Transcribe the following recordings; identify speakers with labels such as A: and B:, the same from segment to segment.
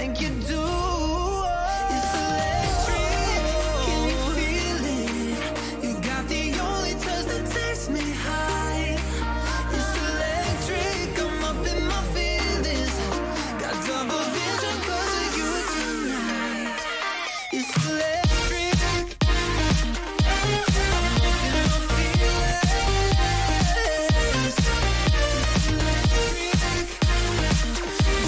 A: think you do. It's electric, can you feel it? You got the only touch that takes me high. It's electric, I'm up in my feelings. Got double vision 'cause of you tonight. It's electric, I'm up in my feelings. It's electric,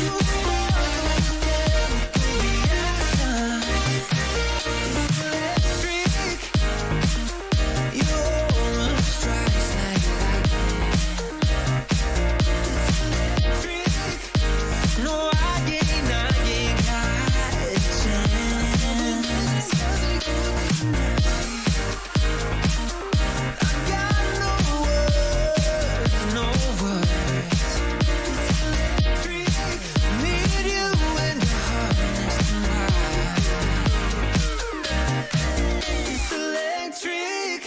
A: you spark chemical reaction. It's electric, your aura strikes like lightning. It's electric, no I ain't got a chance. I got no words, no words. It's electric, need you in the heart next to mine. It's electric.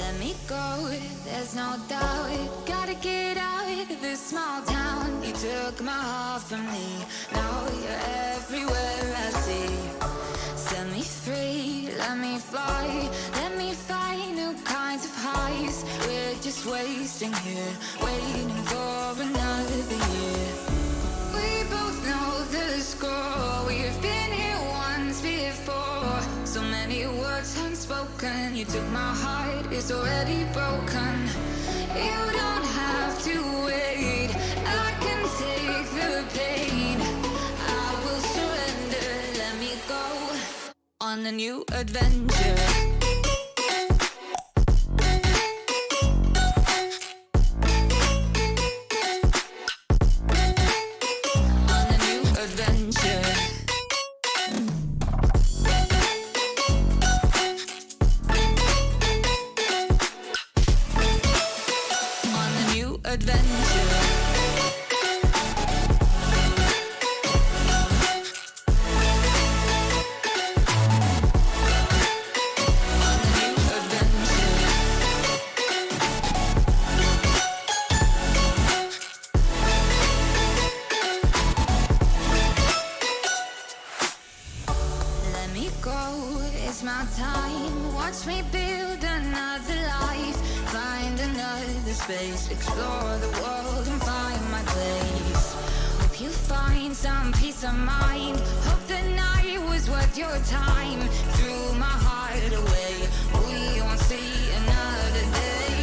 B: Let me go, there's no doubt. Gotta get out of this small town. You took my heart from me, now you're everywhere I see. Set me free, let me fly. Let me find new kinds of highs. We're just wasting here, waiting for another year. We both know the score. We've been here once before. So many words unspoken. You took my heart, it's already broken. You don't have to wait. I can take the pain. I will surrender. Let me go on a new adventure. On a new adventure. On a new adventure. On a new adventure. Let me go, it's my time. Watch me build another life. Find another space. Explore the world and find my place. Hope you find some peace of mind. Hope the night was worth your time. Threw my heart away. We won't see another day.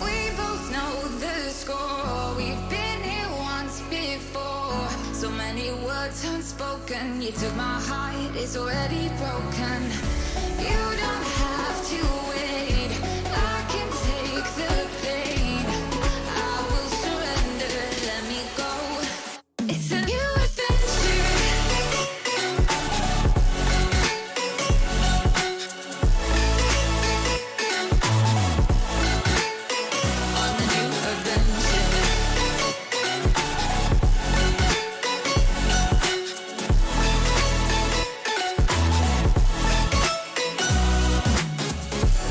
B: We both know the score. We've been here once before. So many words unspoken. You took my heart, it's already broken. You don't have to wait. I can take the pain. I will surrender. Let me go. It's a new adventure. On a new adventure.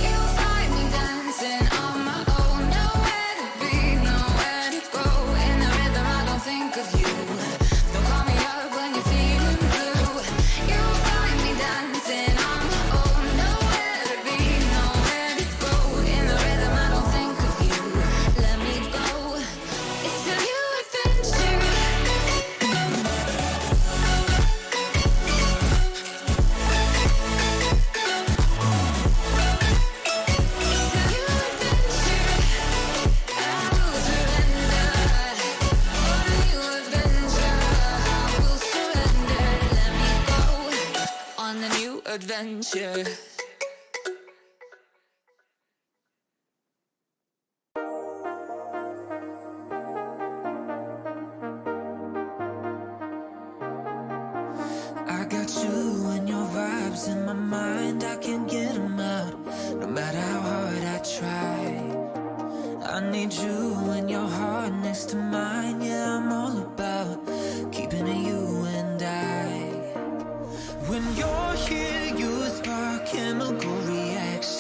B: You find me dancing on my own. Nowhere to be, nowhere to go. In the rhythm, I don't think of you. Don't call me up when you're feeling blue. You find me dancing on my own. Nowhere to be, nowhere to go. In the rhythm, I don't think of you. Let me go. It's a new adventure. On a new adventure.
A: I got you and your vibes in my mind. I can't get them out, no matter how hard I try. I need you and your heart next to mine. Yeah, I'm all about keeping it you and I. When you're here, you spark chemical reaction.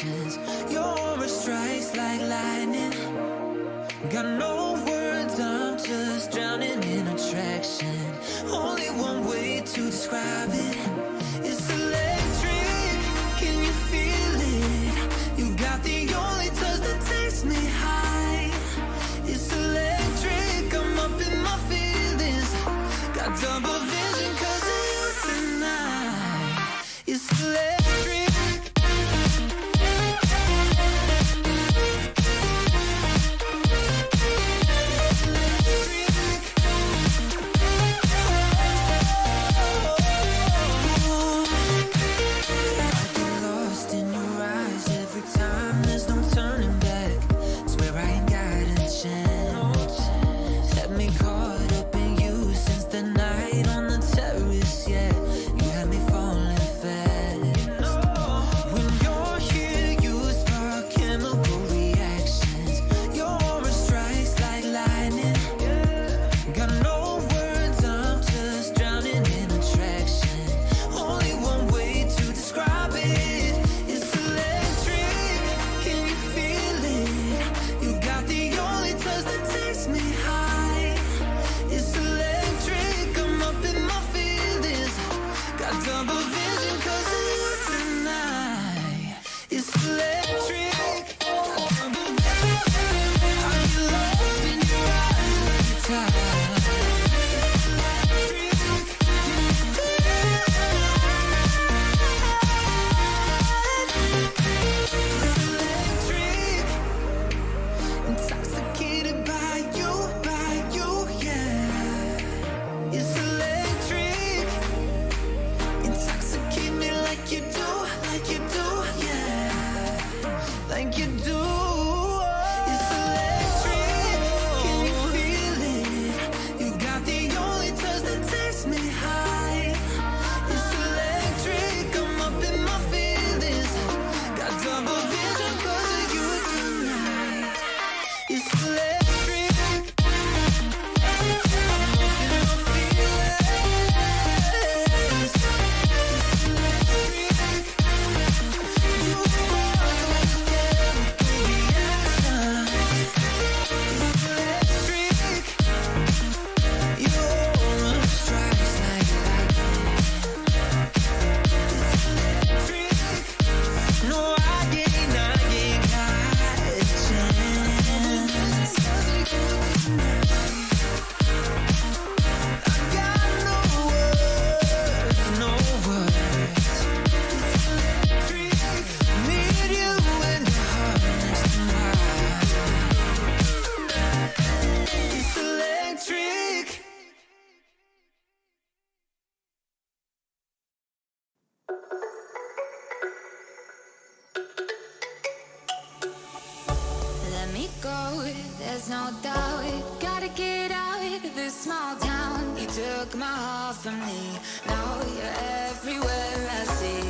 B: go, there's no doubt. Gotta get out of this small town. You took my heart from me, now you're everywhere I see.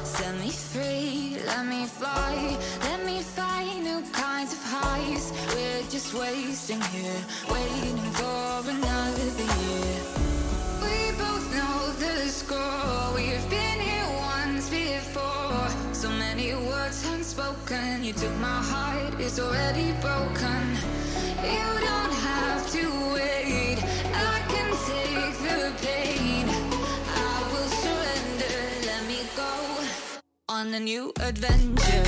B: Set me free, let me fly, let me find new kinds of highs. We're just wasting here, waiting for another year. We both know the score, we've been here once before. So many words unspoken, you took my heart, it's already broken. You don't have to wait, I can take the pain. I will surrender, let me go on a new adventure.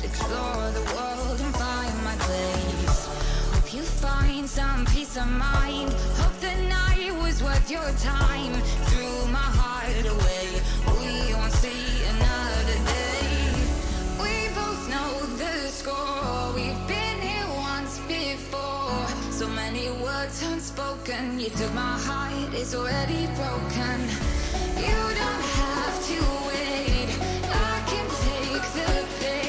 B: Explore the world and find my place. Hope you find some peace of mind. Hope the night was worth your time. Threw my heart away, we won't see another day. We both know the score, we've been here once before. So many words unspoken, you took my heart, it's already broken. You don't have to wait, I can take the pain.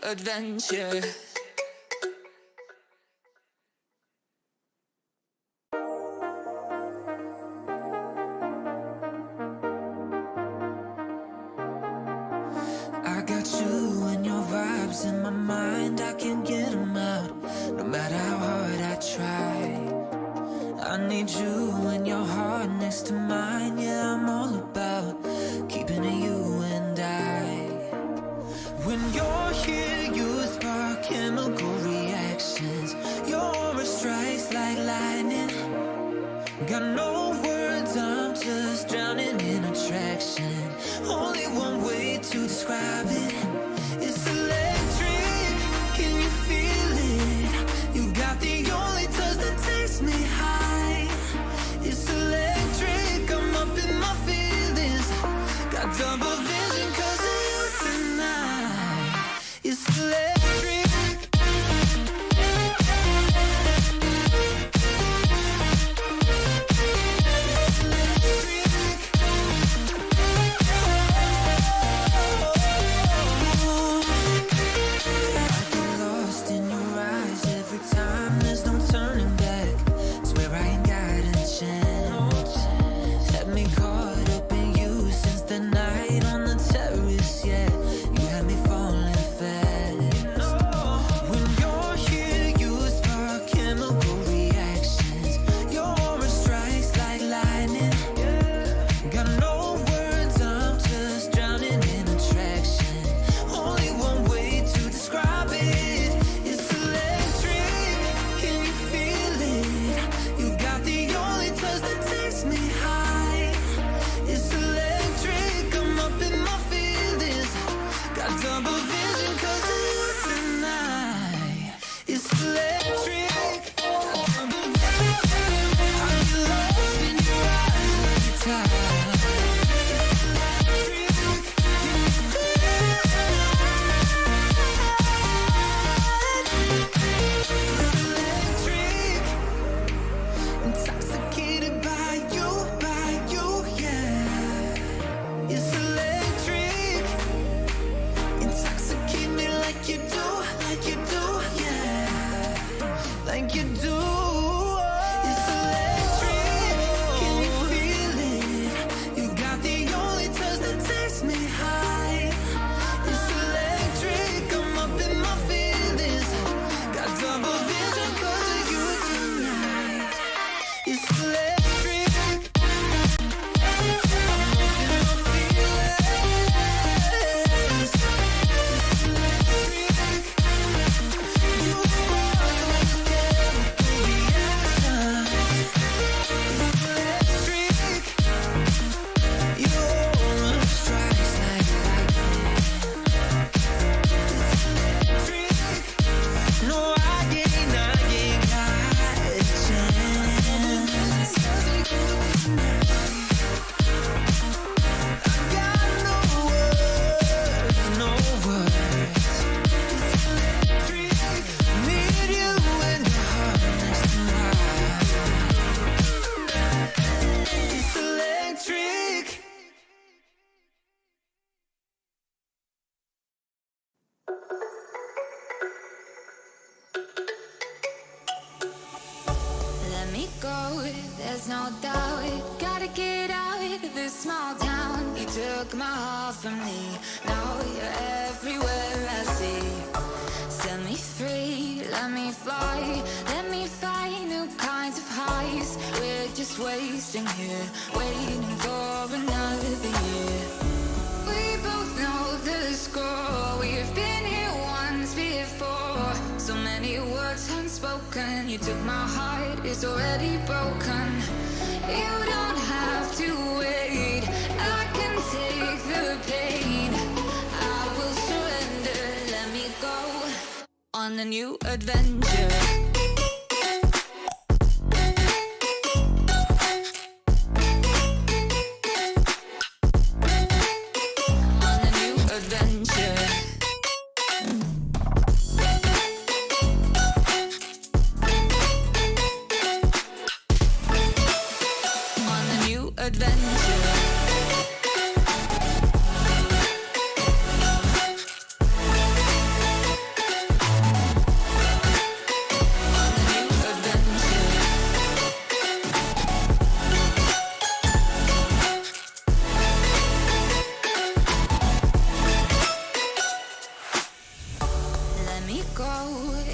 B: Adventure.
A: I got you and your vibes in my mind, I can't get them out, no matter how hard I try. I need you and your heart next to mine, yeah, I'm all about keeping it you and I. When you're here, you spark chemical reactions. Your aura strikes like lightning. Got no words, I'm just drowning in attraction. Only one way to describe it. It's electric, can you feel it? You
B: go, there's no doubt. Gotta get out of this small town. You took my heart from me, now you're everywhere I see. Set me free, let me fly, let me find new kinds of highs. We're just wasting here, waiting for another year. We both know the score, we've been here once before. So many words unspoken, you took my heart, it's already broken. You don't have to wait, I can take the pain. I will surrender, let me go on a new adventure.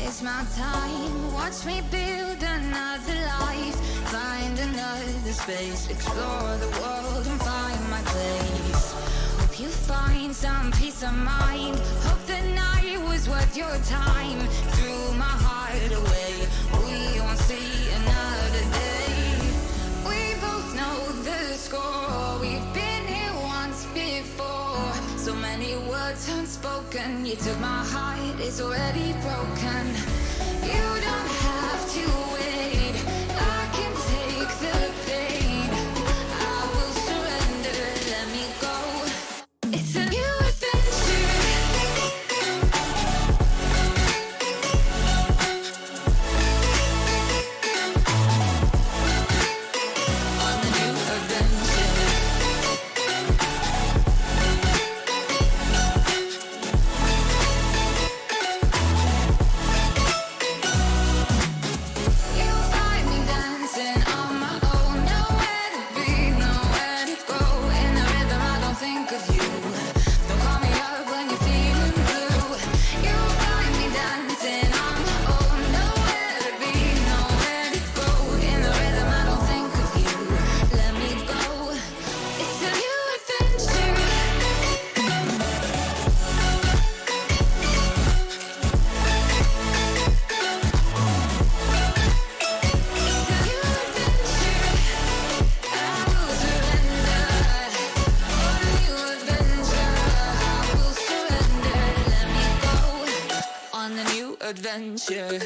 B: It's my time, watch me build another life. Find another space, explore the world and find my place. Hope you find some peace of mind. Hope the night was worth your time. Threw my heart away, we won't see another day. We both know the score, we've been here once before. So many words unspoken, you took my heart, it's already broken. You don't have to wait, I can take the pain. I will surrender, let me go. It's a new adventure. On a new adventure. Adventure.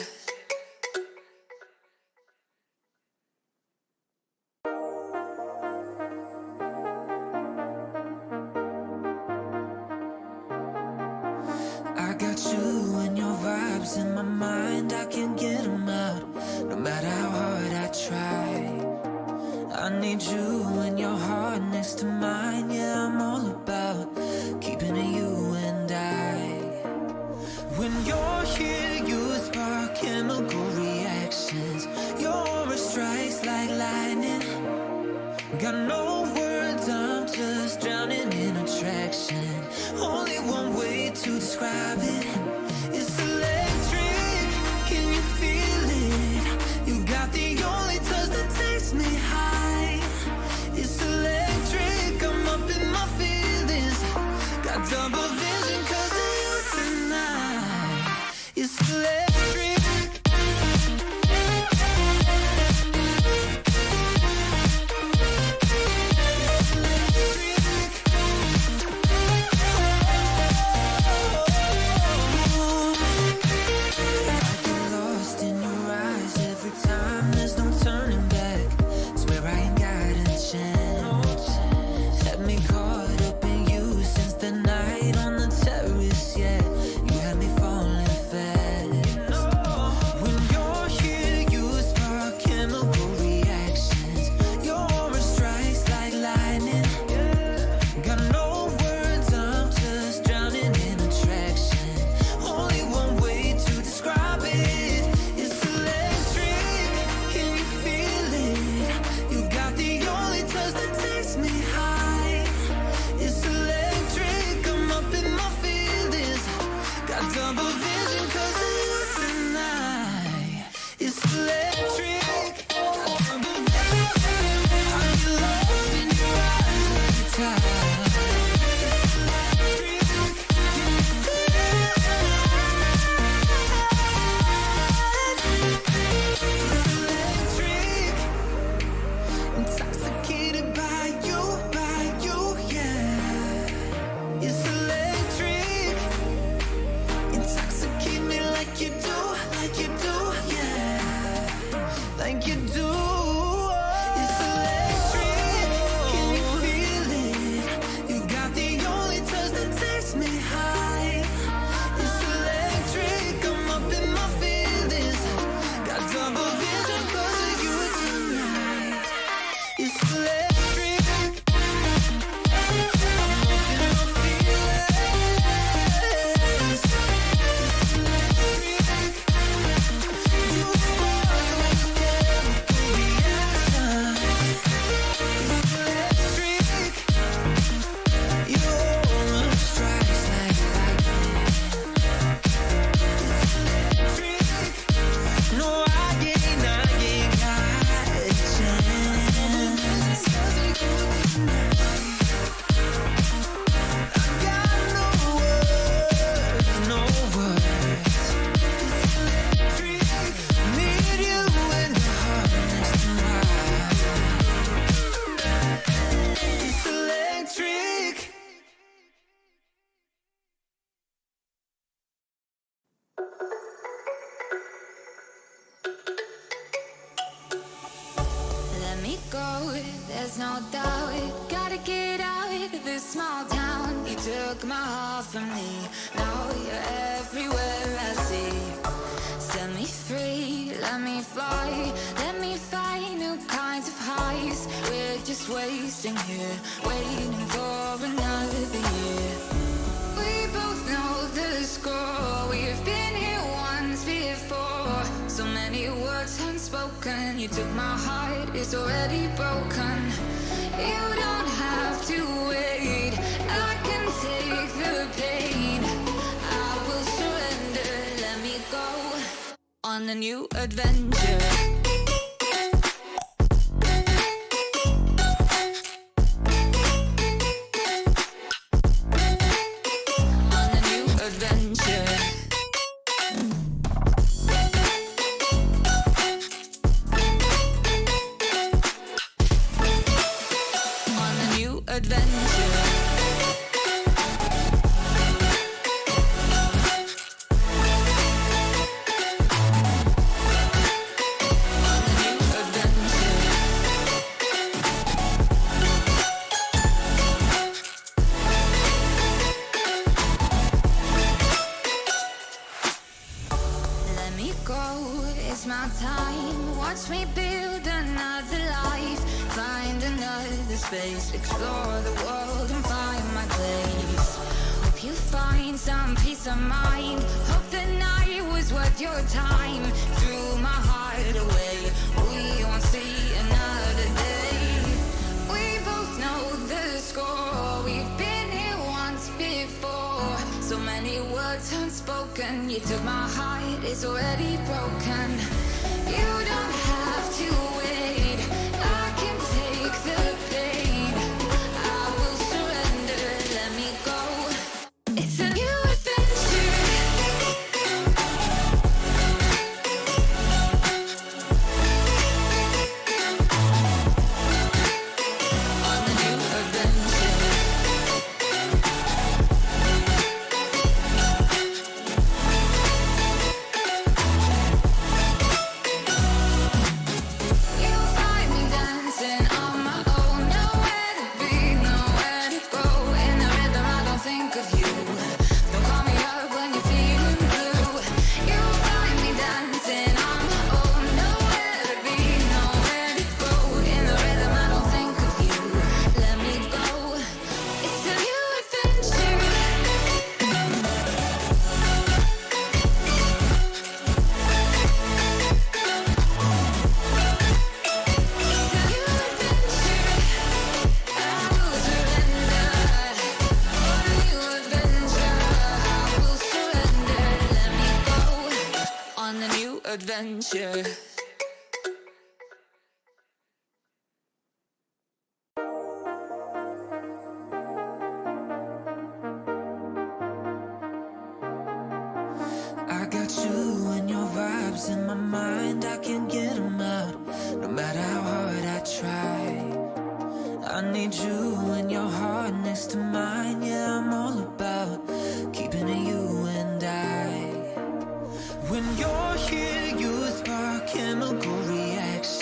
A: I got you and your vibes in my mind, I can't get them out, no matter how hard I try. I need you and your heart next to mine, yeah, I'm all about keeping it you and I. When you're here, you spark chemical reactions. Your aura strikes like lightning. Got no words, I'm just drowning in attraction. Only one way to describe it. It's electric, can you feel it? You got the only touch that takes me high. It's electric, I'm up in my feelings. Got double vision 'cause of you tonight. It's electric. like you do. It's electric, can you feel it? You got the only touch that takes me high. It's electric, I'm up in my feelings. Got double vision 'cause of you tonight. It's electric, I'm up in my feelings. It's electric, you are the chemical reaction. It's electric, your aura strikes like lightning. It's electric, no I ain't got a chance. I got no words, no words. It's electric, need you in the heart next to mine. It's electric.
B: Let me go, there's no doubt. Gotta get out of this small town. You took my heart from me, now you're everywhere I see. Set me free, let me fly. Let me find new kinds of highs. We're just wasting here, waiting for another year. We both know the score. We've been here once before. So many words unspoken. You took my heart, it's already broken. You don't have to wait. I can take the pain. I will surrender. Let me go on a new adventure. On a new adventure. On a new adventure. On a new adventure. Let me go, it's my time. Watch me build another life. Find another space. Explore the world and find my place. Hope you find some peace of mind. Hope the night was worth your time. Threw my heart away. We won't see another day. We both know the score. We've been here once before. So many words unspoken. You took my heart, it's already broken. You don't have to wait. I can take the pain. I will surrender. Let me go. It's a new adventure. On a new adventure. You'll find me dancing on my own. Nowhere to be, nowhere to go. In the rhythm, I don't think of you. Don't call me up when you're feeling blue. You'll find me dancing on my own. Nowhere to be, nowhere to go. In the rhythm, I don't think of you. Let me go. It's a new adventure. On a new adventure.
A: I got you and your vibes in my mind. I can't get them out, no matter how hard I try. I need you and your heart next to mine. Yeah, I'm all about keeping it you and I. When you're here, you spark chemical reactions.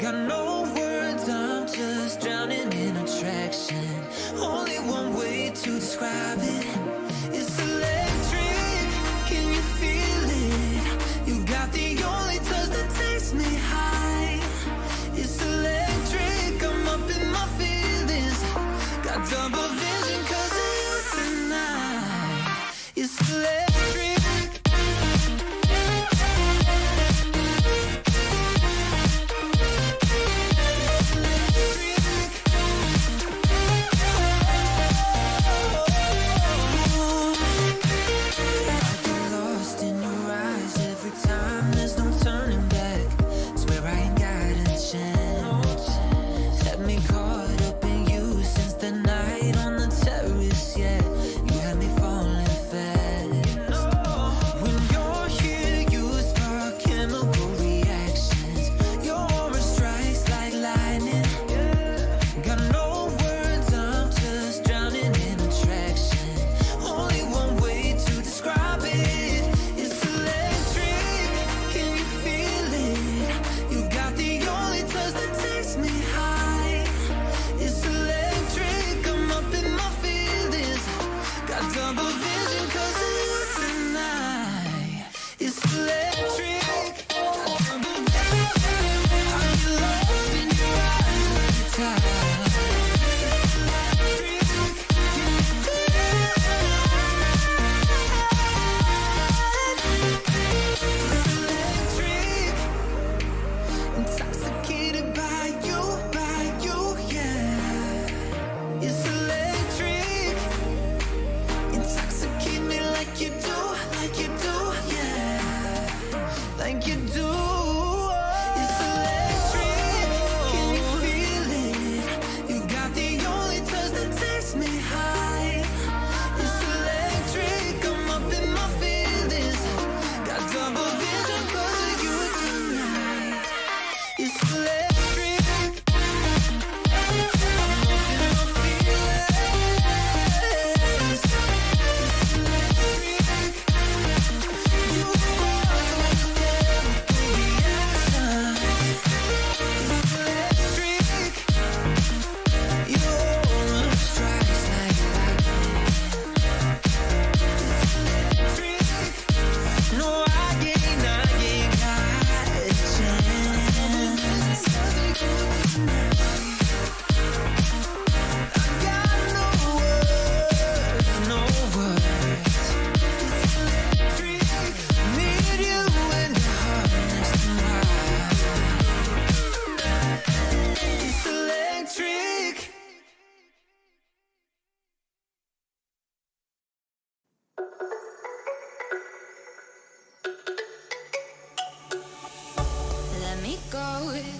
A: Got no words, I'm just drowning in attraction. Only one way to describe it. It's electric, can you feel it? You got the only touch that takes me high. It's electric, I'm up in my feelings. Got double vision 'cause of you tonight. It's electric.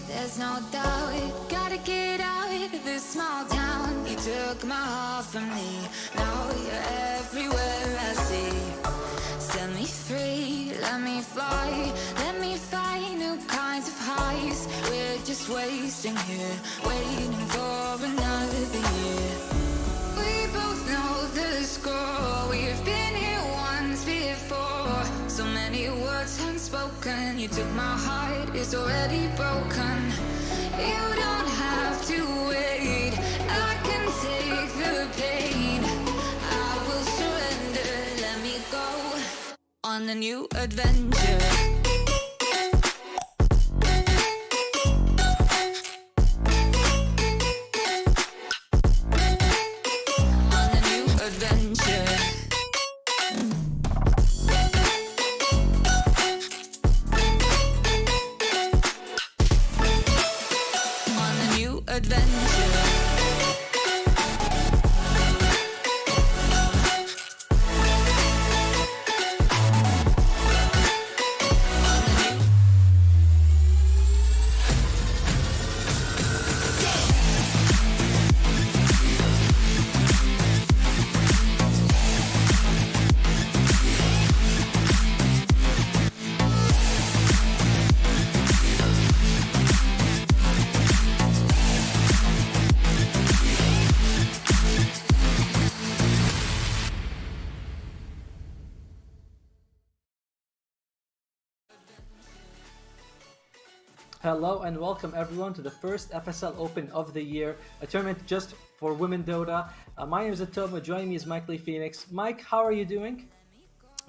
B: There's no doubt, gotta get out of this small town. You took my heart from me, now you're everywhere I see. Set me free, let me fly, let me find new kinds of highs. We're just wasting here, waiting for another year. We both know the score, we've been here once before. So many words unspoken, you took my heart, it's already broken. You don't have to wait, I can take the pain. I will surrender, let me go on a new adventure.
C: Hello and welcome everyone to the first FSL Open of the year, a tournament just for women Dota. My name is Atoma, joining me is Mike Lee Phoenix. Mike, how are you doing?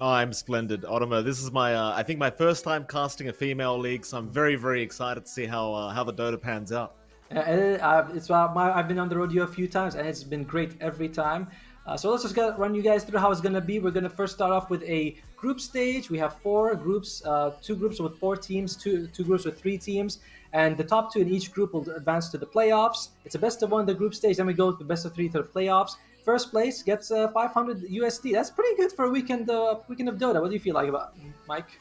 D: Oh, I'm splendid, Ottomo. This is I think my first time casting a female league, so I'm very, very excited to see how the Dota pans out.
C: I've been on the rodeo a few times and it's been great every time. So let's just run you guys through how it's going to be. We're going to first start off with a group stage. We have four groups, two groups with four teams, two groups with three teams, and the top two in each group will advance to the playoffs. It's a best of one, the group stage, then we go with the best of three to the playoffs. First place gets 500 USD. That's pretty good for a weekend of Dota. What do you feel like about it, Mike?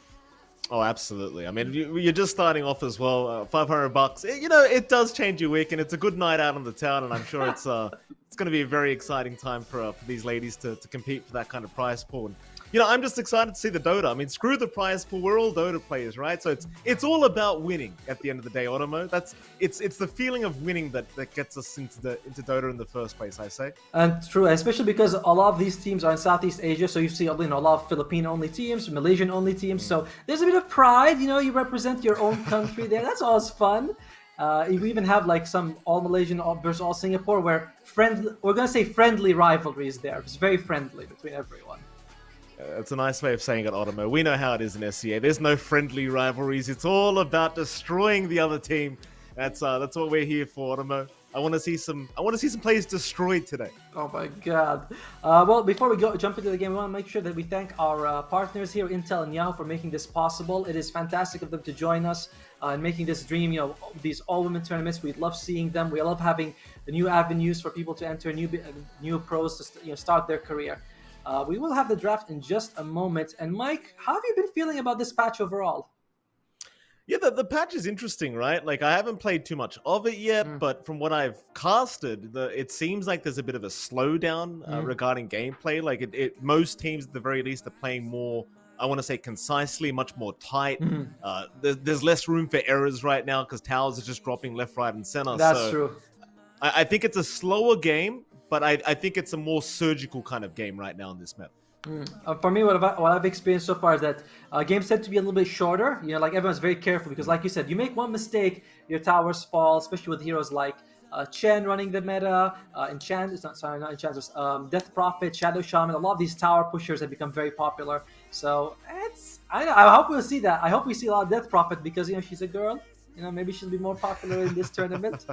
D: Oh, absolutely. I mean, you're just starting off as well. $500. It does change your week, and it's a good night out on the town. And I'm sure it's going to be a very exciting time for these ladies to compete for that kind of prize pool. And, I'm just excited to see the Dota. I mean, screw the prize pool. We're all Dota players, right? So it's all about winning at the end of the day, Automo. It's the feeling of winning that gets us into Dota in the first place, I say.
C: And true, especially because a lot of these teams are in Southeast Asia, so you see a lot of Filipino-only teams, Malaysian-only teams. So there's a bit of pride. You represent your own country there. That's always fun. We even have like some all Malaysian versus all Singapore, where we're gonna say friendly rivalries there. It's very friendly between everyone.
D: It's a nice way of saying it, Ottomo. We know how it is in SCA. There's no friendly rivalries. It's all about destroying the other team. That's what we're here for, Ottomo. I want to see some players destroyed today.
C: Oh my God! Well, before we jump into the game, we want to make sure that we thank our partners here, Intel and Yahoo, for making this possible. It is fantastic of them to join us and making this dream. These all-women tournaments. We love seeing them. We love having the new avenues for people to enter new pros to start their career. We will have the draft in just a moment. And Mike, how have you been feeling about this patch overall?
D: Yeah, the patch is interesting, right? Like, I haven't played too much of it yet, but from what I've casted, it seems like there's a bit of a slowdown regarding gameplay. Like, most teams, at the very least, are playing more, I want to say, concisely, much more tight. There's less room for errors right now because towers are just dropping left, right, and center.
C: That's true.
D: I think it's a slower game, but I think it's a more surgical kind of game right now in this map.
C: For me, what I've experienced so far is that games tend to be a little bit shorter. Like everyone's very careful because, like you said, you make one mistake, your towers fall. Especially with heroes like Chen running the meta, Death Prophet, Shadow Shaman. A lot of these tower pushers have become very popular. So I hope we'll see that. I hope we see a lot of Death Prophet because she's a girl. Maybe she'll be more popular in this tournament.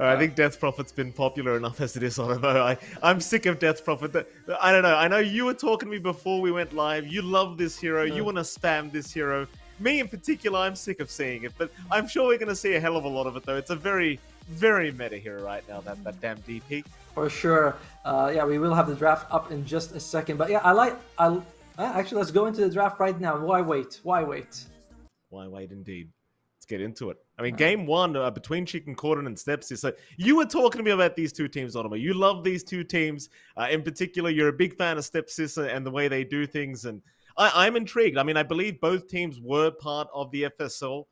D: I think Death Prophet's been popular enough as it is, Ottomo. I'm sick of Death Prophet. I don't know. I know you were talking to me before we went live. You love this hero. You want to spam this hero. Me in particular, I'm sick of seeing it. But I'm sure we're going to see a hell of a lot of it, though. It's a very, very meta hero right now, that damn DP.
C: For sure. We will have the draft up in just a second. But yeah, actually, let's go into the draft right now. Why wait?
D: Why wait, indeed. Let's get into it. I mean, game one between Chicken Cordon and StepSis. So you were talking to me about these two teams, Ottomo. You love these two teams. In particular, you're a big fan of StepSis and the way they do things. And I'm intrigued. I mean, I believe both teams were part of the FSL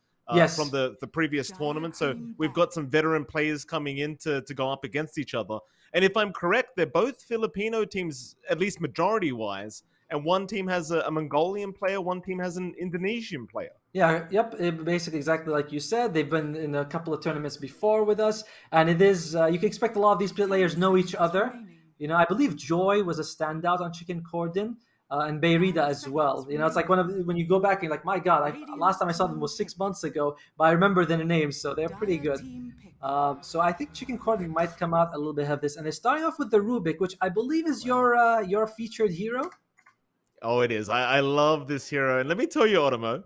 D: from the previous tournament. So we've got some veteran players coming in to go up against each other. And if I'm correct, they're both Filipino teams, at least majority-wise. And one team has a Mongolian player, one team has an Indonesian player.
C: Yeah, yep, basically exactly like you said. They've been in a couple of tournaments before with us, and it is, you can expect a lot of these players know each other. I believe Joy was a standout on Chicken Cordon, and Beirida as well. It's like when you go back and you're like, my God, last time I saw them was 6 months ago, but I remember their names, so they're pretty good. So I think Chicken Cordon might come out a little bit of this, and they're starting off with the Rubik, which I believe is your featured hero.
D: Oh, it is. I love this hero. And let me tell you, Ottomo,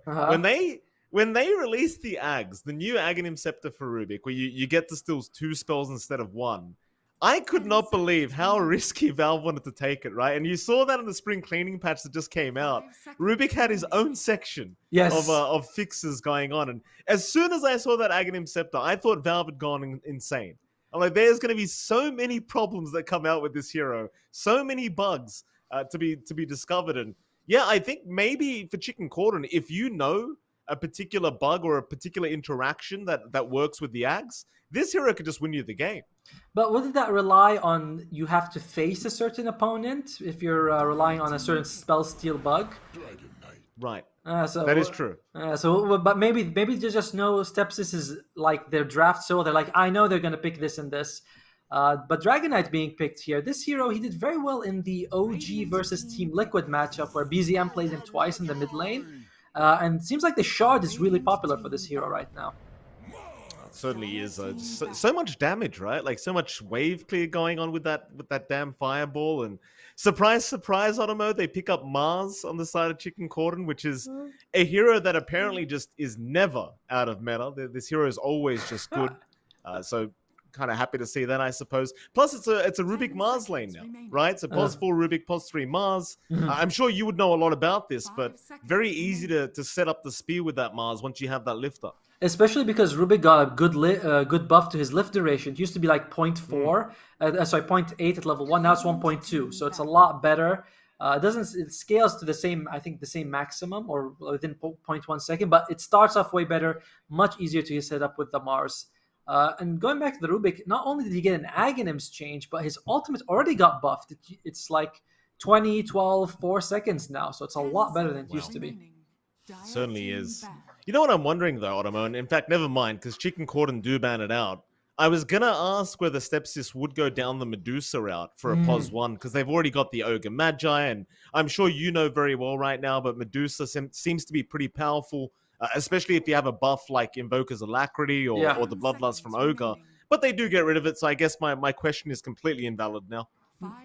D: when they released the Ags, the new Aghanim Scepter for Rubik, where you get to steal 2 spells instead of 1, I could not believe how risky Valve wanted to take it, right? And you saw that in the spring cleaning patch that just came out. Rubik had his own section of fixes going on. And as soon as I saw that Aghanim Scepter, I thought Valve had gone insane. I'm like, there's going to be so many problems that come out with this hero. So many bugs. To be discovered. And yeah, I think maybe for Chicken Cordon, if you know a particular bug or a particular interaction that works with the Ags, this hero could just win you the game.
C: But wouldn't that rely on you have to face a certain opponent if you're relying on a certain spell steal bug?
D: Right. That is true.
C: But maybe they just know StepSis is like their draft, so they're like, I know they're gonna pick this and this. But Dragon Knight being picked here, this hero, he did very well in the OG versus Team Liquid matchup where BZM played him twice in the mid lane. And it seems like the Shard is really popular for this hero right now.
D: It certainly is. So much damage, right? Like so much wave clear going on with that damn fireball. And surprise, surprise, Otomo, they pick up Mars on the side of Chicken Cordon, which is a hero that apparently just is never out of meta. This hero is always just good. So kind of happy to see that, I suppose. Plus, it's a Rubik Mars lane now, right? So pos 4 Rubik, pos 3 Mars. I'm sure you would know a lot about this, but very easy to set up the spear with that Mars once you have that lifter.
C: Especially because Rubik got a good buff to his lift duration. It used to be like 0.4, 0.8 at level 1. Now it's 1.2, so it's a lot better. It scales to the same maximum or within 0.1 second, but it starts off way better, much easier to set up with the Mars. And going back to the Rubik, not only did he get an Aghanim's change, but his ultimate already got buffed. It's like 20, 12, 4 seconds now, so it's a lot better than it used to be.
D: Certainly is. You know what I'm wondering though, Otomo, and in fact, never mind, because Chicken Cordon do ban it out. I was going to ask whether StepSis would go down the Medusa route for a POS 1, because they've already got the Ogre Magi, and I'm sure you know very well right now, but Medusa seems to be pretty powerful. Especially if you have a buff like Invoker's Alacrity or the Bloodlust from Ogre. But they do get rid of it, so I guess my question is completely invalid now.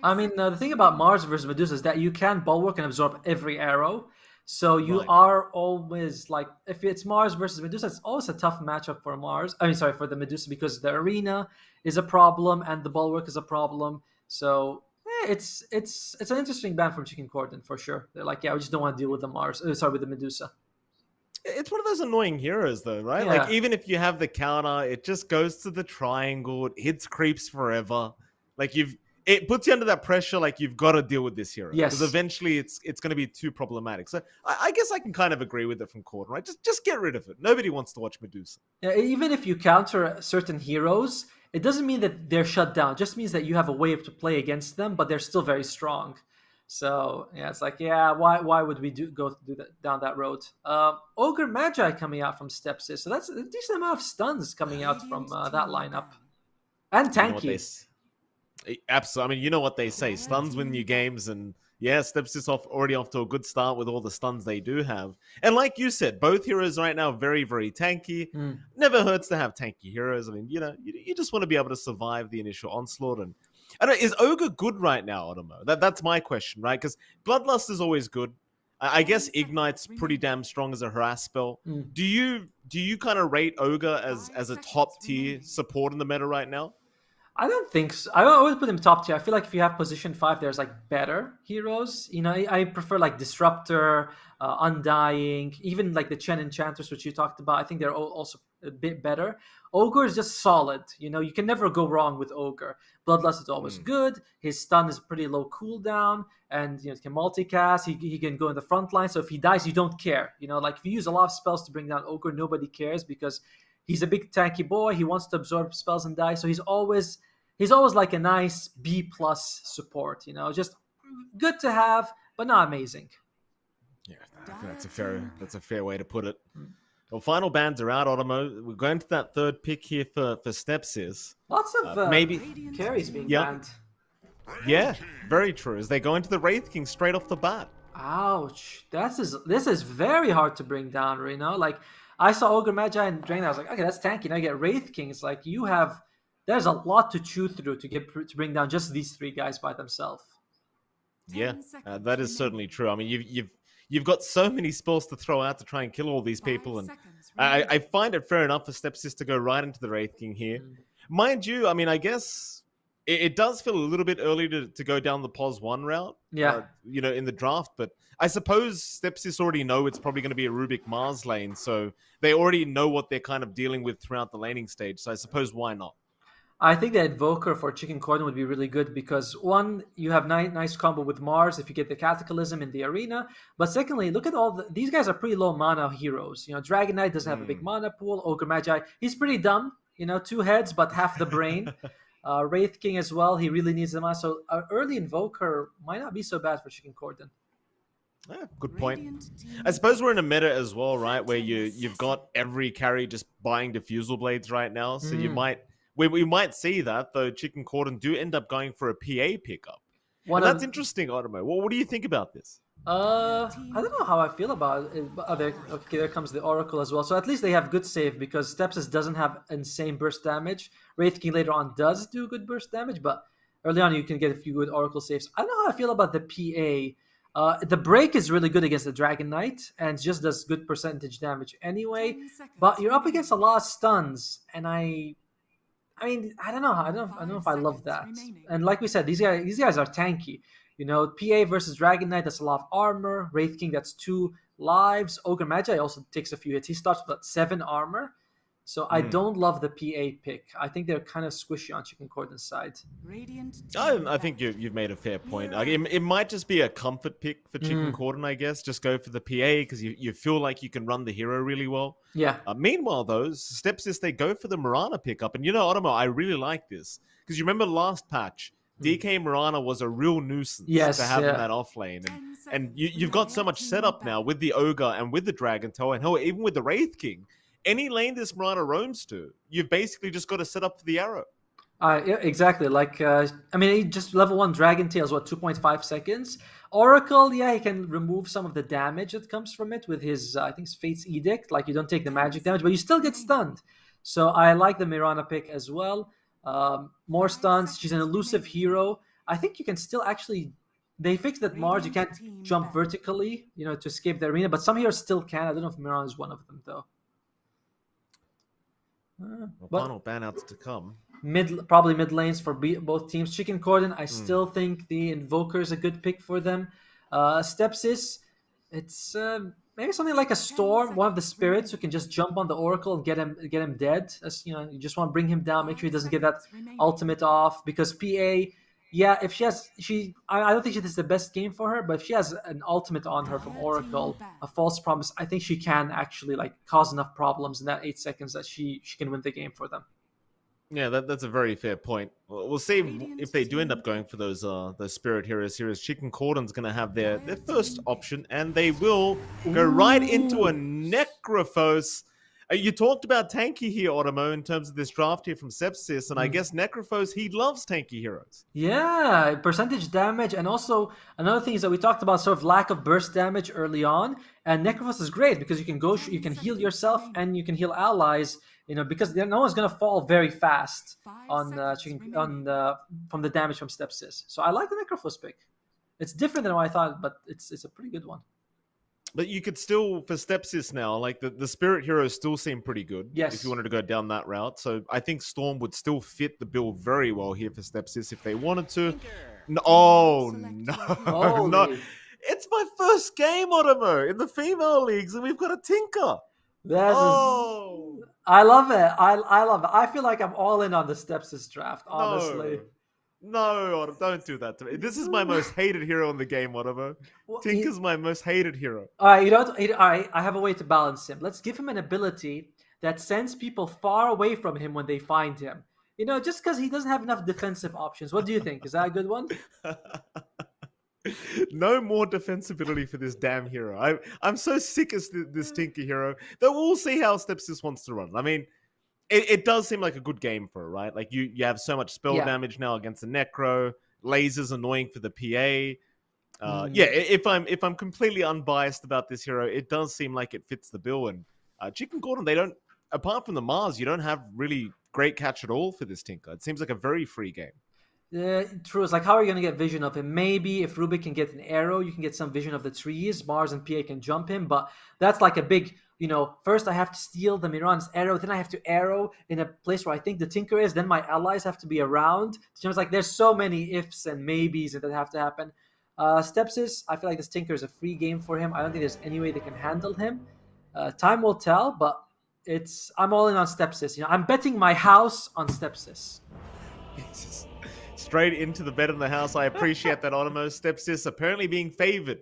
C: I mean, the thing about Mars versus Medusa is that you can bulwark and absorb every arrow. So you are always like, if it's Mars versus Medusa, it's always a tough matchup for for the Medusa, because the arena is a problem and the bulwark is a problem. So it's an interesting ban from Chicken Cordon for sure. They're like, we just don't want to deal with the with the Medusa.
D: It's one of those annoying heroes, though, right?
C: Yeah.
D: Like, even if you have the counter, it just goes to the triangle, it hits creeps forever. Like, it puts you under that pressure, like, you've got to deal with this hero.
C: Yes.
D: Because eventually it's going to be too problematic. So, I guess I can kind of agree with it from Cordon, right? Just get rid of it. Nobody wants to watch Medusa.
C: Yeah, even if you counter certain heroes, it doesn't mean that they're shut down. It just means that you have a way to play against them, but they're still very strong. So it's like, why would we down that road? Ogre Magi coming out from StepSis, so that's a decent amount of stuns coming out from that lineup, and tanky.
D: Absolutely. I mean, you know what they say: stuns win you games, and StepSis already off to a good start with all the stuns they do have. And like you said, both heroes right now very, very tanky. Never hurts to have tanky heroes. I mean, you just want to be able to survive the initial onslaught. And I don't know, is Ogre good right now, Otomo? That's my question, right? Because Bloodlust is always good. I guess Ignite's pretty damn strong as a harass spell. Do you kind of rate Ogre as a top tier support in the meta right now?
C: I don't think so. I always put him top tier. I feel like if you have position 5, there's like better heroes. I prefer like Disruptor, Undying, even like the Chen Enchantress, which you talked about. I think they're also a bit better. Ogre is just solid. You can never go wrong with Ogre. Bloodlust is always good. His stun is pretty low cooldown, and he can multicast. He can go in the front line. So if he dies, you don't care. Like if you use a lot of spells to bring down Ogre, nobody cares because he's a big tanky boy. He wants to absorb spells and die. So he's always like a nice B+ support. Just good to have, but not amazing.
D: Yeah, I think that's a fair way to put it. Well, final bans are out, Otomo. We're going to that third pick here for StepSis.
C: Lots of maybe carries being banned.
D: Yeah, very true. As they go into the Wraith King straight off the bat.
C: Ouch. This is very hard to bring down, Like, I saw Ogre Magi and Drain. I was like, okay, that's tanky. Now you get Wraith King. It's like there's a lot to chew through to bring down just these 3 guys by themselves.
D: Yeah, that is certainly true. I mean, you've got so many spells to throw out to try and kill all these people, and I find it fair enough for StepSis to go right into the Wraith King here. Mind you, I mean, I guess it does feel a little bit early to go down the POS 1 route, in the draft, but I suppose StepSis already know it's probably going to be a Rubik Mars lane, so they already know what they're kind of dealing with throughout the laning stage, so I suppose why not?
C: I think the Invoker for Chicken Cordon would be really good because, one, you have nice combo with Mars if you get the Cataclysm in the arena. But secondly, look at these guys are pretty low mana heroes. Dragon Knight doesn't have a big mana pool. Ogre Magi, he's pretty dumb. 2 heads, but half the brain. Wraith King as well, he really needs the mana. So early Invoker might not be so bad for Chicken Cordon.
D: Yeah, good point. I suppose we're in a meta as well, right? Where you've got every carry just buying diffusal blades right now. So you
C: Mm.
D: might we might see that, though Chicken Cordon do end up going for a PA pickup.
C: One
D: And that's
C: of
D: interesting, Ottomo. What do you think about this?
C: I don't know how I feel about it. Okay, there comes the Oracle as well. So at least they have good save because StepSis doesn't have insane burst damage. Wraith King later on does do good burst damage, but early on you can get a few good Oracle saves. I don't know how I feel about the PA. The break is really good against the Dragon Knight and just does good percentage damage anyway. But you're up against a lot of stuns, and I mean, I don't know. I don't know if I love that. And like we said, these guys are tanky. You know, PA versus Dragon Knight, that's a lot of armor. Wraith King, that's 2 lives. Ogre Magi also takes a few hits. He starts with 7 armor. So I don't love the PA pick. I think they're kind of squishy on Chicken Cordon's side.
D: I think you've made a fair point. Like, it might just be a comfort pick for Chicken Cordon, I guess. Just go for the PA because you feel like you can run the hero really well.
C: Yeah.
D: Meanwhile, though, StepSis, they go for the Mirana pickup. And you know, Otomo, I really like this. Because you remember last patch, DK Mirana was a real nuisance to have in that off lane. And you've got so much setup now with the Ogre and with the Dragon Toe and hell, even with the Wraith King. Any lane this Mirana roams to, you've basically just got to set up for the arrow.
C: Yeah, exactly. Like, I mean, he just level 1 Dragon Tails, 2.5 seconds. Oracle, yeah, he can remove some of the damage that comes from it with his, I think it's Fate's Edict. Like, you don't take the magic damage, but you still get stunned. So I like the Mirana pick as well. More stuns. She's an elusive hero. I think you can still actually... They fixed that Mars, you can't jump vertically, to escape the arena, but some heroes still can. I don't know if Mirana is one of them, though.
D: Final banouts to come.
C: Probably mid lanes for both teams. Chicken Cordon, I still think the Invoker is a good pick for them. StepSis, it's maybe something like a Storm, one of the spirits who can just jump on the Oracle and get him dead. You just want to bring him down, make sure he doesn't get that ultimate off. Because PA, yeah, if I don't think this is the best game for her, but if she has an ultimate on her from Oracle, a false promise, I think she can actually cause enough problems in that 8 seconds that she can win the game for them.
D: Yeah, that's a very fair point. We'll see if they do end up going for those Spirit Heroes. Chicken Cordon's going to have their first option, and they will go right into a Necrophos. You talked about tanky here, Otomo, in terms of this draft here from StepSis, and I guess Necrophos, he loves tanky heroes.
C: Yeah, percentage damage, and also another thing is that we talked about sort of lack of burst damage early on, and Necrophos is great because you can heal yourself and you can heal allies, because no one's gonna fall very fast from the damage from StepSis. So I like the Necrophos pick. It's different than what I thought, but it's a pretty good one.
D: But you could still, for StepSis now, the Spirit Heroes still seem pretty good.
C: Yes.
D: If you wanted to go down that route. So I think Storm would still fit the bill very well here for StepSis if they wanted to. No, no. It's my first game, Otomo, in the female leagues, and we've got a Tinker.
C: I love it. I love it. I feel like I'm all in on the StepSis draft, honestly.
D: No, don't do that to me. This is my most hated hero in the game, Otomo. Tinker's my most hated hero.
C: All right, all right, I have a way to balance him. Let's give him an ability that sends people far away from him when they find him. Just because he doesn't have enough defensive options. What do you think? Is that a good one?
D: No more defensibility for this damn hero. I'm so sick of this Tinker hero. Though we'll see how StepSis wants to run. I mean, it does seem like a good game for her, right? Like you have so much spell damage now against the Necro. Lasers annoying for the PA. Yeah, if I'm completely unbiased about this hero, it does seem like it fits the bill. And Chicken Cordon, they don't, apart from the Mars, you don't have really great catch at all for this Tinker. It seems like a very free game.
C: True. It's like, how are you going to get vision of him? Maybe if Rubik can get an arrow, you can get some vision of the trees. Mars and PA can jump him, but that's like a big, first I have to steal the Miran's arrow, then I have to arrow in a place where I think the Tinker is, then my allies have to be around. So it's like there's so many ifs and maybes that have to happen. StepSis, I feel like this Tinker is a free game for him. I don't think there's any way they can handle him. Time will tell, but I'm all in on StepSis. I'm betting my house on StepSis.
D: Straight into the bet in the house. I appreciate that, Otomo. StepSis apparently being favored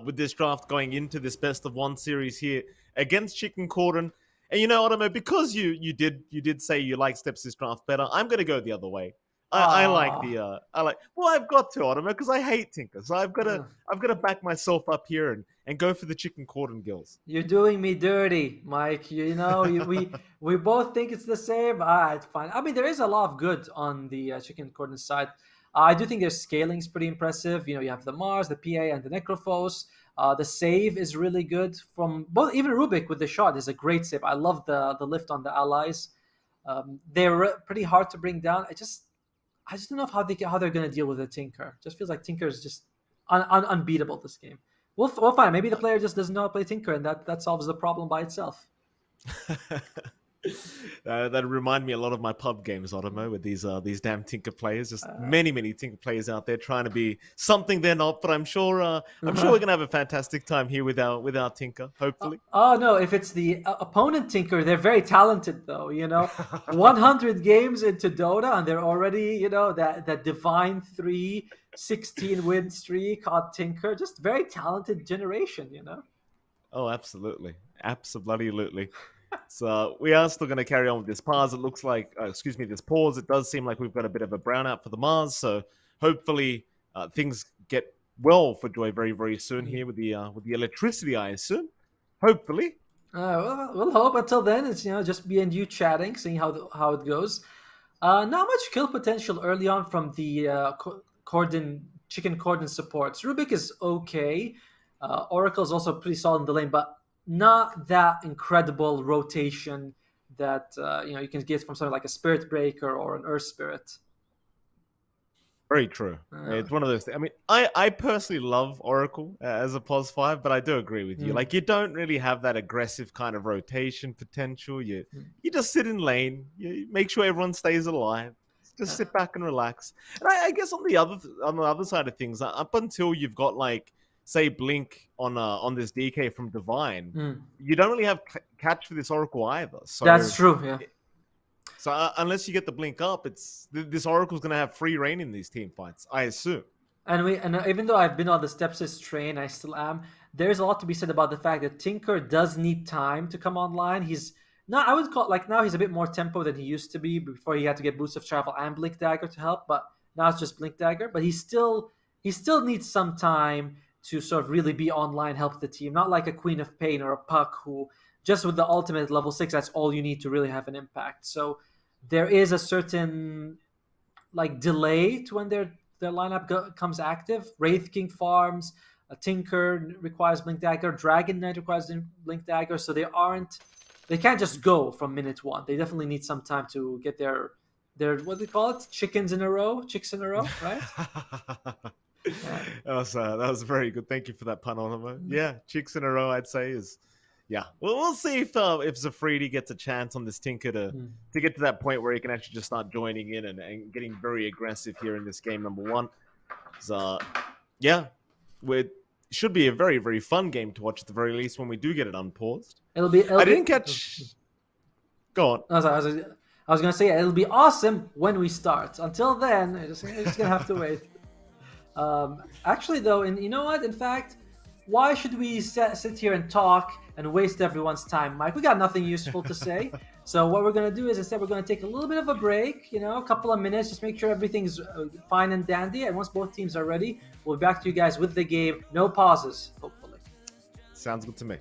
D: with this draft going into this best of one series here against Chicken Cordon. And Otomo, because you did say you like StepSis draft better, I'm going to go the other way. I like the well, I've got to, Ottoman, because I hate Tinker, so I've got to back myself up here and go for the chicken cordon gills.
C: You're doing me dirty, Mike. We both think it's the same. It's fine. I mean, there is a lot of good on the chicken cordon side. I do think their scaling is pretty impressive. You have the Mars, the PA, and the Necrophos. The save is really good from both. Even Rubik with the shot is a great save. I love the lift on the allies. They're pretty hard to bring down. I just don't know how they're going to deal with the Tinker. Just feels like Tinker is just unbeatable this game. We'll find. Maybe the player just doesn't know how to play Tinker, and that solves the problem by itself.
D: That remind me a lot of my pub games, Ottomo, with these damn Tinker players. Just many Tinker players out there trying to be something they're not. But I'm sure we're gonna have a fantastic time here with our Tinker. Hopefully.
C: Oh no! If it's the opponent Tinker, they're very talented though. 100 games into Dota, and they're already that divine 16 win streak on Tinker. Just very talented generation.
D: Oh, absolutely. So we are still going to carry on with this pause. It looks like, this pause. It does seem like we've got a bit of a brownout for the Mars. So hopefully things get well for Joy very, very soon here with the electricity, I assume. Hopefully.
C: We'll hope. Until then, it's just me and you chatting, seeing how it goes. Not much kill potential early on from the chicken cordon supports. Rubik is okay. Oracle is also pretty solid in the lane, but not that incredible rotation that you can get from something like a Spirit Breaker or an Earth Spirit.
D: Very true. It's one of those things. I mean, I personally love Oracle as a POS 5, but I do agree with you. Like, you don't really have that aggressive kind of rotation potential. You just sit in lane. You make sure everyone stays alive. Just sit back and relax. And I guess on the other side of things, up until you've got say Blink on this DK from Divine, you don't really have catch for this Oracle either. So
C: that's true. Yeah.
D: So unless you get the Blink up, this Oracle's going to have free reign in these team fights, I assume.
C: And even though I've been on the StepSis train, I still am. There's a lot to be said about the fact that Tinker does need time to come online. He's not. I would call now he's a bit more tempo than he used to be before he had to get Boost of Travel and Blink Dagger to help. But now it's just Blink Dagger. But he still needs some time to sort of really be online, help the team. Not like a Queen of Pain or a Puck who just with the ultimate level 6, that's all you need to really have an impact. So there is a certain delay to when their lineup comes active. Wraith King farms, a Tinker requires Blink Dagger, Dragon Knight requires Blink Dagger, so they can't just go from minute 1. They definitely need some time to get their what do they call it? Chicks in a row, right?
D: Yeah. That was very good. Thank you for that pun, Oliver. Yeah, chicks in a row, I'd say is. Yeah, well, we'll see if Zafridi gets a chance on this Tinker to get to that point where he can actually just start joining in and getting very aggressive here in this game number 1. So, yeah, it should be a very, very fun game to watch at the very least when we do get it unpaused. I didn't catch. Go on.
C: I was gonna say it'll be awesome when we start. Until then, you're just gonna have to wait. Actually, though, and you know what? In fact, why should we sit here and talk and waste everyone's time, Mike? We got nothing useful to say. So what we're going to do is instead we're going to take a little bit of a break, a couple of minutes, just make sure everything's fine and dandy. And once both teams are ready, we'll be back to you guys with the game. No pauses, hopefully.
D: Sounds good to me.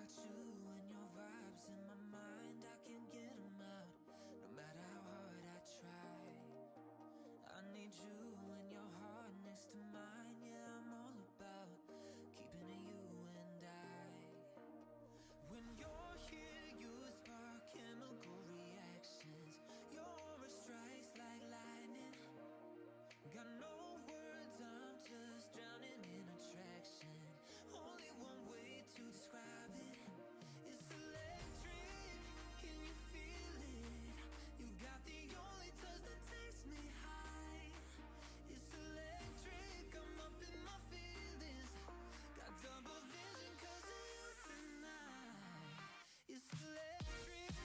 A: got you and your vibes in my mind. I can't get them out, no matter how hard I try. I need you and your heart next to mine. Yeah, I'm all about keeping it you and I. When you're here, you spark chemical reactions. Your aura strikes like lightning. Got no words, I'm just drowning in attraction. Only one way to describe it. It's electric. Can you feel it? You got the only touch that takes me high. It's electric. I'm up in my feelings. Got double vision 'cause of you tonight. It's electric.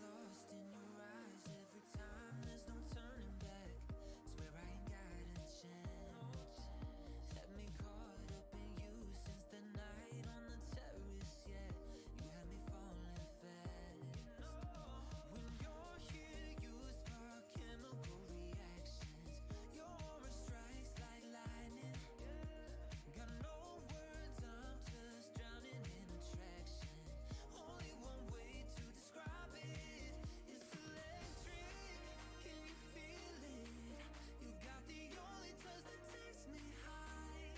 A: Lost in your eyes every time. There's no turning back. Swear I ain't got a chance. Had me caught up in you since the night on the terrace. Yeah, you had me falling fast. When you're here, you spark chemical reactions. Your aura strikes like lightning. Got no words, I'm just drowning in attraction. Only one way to describe it. It's electric. Can you feel it? You got the only touch that takes me high.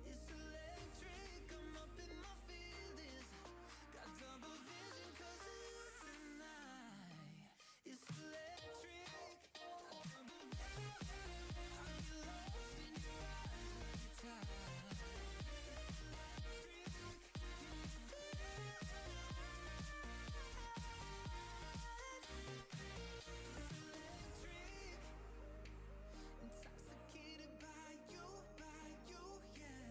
A: It's electric. I'm up in my feelings. Got double vision 'cause of you tonight. It's electric. Got double vision. I get lost in your eyes every time. Intoxicated by you, yeah.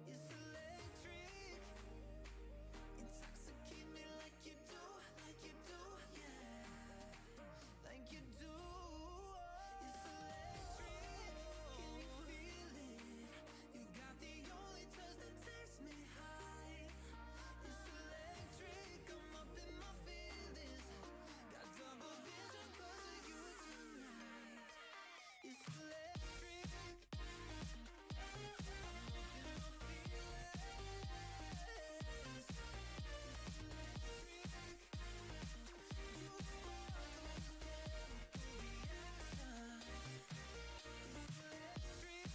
A: It's electric. Intoxicate me like you do, yeah. Like you do. It's electric. Can you feel it? You got the only touch that takes me high. It's electric. I'm up in my feelings. Got double vision 'cause of you tonight. It's electric. I'm up in my feelings. It's electric. You spark those chemical reactions. It's electric.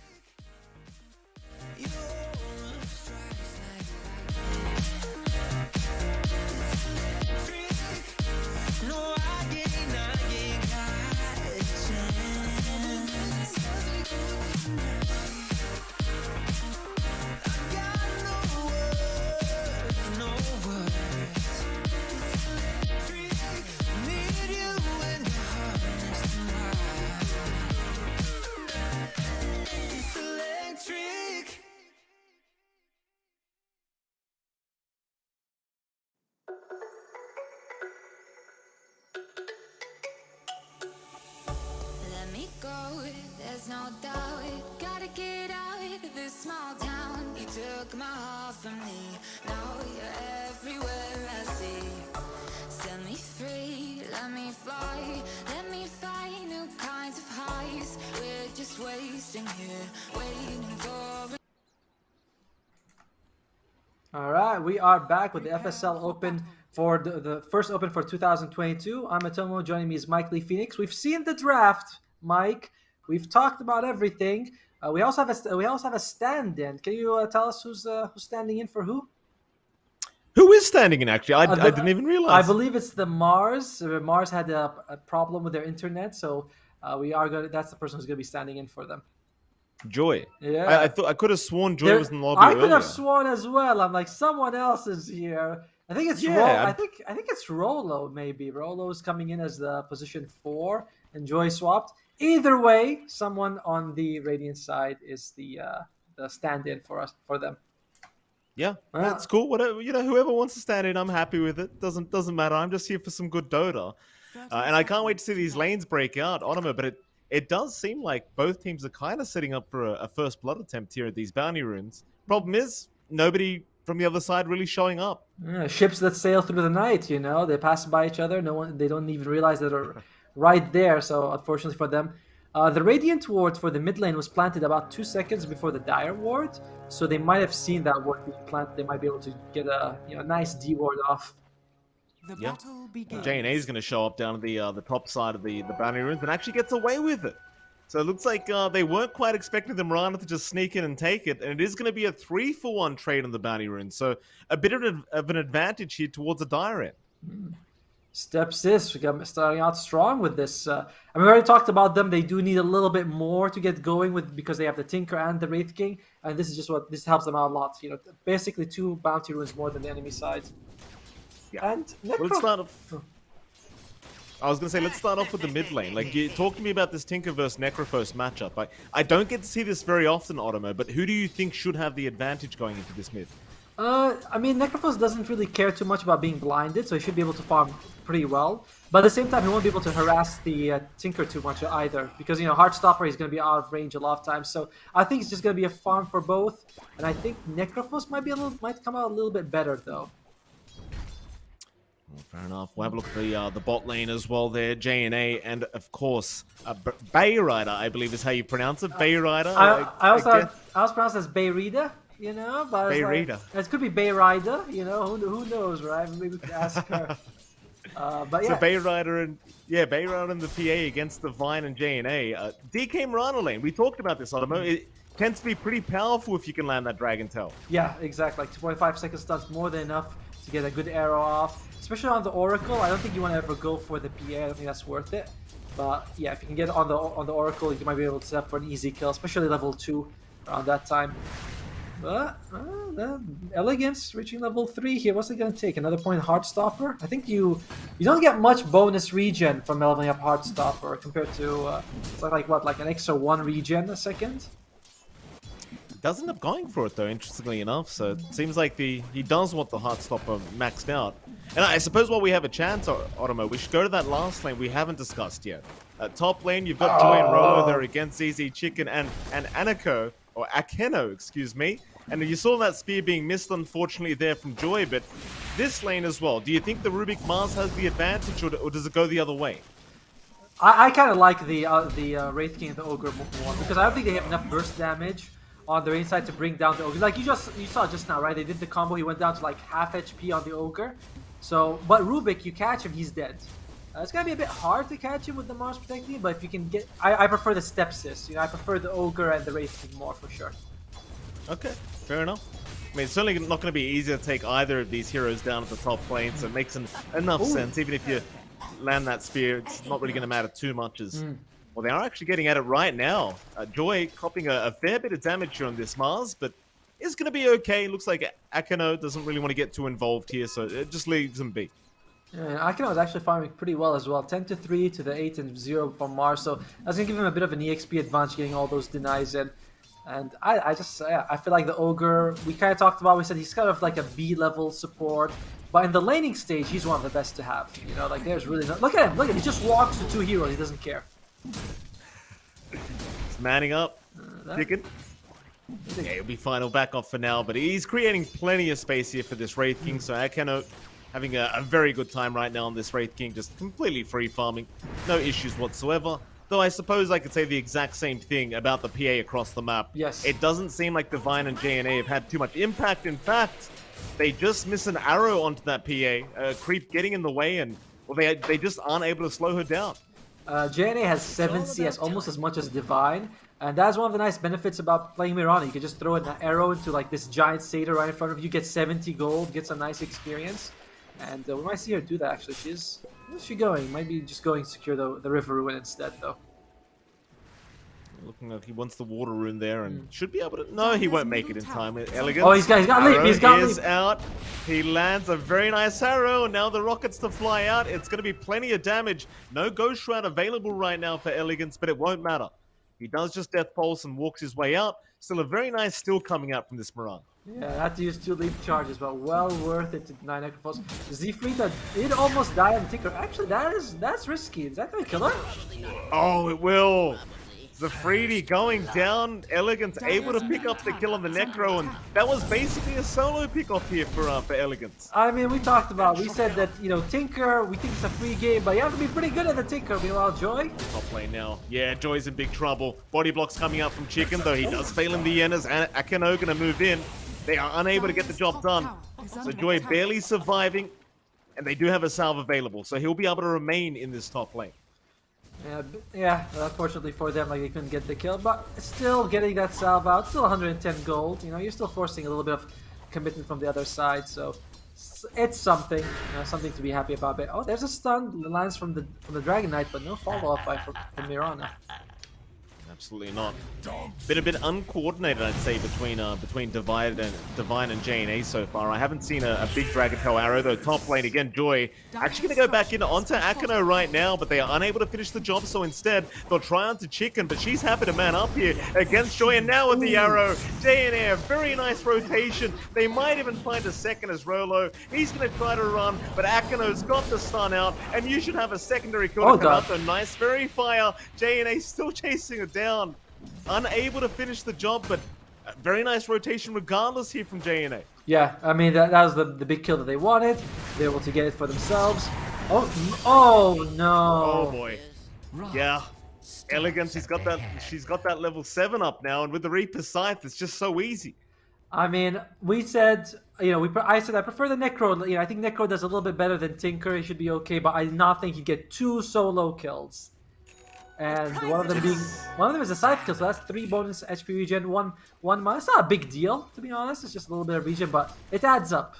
A: Your aura strikes like lightning. It's electric. No, I ain't got a chance. I got no words, no words. It's electric. Need you and your heart next to mine. It's electric.
B: Let me go, there's no doubt. Gotta get out of this small town. You took my heart from me, now you're everywhere I see. Set me free, let me fly. Let me find new kinds of highs. We're just wasting here, waiting for.
C: All right, we are back with the FSL Open for the first Open for 2022. I'm Atomo. Joining me is Mike Lee Phoenix. We've seen the draft, Mike. We've talked about everything. We also have a stand-in. Can you tell us who's standing in for who?
D: Who is standing in, actually? I didn't even realize.
C: I believe it's the Mars. Mars had a problem with their internet, so that's the person who's going to be standing in for them.
D: Joy.
C: Yeah.
D: I thought I could have sworn Joy was in the lobby
C: I
D: earlier.
C: could have sworn as well. I'm like, someone else is here. I think it's I think it's Rolo, maybe. Rolo's coming in as the position 4 and Joy swapped. Either way, someone on the Radiant side is the stand-in for them.
D: Yeah, that's cool. Whatever, whoever wants to stand in, I'm happy with it. Doesn't matter. I'm just here for some good Dota, and I can't wait to see these lanes break out. Onima, but it does seem like both teams are kind of setting up for a first blood attempt here at these bounty runes. Problem is, nobody from the other side really showing up.
C: Yeah, ships that sail through the night, you know, they pass by each other. No one, they don't even realize that they're right there. So unfortunately for them, the Radiant Ward for the mid lane was planted about 2 seconds before the Dire Ward. So they might have seen that ward being planted. They might be able to get a nice D ward off.
D: Yeah, J&A is going to show up down at the top side of the boundary runes and actually gets away with it. So it looks like they weren't quite expecting the Mirana to just sneak in and take it, and it is going to be a 3-for-1 trade on the bounty runes. So a bit of an advantage here towards the Dire end.
C: StepSis starting out strong with this. I mean, we already talked about them. They do need a little bit more to get going with because they have the Tinker and the Wraith King, and this is just what this helps them out a lot. You know, basically 2 bounty runes more than the enemy side.
D: Yeah.
C: And
D: let's start off. I was going to say, let's start off with the mid lane. Like, you talk to me about this Tinker versus Necrophos matchup. I don't get to see this very often, Otomo, but who do you think should have the advantage going into this mid?
C: I mean, Necrophos doesn't really care too much about being blinded, so he should be able to farm pretty well. But at the same time, he won't be able to harass the Tinker too much either, because, you know, Heartstopper, he's going to be out of range a lot of times. So I think it's just going to be a farm for both, and I think Necrophos might come out a little bit better, though.
D: Well, fair enough. We'll have a look at the bot lane as well there. J&A and, of course, Bay Rider, I believe is how you pronounce it. Bay Rider.
C: I was pronounced as Bay Rider, you know, but
D: Bay Rider.
C: It could be Bay Rider, you know, who knows, right? Maybe we could ask her. But yeah.
D: So Bay Rider and the PA against the Vine and J&A. DK Mirana lane. We talked about this, Otomo. It tends to be pretty powerful if you can land that Dragon Tail.
C: Yeah, exactly. Like 2.5 second stun's more than enough to get a good arrow off. Especially on the Oracle, I don't think you want to ever go for the PA. I don't think that's worth it. But yeah, if you can get on the Oracle, you might be able to set up for an easy kill, especially level 2 around that time. But the Elegance reaching level 3 here. What's it going to take? Another point Heartstopper? I think you don't get much bonus regen from leveling up Heartstopper compared to like an extra 1 regen a second.
D: Does end up going for it though, interestingly enough. So it seems like he does want the Heartstopper maxed out. And I suppose while we have a chance, Otomo, we should go to that last lane we haven't discussed yet. At top lane, you've got Joy and Rolo there against ZZ Chicken and Anako, or Akeno, excuse me. And you saw that spear being missed, unfortunately, there from Joy, but this lane as well. Do you think the Rubik Mars has the advantage, or does it go the other way?
C: I kind of like the Wraith King and the Ogre more, because I don't think they have enough burst damage on their inside to bring down the Ogre. Like you saw just now, right? They did the combo, he went down to like half HP on the Ogre. So, but Rubik, you catch him, he's dead. It's gonna be a bit hard to catch him with the Mars protecting, but if you can get, I prefer the StepSis. You know, I prefer the Ogre and the Wraith King more for sure. Okay,
D: fair enough. I mean, it's certainly not going to be easy to take either of these heroes down at the top lane, so it makes enough sense. Even if you land that spear, it's not really going to matter too much. Well, they are actually getting at it right now. Joy copping a fair bit of damage here on this Mars, but it's going to be okay. Looks like Akeno doesn't really want to get too involved here, so it just leaves him be.
C: Yeah, Akeno is actually farming pretty well as well. 10-3 to the 8-0 from Mars, so that's going to give him a bit of an EXP advantage getting all those denies in. And I feel like the Ogre, we kind of talked about, we said he's kind of like a B-level support. But in the laning stage, he's one of the best to have. You know, like there's really no... Look at him, he just walks to 2 heroes, he doesn't care.
D: He's manning up. Chicken. Yeah, he'll be fine. He'll back off for now, but he's creating plenty of space here for this Wraith King, so Akeno having a very good time right now on this Wraith King, just completely free farming. No issues whatsoever. Though I suppose I could say the exact same thing about the PA across the map.
C: Yes.
D: It doesn't seem like Divine and J&A have had too much impact. In fact, they just miss an arrow onto that PA. Creep getting in the way, and well, they just aren't able to slow her down.
C: J&A has 7 CS, almost as much as Divine. And that's one of the nice benefits about playing Mirana. You can just throw an arrow into like this giant satyr right in front of you, get 70 gold, get some nice experience. And we might see her do that actually. Where's she going? Might be just going to secure the River Ruin instead though.
D: Looking like he wants the Water Rune there and should be able to... No, he won't make it in time. Elegance.
C: Oh, he's got leap. He's got
D: leap. Out. He lands a very nice arrow. Now the rockets to fly out. It's going to be plenty of damage. No Ghost Shroud available right now for Elegance, but it won't matter. He does just Death Pulse and walks his way out. Still a very nice steal coming out from this Mirana.
C: Yeah, I had to use 2 leap charges, but well worth it to deny Necrophos. Zfrita did almost die on Tinker. Actually, that's risky. Is that going to kill her?
D: Oh, it will. The Freedy going down. Elegance able to pick up the kill on the Necro, and that was basically a solo pick-off here for Elegance.
C: I mean, we said that, you know, Tinker, we think it's a free game, but you have to be pretty good at the Tinker. Meanwhile, Joy?
D: Top lane now. Yeah, Joy's in big trouble. Body blocks coming out from Chicken, though he does fail in the end as Akano gonna move in. They are unable to get the job done. So Joy barely surviving, and they do have a salve available, so he'll be able to remain in this top lane.
C: Yeah, unfortunately for them, like, they couldn't get the kill, but still getting that salve out, still 110 gold. You know, you're still forcing a little bit of commitment from the other side, so it's something, you know, something to be happy about. But oh, there's a stun lands from the Dragon Knight, but no follow up from Mirana.
D: Absolutely not. Been a bit uncoordinated, I'd say, between Divine and JNA so far. I haven't seen a big Dragon Tail arrow, though. Top lane again, Joy actually going to go back in onto Akano right now, but they are unable to finish the job, so instead they'll try onto Chicken, but she's happy to man up here against Joy, and now with the arrow, JNA, a very nice rotation. They might even find a second as Rolo. He's going to try to run, but Akano's got the stun out, and you should have a secondary kill to come out. So nice, very fire. JNA still chasing it down. Unable to finish the job, but a very nice rotation regardless here from JNA.
C: Yeah, I mean, that was the big kill that they wanted. They were able to get it for themselves. Oh no.
D: Oh boy. Yeah. Elegance, she's got that level 7 up now, and with the Reaper Scythe, it's just so easy.
C: I mean, we said, you know, I said I prefer the Necro. You know, I think Necro does a little bit better than Tinker. He should be okay, but I did not think he'd get 2 solo kills. And one of them is a scythe kill, so that's 3 bonus HP regen, one mana. It's not a big deal, to be honest. It's just a little bit of regen, but it adds up.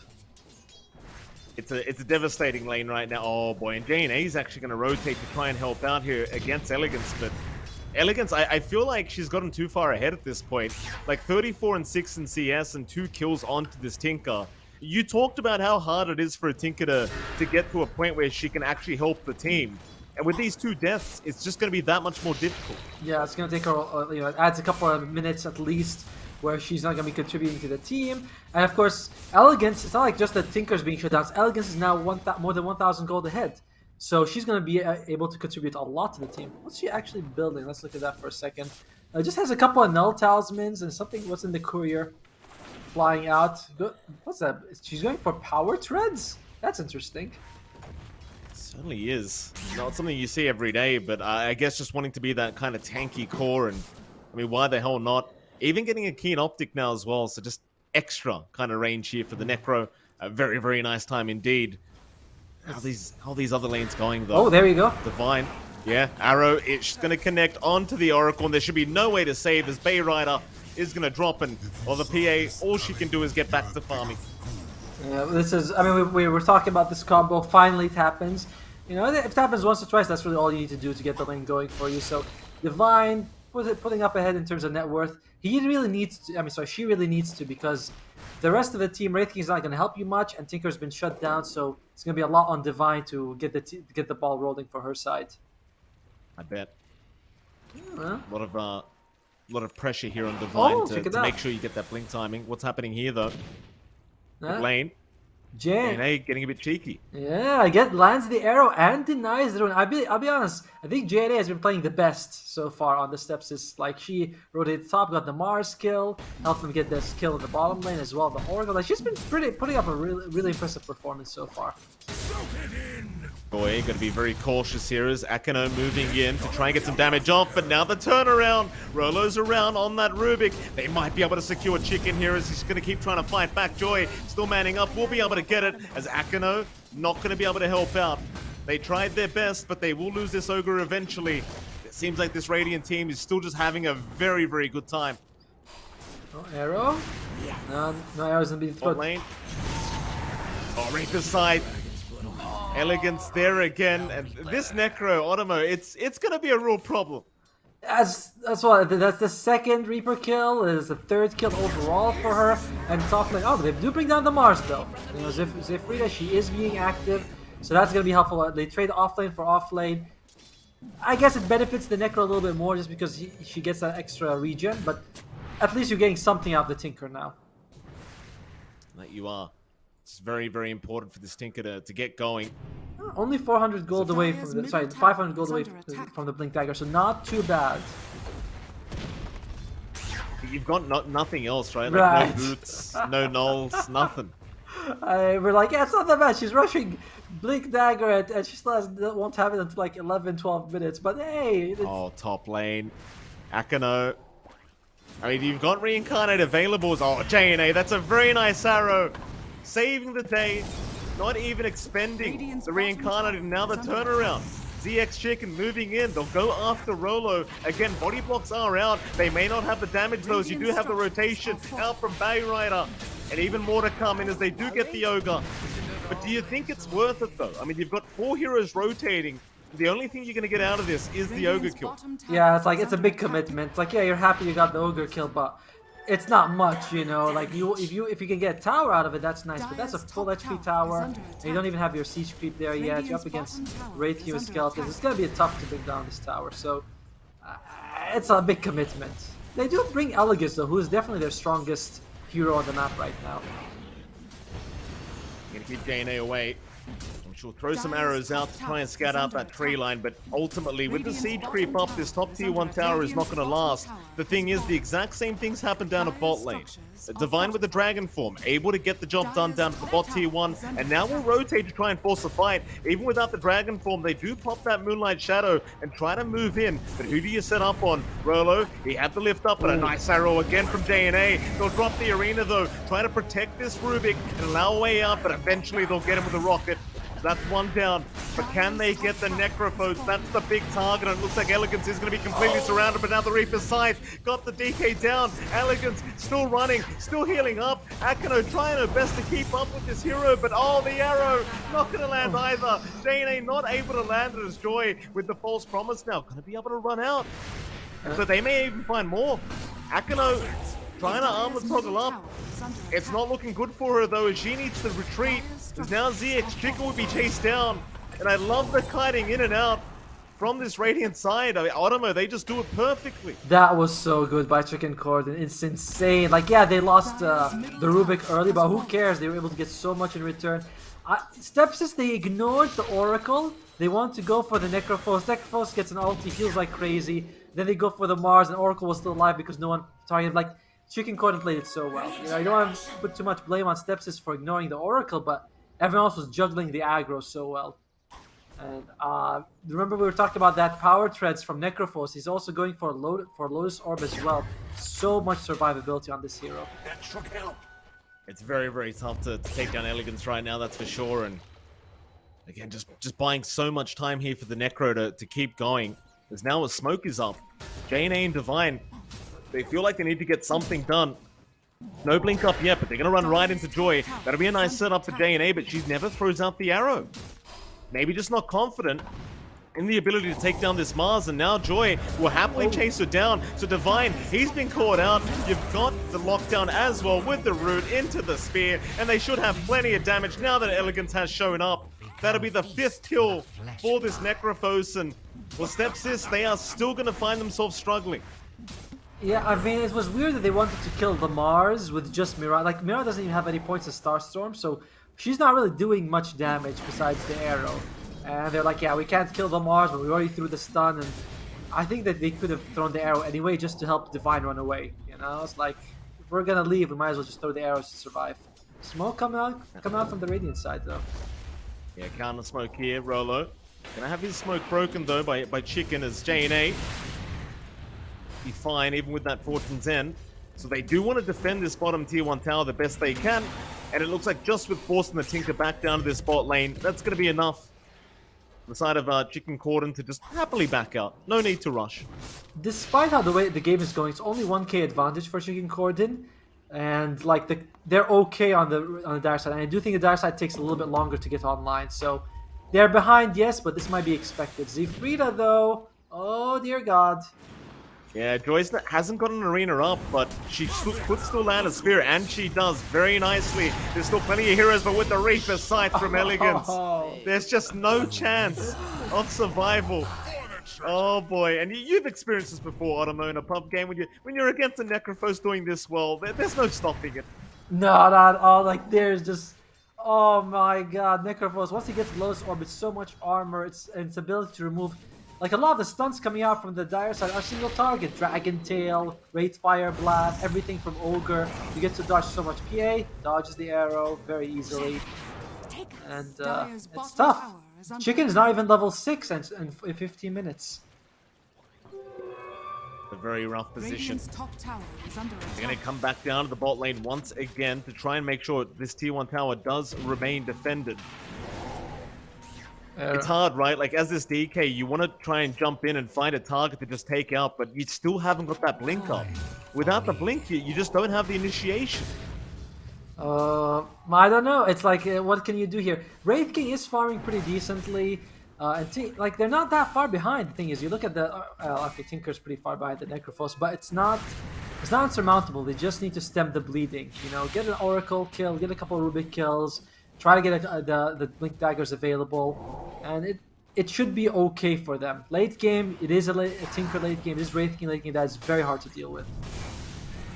D: It's a devastating lane right now. Oh boy, and JNA is actually going to rotate to try and help out here against Elegance, but Elegance, I feel like she's gotten too far ahead at this point. Like 34 and 6 in CS and 2 kills onto this Tinker. You talked about how hard it is for a Tinker to get to a point where she can actually help the team. And with these 2 deaths, it's just going to be that much more difficult. Yeah,
C: it's going to take her, you know, it adds a couple of minutes at least where she's not going to be contributing to the team. And of course, Elegance, it's not like just the Tinker's being shut down. Elegance is now more than 1,000 gold ahead. So she's going to be able to contribute a lot to the team. What's she actually building? Let's look at that for a second. It just has a couple of null talismans and something. What's in the courier? Flying out. What's that? She's going for power treads? That's interesting.
D: Certainly is. Not something you see every day, but I guess just wanting to be that kind of tanky core, and I mean, why the hell not? Even getting a keen optic now as well, so just extra kind of range here for the Necro. A very, very nice time indeed. How these other lanes going though?
C: Oh, there you go.
D: Divine. Yeah, arrow, it's going to connect onto the Oracle, and there should be no way to save as Bay Rider is going to drop, and well, the PA, all she can do is get back to farming.
C: Yeah, this is, I mean, we were talking about this combo. Finally, it happens. You know, if it happens once or twice, that's really all you need to do to get the lane going for you. So, Divine, putting up ahead in terms of net worth. He really needs to, I mean, sorry, she really needs to, because the rest of the team, Wraith King is not going to help you much, and Tinker's been shut down, so it's going to be a lot on Divine to get the ball rolling for her side.
D: I bet. A lot of pressure here on Divine to make sure you get that blink timing. What's happening here though? Lane. JNA getting a bit cheeky.
C: Yeah, lands the arrow and denies the rune. I'll be honest. I think JNA has been playing the best so far on the StepSis. Like, she rotated top, got the Mars kill, helped them get this kill in the bottom lane as well. The Oracle. Like, she's been putting up a really impressive performance so far.
D: Boy, got to be very cautious here as Akano moving in to try and get some damage off, but now the turnaround. Rolo's around on that Rubik. They might be able to secure Chicken here as he's going to keep trying to fight back. Joy still manning up. We'll be able to get it as Akano not going to be able to help out. They tried their best, but they will lose this Ogre eventually. It seems like this Radiant team is still just having a very, very good time.
C: No arrow? No arrows in the throat.
D: Lane. Oh, Reaper side. Elegance there again, and this Necro, Otomo, it's going to be a real problem.
C: That's the second Reaper kill, is the third kill overall for her, and top lane, oh, they do bring down the Mars though. You know, Zephrida, she is being active, so that's going to be helpful. They trade offlane for offlane. I guess it benefits the Necro a little bit more just because she gets that extra regen, but at least you're getting something out of the Tinker now.
D: That you are. It's very, very important for this Tinker to get going.
C: Only 400 gold away from the 500 gold away from the Blink Dagger, so not too bad.
D: You've got nothing else, right? Like
C: Right.
D: no boots, no nulls, nothing.
C: We're like, yeah, it's not that bad. She's rushing Blink Dagger and she still won't have it until like 11, 12 minutes. But hey,
D: Oh, top lane. Akano. I mean, you've got Reincarnate available. Oh, JNA, that's a very nice arrow. Saving the day. Not even expending the Reincarnate and now the turnaround. ZX Chicken moving in. They'll go after Rolo. Again, body blocks are out. They may not have the damage though, as you do have the rotation out from Bayrider. And even more to come in as they do get the Ogre. But do you think it's worth it though? I mean, you've got 4 heroes rotating. The only thing you're going to get out of this is the Ogre kill.
C: yeah, it's like it's a big commitment. It's like, yeah, you're happy you got the Ogre kill, but it's not much, you know. Like if you can get a tower out of it, that's nice. But that's a full HP tower, and you don't even have your siege creep there yet. You're up against Wraith and Skeletons. It's gonna be tough to bring down this tower. So it's a big commitment. They do bring Elegance though, who is definitely their strongest hero on the map right now.
D: Gonna keep JNA away. She'll throw some arrows out to try and scout out that tree line, but ultimately with the siege creep up, this top tier 1 tower is not going to last. The thing is, the exact same things happen down at bot lane. Divine with the dragon form, able to get the job done down to the bot tier 1, and now we'll rotate to try and force a fight. Even without the dragon form, they do pop that Moonlight Shadow and try to move in, but who do you set up on? Rolo, he had to lift up, but a nice arrow again from JNA. They'll drop the arena though, try to protect this Rubik and allow a way out, but eventually they'll get him with a rocket. That's one down, but can they get the Necrophos? That's the big target, and it looks like Elegance is going to be completely surrounded, but now the Reaper's Scythe got the DK down. Elegance still running, still healing up. Akano trying her best to keep up with this hero, but oh, the arrow, not going to land either. JNA not able to land it as Joy with the false promise now. Going to be able to run out, so they may even find more. Akano trying to arm the toggle up. It's not looking good for her though, as she needs to retreat. As now ZX Chicken will be chased down. And I love the kiting in and out from this Radiant side. I mean, Otomo, they just do it perfectly.
C: That was so good by Chicken Corden. It's insane. Like, yeah, they lost the Rubik early, but who cares? They were able to get so much in return. StepSis, they ignored the Oracle. They want to go for the Necrophos. Necrophos gets an ulti, heals like crazy. Then they go for the Mars, and Oracle was still alive because no one targeted. Like, Chicken Corden played it so well. You know, I don't want to put too much blame on StepSis for ignoring the Oracle, but everyone else was juggling the aggro so well. And remember we were talking about that power treads from Necrophos. He's also going for Lotus Orb as well. So much survivability on this hero.
E: That should help.
D: It's very, very tough to take down Elegance right now, that's for sure. And again, just buying so much time here for the Necro to keep going. As now a smoke is up. JNA and Divine, they feel like they need to get something done. No blink up yet, but they're going to run right into Joy. That'll be a nice setup for JNA, but she never throws out the arrow. Maybe just not confident in the ability to take down this Mars, and now Joy will happily chase her down. So Divine, he's been caught out. You've got the lockdown as well with the root into the spear, and they should have plenty of damage now that Elegance has shown up. That'll be the 5th kill for this Necrophos, and well, StepSis, they are still going to find themselves struggling.
C: Yeah, I mean, it was weird that they wanted to kill the Mars with just Mira. Like, Mira doesn't even have any points of Starstorm, so she's not really doing much damage besides the arrow. And they're like, yeah, we can't kill the Mars, but we already threw the stun, and I think that they could have thrown the arrow anyway just to help Divine run away. You know, it's like, if we're gonna leave, we might as well just throw the arrows to survive. Smoke come out from the Radiant side, though.
D: Yeah, counter smoke here, Rolo. Gonna have his smoke broken, though, by Chicken as JNA. Be fine, even with that Fortune's End. So they do want to defend this bottom tier 1 tower the best they can. And it looks like just with forcing the Tinker back down to this bot lane, that's going to be enough. The side of Chicken Corden to just happily back out. No need to rush.
C: Despite how the way the game is going, it's only 1k advantage for Chicken Corden. And like they're okay on the dark side. And I do think the dark side takes a little bit longer to get online. So they're behind, yes, but this might be expected. Zfrida though, oh dear God.
D: Yeah, Joyce hasn't got an arena up, but she could still land a spear, and she does very nicely. There's still plenty of heroes, but with the Reaper's Scythe from Elegance, there's just no chance of survival. Oh boy, and you've experienced this before, Otomo, in a pub game when you're against a Necrophos doing this well. There's no stopping it.
C: No, not at all. Like there's just, oh my God, Necrophos. Once he gets Lotus Orb, it's so much armor. It's ability to remove like a lot of the stunts coming out from the dire side are single target. Dragon Tail, Wraith Fire Blast, everything from Ogre. You get to dodge so much PA, dodges the arrow very easily. And it's tough. Chicken is not even level 6 and in 15 minutes.
D: A very rough position.
E: Top tower is under
D: They're going to come back down to the bot lane once again to try and make sure this tier 1 tower does remain defended. It's hard, right? Like, as this DK, you want to try and jump in and find a target to just take out, but you still haven't got that blink up. Without the blink, you just don't have the initiation.
C: I don't know. It's like, what can you do here? Wraith King is farming pretty decently. Like, they're not that far behind. The thing is, you look at the okay, Tinker's pretty far behind the Necrophos, but it's not insurmountable. They just need to stem the bleeding. You know, get an Oracle kill, get a couple of Rubik kills, try to get the Blink Daggers available, and it should be okay for them. Late game, it is a Tinker late game. It is Wraith King late game. That is very hard to deal with.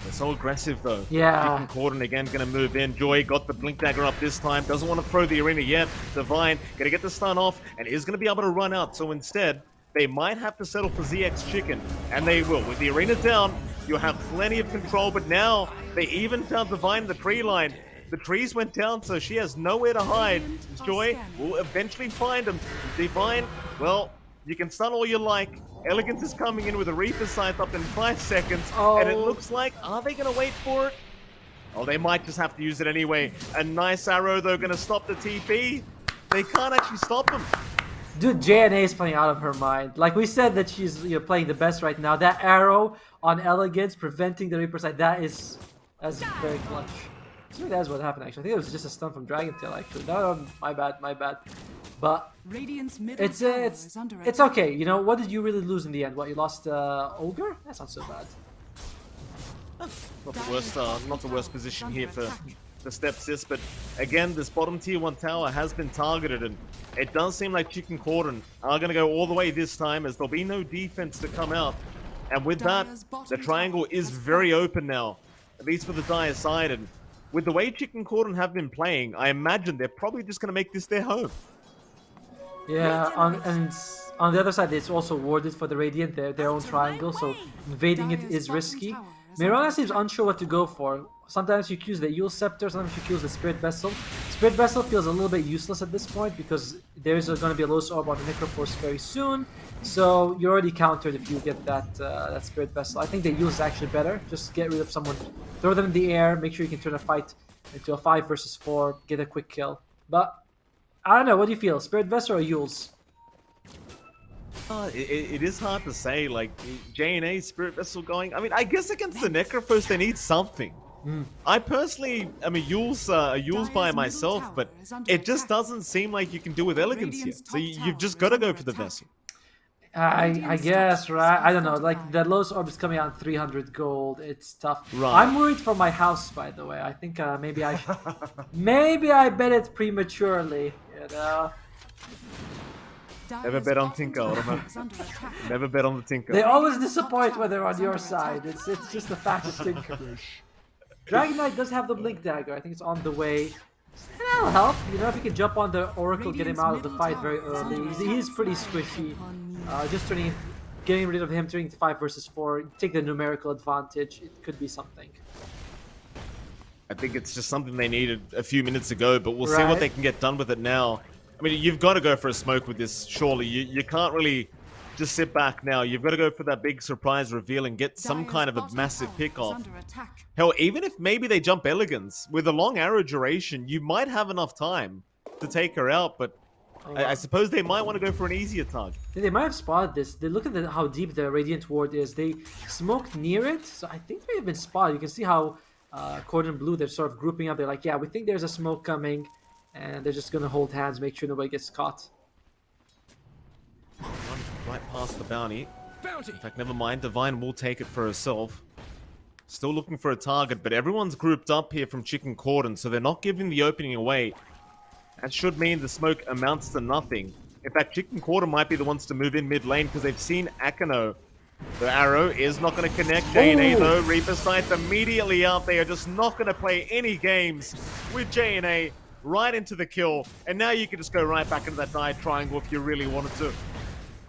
D: They're so aggressive, though.
C: Yeah.
D: Corden again going to move in. Joy got the Blink Dagger up this time. Doesn't want to throw the arena yet. Divine going to get the stun off and is going to be able to run out. So instead, they might have to settle for ZX Chicken. And they will. With the arena down, you'll have plenty of control. But now, they even found Divine in the tree line. The trees went down, so she has nowhere to hide. Joy will eventually find him. Divine, well, you can stun all you like. Elegance is coming in with a Reaper Scythe up in 5 seconds, and it looks like, are they going to wait for it? Oh, they might just have to use it anyway. A nice arrow, though, going to stop the TP. They can't actually stop him.
C: Dude, JNA is playing out of her mind. Like we said that she's playing the best right now. That arrow on Elegance preventing the Reaper Scythe, that's very clutch. I think that's what happened, actually. I think it was just a stun from Dragon Tail, actually. No, my bad. But it's okay. You know, what did you really lose in the end? What, you lost Ogre? That's not so bad.
D: Not the worst position here for the StepSis, but again, this bottom tier 1 tower has been targeted, and it does seem like Chicken Corden are going to go all the way this time, as there'll be no defense to come out. And with that, the triangle is very open now, at least for the dire side, and with the way Chicken Corden have been playing, I imagine they're probably just going to make this their home.
C: Yeah, and on the other side, it's also warded for the Radiant, their own triangle, so invading it is risky. Mirana seems unsure what to go for. Sometimes you choose the Eul Scepter, sometimes you choose the Spirit Vessel. Spirit Vessel feels a little bit useless at this point because there's going to be a Lotus Orb on the Necrophos very soon, so you're already countered if you get that Spirit Vessel. I think the Eul is actually better. Just get rid of someone, throw them in the air, make sure you can turn a fight into a 5 versus 4, get a quick kill. But I don't know, what do you feel? Spirit Vessel or Eul's?
D: It is hard to say, like, JNA, Spirit Vessel going. I mean, I guess against the Necrophos, they need something. I personally, Eul's by myself, but it just doesn't seem like you can do with Elegance here. So you've just got to go for the Vessel.
C: I guess, right? I don't know. Like, the Lotus Orb is coming out 300 gold. It's tough.
D: Right.
C: I'm worried for my house, by the way. I think maybe I bet it prematurely, you know?
D: Never bet on Tinker, Ottoman. Never bet on the Tinker.
C: They always disappoint when they're on your side. It's just the fact of Tinker. Dragon Knight does have the Blink Dagger. I think it's on the way. That'll help. You know, if you can jump on the Oracle, get him out of the fight very early. He's pretty squishy. Just getting rid of him, turning to 5 versus 4, take the numerical advantage. It could be something.
D: I think it's just something they needed a few minutes ago, but we'll see what they can get done with it now. I mean, you've got to go for a smoke with this, surely. You can't really just sit back now. You've got to go for that big surprise reveal and get some kind of a massive pick-off. Hell, even if maybe they jump Elegance, with a long arrow duration, you might have enough time to take her out, but I suppose they might want to go for an easier target.
C: They might have spotted this. They look at how deep the Radiant Ward is. They smoked near it, so I think they have been spotted. You can see how Corden Blue, they're sort of grouping up. They're like, yeah, we think there's a smoke coming. And they're just going to hold hands, make sure nobody gets caught.
D: Right past the bounty. In fact, never mind. Divine will take it for herself. Still looking for a target, but everyone's grouped up here from Chicken Corden, so they're not giving the opening away. That should mean the smoke amounts to nothing. In fact, Chicken Corden might be the ones to move in mid lane because they've seen Akano. The arrow is not going to connect. JNA though, Reaper Scythe immediately out. They are just not going to play any games with JNA. Right into the kill, and now you can just go right back into that dive triangle if you really wanted to.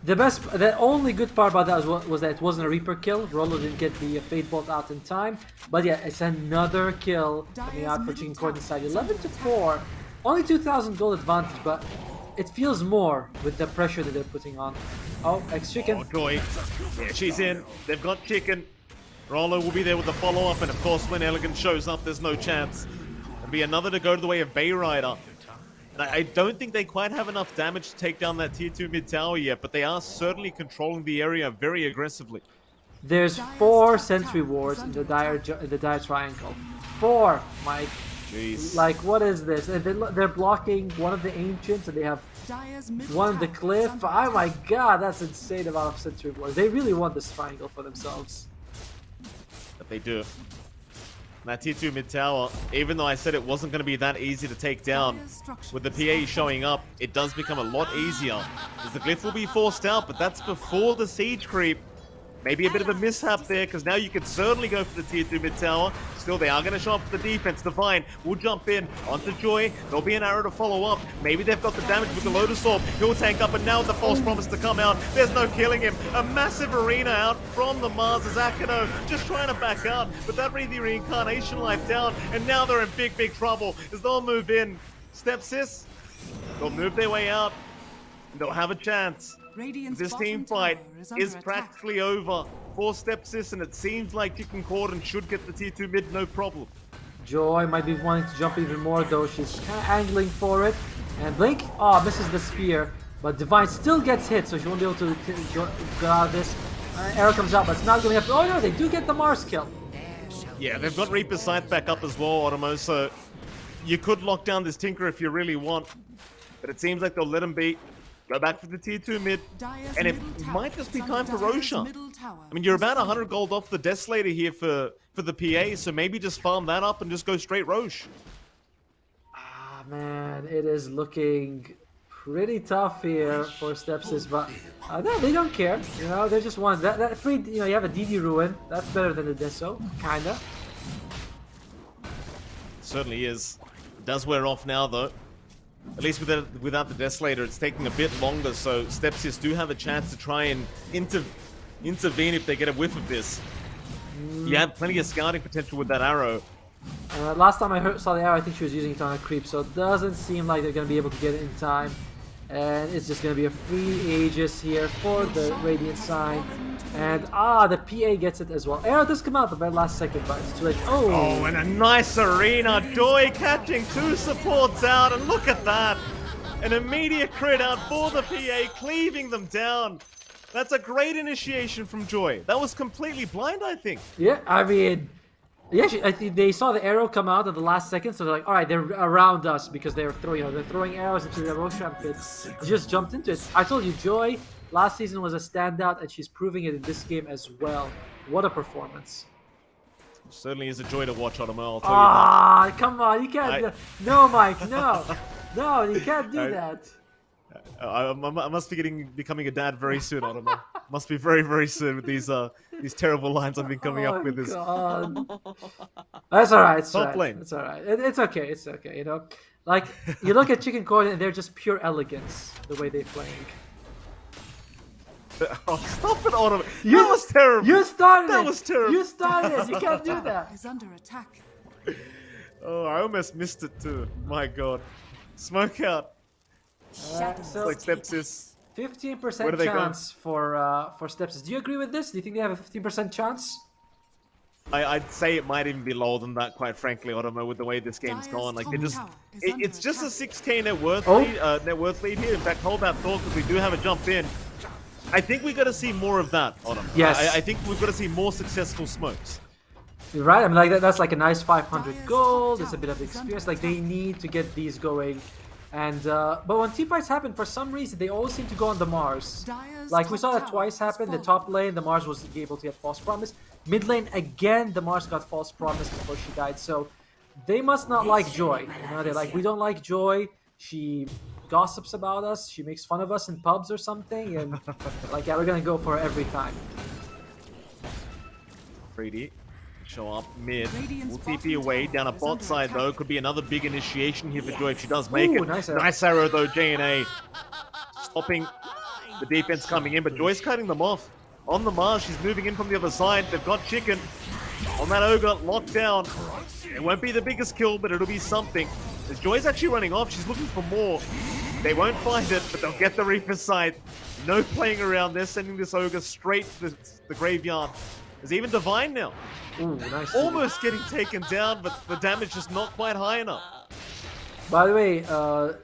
C: The only good part about that was that it wasn't a Reaper kill. Rolo didn't get the Fate Bolt out in time. But yeah, it's another kill coming out for Chicken Corden side. 11-4. Only 2,000 gold advantage, but it feels more with the pressure that they're putting on. Oh, X-Chicken.
D: Oh, Joy. Yeah, she's in. They've got Chicken. Rolo will be there with the follow-up, and of course, when Elegant shows up, there's no chance. There'll be another to go to the way of Bay Rider. And I don't think they quite have enough damage to take down that tier 2 mid tower yet, but they are certainly controlling the area very aggressively.
C: There's 4 sentry wards in the dire triangle. 4, Mike.
D: Jeez.
C: Like, what is this? They're blocking one of the ancients, and they have one of the cliff. Oh my god, that's insane amount of sentry wards. They really want this triangle for themselves.
D: But they do. That tier 2 mid tower, even though I said it wasn't going to be that easy to take down, with the PA showing up, it does become a lot easier. As the glyph will be forced out, but that's before the siege creep. Maybe a bit of a mishap there, because now you could certainly go for the tier 2 mid tower. Still, they are going to show up for the defense. Divine will jump in onto Joy. There'll be an arrow to follow up. Maybe they've got the damage with the Lotus Orb. He'll tank up, and now the false promise to come out. There's no killing him. A massive arena out from the Mars as Akano just trying to back out. But that the reincarnation life down, and now they're in big, big trouble as they'll move in. StepSis, they'll move their way out. And they'll have a chance. This team fight is practically over for StepSis, and it seems like Chicken Corden should get the tier 2 mid, no problem.
C: Joy might be wanting to jump even more, though. She's kind of angling for it. And Blink, misses the spear. But Divine still gets hit, so she won't be able to get out of this. Arrow comes out, but it's not going to happen. Oh no, they do get the Mars kill.
D: Yeah, they've got Reaper's Scythe back up as well, Automo, so you could lock down this Tinker if you really want. But it seems like they'll let him be. Go back for the tier 2 mid, and it might just be time for Roshan. I mean, you're about 100 gold off the Desolator here for the PA, so maybe just farm that up and just go straight Roche.
C: Ah, man, it is looking pretty tough here for StepSis, but no, they don't care. You know, they just want that free. You know, you have a DD Ruin. That's better than the Deso, kinda.
D: Certainly is. It does wear off now, though. At least without the Desolator, it's taking a bit longer, so StepSis do have a chance to try and intervene if they get a whiff of this. You have plenty of scouting potential with that arrow.
C: Last time I saw the arrow, I think she was using it on a creep, so it doesn't seem like they're going to be able to get it in time. And it's just going to be a free Aegis here for the Radiant sign. And the PA gets it as well. Arrow does come out at the very last second, but it's too late.
D: Oh, and a nice arena. Joy catching 2 supports out, and look at that. An immediate crit out for the PA, cleaving them down. That's a great initiation from Joy. That was completely blind, I think.
C: Yeah, I mean, yeah, I think they saw the arrow come out at the last second, so they're like, all right, they're around us because they're throwing arrows into the Roshan pits. They just jumped into it. I told you, Joy last season was a standout, and she's proving it in this game as well. What a performance.
D: Certainly is a joy to watch, Automo, I'll tell you that.
C: Come on, you can't. No, Mike, no. No, you can't do that.
D: I must be becoming a dad very soon, Automo. Must be very, very soon with these terrible lines I've been coming up with.
C: God. That's alright, it's
D: Top
C: alright.
D: lane.
C: It's alright. It's okay, you know? Like, you look at Chicken Corden and they're just pure elegance, the way they're playing.
D: Oh, stop it, Automo. That was terrible.
C: You started
D: That
C: it.
D: was terrible.
C: You started it. You can't do that.
E: Is under attack.
D: Oh, I almost missed it too. My God. Smoke out.
C: So
D: Like StepSis.
C: 15% chance for StepSis. Do you agree with this? Do you think they have a 15% chance?
D: I'd say it might even be lower than that, quite frankly, Automo, with the way this game's gone. Like, they just, it's just a 6k net worth lead here. In fact, hold that thought, because we do have a jump in. I think we got to see more of that, Automo.
C: Yes.
D: I think we've got to see more successful smokes.
C: You're right. I mean, like that's like a nice 500 gold. It's a bit of experience. Like they need to get these going. And but when team fights happen, for some reason they always seem to go on the Mars. Like we saw that twice happen. The top lane, the Mars was able to get false promise. Mid lane again, the Mars got false promise before she died. So they must not like Joy. You know, they're like, we don't like Joy. She gossips about us. She makes fun of us in pubs or something. And like, yeah, we're gonna go for her every time.
D: 3D. Show up mid. Will TP away down a bot side though. Could be another big initiation here for Joy if she does make it.
C: Nice arrow.
D: Nice arrow though, JNA. Stopping the defense coming in, but Joy's cutting them off. On the Mars, she's moving in from the other side. They've got Chicken on that Ogre locked down. It won't be the biggest kill, but it'll be something. As Joy's actually running off, she's looking for more. They won't find it, but they'll get the Reaper's sight. No playing around. They're sending this Ogre straight to the graveyard. There's even Divine now.
C: Ooh, nice.
D: Almost getting taken down, but the damage is not quite high enough.
C: By the way,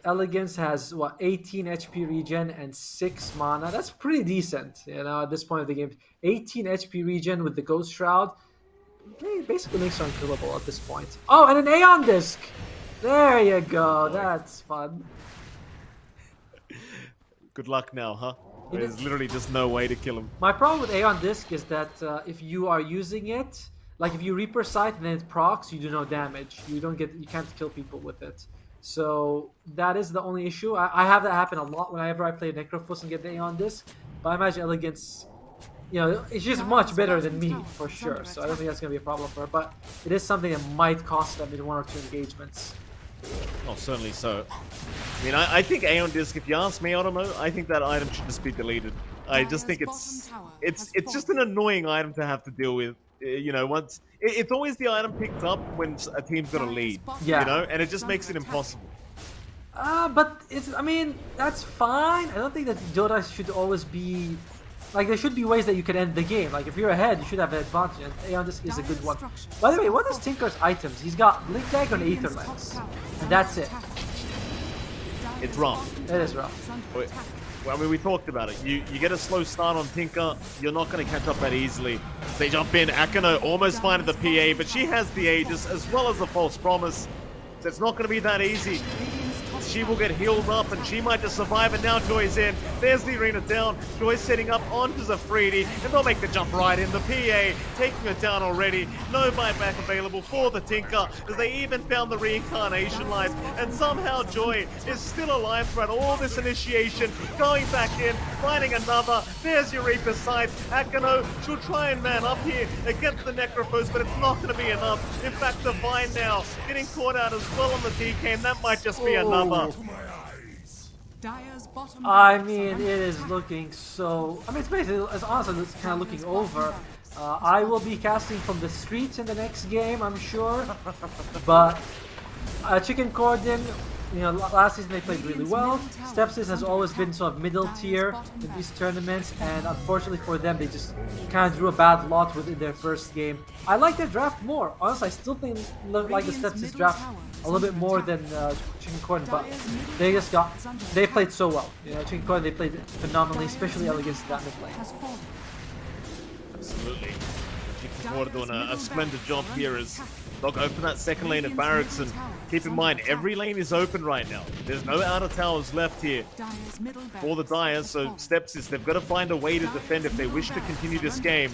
C: Elegance has, what, 18 HP regen and 6 mana. That's pretty decent, you know, at this point of the game. 18 HP regen with the Ghost Shroud. It basically makes her unkillable at this point. Oh, and an Aeon Disc! There you go, that's fun.
D: Good luck now, huh? There's literally just no way to kill him.
C: My problem with Aeon Disc is that if you are using it, like if you Reaper Sight and then it procs, you do no damage. You can't kill people with it. So that is the only issue. I have that happen a lot whenever I play Necrophos and get the Aeon Disc. But I imagine Elegance, you know, it's just much better than me for sure. So I don't think that's going to be a problem for her. But it is something that might cost them in 1 or 2 engagements.
D: Oh, certainly so. I mean, I think Aeon Disc, if you ask me, Otomo, I think that item should just be deleted. I just think it's just an annoying item to have to deal with. You know, once it's always the item picked up when a team's got a lead.
C: Yeah.
D: You know, and it just makes it impossible.
C: But I mean, that's fine. I don't think that Dota should always be, like, there should be ways that you can end the game. Like, if you're ahead, you should have an advantage, and Aeon Disc is a good one. By the way, what is Tinker's items? He's got Blink Dagger and Aether Lens, and that's it.
D: It's wrong.
C: It is wrong.
D: Well, I mean, we talked about it. You get a slow start on Tinker, you're not going to catch up that easily. They jump in. Akano almost finding the PA, but she has the Aegis as well as the False Promise. So it's not going to be that easy. She will get healed up, and she might just survive, and now Joy's in. There's the arena down. Joy's setting up onto Zafridi, and they'll make the jump right in. The PA taking her down already. No buyback available for the Tinker, as they even found the reincarnation life, and somehow Joy is still alive throughout all this initiation. Going back in, finding another. There's your Reaper's Sight. Akano, she'll try and man up here against the Necrophos, but it's not going to be enough. In fact, Divine now getting caught out as well on the DK, and that might just be another.
C: I mean, it is looking so... I mean, it's basically, as honestly, it's kind of looking over. I will be casting from the streets in the next game, I'm sure. But Chicken Cordon, you know, last season they played really well. StepSis has always been sort of middle tier in these tournaments, and unfortunately for them, they just kind of drew a bad lot within their first game. I like their draft more. Honestly, I still think like the StepSis draft a little bit more than Chicken Cordon, but they played so well. You know, Chicken Cordon, they played phenomenally, especially against that mid lane.
D: Absolutely. Chicken Cordon doing a splendid job here as they'll go for that second lane at Barracks, and keep in mind, every lane is open right now. There's no outer towers left here for the Dyers, so StepSis, they've got to find a way to defend if they wish to continue this game.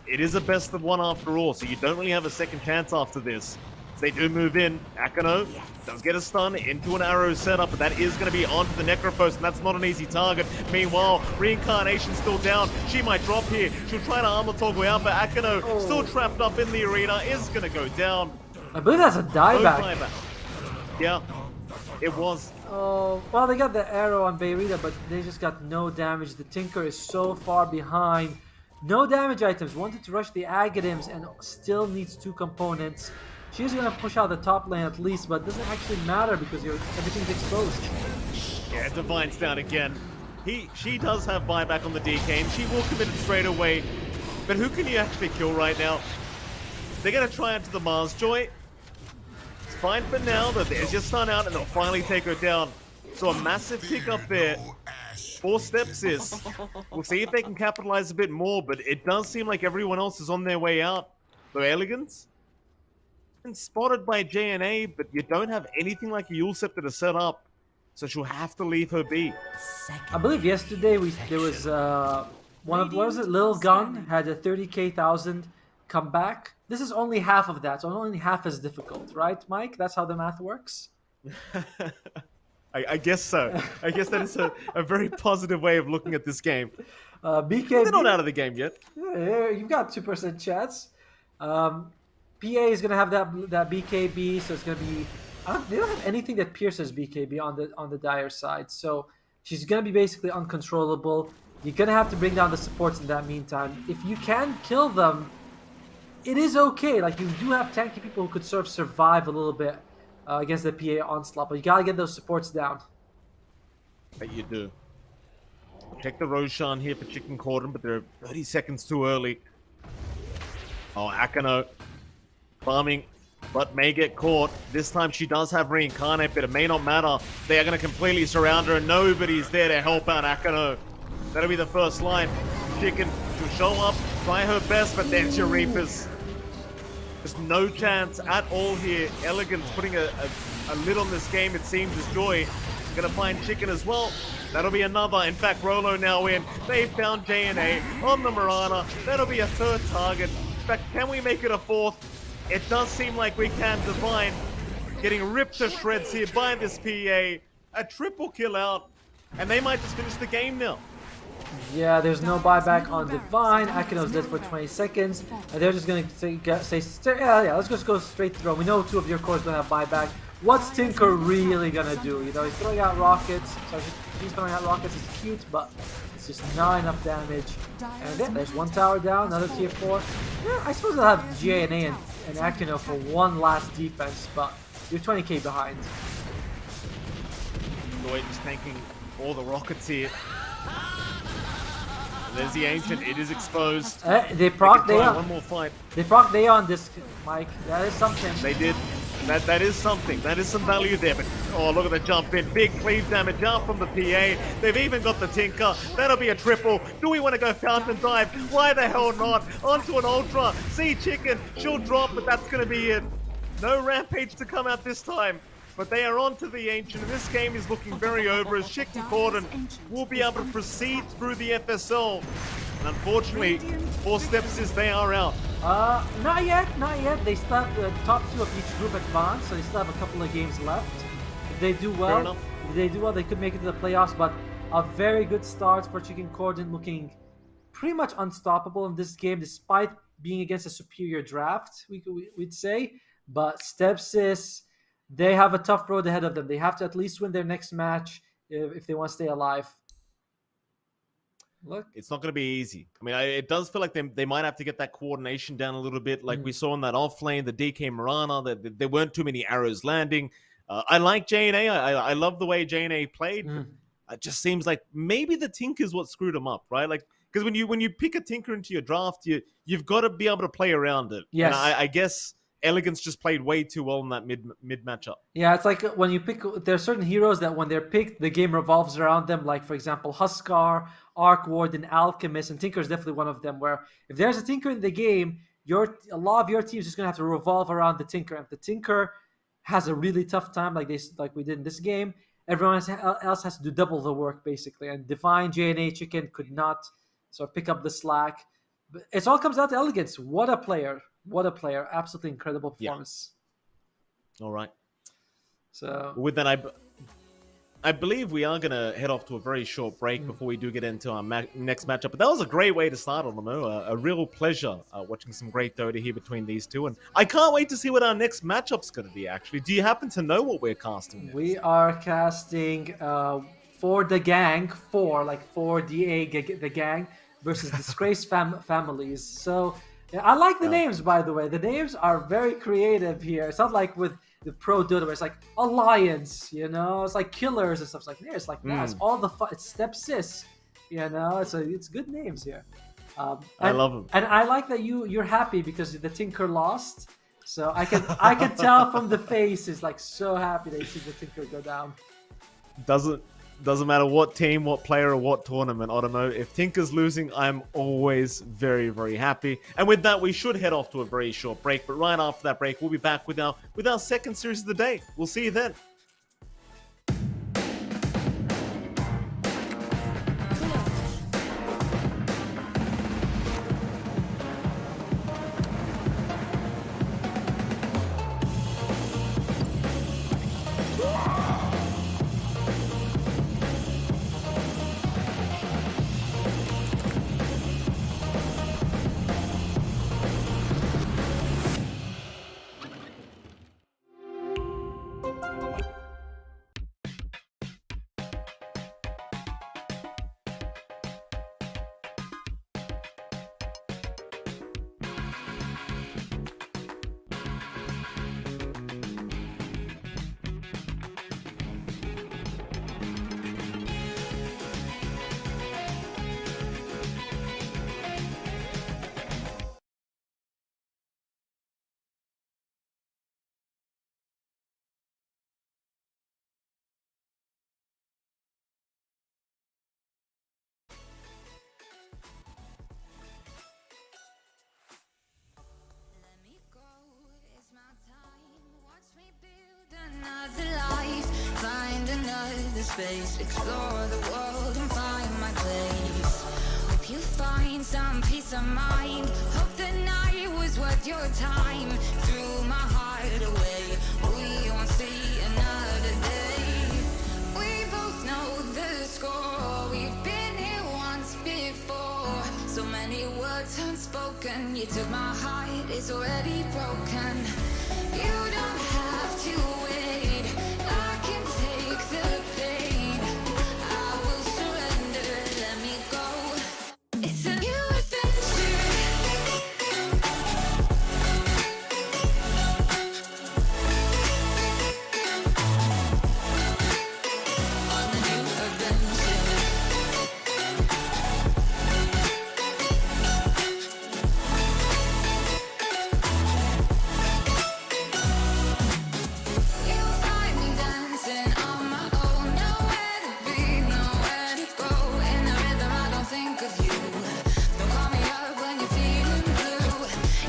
D: It is a best of one after all, so you don't really have a second chance after this. They do move in. Akano does get a stun into an arrow setup, but that is going to be onto the Necrophos, and that's not an easy target. Meanwhile, Reincarnation still down. She might drop here. She'll try to armor toggle out, but Akano still trapped up in the arena is going to go down.
C: I believe that's a dieback.
D: No dieback. Yeah, it was.
C: Oh, well, they got the arrow on Beirida, but they just got no damage. The Tinker is so far behind. No damage items. Wanted to rush the Aghanims and still needs 2 components. She's gonna push out the top lane at least, but it doesn't actually matter because everything's exposed.
D: Yeah, Divine's down again. She does have buyback on the DK, and she will commit it straight away. But who can you actually kill right now? They're gonna try onto the Mars. Joy, it's fine for now, but there's your stun out, and they'll finally take her down. So a massive pick up there for StepSis. We'll see if they can capitalize a bit more, but it does seem like everyone else is on their way out. So Elegance been spotted by JNA, but you don't have anything like a Yule Scepter to set up, so she'll have to leave her be.
C: I believe yesterday there was one of, what was it, Lil Gun had a 30,000 come back. This is only half of that, so only half as difficult, right, Mike? That's how the math works?
D: I guess so. I guess that is a very positive way of looking at this game.
C: BKB,
D: they're not out of the game yet.
C: Yeah, you've got 2% chance. PA is gonna have that BKB, so it's gonna be. They don't have anything that pierces BKB on the Dire side, so she's gonna be basically uncontrollable. You're gonna have to bring down the supports in that meantime. If you can kill them, it is okay. Like, you do have tanky people who could sort of survive a little bit against the PA onslaught, but you gotta get those supports down.
D: That you do. Check the Roshan here for Chicken Cordon, but they're 30 seconds too early. Oh, Akano farming, but may get caught. This time she does have Reincarnate, but it may not matter. They are going to completely surround her, and nobody's there to help out Akano. That'll be the first line. Chicken will show up, try her best, but there's your Reapers. There's no chance at all here. Elegance putting a lid on this game, it seems, as Joy. Gonna find Chicken as well. That'll be another. In fact, Rolo now in. They found JNA on the Mirana. That'll be a third target. In fact, can we make it a fourth? It does seem like we can. Divine getting ripped to shreds here by this PA. A triple kill out. And they might just finish the game now.
C: Yeah, there's no buyback on Divine. Akino's dead for 20 seconds. And they're just going to say yeah, let's just go straight through. We know 2 of your cores don't have buyback. What's Tinker really going to do? You know, he's throwing out rockets. So he's throwing out rockets. It's cute, but it's just not enough damage. And then there's 1 tower down, another tier 4. Yeah, I suppose they'll have JNA and Akino for one last defense, but you're 20k behind.
D: Lloyd is tanking all the rockets here. And there's the Ancient. It is exposed.
C: They proc Dayon.
D: One more fight.
C: They proc Dayon this, Mike. That is something.
D: They did. That is something. That is some value there. But oh, look at the jump in. Big cleave damage out from the PA. They've even got the Tinker. That'll be a triple. Do we want to go fountain dive? Why the hell not? Onto an Ultra. See Chicken. She'll drop, but that's going to be it. No Rampage to come out this time. But they are on to the Ancient, and this game is looking very over as Chicken Cordon will be able to proceed through the FSL. And unfortunately, for StepSis, they are out.
C: Not yet. They still have the top 2 of each group advanced, so they still have a couple of games left. If they do well, they could make it to the playoffs, but a very good start for Chicken Cordon, looking pretty much unstoppable in this game, despite being against a superior draft, we'd say. But StepSis, they have a tough road ahead of them. They have to at least win their next match if they want to stay alive. Look,
D: it's not going to be easy. I mean, it does feel like they might have to get that coordination down a little bit, like we saw in that off lane, the DK Mirana. There weren't too many arrows landing. I like JNA. I love the way JNA played. It just seems like maybe the Tinker's what screwed him up, right? Like, because when you pick a Tinker into your draft, you've got to be able to play around it.
C: Yes.
D: And I guess Elegance just played way too well in that mid matchup.
C: Yeah, it's like when you pick, there are certain heroes that when they're picked, the game revolves around them. Like, for example, Huskar, Arc Warden, Alchemist, and Tinker is definitely one of them, where if there's a Tinker in the game, a lot of your team is just going to have to revolve around the Tinker. And if the Tinker has a really tough time, like we did in this game, everyone else has to do double the work, basically. And Divine, JNA, Chicken could not sort of pick up the slack. But it all comes down to Elegance. What a player. Absolutely incredible performance.
D: Yeah. All right.
C: So
D: with that, I believe we are going to head off to a very short break before we do get into our next matchup. But that was a great way to start on the Mo. A real pleasure watching some great Dota here between these two. And I can't wait to see what our next matchup's going to be, actually. Do you happen to know what we're casting next?
C: We are casting for the gang, for DA, the gang, versus Disgrace families. So yeah, I like the names, by the way. The names are very creative here. It's not like with the Pro Dota where it's like Alliance, you know? It's like Killers and stuff. It's like it's like that. It's all the fun. It's StepSis, you know? It's good names here.
D: I love them.
C: And I like that you're happy because the Tinker lost. So I can tell from the face is like so happy that you see the Tinker go down.
D: Doesn't matter what team, what player, or what tournament, Otomo. If Tinker's losing, I'm always very, very happy. And with that, we should head off to a very short break. But right after that break, we'll be back with our second series of the day. We'll see you then.
B: space, explore the world and find my place. Hope you find some peace of mind. Hope the night was worth your time. Threw my heart away, we won't see another day. We both know the score, we've been here once before. So many words unspoken, you took my heart, it's already broken. You don't have to wait, I can take the pain. I will surrender, let me go. It's a new adventure. On a new adventure. You'll find me dancing on my own. Nowhere to be, nowhere to go. In the rhythm, I don't think of you. Don't call me up when you're feeling blue.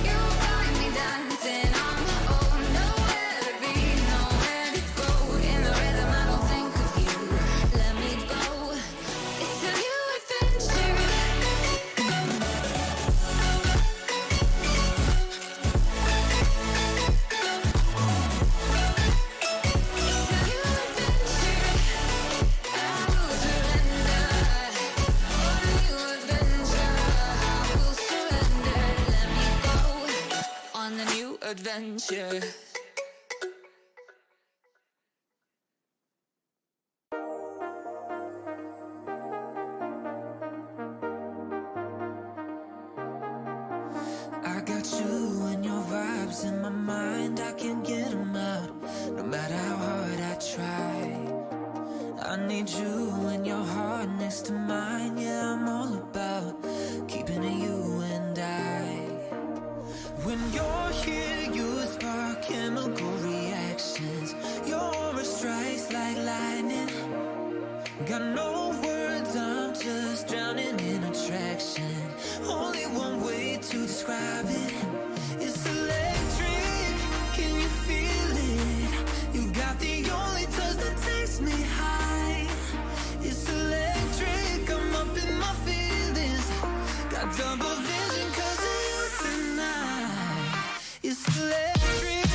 B: You'll find me dancing on my own. Nowhere to be, nowhere to go. In the rhythm, I don't think of you. Let me go. It's a new adventure. On a new adventure.
A: I got you and your vibes in my mind, I can't get them out, no matter how hard I try. I need you and your heart next to mine, yeah, I'm all about keeping it you and I. When you're here, you spark chemical reactions, your aura strikes like lightning. Got no words, I'm just drowning in attraction. Only one way to describe it. It's electric, can you feel it? You got the only touch that takes me high. It's electric, I'm up in my feelings. Got double vision 'cause of you tonight. It's electric.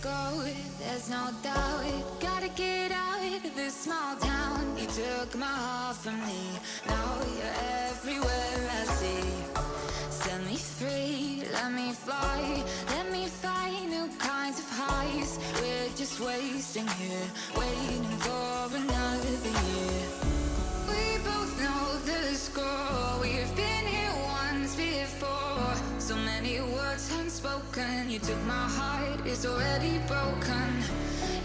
B: go, there's no doubt. Gotta get out of this small town. You took my heart from me, now you're everywhere I see. Set me free, let me fly, let me find new kinds of highs. We're just wasting here, waiting for another year. We both know the score, we've been here once before. So many words unspoken, you took my heart, it's already broken.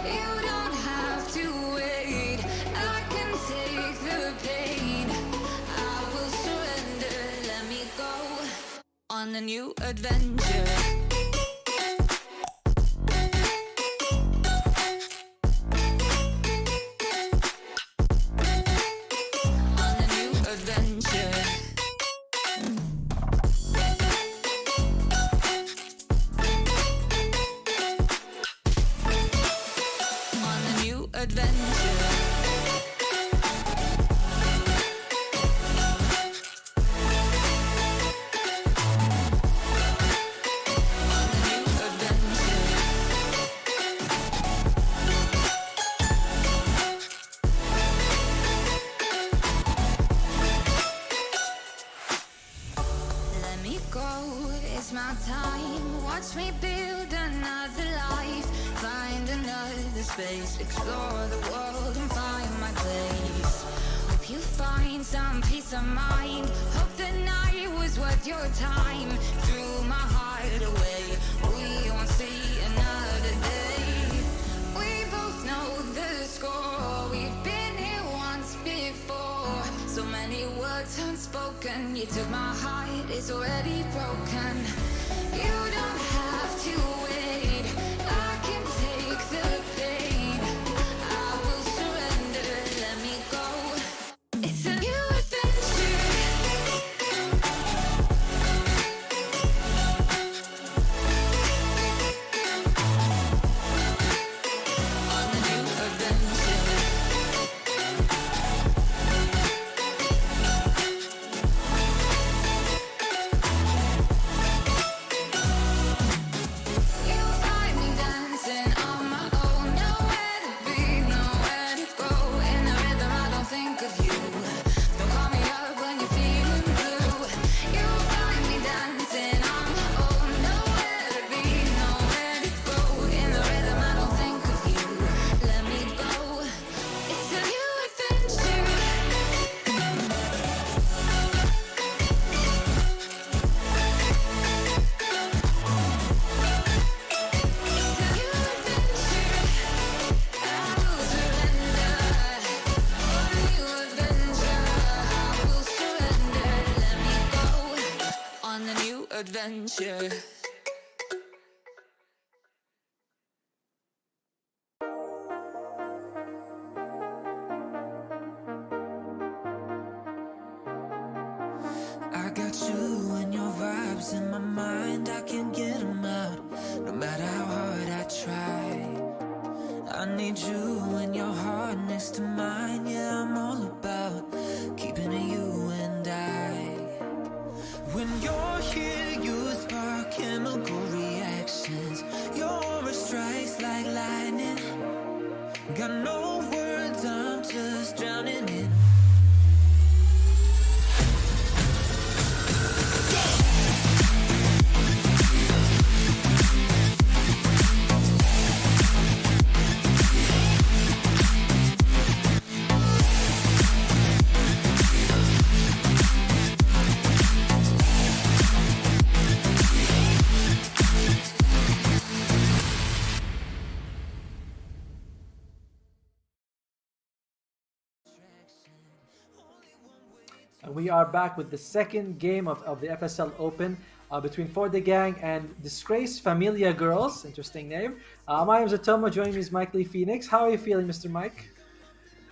B: You don't have to wait, I can take the pain. I will surrender, let me go on a new adventure. Watch me build another life, find another space, explore the world and find my place. Hope you find some peace of mind, hope the night was worth your time. Threw my heart away, we won't see another day. We both know the score, we've been here once before. So many words unspoken, you took my heart, it's already broken. You don't have to wait, I can take the pain. I will surrender, let me go. It's a new adventure. On a new adventure. Adventure.
A: I got you and your vibes in my mind, I can't get them out, no matter how hard I try. I need you and your heart next to mine, yeah, I'm all about keeping it you and I. When you're here, you spark chemical reactions. Your aura strikes like lightning. Got no words, I'm just drowning in.
C: And we are back with the second game of the FSL Open between For the Gang and Disgrace Familia Girls. Interesting name. My name is Atomo. Joining me is Mike Lee Phoenix. How are you feeling, Mr. Mike?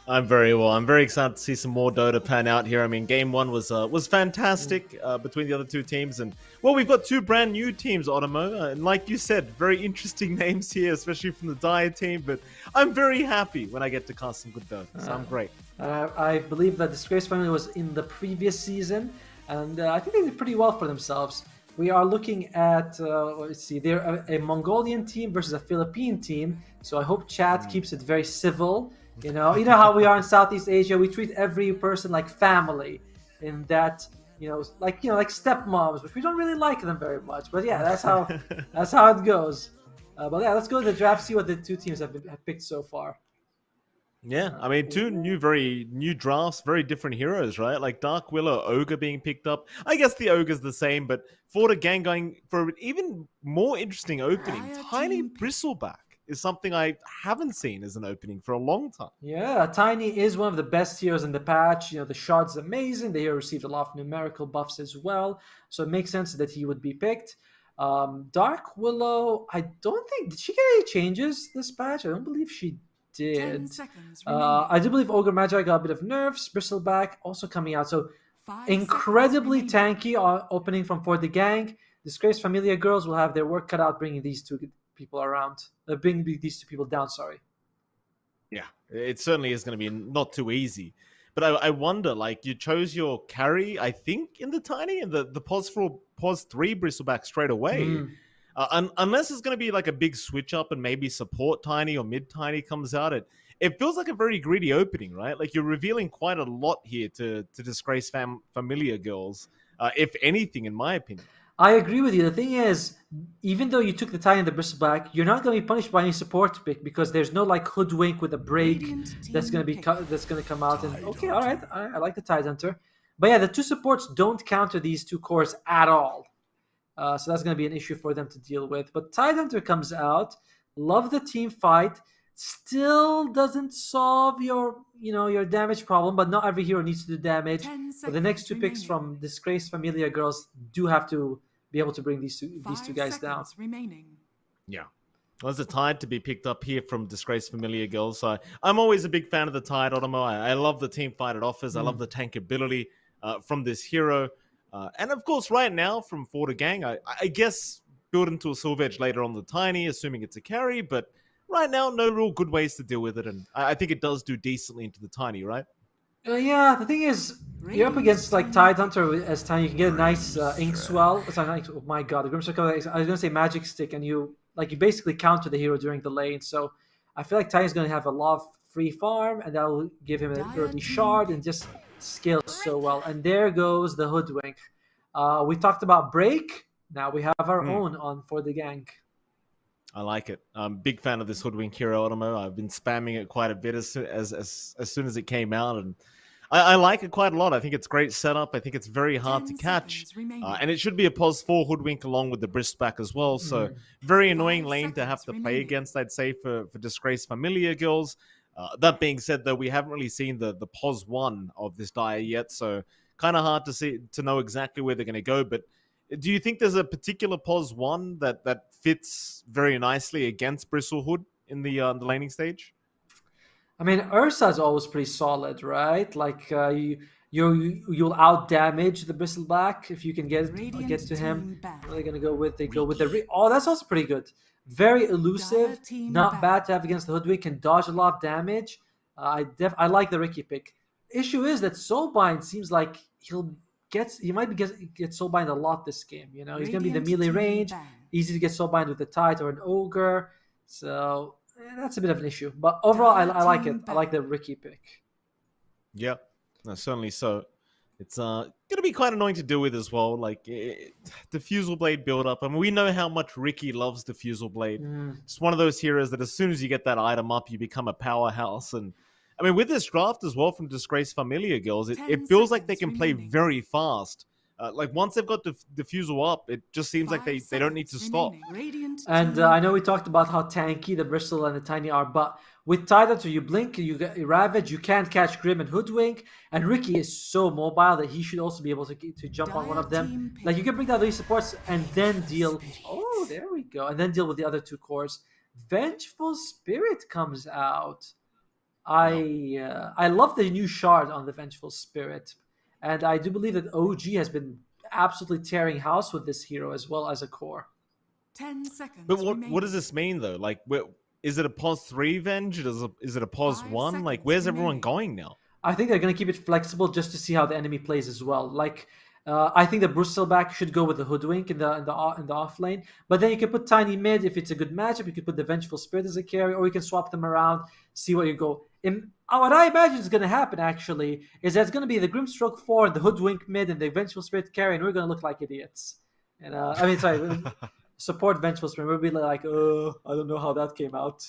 D: I'm very well. I'm very excited to see some more Dota pan out here. I mean, game one was fantastic between the other two teams, and well, we've got two brand new teams, Otomo, and like you said, very interesting names here, especially from the Dire team. But I'm very happy when I get to cast some good Dota, so I'm great.
C: I believe that Disgrace Family was in the previous season, and I think they did pretty well for themselves. we are looking at, let's see, they're a Mongolian team versus a Philippine team. So I hope chat keeps it very civil. You know how we are in Southeast Asia. We treat every person like family. In that, like stepmoms, which we don't really like them very much. But yeah, that's how it goes. But yeah, let's go to the draft. See what the two teams have picked so far.
D: Yeah, I mean, very new drafts, very different heroes, right? Like Dark Willow, Ogre being picked up. I guess the Ogre's the same, but for the gang going for an even more interesting opening, Tiny Bristleback is something I haven't seen as an opening for a long time.
C: Yeah, Tiny is one of the best heroes in the patch. The shot's amazing. The hero received a lot of numerical buffs as well, so it makes sense that he would be picked. Dark Willow, I don't think, did she get any changes this patch? I don't believe she did.
E: 10 seconds remaining.
C: I do believe Ogre Magi got a bit of nerfs. Bristleback also coming out, so
E: 5
C: incredibly
E: seconds
C: tanky opening from For the Gang. Disgrace Familia girls will have their work cut out bringing these two people around. Bringing these two people down, sorry.
D: Yeah, it certainly is going to be not too easy. But I wonder, like, you chose your carry, I think, in the Tiny, and the pos 3 Bristleback straight away. Unless it's going to be like a big switch up and maybe support Tiny or mid Tiny comes out, it feels like a very greedy opening, right? Like you're revealing quite a lot here to Disgrace Familia girls, if anything, in my opinion.
C: I agree with you. The thing is, even though you took the Tiny and the Bristleback, you're not going to be punished by any support pick because there's no like Hoodwink with a break that's going to come out. And okay, all right, I like the Tidehunter, but yeah, the two supports don't counter these two cores at all. So that's going to be an issue for them to deal with. But Tidehunter comes out. Love the team fight. Still doesn't solve your damage problem, but not every hero needs to do damage. But the next two picks from Disgrace Familia girls do have to be able to bring these two guys down.
E: Remaining.
D: Yeah. Well, there's a Tide to be picked up here from Disgrace Familia girls. So I'm always a big fan of the Tide, Otomo. I love the team fight it offers. I love the tankability from this hero. And of course, right now from For the Gang, I guess build into a Silver Edge later on the Tiny, assuming it's a carry. But right now, no real good ways to deal with it. And I think it does do decently into the Tiny, right?
C: Yeah, the thing is, you're up against like Tidehunter as Tiny. You can get a nice Ink Swell. It's not nice. Oh my god, the Grim Circle. I was going to say Magic Stick, and you basically counter the hero during the lane. So I feel like Tiny's going to have a lot of free farm, and that'll give him an early shard and just scales so well. And there goes the Hoodwink. We talked about break. Now we have our own on For the Gang.
D: I like it. I'm a big fan of this Hoodwink hero, Otomo. I've been spamming it quite a bit as soon as it came out, and I like it quite a lot. I think it's great setup. I think it's very hard to catch, and it should be a pos 4 Hoodwink along with the Bristback as well. So very annoying lane to have to play against, I'd say, for Disgrace Familia girls. That being said, though, we haven't really seen the pos 1 of this Dire yet, so kind of hard to know exactly where they're going to go. But do you think there's a particular pos 1 that fits very nicely against Bristlehood in the laning stage?
C: I mean, Ursa's always pretty solid, right? Like you'll out damage the Bristleback if you can get to him. They're gonna go with the oh, that's also pretty good. Very elusive, not bad to have against the Hoodwink. Can dodge a lot of damage. I like the Ricky pick. Issue is that Soulbind seems like he might get Soulbind a lot this game. He's gonna be in the melee range, easy to get Soulbind with the Tide or an Ogre. So that's a bit of an issue, but overall, I like it. I like the Ricky pick.
D: Yeah, certainly so. It's going to be quite annoying to deal with as well. Like Diffusal Blade build up. I mean, we know how much Ricky loves Diffusal Blade. It's one of those heroes that as soon as you get that item up, you become a powerhouse. And I mean, with this draft as well from Disgrace Familia girls, it feels like they can play very fast. Like once they've got the diffusal up, it just seems like they don't need to stop.
C: And I know we talked about how tanky the Bristle and the Tiny are, but with Tidehunter, you blink, you get Ravage, you can't catch Grim and Hoodwink, and Ricky is so mobile that he should also be able to jump on one of them. Like you can bring down these supports and then deal. Oh, there we go, and then deal with the other two cores. Vengeful Spirit comes out. I love the new shard on the Vengeful Spirit. And I do believe that OG has been absolutely tearing house with this hero as well as a core.
E: 10 seconds.
D: But what does this mean though? Like, is it a pos 3 Venge? Is it a pos 1? Like, where's everyone going now?
C: I think they're going to keep it flexible just to see how the enemy plays as well. Like, I think the Bristleback should go with the Hoodwink in the off lane. But then you can put Tiny mid if it's a good matchup. You can put the Vengeful Spirit as a carry, or you can swap them around, see what you go. What I imagine is going to happen actually is that it's going to be the Grimstroke 4, the Hoodwink mid, and the Vengeful Spirit carry, and we're going to look like idiots. And sorry, support Vengeful Spirit. We'll be like, oh, I don't know how that came out.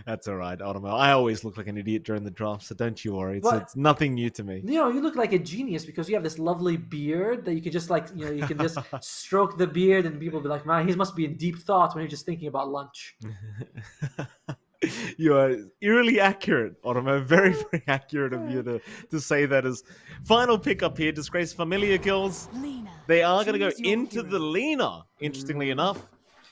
D: That's all right, Otomo. I always look like an idiot during the draft, so don't you worry. It's nothing new to me.
C: You look like a genius because you have this lovely beard that you can just you can just stroke the beard and people will be like, man, he must be in deep thought when he's just thinking about lunch.
D: You are eerily accurate, Otomo. Very, very accurate of you to say that. As final pick up here, Disgrace Familia girls. They are going to go into the Lina, interestingly enough.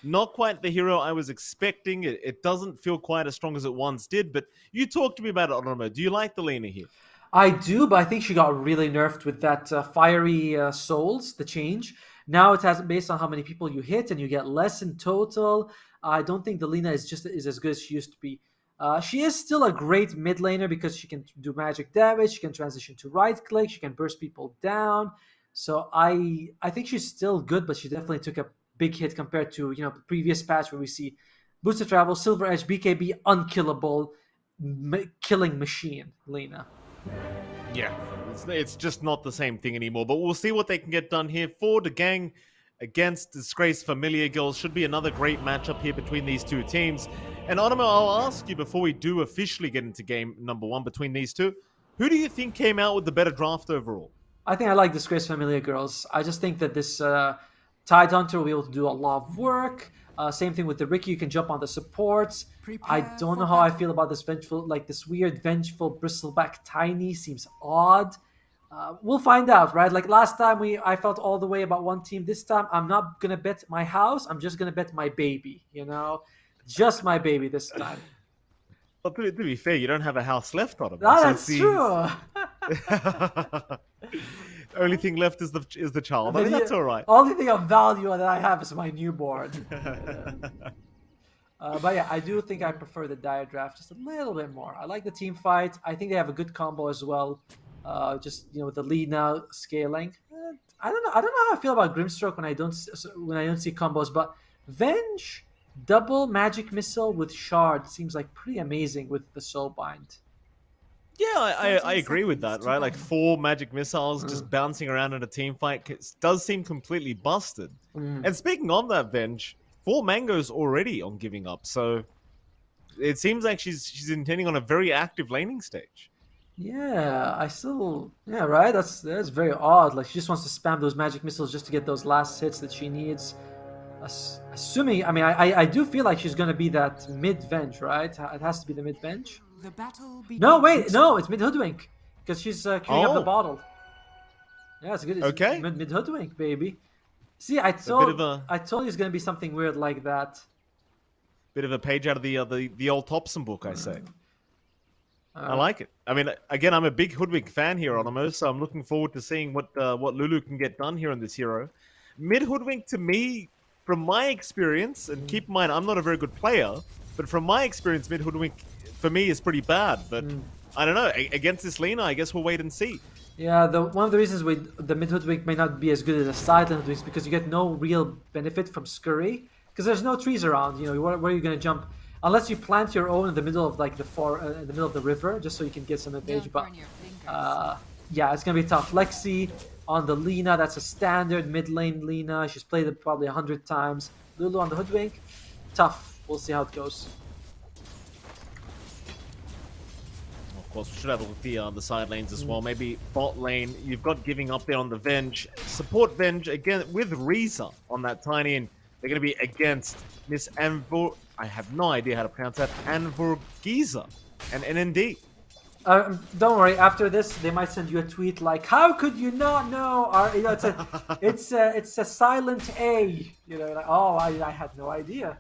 D: Not quite the hero I was expecting. It doesn't feel quite as strong as it once did, but you talk to me about it, Otomo. Do you like the Lina here?
C: I do, but I think she got really nerfed with that fiery souls, the change. Now it has based on how many people you hit, and you get less in total. I don't think the Lina is as good as she used to be. She is still a great mid laner because she can do magic damage, she can transition to right click, she can burst people down. So I think she's still good, but she definitely took a big hit compared to the previous patch where we see Boosted Travel, Silver Edge, BKB, unkillable, killing machine, Lina.
D: Yeah, it's just not the same thing anymore. But we'll see what they can get done here for the gang against Disgrace Familia girls. Should be another great matchup here between these two teams. And Otomo, I'll ask you before we do officially get into game number 1 between these two, who do you think came out with the better draft overall?
C: I think I like Disgrace Familia girls. I just think that this Tide Hunter will be able to do a lot of work. Same thing with the Ricky. You can jump on the supports. I don't know how I feel about this this weird vengeful bristleback Tiny. Seems odd. We'll find out, right? Like last time, I felt all the way about one team. This time, I'm not gonna bet my house. I'm just gonna bet my baby. Just my baby this time.
D: Well, to be fair, you don't have a house left on him.
C: That's true.
D: The only thing left is the child. I mean, that's all right.
C: Only thing of value that I have is my newborn. But yeah, I do think I prefer the Dire Draft just a little bit more. I like the team fight. I think they have a good combo as well. With the lead now scaling. I don't know how I feel about Grimstroke when I don't see combos, but Venge double magic missile with shard seems like pretty amazing with the Soulbind.
D: Yeah, I agree with that, right? Like 4 magic missiles just bouncing around in a team fight does seem completely busted. And speaking of that, Venge, 4 mangoes already on giving up, so it seems like she's intending on a very active laning stage.
C: Yeah, right? That's very odd. Like she just wants to spam those magic missiles just to get those last hits that she needs. Assuming, I do feel like she's gonna be that mid Venge, right? It has to be the mid Venge. No, wait, no, it's mid Hoodwink because she's queuing up the bottle. Yeah, it's good. It's
D: okay,
C: mid Hoodwink, baby. See, I told you it's gonna be something weird like that.
D: Bit of a page out of the old Thompson book, I say. I like it. I mean, again, I'm a big Hoodwink fan here, Otomo, so I'm looking forward to seeing what Lulu can get done here on this hero. Mid Hoodwink, to me, from my experience, and keep in mind, I'm not a very good player, but from my experience, mid Hoodwink, for me, is pretty bad. But I don't know. Against this Lina, I guess we'll wait and see.
C: Yeah, one of the reasons the mid Hoodwink may not be as good as a side lane Hoodwink is because you get no real benefit from Scurry, because there's no trees around. Where are you going to jump? Unless you plant your own in the middle of like in the middle of the river, just so you can get some advantage. But yeah, it's gonna be tough. Lexi on the Lina, that's a standard mid lane Lina. She's played it probably 100 times. Lulu on the Hoodwink, tough. We'll see how it goes.
D: Of course, we should have a look on the side lanes as well. Maybe bot lane. You've got giving up there on the Venge. Support Venge again with Reza on that Tiny, and they're going to be against Miss Anvor. I have no idea how to pronounce that. Anvorgiza and NND.
C: Don't worry. After this, they might send you a tweet like, "How could you not know?" Or, it's a silent A. Like, oh, I had no idea.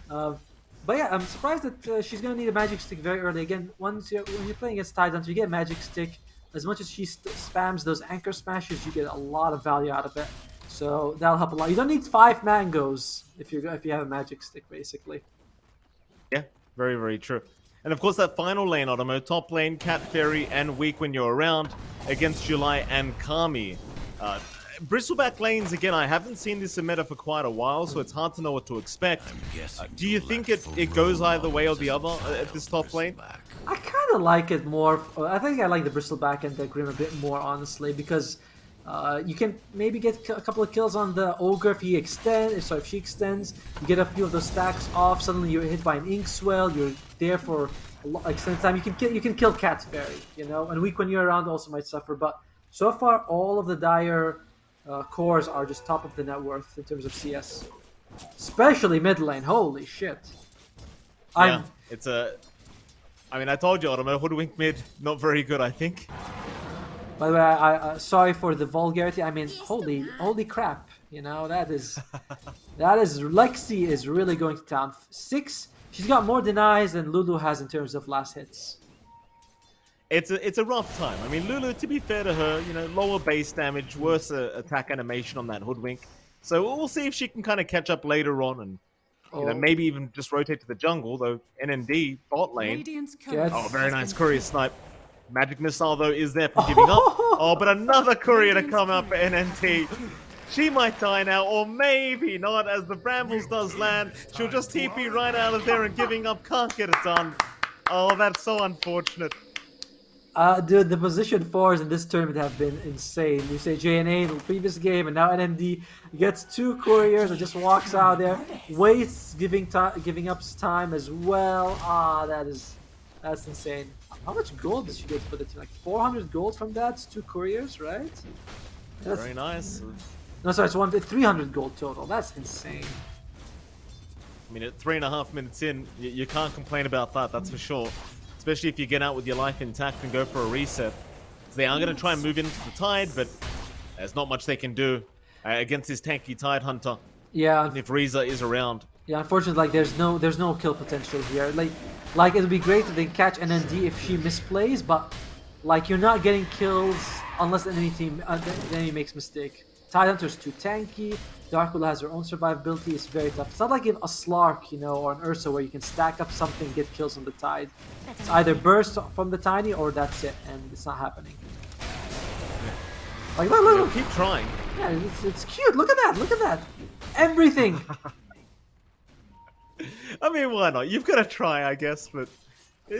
C: But yeah, I'm surprised that she's gonna need a magic stick very early. Again, when you're playing against Tide Hunter, you get a magic stick. As much as she spams those anchor smashes, you get a lot of value out of it. So that'll help a lot. You don't need 5 mangoes if you have a magic stick, basically.
D: Yeah, very, very true. And of course, that final lane, Otomo, top lane, Cat Fairy, and Weak when you're around against July and Kami. Bristleback lanes, again, I haven't seen this in meta for quite a while, so it's hard to know what to expect. Do you think it goes either way or the other at this top lane?
C: I kind of like it more. I think I like the Bristleback and the Grim a bit more, honestly, because you can maybe get a couple of kills on the Ogre if he extends. So if she extends, you get a few of those stacks off. Suddenly you're hit by an Ink Swell. You're there for extended time. You can kill Cat Fairy, you know. And Weak when you're around also might suffer. But so far, all of the dire cores are just top of the net worth in terms of CS, especially mid lane. Holy shit!
D: Yeah, it's a. I mean, I told you, Otomo, Hoodwink mid, not very good, I think.
C: By the way, I sorry for the vulgarity. I mean, holy crap! You know that is Lexi is really going to town. 6. She's got more denies than Lulu has in terms of last hits.
D: It's a rough time. I mean, Lulu, to be fair to her, you know, lower base damage, worse attack animation on that Hoodwink. So we'll see if she can kind of catch up later on and you know, maybe even just rotate to the jungle, though NND bot lane. Oh, very nice courier snipe. Magic Missile, though, is there for giving up. Oh, but another courier to come up for NNT. She might die now, or maybe not, as the Brambles does land. She'll just TP right out of there and giving up can't get it done. Oh, that's so unfortunate.
C: Dude, the position 4s in this tournament have been insane. You say JNA in the previous game, and now NMD gets 2 couriers and just walks out there, wastes giving up time as well. That's insane. How much gold did she get for the team? Like 400 gold from that? It's 2 couriers, right? That's,
D: very nice.
C: No, sorry, it's 300 gold total. That's insane.
D: I mean, at 3.5 minutes in, you can't complain about that. That's for sure. Especially if you get out with your life intact and go for a reset. So they are going to try and move into the Tide, but there's not much they can do against this tanky Tide Hunter.
C: Yeah.
D: Even if Reza is around.
C: Yeah, unfortunately, like there's no kill potential here. Like it'd be great if they catch NND if she misplays, but like you're not getting kills unless the enemy makes mistake. Tide Hunter's too tanky. Darkula has her own survivability. It's very tough. It's not like a Slark, you know, or an Ursa where you can stack up something and get kills on the Tide. It's either burst from the Tiny or that's it, and it's not happening. Like look.
D: Keep trying.
C: Yeah, it's cute. Look at that. Everything.
D: I mean, why not? You've got to try, I guess, but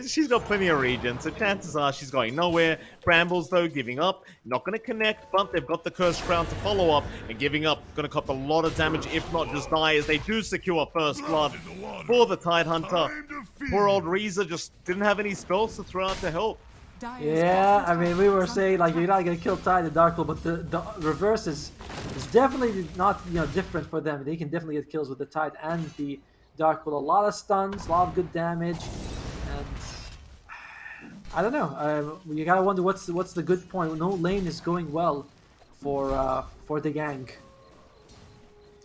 D: she's got plenty of regen, so chances are she's going nowhere. Brambles, though, giving up. Not going to connect, but they've got the Cursed Crown to follow up, and giving up. Going to cop a lot of damage, if not just die, as they do secure first blood for the Tide Hunter. Poor old Reza just didn't have any spells to throw out to help.
C: Yeah, I mean, we were saying, like, you're not going to kill Tide and Darkle, but the reverse is definitely not, you know, different for them. They can definitely get kills with the Tide and the Darkle. A lot of stuns, a lot of good damage. And I don't know. You gotta wonder what's the good point. No lane is going well for the gang.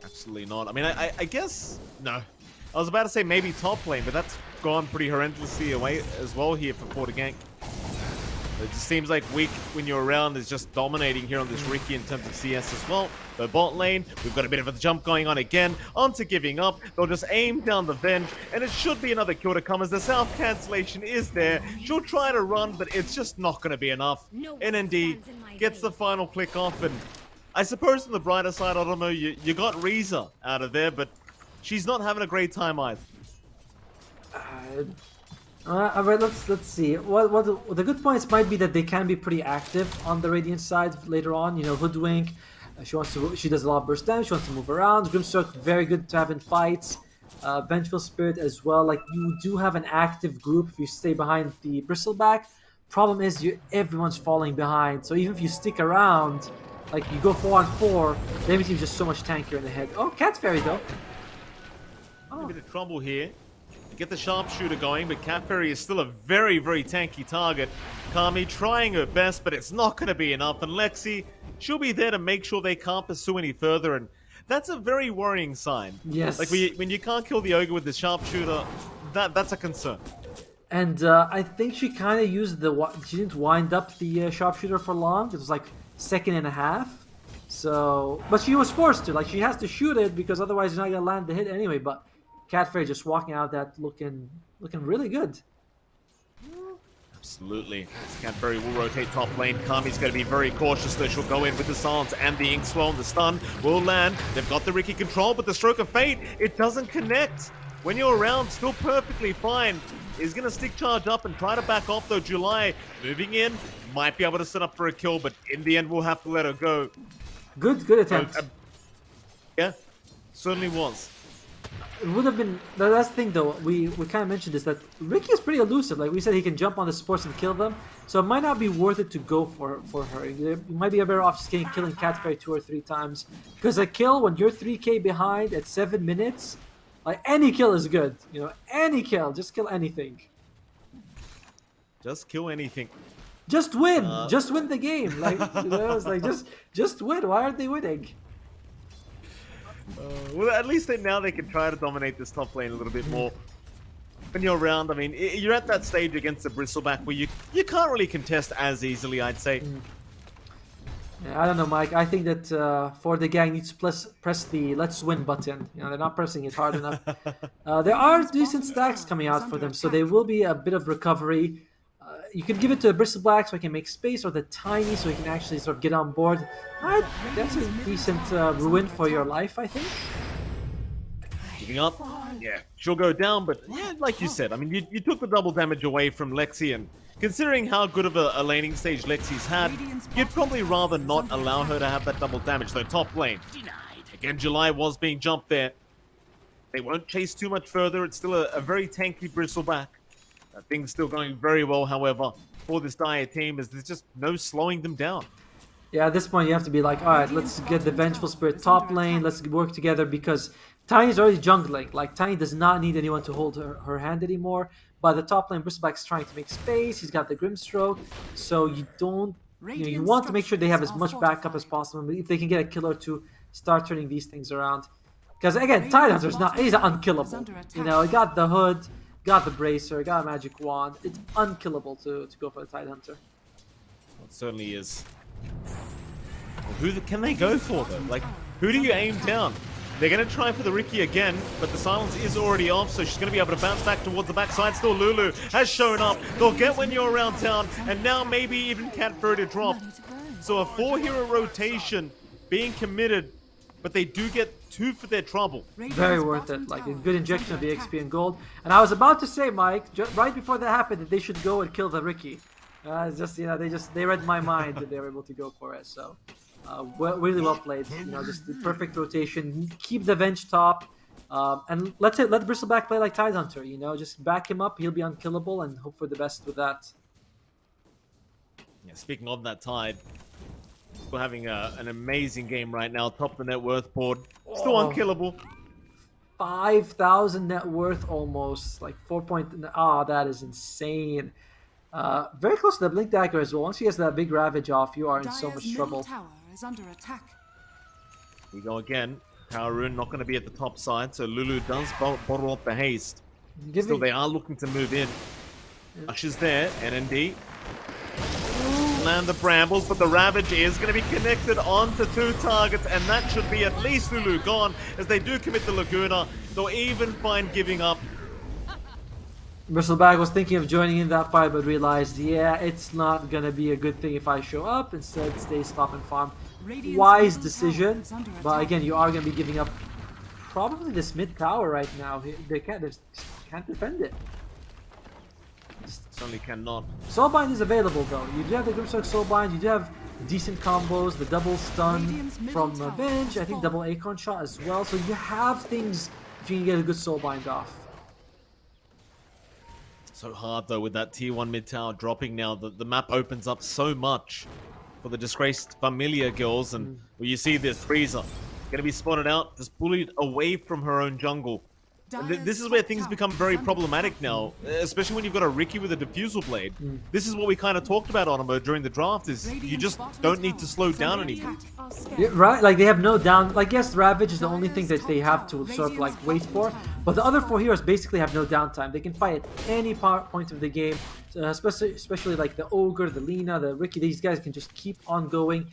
D: Absolutely not. I mean, I guess no. I was about to say maybe top lane, but that's gone pretty horrendously away as well here for the gank. It just seems like Weak when you're around is just dominating here on this Ricky in terms of CS as well. The bot lane, we've got a bit of a jump going on again. Onto giving up. They'll just aim down the Venge, and it should be another kill to come as the South cancellation is there. She'll try to run, but it's just not going to be enough. NND gets the final click off, and I suppose on the brighter side, I don't know, you got Reza out of there, but she's not having a great time either.
C: Alright, let's see. What the good points might be that they can be pretty active on the Radiant side later on. You know, Hoodwink, she does a lot of burst damage. She wants to move around. Grimstroke, very good to have in fights. Vengeful Spirit as well. Like, you do have an active group if you stay behind the Bristleback. Problem is, everyone's falling behind. So even if you stick around, like you go 4-on-4, the enemy team's just so much tankier in the head. Oh, Cat Fairy though.
D: A bit of trouble here. Get the sharpshooter going, but Cat Fairy is still a very, very tanky target. Kami trying her best, but it's not going to be enough. And Lexi, she'll be there to make sure they can't pursue any further. And that's a very worrying sign.
C: Yes.
D: Like when you can't kill the Ogre with the sharpshooter, that's a concern.
C: And I think she kind of used she didn't wind up the sharpshooter for long. It was like 1.5 seconds. So, but she was forced to. Like, she has to shoot it because otherwise you're not going to land the hit anyway. But Cat Fairy just walking out of that looking really good.
D: Absolutely. Cadbury will rotate top lane. Kami's going to be very cautious though. She'll go in with the silence and the ink swell, and the stun will land. They've got the Ricky control, but the stroke of fate, it doesn't connect. When you're around, still perfectly fine. Is going to stick charge up and try to back off though. July moving in, might be able to set up for a kill, but in the end we'll have to let her go.
C: Good attempt.
D: Yeah, certainly was.
C: It would have been. That's the thing, though. We kind of mentioned this, that Ricky is pretty elusive. Like we said, he can jump on the supports and kill them. So it might not be worth it to go for her. You might be better off just killing Catfairy 2 or 3 times. Because a kill when you're 3k behind at 7 minutes, like any kill is good. You know, any kill, just kill anything.
D: Just kill anything.
C: Just win. Just win the game. Like you know, it's like just win. Why aren't they winning?
D: Well, at least now they can try to dominate this top lane a little bit more. When you're around, I mean, you're at that stage against the Bristleback where you can't really contest as easily, I'd say.
C: Yeah, I don't know, Mike. I think that for the gang needs to press the "Let's Win" button. You know, they're not pressing it hard enough. There are decent stacks coming out for them, so there will be a bit of recovery. You can give it to the Bristleback so he can make space, or the Tiny so he can actually sort of get on board. That's a decent ruin for your life, I think.
D: Giving up, yeah, she'll go down, but yeah, like you said, I mean, you took the double damage away from Lexi, and considering how good of a laning stage Lexi's had, you'd probably rather not allow her to have that double damage, though top lane. Again, July was being jumped there. They won't chase too much further, it's still a very tanky Bristleback. Things still going very well, however, for this Dire team, as there's just no slowing them down.
C: Yeah, at this point you have to be like, alright, let's get the Vengeful Spirit top lane, let's work together, because Tiny's already jungling. Like, Tiny does not need anyone to hold her hand anymore, but the top lane Bristleback's trying to make space, he's got the Grimstroke, so you don't, you want to make sure they have as much backup as possible. If they can get a kill or two, start turning these things around. Because again, Tidehunter's he's unkillable. You know, he got the hood, got the bracer, got a magic wand. It's unkillable to go for the Tidehunter.
D: It certainly is. Who can they go for though? Like, who do you aim down? They're going to try for the Ricky again, but the silence is already off, so she's going to be able to bounce back towards the backside. Still, Lulu has shown up. They'll get when you're around town, and now maybe even Catfairy to drop. So a 4-hero rotation being committed, but they do get 2 for their trouble.
C: Very worth it. Like a good injection of the XP and gold. And I was about to say, Mike, right before that happened, that they should go and kill the Ricky. It's just, you know, they read my mind that they were able to go for it. So, really well played. You know, just the perfect rotation. Keep the Venge top, and let Bristleback play like Tidehunter. You know, just back him up. He'll be unkillable, and hope for the best with that.
D: Yeah, speaking of that Tide, we're having an amazing game right now. Top of the net worth board, still unkillable.
C: 5,000 net worth almost, like 4 point. That is insane. Very close to the Blink Dagger as well. Once he gets that big Ravage off, you are in so much trouble.
E: Tower is under attack.
D: We go again. Power Rune not going to be at the top side, so Lulu does bottle up the haste. Still, they are looking to move in. Usher's there, NND. Land the brambles, but the Ravage is going to be connected onto 2 targets, and that should be at least Lulu gone, as they do commit the Laguna. They'll even find giving up.
C: Bristleback was thinking of joining in that fight, but realized, yeah, it's not gonna be a good thing if I show up. Instead, stay, stop, and farm. Wise decision, but again, you are gonna be giving up probably this mid tower right now. They can't defend it.
D: Certainly cannot.
C: Soulbind is available though. You do have the Grimstroke Soulbind. You do have decent combos. The double stun from Venge. I think double Acorn shot as well. So you have things if you can get a good Soulbind off.
D: So hard though with that tier 1 mid tower dropping now. The map opens up so much for the disgraced Familia girls, and well, you see this Freezer going to be spotted out, just bullied away from her own jungle. This is where things become very problematic now, especially when you've got a Ricky with a Diffusal Blade. This is what we kind of talked about, Onimo, during the draft, is you just don't need to slow down anymore.
C: Yeah, right, like they have no down, like yes, Ravage is the only thing that they have to sort of like wait for, but the other 4 heroes basically have no downtime. They can fight at any point of the game, especially like the Ogre, the Lina, the Ricky. These guys can just keep on going.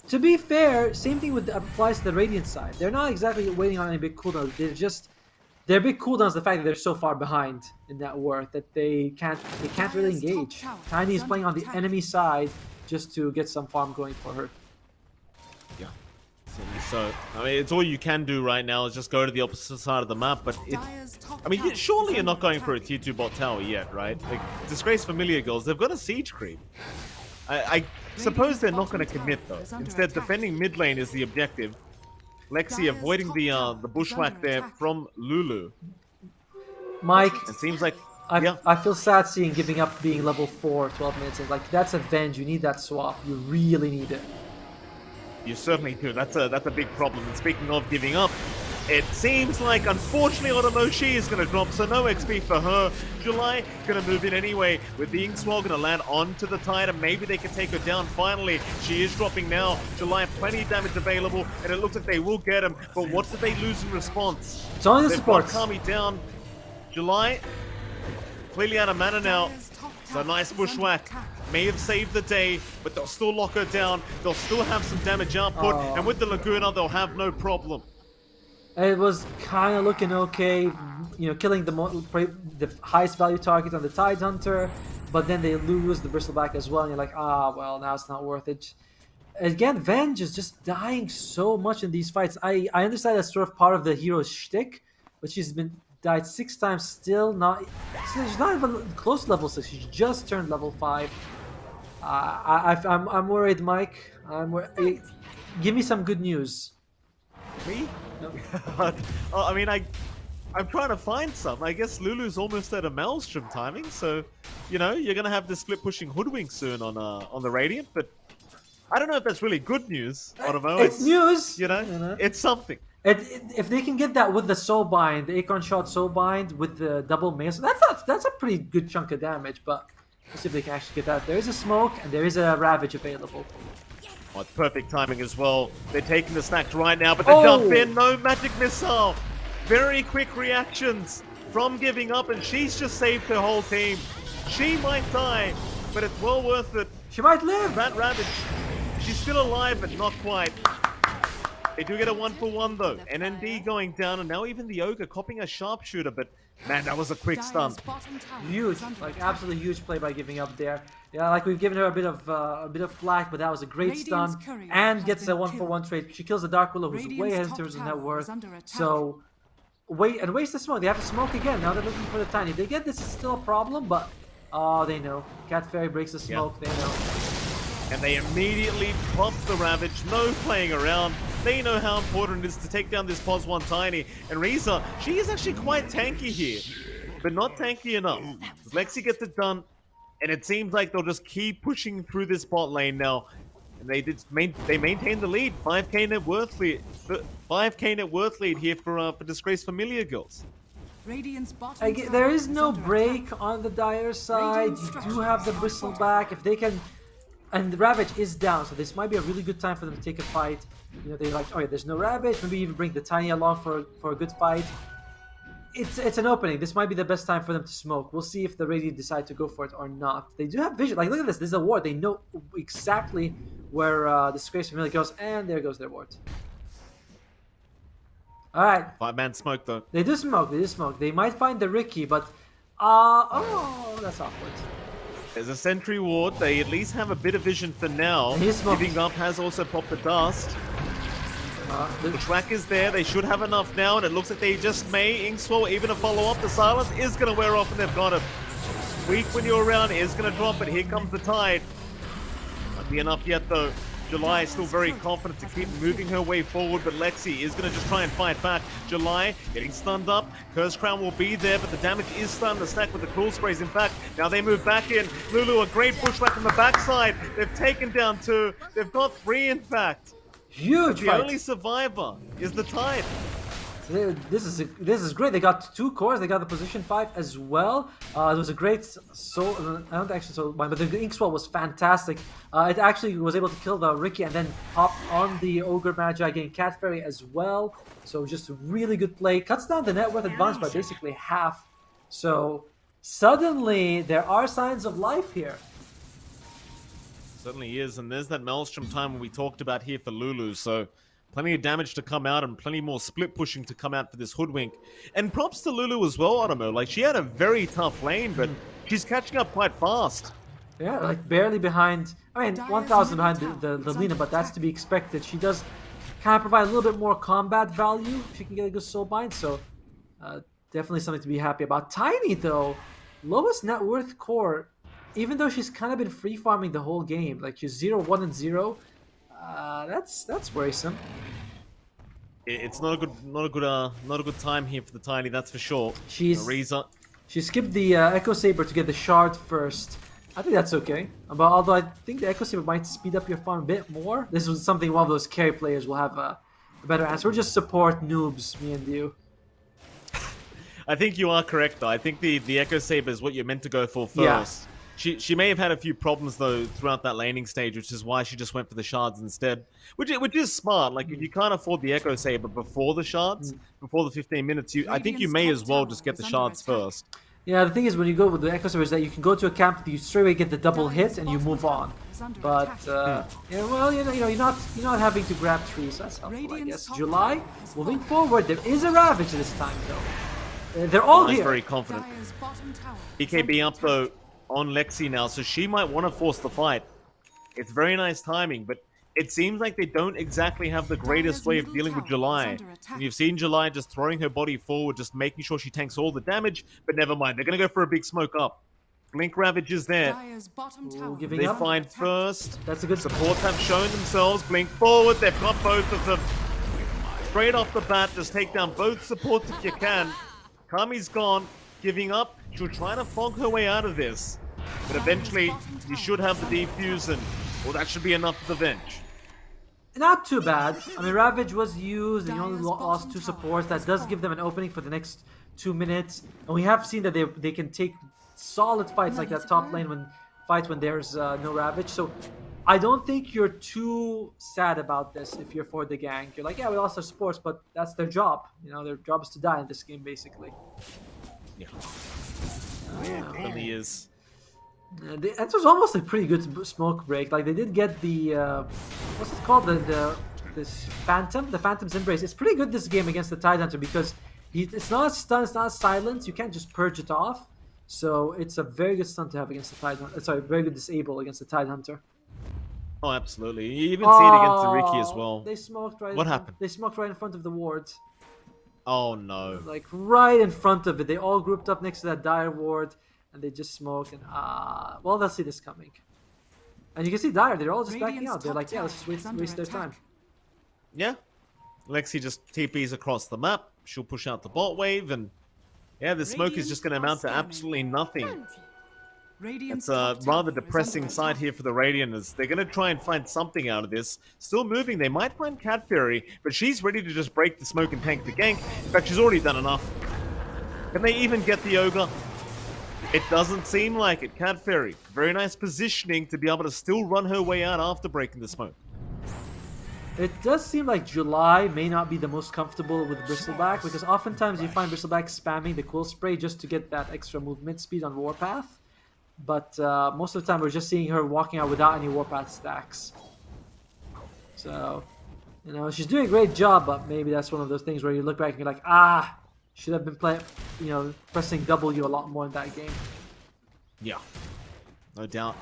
C: To be fair, same thing applies to the Radiant side. They're not exactly waiting on any big cooldown. They're just their big cooldown is the fact that they're so far behind in that work that they can't really engage. Tiny is playing on the enemy side just to get some farm going for her.
D: Yeah. So, I mean, it's all you can do right now is just go to the opposite side of the map, but I mean, surely you're not going for a tier 2 bot tower yet, right? Like, Disgrace Familia girls, they've got a siege creep. I suppose they're not going to commit, though. Instead, defending mid lane is the objective. Lexi avoiding the bushwhack there from Lulu.
C: Mike,
D: It seems like...
C: I feel sad seeing giving up being level 4 12 minutes in. Like, that's avenge. You need that swap. You really need it.
D: You certainly do. That's a big problem. And speaking of giving up, it seems like, unfortunately, Otomoshi is going to drop, so no XP for her. July going to move in anyway, with the Inkswell going to land onto the tide, and maybe they can take her down finally. She is dropping now. July, plenty of damage available, and it looks like they will get him, but what did they lose in response?
C: It's only the
D: They've
C: supports.
D: got Kami down. July, clearly out of mana now. So nice bushwhack. May have saved the day, but they'll still lock her down. They'll still have some damage output, and with the Laguna, they'll have no problem.
C: It was kind of looking okay, you know, killing the highest value target on the Tide Hunter, but then they lose the Bristleback as well, and you're like, well, now it's not worth it. Again, Venge is just dying so much in these fights. I understand that's sort of part of the hero's shtick, but she's died 6 times, still not. She's not even close to level 6. She just turned level 5. I'm worried, Mike. Give me some good news.
D: Me? No. I mean, I'm trying to find some. I guess Lulu's almost at a Maelstrom timing, so you know you're gonna have the split pushing Hoodwink soon on the Radiant. But I don't know if that's really good news. Otomo.
C: It's news.
D: You know, it's something.
C: If they can get that with the soul bind, the Acorn Shot soul bind with the double mail, so that's a pretty good chunk of damage. But we'll see if they can actually get that. There is a smoke and there is a ravage available.
D: Oh, it's perfect timing as well. They're taking the snacks right now, but the jump in, no magic missile. Very quick reactions from giving up, and she's just saved her whole team. She might die, but it's well worth it.
C: She might live.
D: That ravage, she's still alive, but not quite. They do get a 1-for-1 though. NND going down, and now even the Ogre copying a sharpshooter, but man, that was a quick stun.
C: Huge, like absolutely huge play by giving up there. Yeah, like we've given her a bit of flack, but that was a great stun, and gets a 1-for-1 trade. She kills the Dark Willow, who's way ahead in terms of net worth. So waste the smoke. They have to smoke again. Now they're looking for the Tiny. If they get this, it's still a problem, but they know. Cat Fairy breaks the smoke. They know.
D: And they immediately pop the Ravage, no playing around. They know how important it is to take down this Pos 1 Tiny. And Risa, she is actually quite tanky here, but not tanky enough. Lexi gets it done, and it seems like they'll just keep pushing through this bot lane now. And they maintain the lead. 5k net worth lead. 5k net worth lead here for Disgrace Familia girls.
C: There is no break on the Dire side. You do have the Bristleback. If they can. And the Ravage is down, so this might be a really good time for them to take a fight. You know, they're like, oh yeah, there's no Ravage. Maybe even bring the Tiny along for a good fight. It's an opening. This might be the best time for them to smoke. We'll see if the Radiant decide to go for it or not. They do have vision. Like, look at this. This is a ward. They know exactly where Disgrace Familia goes, and there goes their ward. All right.
D: 5-man smoke though.
C: They do smoke. They do smoke. They might find the Ricky, but that's awkward.
D: There's a sentry ward. They at least have a bit of vision for now. Giving up has also popped the dust. The track is there. They should have enough now, and it looks like they just may. Inkswell, even a follow-up. The silence is going to wear off, and they've got it. Weak when you're around is going to drop, but here comes the tide. Not be enough yet, though. July is still very confident to keep moving her way forward, but Lexi is going to just try and fight back. July getting stunned up. Curse Crown will be there, but the damage is stunned. The stack with the cool sprays, in fact. Now they move back in. Lulu, a great pushback from the backside. They've taken down 2. They've got 3, in fact.
C: Huge
D: The
C: fight.
D: only survivor is the Tide.
C: This is great. They got 2 cores. They got the position 5 as well. It was a great soul. I don't actually soul mine, but the Inkswell was fantastic. It actually was able to kill the Ricky and then hop on the Ogre Magi, getting Cat Fairy as well. So just a really good play. Cuts down the net worth advantage by basically half. So suddenly there are signs of life here.
D: Certainly is, and there's that Maelstrom time we talked about here for Lulu. So Plenty of damage to come out and plenty more split pushing to come out for this Hoodwink. And props to Lulu as well, Otomo. Like, she had a very tough lane, but she's catching up quite fast.
C: Yeah, like barely behind. I mean, 1,000 behind the Lina, but that's to be expected. She does kind of provide a little bit more combat value if she can get a good soul bind, so definitely something to be happy about. Tiny, though, lowest net worth core, even though she's kind of been free farming the whole game. Like, she's 0, 1, and 0. That's worrisome.
D: It's not a good time here for the Tiny, that's for sure.
C: She skipped the Echo Saber to get the shard first. I think that's okay. But although I think the Echo Saber might speed up your farm a bit more. This was something one of those carry players will have a better answer. We're just support noobs, me and you.
D: I think you are correct, though. I think the Echo Saber is what you're meant to go for first. Yeah. She may have had a few problems, though, throughout that laning stage, which is why she just went for the shards instead. Which is smart. Like, if you can't afford the Echo Saber before the shards, before the 15 minutes, I think you may as well just get the shards first.
C: Yeah, the thing is, when you go with the Echo Saber, is that you can go to a camp, you straight away get the double hit, and you move on. But yeah, well, you're not having to grab trees. That's helpful, I guess. July, moving forward, there is a Ravage this time, though. They're all here.
D: Very confident. BKB up though on Lexi now, so she might want to force the fight. It's very nice timing, but it seems like they don't exactly have the greatest way of dealing with July. And you've seen July just throwing her body forward, just making sure she tanks all the damage, but never mind. They're going to go for a big smoke up. Blink Ravage is there. They find first.
C: That's a good
D: supports have shown themselves. Blink forward. They've got both of them. Straight off the bat, just take down both supports if you can. Kami's gone, giving up. She'll try to fog her way out of this. But eventually, you should have the defuse, and well, that should be enough for the Venge.
C: Not too bad. I mean, Ravage was used, and you only lost 2 supports. That does give them an opening for the next 2 minutes. And we have seen that they can take solid fights like that top lane when there's no Ravage. So I don't think you're too sad about this if you're for the gang. You're like, yeah, we lost our supports, but that's their job. You know, their job is to die in this game, basically.
D: Yeah. It really is.
C: That was almost a pretty good smoke break. Like, they did get the what's it called, this Phantom, the Phantom's Embrace. It's pretty good this game against the Tidehunter because it's not a stun, it's not a silence. You can't just purge it off. So it's a very good stun to have against the Tidehunter. Sorry, very good disable against the Tidehunter.
D: Oh, absolutely. You even see it against the Riki as well.
C: They smoked right.
D: What happened?
C: They smoked right in front of the ward.
D: Oh no!
C: Like right in front of it. They all grouped up next to that dire ward. And they just smoke, and well, they'll see this coming. And you can see Dire, they're all just backing out. They're like, yeah, let's just waste their time.
D: Yeah. Lexi just TPs across the map. She'll push out the bot wave, and yeah, the smoke is just going to amount to absolutely nothing. It's a rather depressing side here for the Radiant, as they're going to try and find something out of this. Still moving, they might find Cat Fairy, but she's ready to just break the smoke and tank the gank. In fact, she's already done enough. Can they even get the Ogre? It doesn't seem like it. Cat Fairy, very nice positioning to be able to still run her way out after breaking the smoke.
C: It does seem like July may not be the most comfortable with Bristleback, because oftentimes you find Bristleback spamming the Quill Spray just to get that extra movement speed on Warpath. But most of the time we're just seeing her walking out without any Warpath stacks. So, you know, she's doing a great job, but maybe that's one of those things where you look back and you're like, ah, should have been pressing W a lot more in that game.
D: Yeah, no doubt.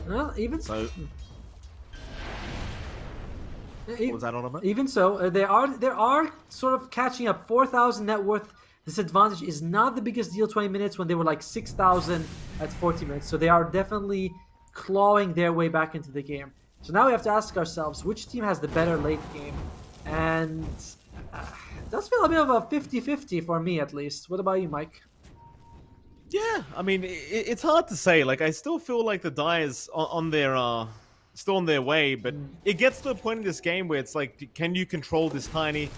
C: Well, even
D: so. What was that on about?
C: Even so, they are sort of catching up. 4,000 net worth disadvantage is not the biggest deal. 20 minutes when they were like 6,000 at 40 minutes. So they are definitely clawing their way back into the game. So now we have to ask ourselves, which team has the better late game? And it does feel a bit of a 50-50 for me, at least. What about you, Mike?
D: Yeah, I mean, it's hard to say. Like, I still feel like the Dyers on their still on their way, but it gets to a point in this game where it's like, can you control this Tiny?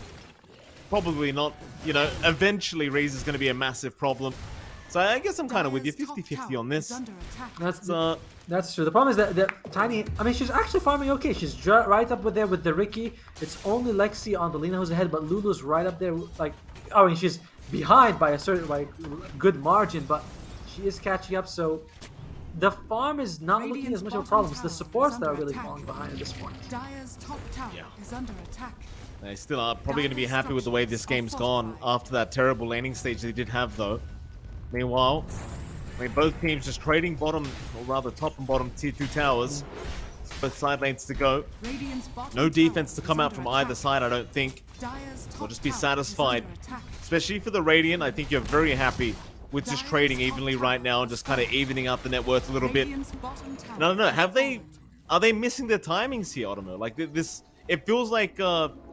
D: Probably not. You know, eventually Raze is going to be a massive problem. So I guess I'm kind of with you, 50-50 on this.
C: That's true. The problem is that Tiny, I mean, she's actually farming okay. She's right up with there with the Riki. It's only Lexi on the Lina who's ahead, but Lulu's right up there. Like, I mean, she's behind by a certain, like, good margin, but she is catching up. So the farm is not looking
E: Radiant's
C: as much of a
E: bottom
C: problem. It's the
E: tower
C: supports
E: is
C: that are
E: under
C: really
E: attack.
C: falling behind at this point.
E: Dire's top tower is under attack.
D: They still are probably going to be happy with the way this game's gone after that terrible laning stage they did have, though. Meanwhile, I mean, both teams just trading bottom, or rather top and bottom tier 2 towers. Both side lanes to go.
E: Radiant's bottom
D: No defense
E: tower
D: to
E: is
D: come out
E: under
D: from
E: attack.
D: either side, I don't think.
E: Dire's top
D: We'll just be
E: tower is
D: satisfied.
E: under attack.
D: Especially for the Radiant, I think you're very happy with just trading evenly right now and just kind of evening out the net worth a little bit.
E: Radiant's bottom tower
D: No,
E: has fallen.
D: are they missing their timings here, Otomo? Like this, it feels like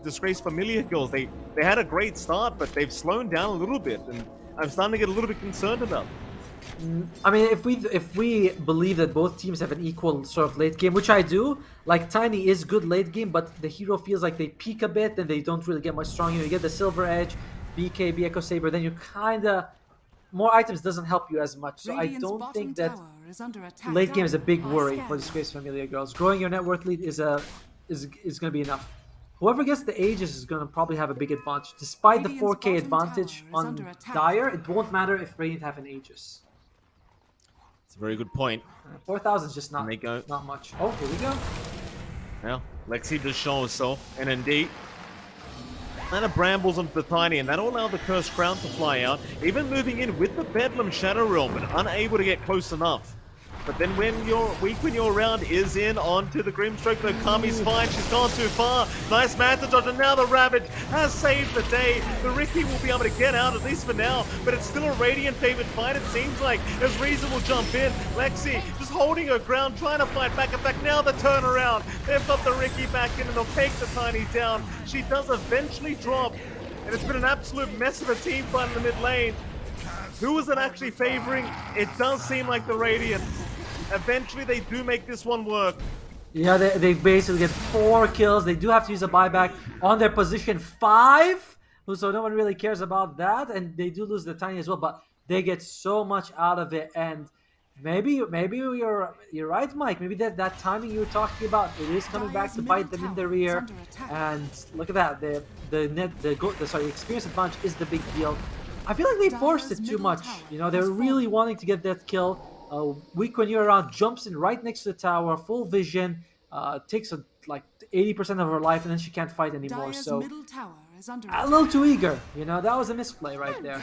D: Disgrace Familia girls. They had a great start, but they've slowed down a little bit, and I'm starting to get a little bit concerned about them.
C: I mean, if we believe that both teams have an equal sort of late game, which I do, like Tiny is good late game, but the hero feels like they peak a bit and they don't really get much stronger. You get the Silver Edge, BKB, Echo Saber, then you kind of more items doesn't help you as much. So
E: Radiant's
C: I don't
E: bottom
C: think that
E: tower is under attack.
C: late game is a big worry for Disgrace Familia girls. Growing your net worth lead is going to be enough. Whoever gets the Aegis is going to probably have a big advantage. Despite the
E: Radiant's
C: 4K
E: bottom
C: advantage
E: tower is
C: on
E: under attack.
C: Dire, it won't matter if Radiant have an Aegis.
D: It's a very good point.
C: 4,000 is just not,
D: And they go.
C: not much. Oh, here we go.
D: Now, Lexi does show herself, and indeed, and a brambles onto the Tiny, and that'll allow the Cursed Crown to fly out, even moving in with the Bedlam Shadow Realm, but unable to get close enough. But then when your round is in onto the Grimstroke, the Kami's fine, she's gone too far. Nice Manta dodge, and now the Ravage has saved the day. The Ricky will be able to get out, at least for now, but it's still a Radiant favored fight, it seems like, as Reason will jump in. Lexi just holding her ground, trying to fight back. In fact, now the turnaround. They've got the Ricky back in, and they'll take the Tiny down. She does eventually drop, and it's been an absolute mess of a team fight in the mid lane. Who is it actually favoring? It does seem like the Radiant. Eventually, they do make this one work.
C: Yeah, they basically get 4 kills. They do have to use a buyback on their position 5, so no one really cares about that. And they do lose the Tiny as well, but they get so much out of it. And maybe you're right, Mike. Maybe that timing you were talking about, it is coming back to bite them in the rear. And look at that, the experience advantage is the big deal. I feel like they forced it too much. You know, they're really wanting to get that kill. Weak when you're around, jumps in right next to the tower, full vision, takes like 80% of her life, and then she can't fight anymore.
E: Dire's
C: So
E: middle tower is under
C: a
E: attack.
C: little too eager, you know. That was a misplay right there.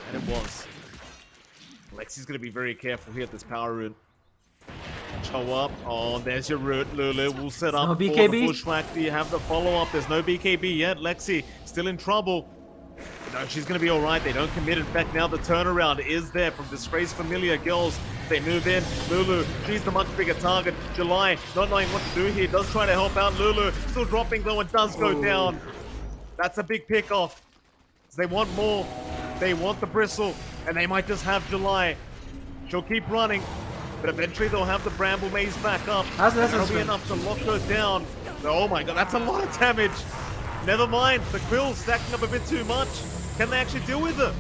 D: And it was. Lexi's going to be very careful here at this power rune. Show up. Oh, there's your root. Lulu will set up
C: No
D: for the
C: BKB?
D: Bushwhack. Do you have the follow-up? There's no BKB yet. Lexi still in trouble. But no, she's going to be all right. They don't commit. In fact, now the turnaround is there from Disgrace Familia girls. They move in. Lulu, she's the much bigger target. July, not knowing what to do here, does try to help out. Lulu still dropping though and does go down. That's a big pick-off. They want more. They want the bristle, and they might just have July. She'll keep running, but eventually they'll have the Bramble Maze back up. That'll be enough to lock her down. Oh my god, that's a lot of damage. Never mind, the Quill's stacking up a bit too much. Can they actually deal with it?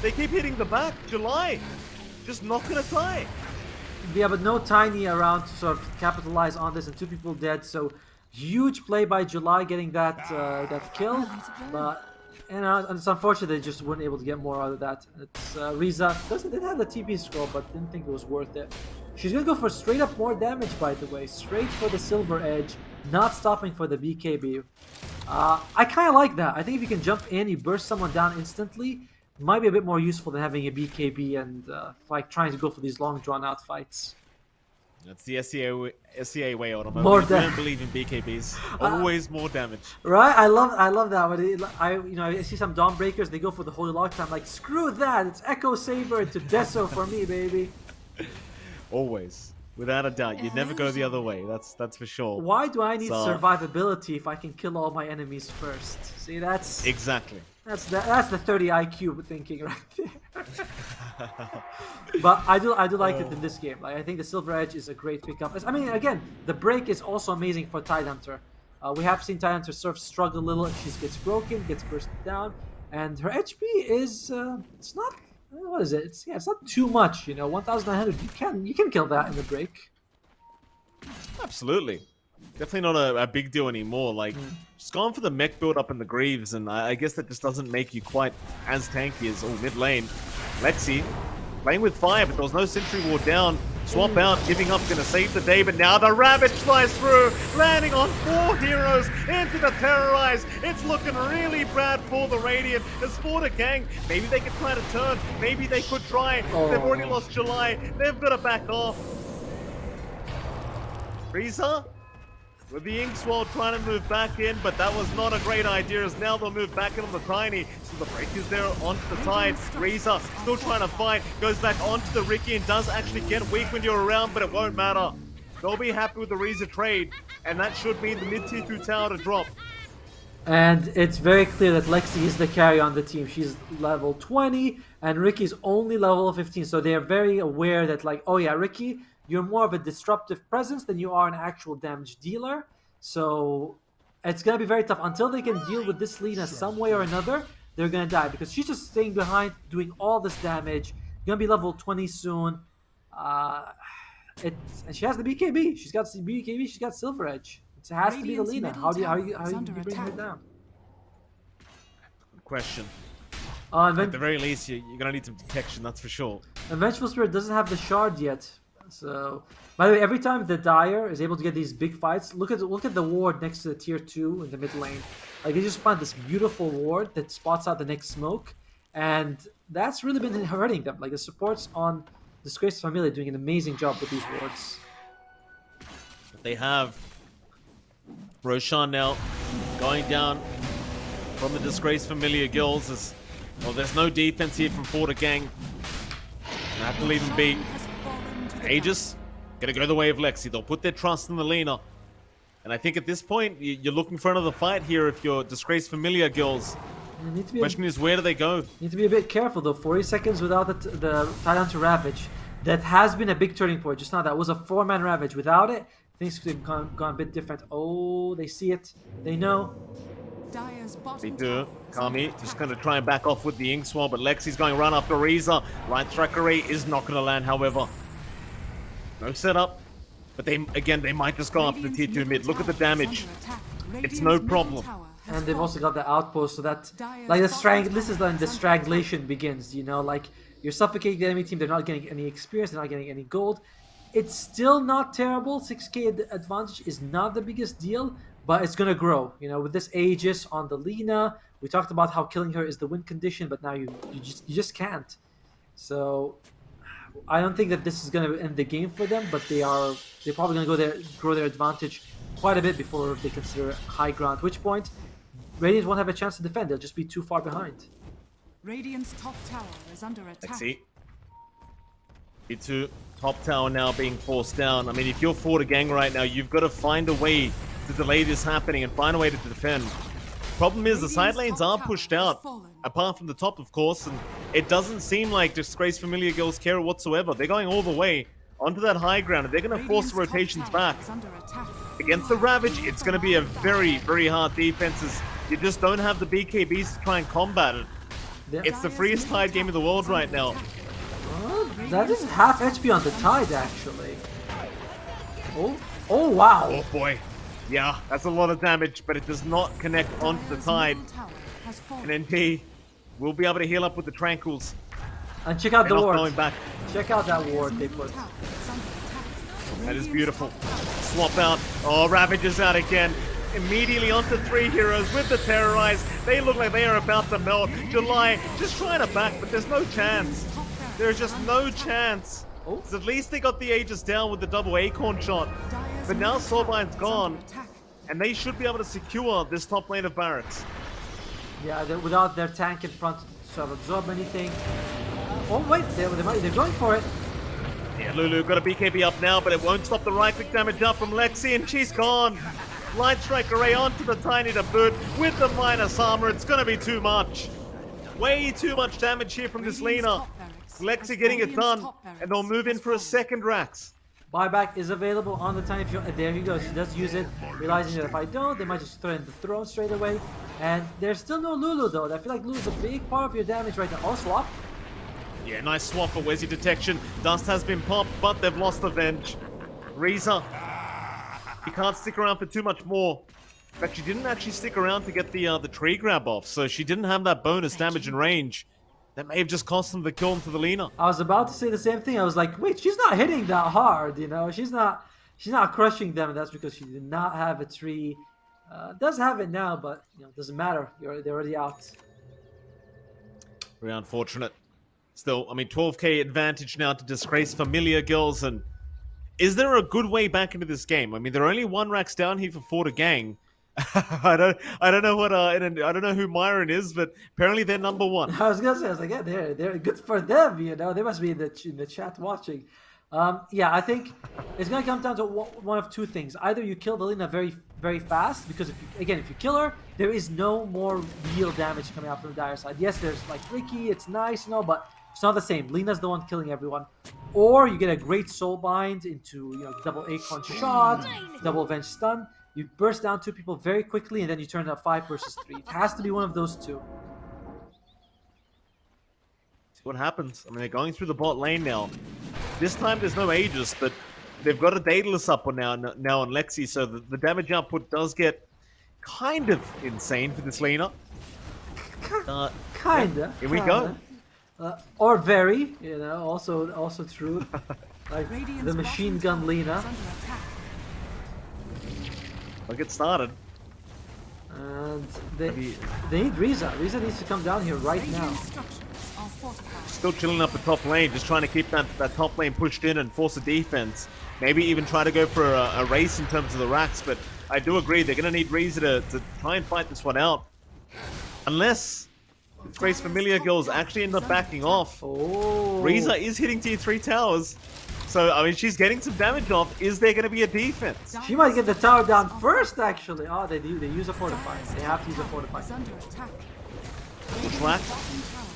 D: They keep hitting the back. July, just not gonna die.
C: Yeah, but no Tiny around to sort of capitalize on this, and 2 people dead. So huge play by July getting that kill, but you know, it's unfortunate they just weren't able to get more out of that. It's Riza didn't have the TP scroll, but didn't think it was worth it. She's gonna go for straight up more damage, by the way, straight for the Silver Edge, not stopping for the BKB. I kind of like that. I think if you can jump in, you burst someone down instantly, might be a bit more useful than having a BKB and like trying to go for these long drawn out fights.
D: That's the SEA way, Ottoman.
C: More
D: We don't believe in BKBs. Always more damage.
C: Right? I love that. When I see some Dawn Breakers, they go for the Holy Lock. I'm like, screw that. It's Echo Saber to Deso for me, baby.
D: Always. Without a doubt. You'd never go the other way. That's for sure.
C: Why do I need
D: So-
C: survivability if I can kill all my enemies first? See, that's
D: Exactly.
C: the 30 IQ thinking right there. But I do like it in this game. Like, I think the Silver Edge is a great pickup. I mean, again, the break is also amazing for Tidehunter. We have seen Tidehunter sort of struggle a little. She gets broken, gets burst down, and her HP is it's not. What is it? It's not too much. 1,900. You can kill that in the break.
D: Absolutely. Definitely not a big deal anymore. Like, just gone for the mech build up in the Greaves, and I guess that just doesn't make you quite as tanky as mid lane. Lexi playing with fire, but there was no sentry ward down. Swap out, giving up, gonna save the day, but now the Ravage flies through, landing on 4 heroes into the Terrorize. It's looking really bad for the Radiant. As for the gang, maybe they could try to turn, maybe they could try. They've already lost July, they've got to back off. Reza with the Inkswell trying to move back in, but that was not a great idea, as now they'll move back in on the Tiny. So the break is there onto the Tide. Reza still trying to fight, goes back onto the Ricky and does actually get weak when you're around, but it won't matter. They'll be happy with the Reza trade, and that should mean the mid-tier 2 tower to drop.
C: And it's very clear that Lexi is the carry on the team. She's level 20, and Ricky's only level 15. So they're very aware that, like, oh yeah, Ricky, you're more of a disruptive presence than you are an actual damage dealer. So it's going to be very tough. Until they can deal with this Lina some way or another, they're going to die. Because she's just staying behind, doing all this damage. Going to be level 20 soon. And she has the BKB. She's got BKB, she's got Silver Edge. It has to be the Lina. How do you bring her down?
D: Good question.
C: At
D: the very least, you're going to need some detection, that's for sure.
C: And Vengeful Spirit doesn't have the shard yet. So, by the way, every time the Dire is able to get these big fights, look at the ward next to the tier 2 in the mid lane. Like, they just plant this beautiful ward that spots out the next smoke, and that's really been hurting them. Like, the supports on Disgrace Familia doing an amazing job with these wards.
D: They have Roshan now going down from the Disgrace Familia Girls. As well, there's no defense here from Porter Gang. They have to leave them be. Aegis gonna go the way of Lexi. They'll put their trust in the Lina. And I think at this point, you're looking for another fight here if you're Disgrace Familia Girls. The question is, where do they go?
C: Need to be a bit careful though. 40 seconds without the tie-down to Ravage. That has been a big turning point. Just now, that was a 4-man Ravage. Without it, things could have gone a bit different. Oh, they see it. They know.
D: They do. Kami just going to try and back off with the Inkswell, but Lexi's going run after Reza. Light Strike Array is not going to land, however. No setup, but they might just go after the tier 2 mid. Look at the damage. It's no problem.
C: And they've also got the outpost, so that, like, this is when the strangulation begins, you know, like, you're suffocating the enemy team, they're not getting any experience, they're not getting any gold. It's still not terrible. 6k advantage is not the biggest deal, but it's gonna grow, you know, with this Aegis on the Lina. We talked about how killing her is the win condition, but now you just can't. So I don't think that this is going to end the game for them, but they're probably going to grow their advantage quite a bit before they consider high ground. At which point, Radiant won't have a chance to defend. They'll just be too far behind.
E: Radiant's top tower is under attack.
D: Let's see. T2 top tower now being forced down. I mean, if you're Porter Gang right now, you've got to find a way to delay this happening and find a way to defend. Problem is, the side lanes are pushed out, apart from the top, of course, and it doesn't seem like Disgrace Familia Girls care whatsoever. They're going all the way onto that high ground, and they're going to force the rotations back. Against the Ravage, it's going to be a very, very hard defense, as you just don't have the BKBs to try and combat it. It's the freest Tide game in the world right now.
C: That is half HP on the Tide, actually. Oh wow.
D: Oh boy. Yeah, that's a lot of damage, but it does not connect onto the Tide. And NP will be able to heal up with the Tranquils.
C: And check out the ward.
D: Going back.
C: Check out that ward they put.
D: That is beautiful. Swap out. Oh, Ravage is out again. Immediately onto 3 heroes with the Terrorize. They look like they are about to melt. July just trying to back, but there's no chance. There's just no chance. So at least they got the Aegis down with the double Acorn shot. But now Sorbine's gone, and they should be able to secure this top lane of barracks.
C: Yeah, without their tank in front to absorb anything. Oh wait, they're going for it.
D: Yeah, Lulu got a BKB up now, but it won't stop the right-click damage up from Lexi, and she's gone. Light Strike Array onto the Tiny to boot with the minus armor. It's going to be too much. Way too much damage here from this Lina. Lexi getting it done, and they'll move in for a second Rax.
C: Buyback is available on the Tiny. There you go. She does use it, realizing that if I don't, they might just throw in the throne straight away. And there's still no Lulu though. I feel like Lulu's a big part of your damage right now. Oh, swap.
D: Yeah, nice swap, but where's your detection? Dust has been popped, but they've lost the Venge. Reza, he can't stick around for too much more. In fact, she didn't actually stick around to get the tree grab off, so she didn't have that bonus damage and range. That may have just cost them the kill into the Lina.
C: I was about to say the same thing. I was like, wait, she's not hitting that hard, you know? She's not crushing them, and that's because she did not have a tree. Does have it now, but you know, doesn't matter. They're already out.
D: Very unfortunate. Still, I mean, 12k advantage now to Disgrace Familia girls, and is there a good way back into this game? I mean, they're only 1 racks down here for Forta Gang. I don't know what I don't know who Myron is, but apparently they're number 1.
C: I was gonna say, I was like, yeah, they're good for them, you know. They must be in the chat watching. Yeah, I think it's gonna come down to one of two things. Either you kill the Lina very, very fast, because if you kill her, there is no more real damage coming out from the dire side. Yes, there's like Ricky, it's nice, you know, but it's not the same. Lina's the one killing everyone. Or you get a great soul bind into, you know, double acorn shot, double avenge stun. You burst down 2 people very quickly, and then you turn out 5 versus 3. It has to be one of those 2.
D: See what happens. I mean, they're going through the bot lane now. This time there's no Aegis, but they've got a Daedalus up on now on Lexi, so the damage output does get kind of insane for this Lina.
C: Kinda.
D: Here we go.
C: Or very, you know, also true. Like the machine gun Lina.
D: I'll get started.
C: And they need Riza. Riza needs to come down here right now.
D: Still chilling up the top lane, just trying to keep that top lane pushed in and force a defense. Maybe even try to go for a race in terms of the racks, but I do agree they're going to need Riza to try and fight this one out. Unless Disgrace Familia girls actually end up backing off.
C: Oh.
D: Riza is hitting tier 3 towers. So, I mean, she's getting some damage off. Is there going to be a defense?
C: She might get the tower down first, actually. Oh, they do. They use a fortify. They have to use a fortify.
D: Flash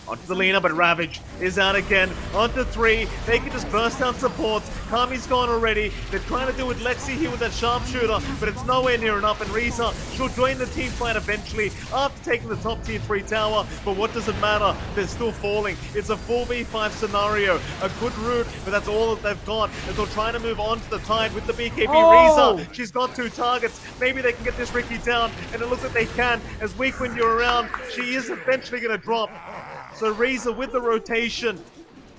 D: onto the Lina, but Ravage is out again. Onto 3. They can just burst down support. Kami's gone already. They're trying to do with Lexi here with that sharpshooter, but it's nowhere near enough. And Riza, she'll join the team fight eventually after taking the top tier 3 tower. But what does it matter? They're still falling. It's a 4v5 scenario. A good route, but that's all that they've got. As they're trying to move on to the tide with the BKB.
C: Oh!
D: Riza, she's got 2 targets. Maybe they can get this Ricky down, and it looks like they can. As weak when you're around, she is eventually going to drop. So Riza with the rotation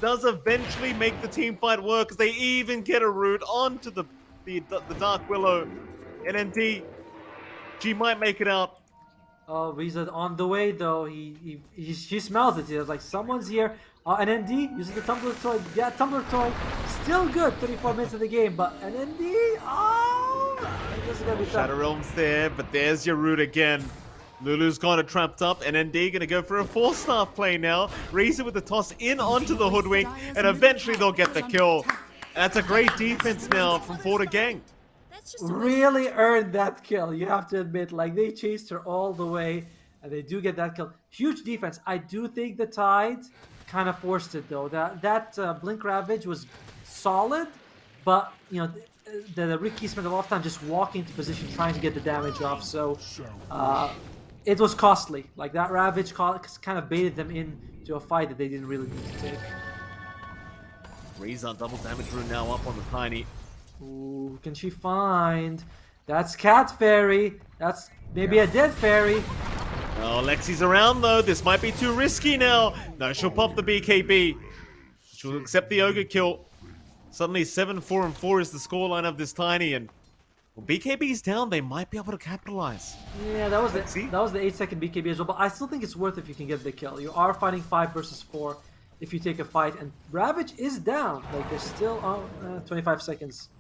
D: does eventually make the team fight work, as they even get a route onto the Dark Willow. NND, she might make it out.
C: Oh, Riza on the way though. She smells it. He's like, someone's here. NND uses the tumbler toy. Yeah, tumbler toy. Still good. 34 minutes of the game, but NND. Oh, this is gonna be tough.
D: Shadow Realm's there, but there's your route again. Lulu's got it trapped up, and ND gonna go for a 4-star play now. Riza with the toss in onto the Hoodwink, and eventually they'll get the kill. And that's a great defense now from Forta Gang.
C: Really earned that kill, you have to admit. Like, they chased her all the way, and they do get that kill. Huge defense. I do think the Tide kind of forced it though. That Blink Ravage was solid, but you know, the Ricky spent a lot of time just walking to position, trying to get the damage off. So it was costly. Like, that Ravage kind of baited them into a fight that they didn't really need to take.
D: Riza double damage rune now up on the Tiny.
C: Ooh, who can she find? That's Cat Fairy. That's maybe a dead fairy.
D: Oh, Lexi's around though. This might be too risky now. No, she'll pop the BKB. She'll accept the Ogre kill. Suddenly 7-4-4 is the scoreline of this Tiny, and when BKB's down, they might be able to capitalize.
C: Yeah, that was the 8-second BKB as well, but I still think it's worth if you can get the kill. You are fighting 5 versus 4 if you take a fight, and Ravage is down. Like, they're still on 25 seconds.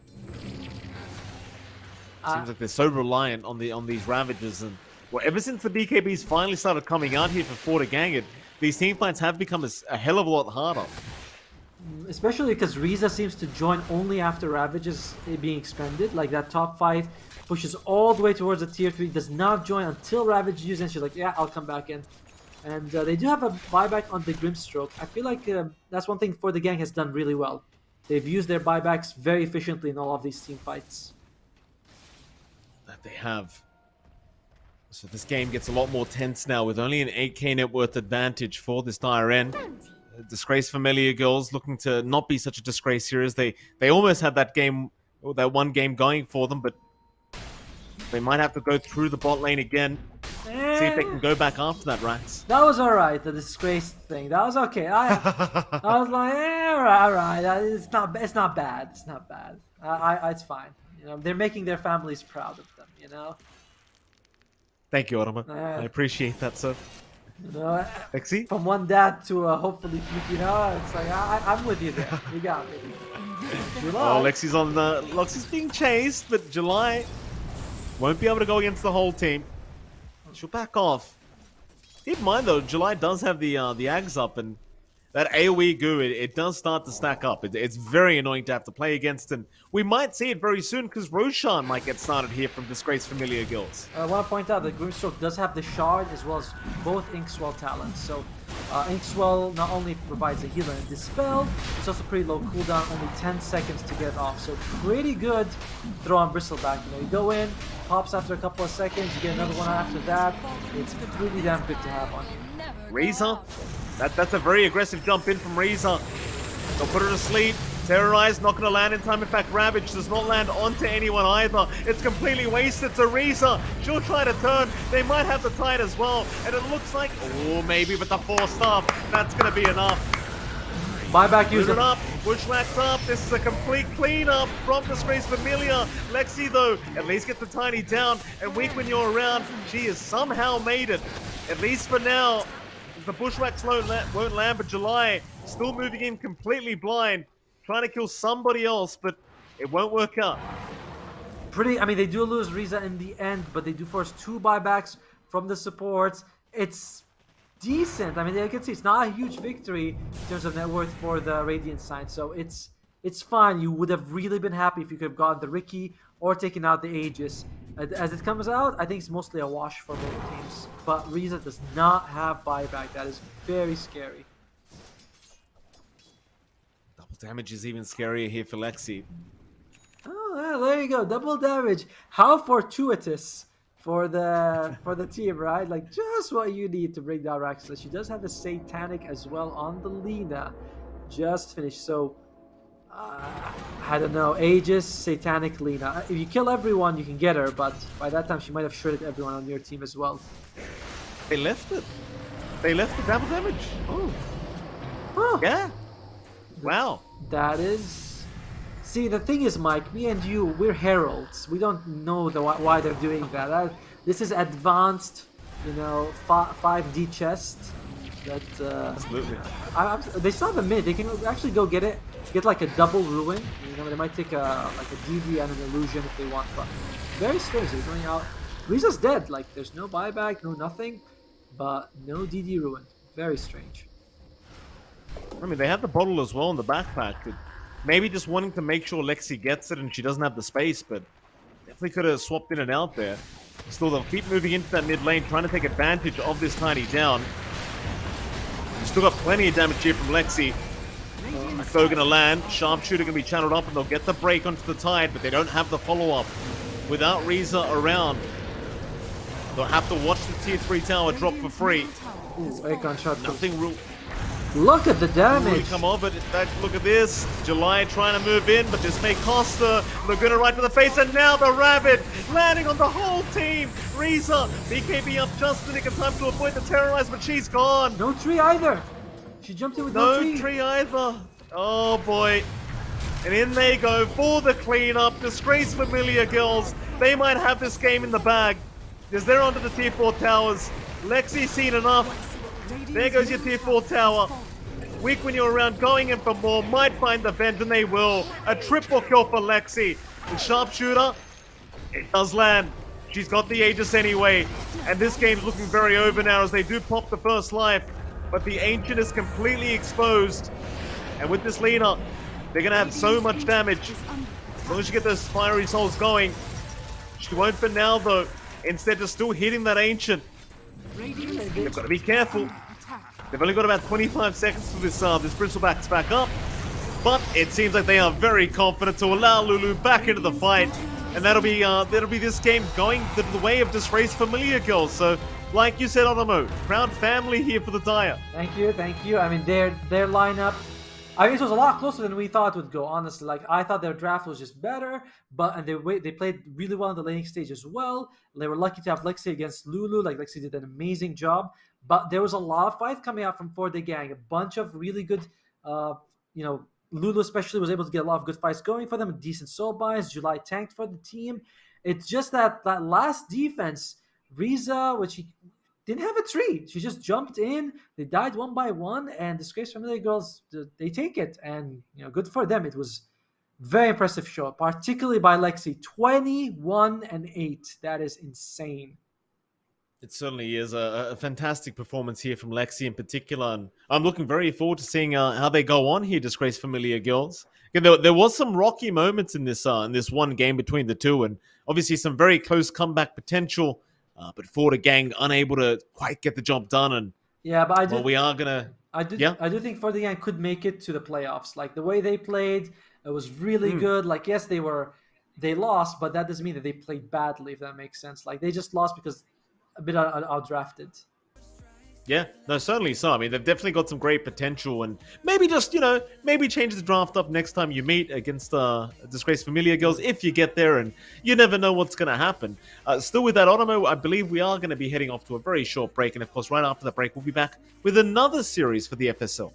D: Seems like they're so reliant on these Ravages, and well, ever since the BKBs finally started coming out here for Forta Gang, these team fights have become a hell of a lot harder.
C: Especially because Riza seems to join only after Ravage is being expended. Like, that top fight pushes all the way towards a tier 3, does not join until Ravage uses, and she's like, yeah, I'll come back in. And they do have a buyback on the Grimstroke. I feel like that's one thing Forta Gang has done really well. They've used their buybacks very efficiently in all of these team fights.
D: That they have. So this game gets a lot more tense now, with only an 8k net worth advantage for this dire end. Disgrace Familia girls looking to not be such a disgrace here, as they almost had that one game going for them, but they might have to go through the bot lane again.
C: And
D: See if they can go back after that, Rax.
C: That was alright, the disgrace thing. That was okay. I was like, alright. It's not bad. It's not bad. It's fine. You know, they're making their families proud of them. You know.
D: Thank you, Ottoman. I appreciate that, sir.
C: You know,
D: Lexi?
C: from one dad to hopefully, you know, it's like I'm with you there. You got me.
D: Oh, Lexi's on the. Lexi's being chased, but July won't be able to go against the whole team. She'll back off. Keep in mind though, July does have the Ags up, and that AoE goo, it does start to stack up. It's very annoying to have to play against, and we might see it very soon because Roshan might get started here from Disgrace Familia Guilds.
C: I want to point out that Grimstroke does have the shard as well as both Inkswell talents. So Inkswell not only provides a healer and dispel, it's also pretty low cooldown, only 10 seconds to get off. So pretty good throw on Bristleback. You know, you go in, pops after a couple of seconds, you get another one after that. It's pretty damn good to have on you.
D: Reza, that's a very aggressive jump in from Reza. They'll put her to sleep. Terrorize, not going to land in time. In fact, Ravage does not land onto anyone either. It's completely wasted to Reza. She'll try to turn. They might have the tide as well. And it looks like, oh, maybe with the 4-star, that's going to be enough.
C: Buyback user.
D: Move it up. Bushwhack's up. This is a complete cleanup from Disgrace Familia. Lexi, though, at least get the tiny down. And weak when you're around, she has somehow made it. At least for now. The Bushwhacks won't land, but July still moving in completely blind. Trying to kill somebody else, but it won't work out.
C: I mean, they do lose Reza in the end, but they do force 2 buybacks from the supports. It's decent. I mean, you can see it's not a huge victory in terms of net worth for the Radiant side, so it's fine. You would have really been happy if you could have gotten the Ricky or taken out the Aegis. As it comes out, I think it's mostly a wash for both teams. But Reza does not have buyback. That is very scary.
D: Double damage is even scarier here for Lexi.
C: Oh, yeah, there you go. Double damage. How fortuitous for the team, right? Like just what you need to bring down Raxus. She does have the Satanic as well on the Lina. Just finished. So I don't know, Aegis, Satanic, Lina. If you kill everyone, you can get her, but by that time she might have shredded everyone on your team as well.
D: They left it. They left the double damage.
C: Oh. Huh.
D: Yeah. Wow.
C: That is... See, the thing is, Mike, me and you, we're heralds. We don't know why they're doing that. This is advanced, you know, 5D chest. That,
D: Absolutely.
C: They still have a mid. They can actually go get it. Get like a double ruin. You know, they might take like a DD and an illusion if they want, but very strange. They're going out. Riza's dead. Like there's no buyback, no nothing, but no DD ruin. Very strange.
D: I mean, they have the bottle as well in the backpack. Maybe just wanting to make sure Lexi gets it and she doesn't have the space, but definitely could have swapped in and out there. Still, they'll keep moving into that mid lane, trying to take advantage of this tiny down. Still got plenty of damage here from Lexi. They're going to land. Sharpshooter going to be channeled up, and they'll get the break onto the tide, but they don't have the follow-up. Without Reza around, they'll have to watch the tier 3 tower drop for free.
C: Ooh, Akon shot.
D: Nothing real.
C: Look at the damage.
D: Really come over. In fact, look at this. July trying to move in, but this may cost her. Laguna right to the face, and now the Rabbit landing on the whole team. Reza, BKB up just in the nick of time to avoid the terrorize, but she's gone.
C: No tree either. She jumped in with no tree.
D: No tree either. Oh boy. And in they go for the cleanup. Disgrace Familia girls. They might have this game in the bag. Because they're onto the tier 4 towers. Lexi's seen enough. There goes your tier 4 tower. Weak when you're around, going in for more. Might find the vent, and they will. A triple kill for Lexi. The sharpshooter, it does land. She's got the Aegis anyway. And this game's looking very over now as they do pop the first life. But the Ancient is completely exposed. And with this Lina, they're going to have so much damage. As long as you get those fiery souls going. She won't for now, though. Instead, they're still hitting that Ancient. They've got to be careful. They've only got about 25 seconds to this Bristleback's back up. But it seems like they are very confident to allow Lulu back into the fight. And that'll be this game going the way of Disgrace Familia girls. So, like you said, Otomo, proud family here for the Dire.
C: Thank you, thank you. I mean, their lineup I mean, it was a lot closer than we thought it would go. Honestly, like I thought their draft was just better, and they played really well in the laning stage as well. They were lucky to have Lexi against Lulu. Like Lexi did an amazing job, but there was a lot of fight coming out from For the Gang. A bunch of really good, Lulu especially was able to get a lot of good fights going for them. Decent soul buys. July tanked for the team. It's just that last defense, Riza, which he didn't have a tree. She just jumped in. They died one by one, and Disgrace Familia girls, they take it. And good for them. It was very impressive show, particularly by Lexi. 21-8. That is insane.
D: It certainly is a fantastic performance here from Lexi in particular, and I'm looking very forward to seeing how they go on here, Disgrace Familia girls. There was some rocky moments in this one game between the two, and obviously some very close comeback potential. But For the Gang unable to quite get the job done, and
C: I do think For the Gang could make it to the playoffs. Like the way they played, it was really good. Like yes, they lost, but that doesn't mean that they played badly. If that makes sense. Like they just lost because a bit outdrafted.
D: Yeah, no, certainly so. I mean, they've definitely got some great potential, and maybe just, maybe change the draft up next time you meet against Disgrace Familia girls if you get there, and you never know what's going to happen. Still with that, Otomo, I believe we are going to be heading off to a very short break, and of course, right after the break, we'll be back with another series for the FSL.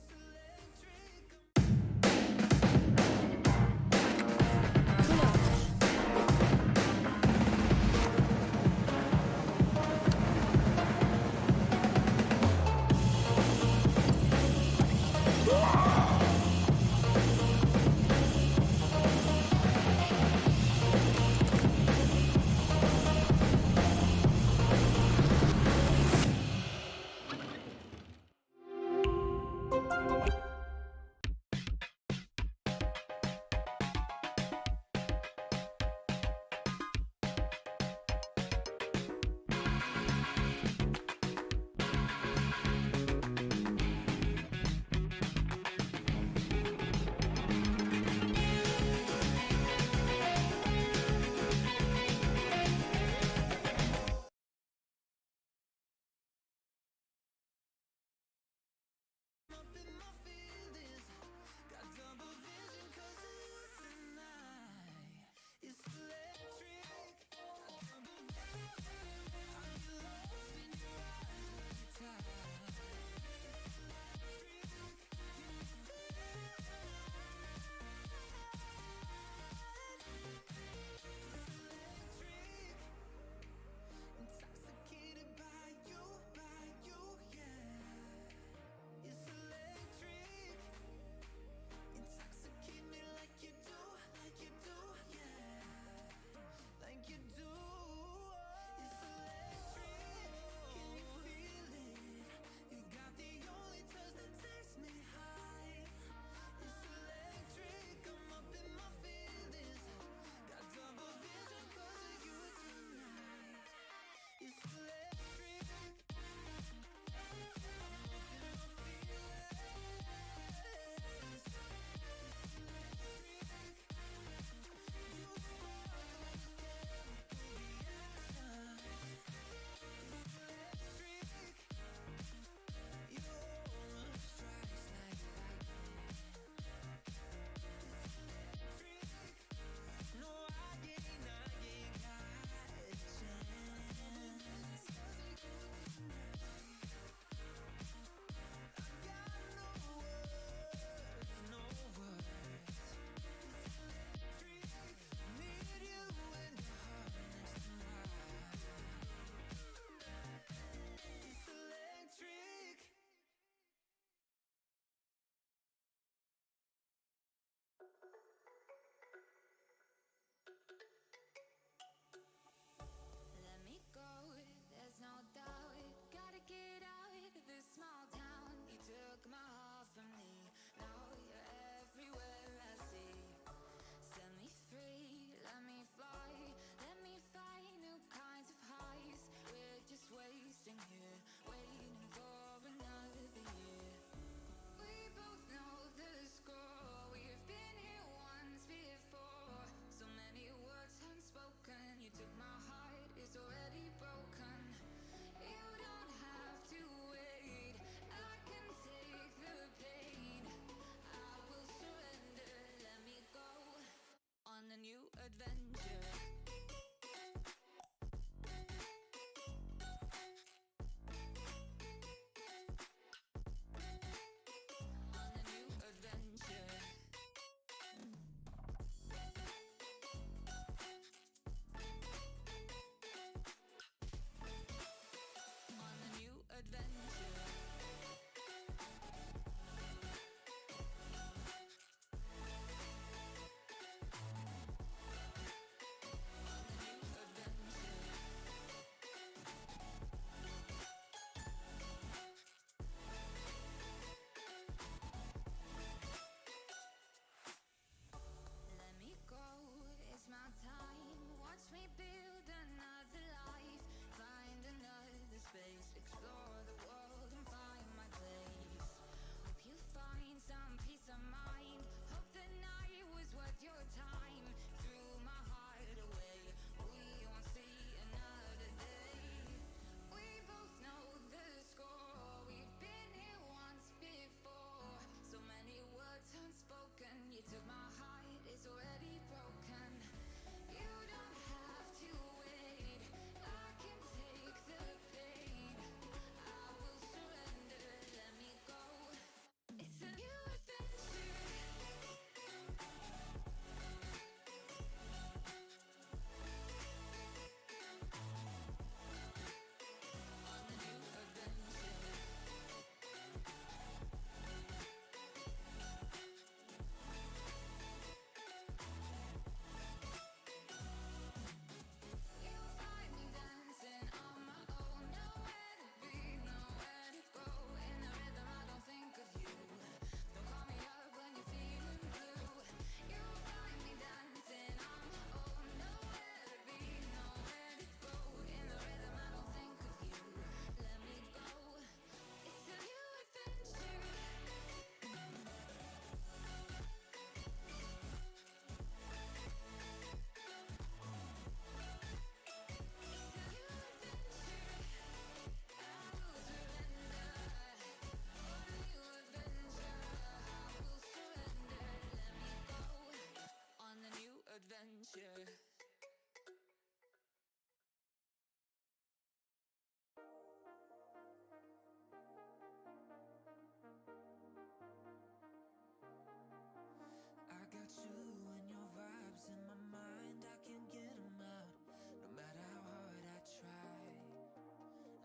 A: got you and your vibes in my mind, I can't get them out, no matter how hard I try.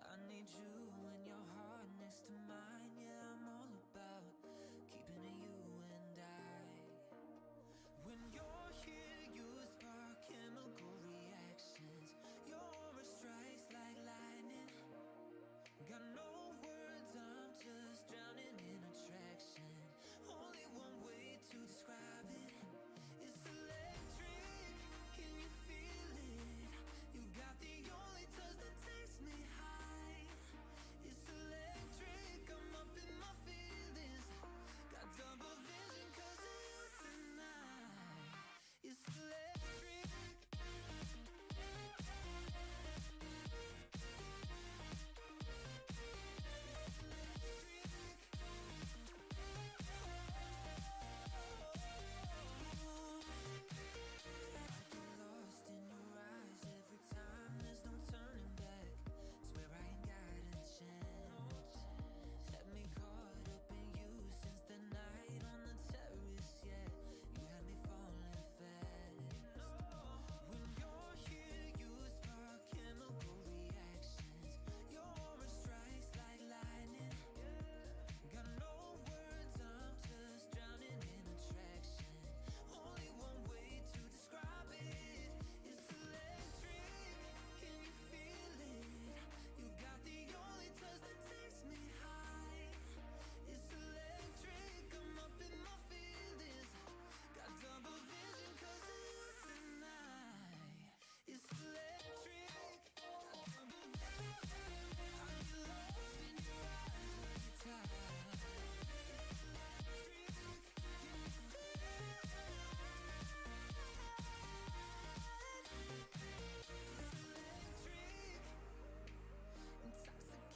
A: I need you and your heart next to mine. Yeah, I'm all about keeping it you and I. When you're here, you spark chemical reactions. Your aura strikes like lightning. Got no words, I'm just drowning in attraction. Only one way to describe it. It's electric, can you feel it? You got the only touch that takes me high. It's electric, I'm up in my feelings. Got double vision 'cause of you tonight. It's electric.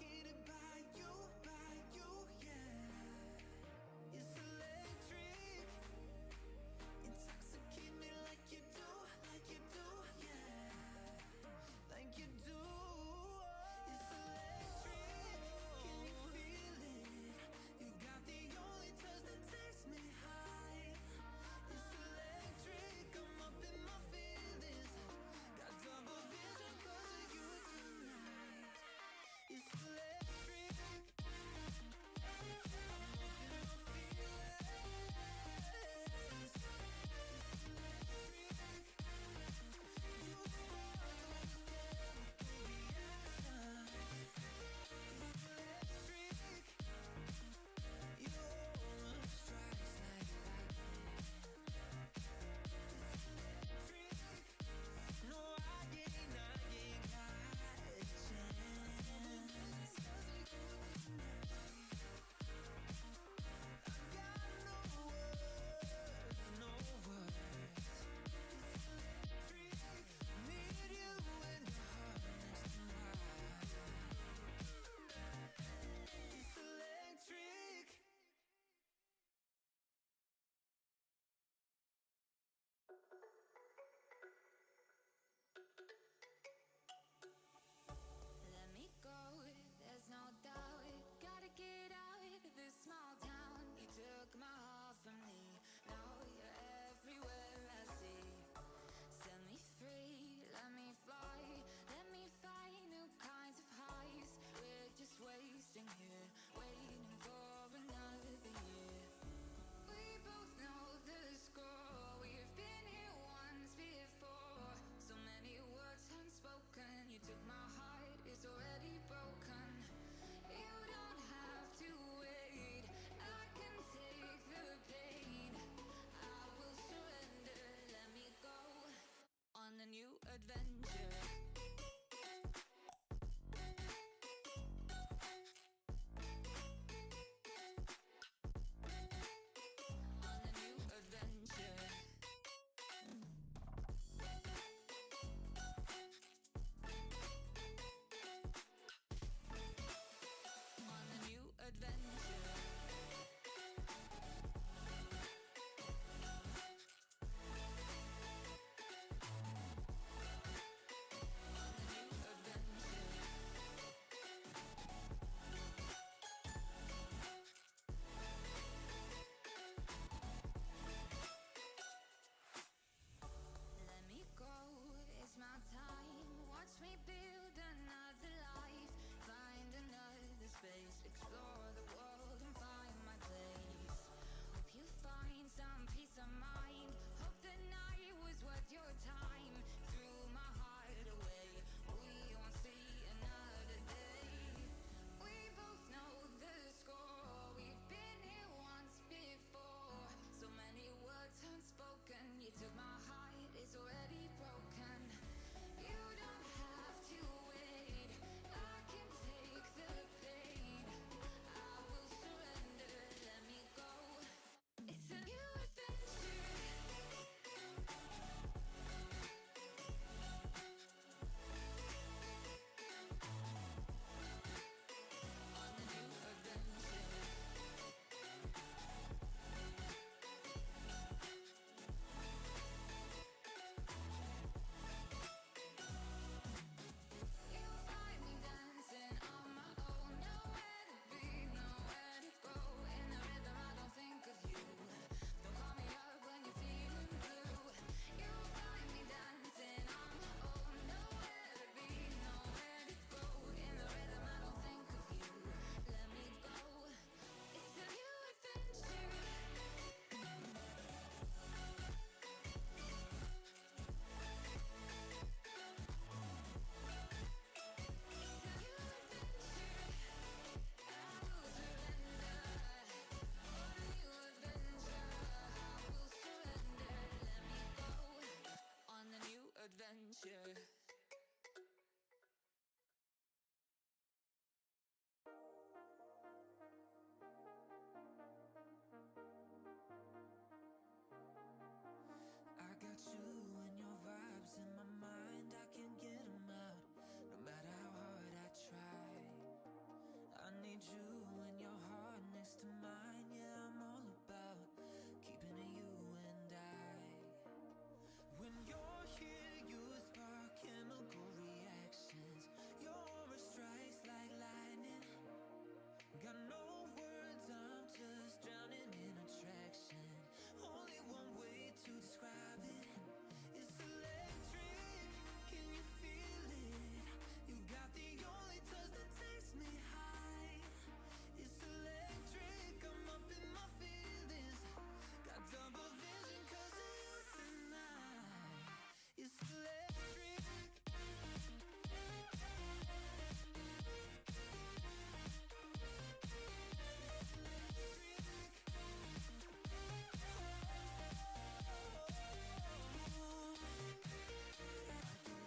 A: Intoxicated by you, yeah. It's electric. Intoxicate me like you do, yeah. Like you do. It's electric. Can you feel it? You got the only touch that takes me high. It's electric. I'm up in my feelings. Got double vision 'cause of you tonight. It's electric. I'm up in my feelings. It's electric. You spark those chemical reactions. It's electric. Your aura strikes like lightning. It's electric. No, I ain't got a chance. I got no words, no words. It's electric. Need you and your heart next to mine. It's electric.
B: Let me go, there's no doubt. Gotta get out of this small town. You took my heart from me, now you're everywhere I see. Set me free, let me fly. Let me find new kinds of highs. We're just wasting here, waiting for another year. We both know the score. We've been here once before. So many words unspoken. You took my heart, it's already broken. You don't have to wait. I can take the pain. I will surrender. Let me go on a new adventure.
A: you and your vibes in my mind, I can't get them out, no matter how hard I try. I need you and your heart next to mine, yeah, I'm all about keeping it you and I. When you're here, you spark chemical reactions, your aura strikes like lightning. Got no words, I'm just drowning in attraction. Only one way to describe it. It's electric, can you feel it? You got the only touch that takes me high. It's electric, I'm up in my feelings. Got double vision 'cause of you tonight. It's electric.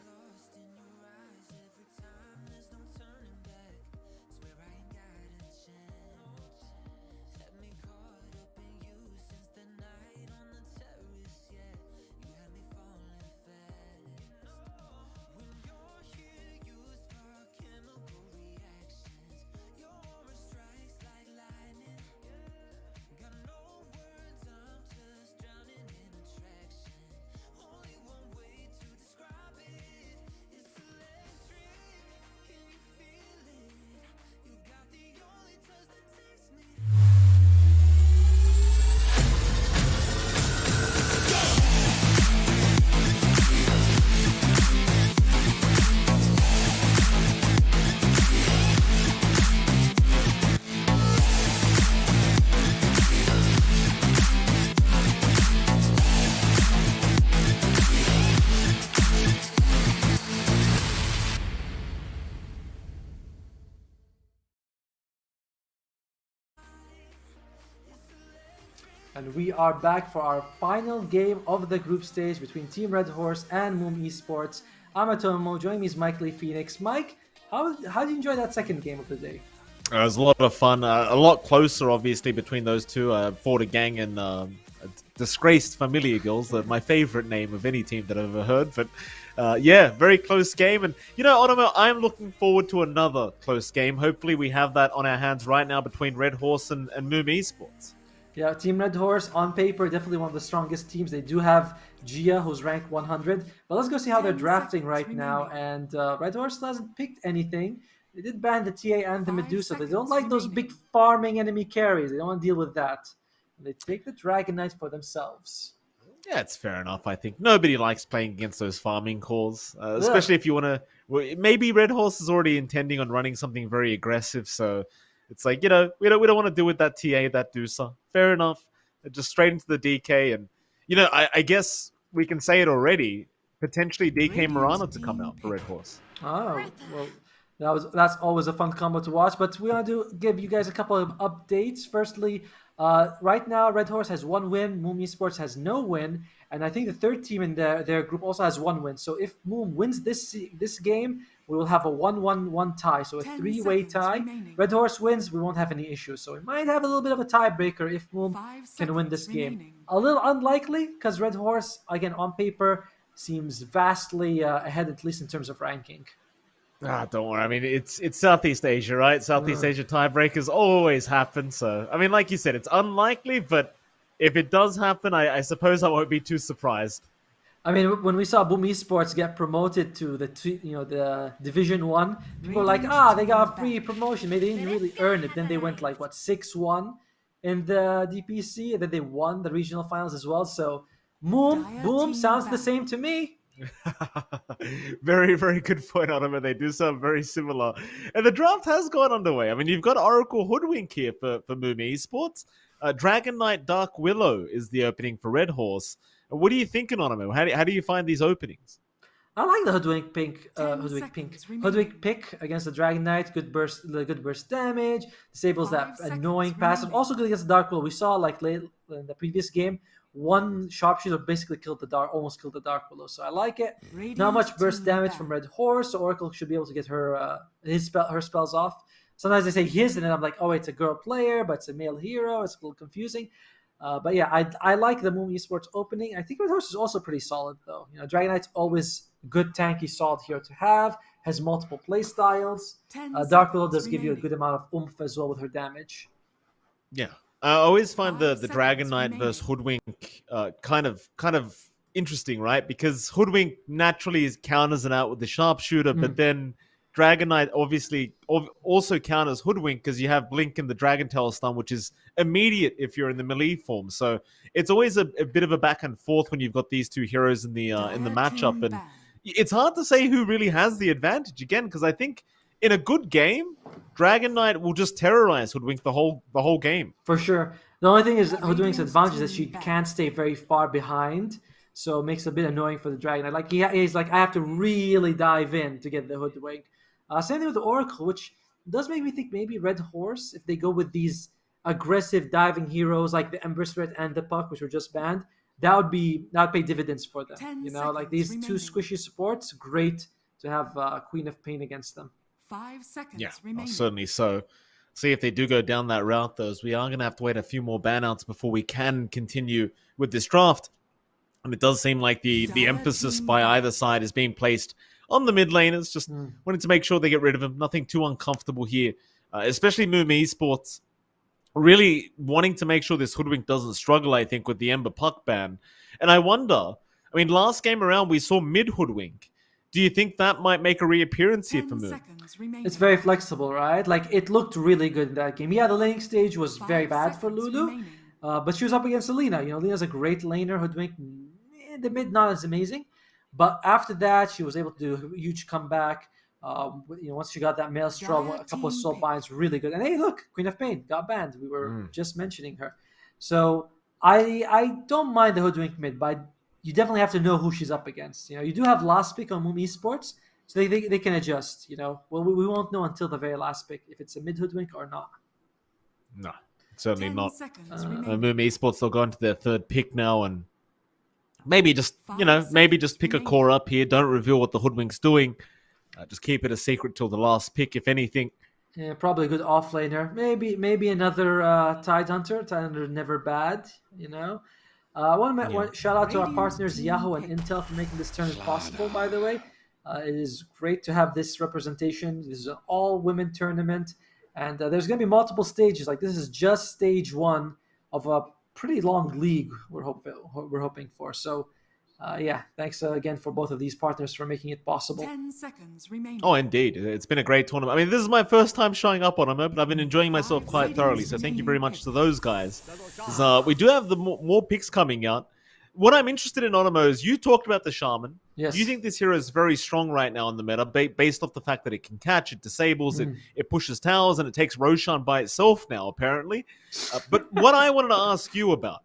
A: Lost in your eyes every time, there's no turning back. Swear I ain't got a chance. Had me caught up in you since the night on the terrace, yeah. You had me falling fast. When you're here, you spark chemical reactions. Your aura strikes like lightning. Got no words, I'm just drowning in attraction. Only one way to describe it. It's electric, can you feel it? You got the only touch that takes me.
C: And we are back for our final game of the group stage between Team Red Horse and MOOM Esports. I'm Atomo, joining me is Mike Lee Phoenix. Mike, how did you enjoy that second game of the day?
D: It was a lot of fun. A lot closer, obviously, between those two. Fought Gang and Disgraced Familia girls. My favorite name of any team that I've ever heard. But yeah, very close game. And, you know, Otomo, I'm looking forward to another close game. Hopefully we have that on our hands right now between Red Horse and MOOM Esports.
C: Yeah, Team Red Horse, on paper, definitely one of the strongest teams. They do have Gia, who's ranked 100. But let's go see how they're drafting right now. And Red Horse hasn't picked anything. They did ban the TA and the Medusa. They don't like those big farming enemy carries. They don't want to deal with that. They take the Dragon Knight for themselves.
D: Yeah, it's fair enough, I think. Nobody likes playing against those farming cores, especially if you want to... Maybe Red Horse is already intending on running something very aggressive, so it's like, you know, we don't want to deal with that TA, that Dusa. Fair enough. Just straight into the DK, and, you know, I guess we can say it already. Potentially DK Murano to come out for Red Horse.
C: Oh, well, that's always a fun combo to watch, but we want to give you guys a couple of updates. Firstly, right now, Red Horse has 1 win, MOOM Esports has no win, and I think the third team in their group also has 1 win. So if MOOM wins this game, we will have a 1-1-1 tie, so a 3-way tie.
E: Remaining.
C: Red Horse wins, we won't have any issues. So we might have a little bit of a tiebreaker if MOOM can win this game.
E: Remaining.
C: A little unlikely, because Red Horse, again, on paper, seems vastly ahead, at least in terms of ranking.
D: Don't worry. I mean, it's Southeast Asia, right? Southeast Asia tiebreakers always happen. So, I mean, like you said, it's unlikely, but if it does happen, I suppose I won't be too surprised.
C: I mean, when we saw MOOM Esports get promoted to the Division 1, people were like, they got a free promotion. Maybe they didn't really earn it. Then they went like, 6-1 in the DPC, and then they won the regional finals as well. So, Boom sounds the same to me.
D: Very, very good point, Ottoman. They do sound very similar. And the draft has gone underway. I mean, you've got Oracle Hoodwink here for MOOM Esports. Dragon Knight Dark Willow is the opening for Red Horse. What are you thinking, Ottoman? How do you find these openings?
C: I like the Hoodwink pick against the Dragon Knight. Good burst damage, disables that annoying passive. Also good against the Dark Willow. We saw like late in the previous game, one sharpshooter basically almost killed the Dark Willow. So I like it. Not much burst damage from Red Horse, so Oracle should be able to get her spells off. Sometimes they say his, and then I'm like, oh, it's a girl player, but it's a male hero. It's a little confusing. But yeah, I like the MOOM Esports opening. I think Red Horse is also pretty solid though. Dragon Knight's always good tanky solid hero to have. Has multiple play styles.
E: 10
C: Dark Willow
E: seconds
C: does give you a
E: remaining.
C: good amount of oomph as well with her damage.
D: Yeah, I always find
E: 5
D: the Dragon
E: seconds
D: Knight
E: remaining.
D: versus Hoodwink kind of interesting, right? Because Hoodwink naturally counters it out with the sharpshooter, but then Dragon Knight obviously also counters Hoodwink because you have Blink and the Dragon Tail stun, which is immediate if you're in the melee form. So it's always a bit of a back and forth when you've got these two heroes in the matchup, and it's hard to say who really has the advantage again because I think in a good game, Dragon Knight will just terrorize Hoodwink the whole game.
C: For sure. The only thing is Hoodwink's advantage is that she can't stay very far behind, so it makes it a bit annoying for the Dragon Knight. Like he's like, I have to really dive in to get the Hoodwink. Same thing with the Oracle, which does make me think maybe Red Horse, if they go with these aggressive diving heroes like the Ember Spirit and the Puck, which were just banned, that would pay dividends for them.
E: 10
C: Like these
E: seconds
C: two
E: remaining.
C: squishy supports, great to have Queen of Pain against them.
E: 5 seconds
D: Yeah,
E: remaining.
D: certainly so. See if they do go down that route, though, as we are going to have to wait a few more ban-outs before we can continue with this draft. And it does seem like the emphasis by either side is being placed on the mid laners, just wanting to make sure they get rid of him. Nothing too uncomfortable here, especially MOOM Esports. Really wanting to make sure this Hoodwink doesn't struggle, I think, with the Ember Puck ban. And I wonder, last game around we saw mid Hoodwink. Do you think that might make a reappearance here for
E: 10
D: MOOM?
E: seconds remaining.
C: It's very flexible, right? Like, it looked really good in that game. Yeah, the laning stage was
E: 5
C: very bad for
E: seconds
C: Lulu,
E: remaining.
C: but she was up against Alina. Alina's a great laner. Hoodwink, the mid, not as amazing. But after that, she was able to do a huge comeback. Once she got that Maelstrom, a couple of soul binds, really good. And hey, look, Queen of Pain got banned. We were just mentioning her. So I don't mind the Hoodwink mid, but you definitely have to know who she's up against. You do have last pick on MOOM Esports, so they can adjust. Well, we won't know until the very last pick if it's a mid Hoodwink or not.
D: No, certainly
E: 10
D: not.
E: seconds remaining.
D: MOOM Esports, they'll go into their third pick now and maybe just,
E: 5
D: maybe just pick a
E: remaining.
D: core up here. Don't reveal what the Hoodwink's doing. Just keep it a secret till the last pick, if anything.
C: Yeah, probably a good offlaner. Maybe another Tide Hunter. Tide Hunter never bad. I want to shout out to our partners Yahoo and Intel for making this tournament possible. By the way, it is great to have this representation. This is an all-women tournament, and there's going to be multiple stages. Like this is just stage one of a pretty long league we're hoping for. So. Thanks again for both of these partners for making it possible.
E: 10 seconds remaining.
D: Oh, indeed. It's been a great tournament. This is my first time showing up on it, but I've been enjoying myself quite thoroughly, so thank you very much to those guys. We do have the more picks coming out. What I'm interested in, Onomo, is you talked about the Shaman.
C: Yes.
D: Do you think this hero is very strong right now in the meta, based off the fact that it can catch, it disables, it pushes towers, and it takes Roshan by itself now, apparently? But what I wanted to ask you about,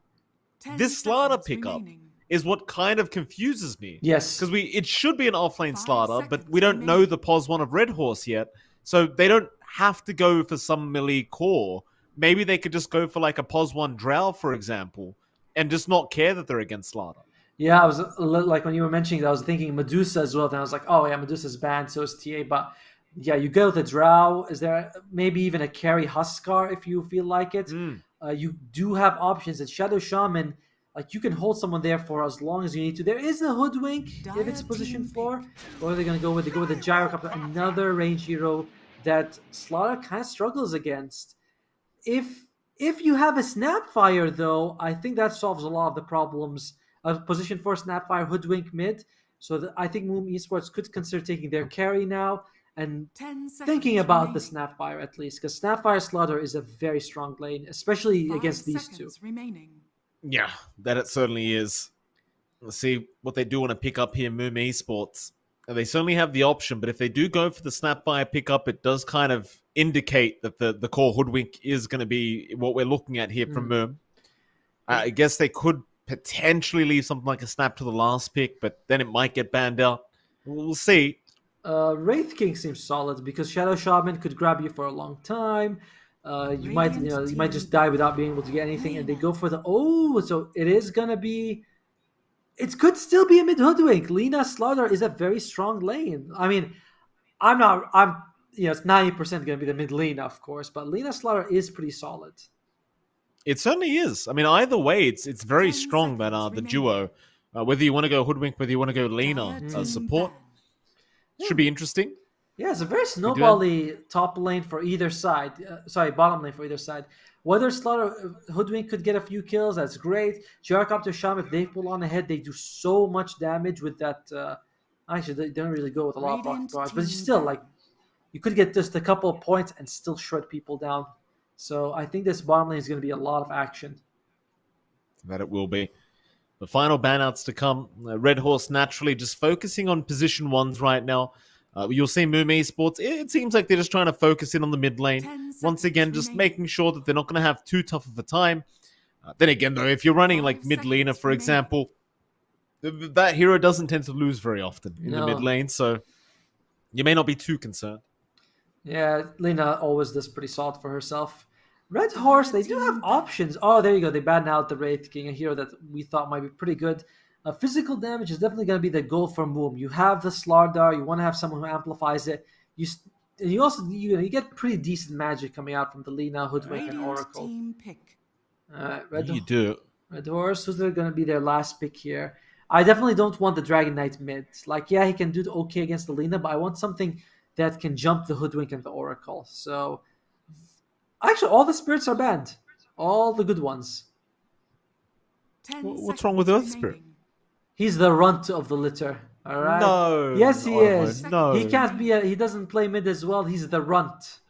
E: 10
D: this Slaughter
E: seconds
D: pickup
E: remaining.
D: is what kind of confuses me.
C: Yes.
D: Because it should be an offlane
E: 5
D: Slaughter, but
E: seconds
D: we don't know
E: remaining.
D: the POS 1 of Red Horse yet, so they don't have to go for some melee core. Maybe they could just go for like a POS 1 Drow, for example, and just not care that they're against Slaughter.
C: Yeah, I was like when you were mentioning that, I was thinking Medusa as well. Then I was like, oh yeah, Medusa's banned, so is TA. But yeah, you go with the Drow. Is there maybe even a carry Huskar if you feel like it? You do have options. At Shadow Shaman, like you can hold someone there for as long as you need to. There is a Hoodwink if it's position 4. What are they going to go with? They go with the Gyrocopter, another range hero that Slaughter kind of struggles against. If you have a Snapfire, though, I think that solves a lot of the problems of position 4 Snapfire, Hoodwink mid. So I think MOOM Esports could consider taking their carry now and
E: 10 seconds
C: thinking about the
E: remaining.
C: Snapfire at least, because Snapfire Slaughter is a very strong lane, especially
E: 5
C: against these two.
E: seconds remaining.
D: Yeah, that it certainly is. Let's see what they do want to pick up here, MOOM Esports. They certainly have the option, but if they do go for the Snapfire pickup, it does kind of indicate that the core Hoodwink is going to be what we're looking at here from MOOM. I guess they could potentially leave something like a Snap to the last pick, but then it might get banned out. We'll see.
C: Wraith King seems solid because Shadow Shaman could grab you for a long time. You might just die without being able to get anything, and they go for the so it is gonna be. It could still be a mid Hoodwink. Lina Slaughter is a very strong lane. I'm it's 90% gonna be the mid Lina, of course, but Lina Slaughter is pretty solid.
D: It certainly is. I mean, either way, it's very
E: 10
D: strong that
E: seconds
D: the
E: remaining.
D: duo, whether you want to go Hoodwink, whether you want to go Lena
E: Dire team
D: support,
E: ban.
D: should be interesting.
C: Yeah, it's a very
D: We do have-
C: snowbally top lane for either side. Bottom lane for either side. Whether Slaughter Hoodwink could get a few kills, that's great. Gyrocopter Sham, if they pull on ahead, they do so much damage with that. Actually, they don't really go with a lot of rocket
E: Radiant
C: bars, but
E: team
C: still,
E: ban.
C: like, you could get just a couple of points and still shred people down. So I think this bottom lane is going to be a lot of action.
D: That it will be. The final banouts to come. Red Horse naturally just focusing on position ones right now. You'll see MOOM ESPORTS. It seems like they're just trying to focus in on the mid lane.
E: 10
D: Once again,
E: seconds
D: just
E: remaining.
D: making sure that they're not going to have too tough of a time. Then again, though, if you're running
E: 5
D: like mid laner,
E: seconds
D: for
E: remaining.
D: example, that hero doesn't tend to lose very often in the
C: No.
D: mid lane, so you may not be too concerned.
C: Yeah, Lena always does pretty solid for herself. Red Horse, they do have options. Oh, there you go. They banned out the Wraith King, a hero that we thought might be pretty good. Physical damage is definitely going to be the goal for MOOM. You have the Slardar. You want to have someone who amplifies it. You also you get pretty decent magic coming out from the Lena, Hoodwink, and
E: Radiant
C: Oracle.
E: team pick.
C: Red,
D: do.
C: Red Horse, who's going to be their last pick here? I definitely don't want the Dragon Knight mid. Like, yeah, he can do okay against the Lena, but I want something that can jump the Hoodwink and the Oracle. So, actually, all the spirits are banned. All the good ones.
E: 10
D: What's wrong with Earth
E: seconds
D: Spirit?
E: remaining.
C: He's the runt of the litter. All right.
D: No.
C: Yes, he
D: Ormo,
C: is.
D: No.
C: He can't be. He doesn't play mid as well. He's the runt.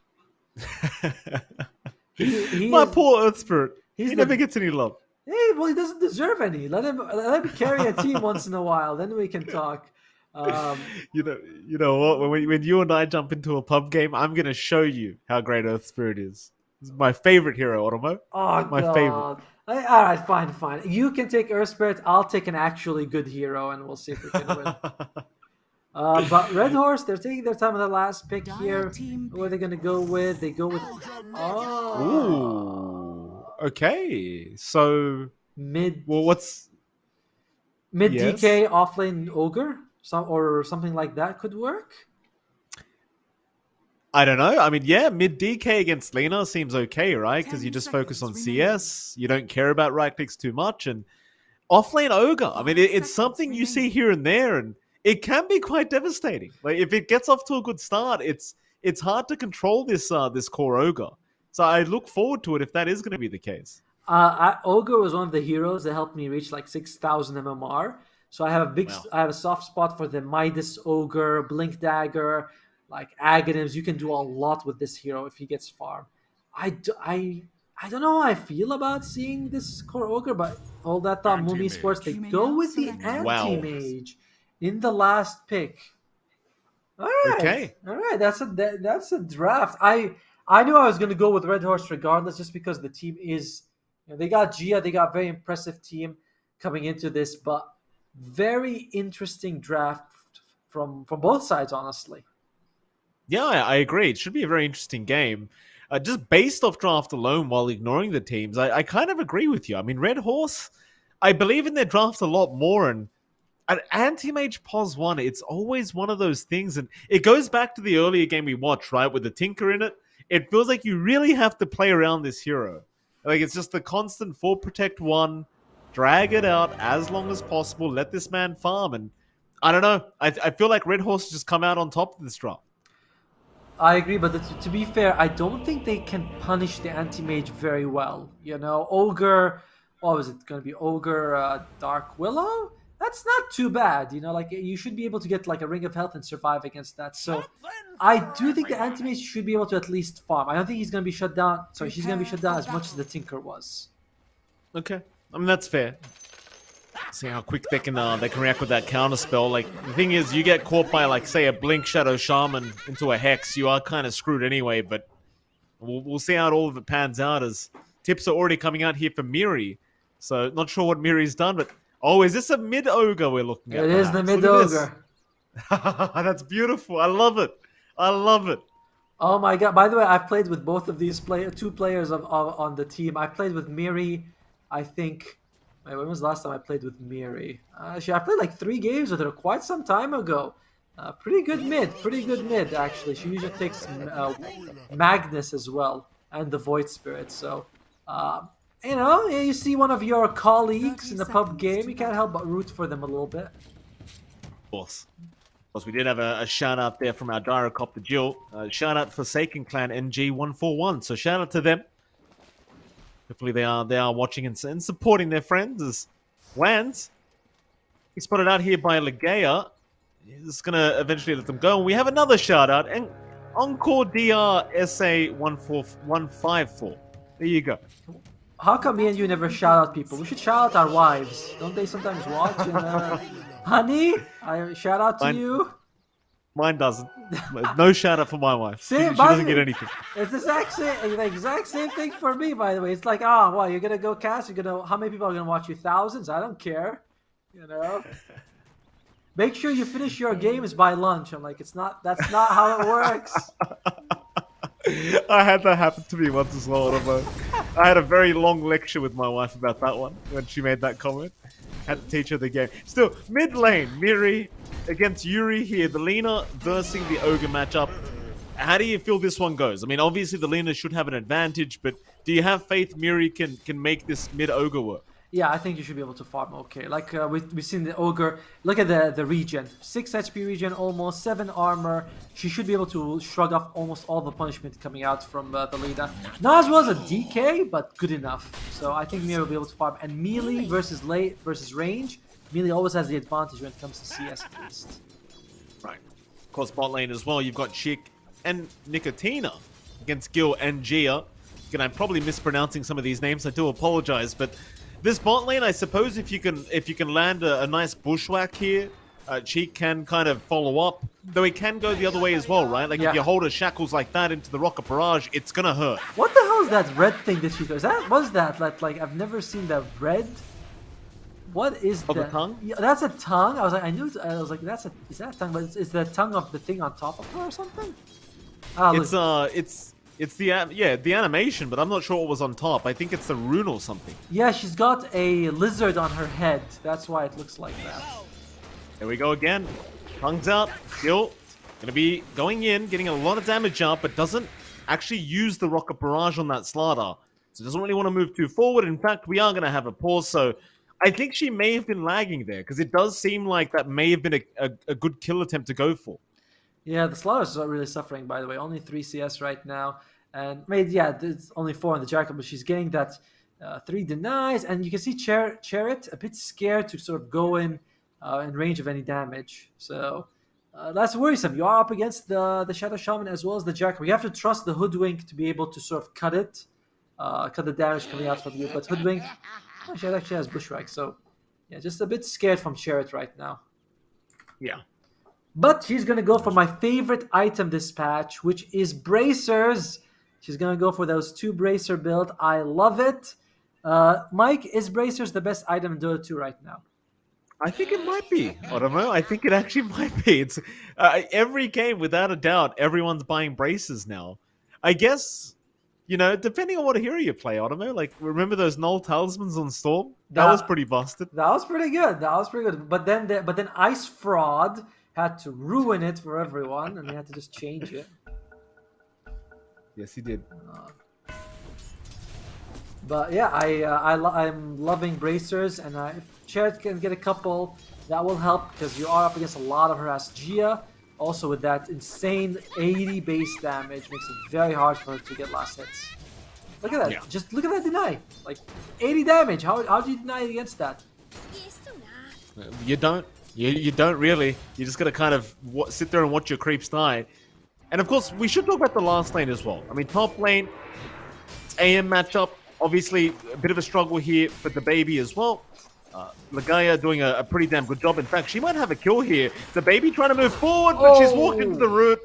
C: He
D: My
C: is-
D: poor Earth Spirit.
C: he's
D: He
C: the-
D: never gets any love.
C: Hey, well, he doesn't deserve any. Let him carry a team once in a while. Then we can talk.
D: You know what? When you and I jump into a pub game, I'm gonna show you how great Earth Spirit is. This is my favorite hero, Automo.
C: Oh
D: My
C: God.
D: favorite.
C: All right, fine. You can take Earth Spirit. I'll take an actually good hero, and we'll see if we can win. But Red Horse, they're taking their time on the last pick here.
E: Team
C: Who are they going to go with? They go with
D: Ooh. Okay. So,
C: mid
D: well, what's yes.
C: DK offlane ogre, or something like that could work.
D: I don't know. I mean, yeah, mid DK against Lena seems okay, right? Because
E: 10
D: you just focus on
E: seconds remaining.
D: CS. You don't care about right clicks too much. And offlane ogre, I mean,
E: 5
D: it's
E: seconds
D: something you see
E: remaining.
D: here and there, and it can be quite devastating. Like if it gets off to a good start, it's hard to control this core ogre. So I look forward to it if that is going to be the case.
C: Ogre was one of the heroes that helped me reach like 6,000 MMR. So I have
D: Wow.
C: I have a soft spot for the Midas Ogre, Blink Dagger, like Aghanims. You can do a lot with this hero if he gets farm. I don't know how I feel about seeing this core ogre, but hold that thought, MOOM ESPORTS, they
E: You may
C: go
E: now
C: with the
E: select.
D: Wow.
C: anti-mage in the last pick. All right,
D: Okay.
C: all right, that's a draft. I knew I was going to go with Red Horse regardless, just because the team is, they got Gia, they got a very impressive team coming into this, but very interesting draft from both sides, honestly.
D: Yeah, I agree. It should be a very interesting game. Just based off draft alone, while ignoring the teams, I kind of agree with you. I mean, Red Horse, I believe in their draft a lot more, and at Anti-Mage Pos 1, it's always one of those things, and it goes back to the earlier game we watched, right, with the Tinker in it. It feels like you really have to play around this hero. Like, it's just the constant 4 Protect 1, drag it out as long as possible, let this man farm, and I don't know. I feel like Red Horse just come out on top of this draft.
C: I agree, but to be fair, I don't think they can punish the anti-mage very well. Ogre, what was it going to be? Ogre, Dark Willow? That's not too bad. Like you should be able to get like a Ring of Health and survive against that. So I do think the anti-mage should be able to at least farm. I don't think he's going to be shut down. Sorry, she's going to be shut down as much as the Tinker was.
D: Okay, I mean that's fair. See how quick they can react with that counter spell. Like the thing is, you get caught by like say a Blink Shadow Shaman into a Hex, you are kind of screwed anyway. But we'll see how all of it pans out. As tips are already coming out here for Miri, so not sure what Miri's done. But is this a mid ogre we're looking at?
C: It is the
D: perhaps?
C: mid
D: Look at this.
C: ogre.
D: That's beautiful. I love it. I love it.
C: Oh my god! By the way, I've played with both of these two players on the team. I played with Miri, I think. Wait, when was the last time I played with Miri? Actually, I played like 3 games with her quite some time ago. Pretty good mid, actually. She usually takes Magnus as well, and the Void Spirit. So, You know, you see one of your colleagues in the
E: 30
C: pub
E: seconds
C: game,
E: to
C: you can't help but root for them a little bit.
D: Of course. Of course, we did have a shout out there from our Gyrocopter Jill. Shout out Forsaken Clan NG141. So shout out to them. Hopefully they are watching and supporting their friends as Wans. He's spotted out here by Legea. He's gonna eventually let them go. And we have another shout out and Encore DR SA15154. There you go.
C: How come me and you never shout out people? We should shout out our wives. Don't they sometimes watch? And, honey, I shout out to you.
D: Mine doesn't. No shout out for my wife. She
C: Same,
D: doesn't get anything.
C: It's the exact same thing for me, by the way. It's like, oh, well, you're gonna go cast. How many people are gonna watch you? Thousands? I don't care. You know. Make sure you finish your games by lunch. I'm like, that's not how it works.
D: I had that happen to me once as well. I had a very long lecture with my wife about that one when she made that comment. Had to teach her the game. Still, mid lane, Miri against Yuri here. The Lina versus the Ogre matchup. How do you feel this one goes? I mean, obviously the Lina should have an advantage, but do you have faith Miri can make this mid Ogre work?
C: Yeah, I think you should be able to farm okay. Like, we've seen the Ogre. Look at the regen. 6 HP regen, almost 7 armor. She should be able to shrug off almost all the punishment coming out from the Lina. Not as well as a DK, but good enough. So I think Miri will be able to farm. And melee versus range, melee always has the advantage when it comes to CS at least.
D: Right. Of course, bot lane as well. You've got Chick and Nicotina against Gil and Gia. Again, I'm probably mispronouncing some of these names. I do apologize, but this bot lane, I suppose, if you can land a nice bushwhack here, Cheek can kind of follow up. Though he can go the other way as well, right? Like if you hold her shackles like that into the Rocket Barrage, it's gonna hurt.
C: What the hell is that red thing that she does? What's that? Like I've never seen that red. What is that?
D: The tongue?
C: Yeah, that's a tongue. I was like, is that a tongue? But is the tongue of the thing on top of her or something?
D: It's the animation, but I'm not sure what was on top. I think it's the rune or something.
C: Yeah, she's got a lizard on her head. That's why it looks like that.
D: There we go again. Tongue's out. Gil gonna be going in, getting a lot of damage up, but doesn't actually use the Rocket Barrage on that Slardar. So doesn't really want to move too forward. In fact, we are gonna have a pause. So I think she may have been lagging there because it does seem like that may have been a good kill attempt to go for. Yeah,
C: the Slaughter's not really suffering, by the way. Only 3 CS right now. And it's only 4 on the Jackal, but she's getting that 3 denies. And you can see Chariot a bit scared to sort of go in range of any damage. So that's worrisome. You are up against the Shadow Shaman as well as the Jackal. You have to trust the Hoodwink to be able to sort of cut the damage coming out from you. But Hoodwink, she actually has Bushwhack. So yeah, just a bit scared from Chariot right now.
D: Yeah.
C: But she's going to go for my favorite item this patch, which is Bracers. She's going to go for those 2 Bracer build. I love it. Mike, is Bracers the best item in Dota 2 right now?
D: I think it might be. I don't know. I think it actually might be. It's every game, without a doubt, everyone's buying Bracers now. I guess, depending on what hero you play, Ottomo, like, remember those Null Talismans on Storm? That was pretty busted.
C: That was pretty good. But then Ice Fraud had to ruin it for everyone, and he had to just change it.
D: Yes, he did.
C: But yeah, I'm loving Bracers, and if Chariot can get a couple, that will help because you are up against a lot of harassed Gia. Also, with that insane 80 base damage, makes it very hard for her to get last hits. Look at that!
D: Yeah.
C: Just look at that deny. Like 80 damage. How do you deny against that?
D: You don't. You don't really. You just gotta kind of sit there and watch your creeps die. And of course, we should talk about the last lane as well. I mean, top lane, AM matchup, obviously a bit of a struggle here for the baby as well. Legea doing a pretty damn good job. In fact, she might have a kill here. The baby trying to move forward, but she's walked into the root.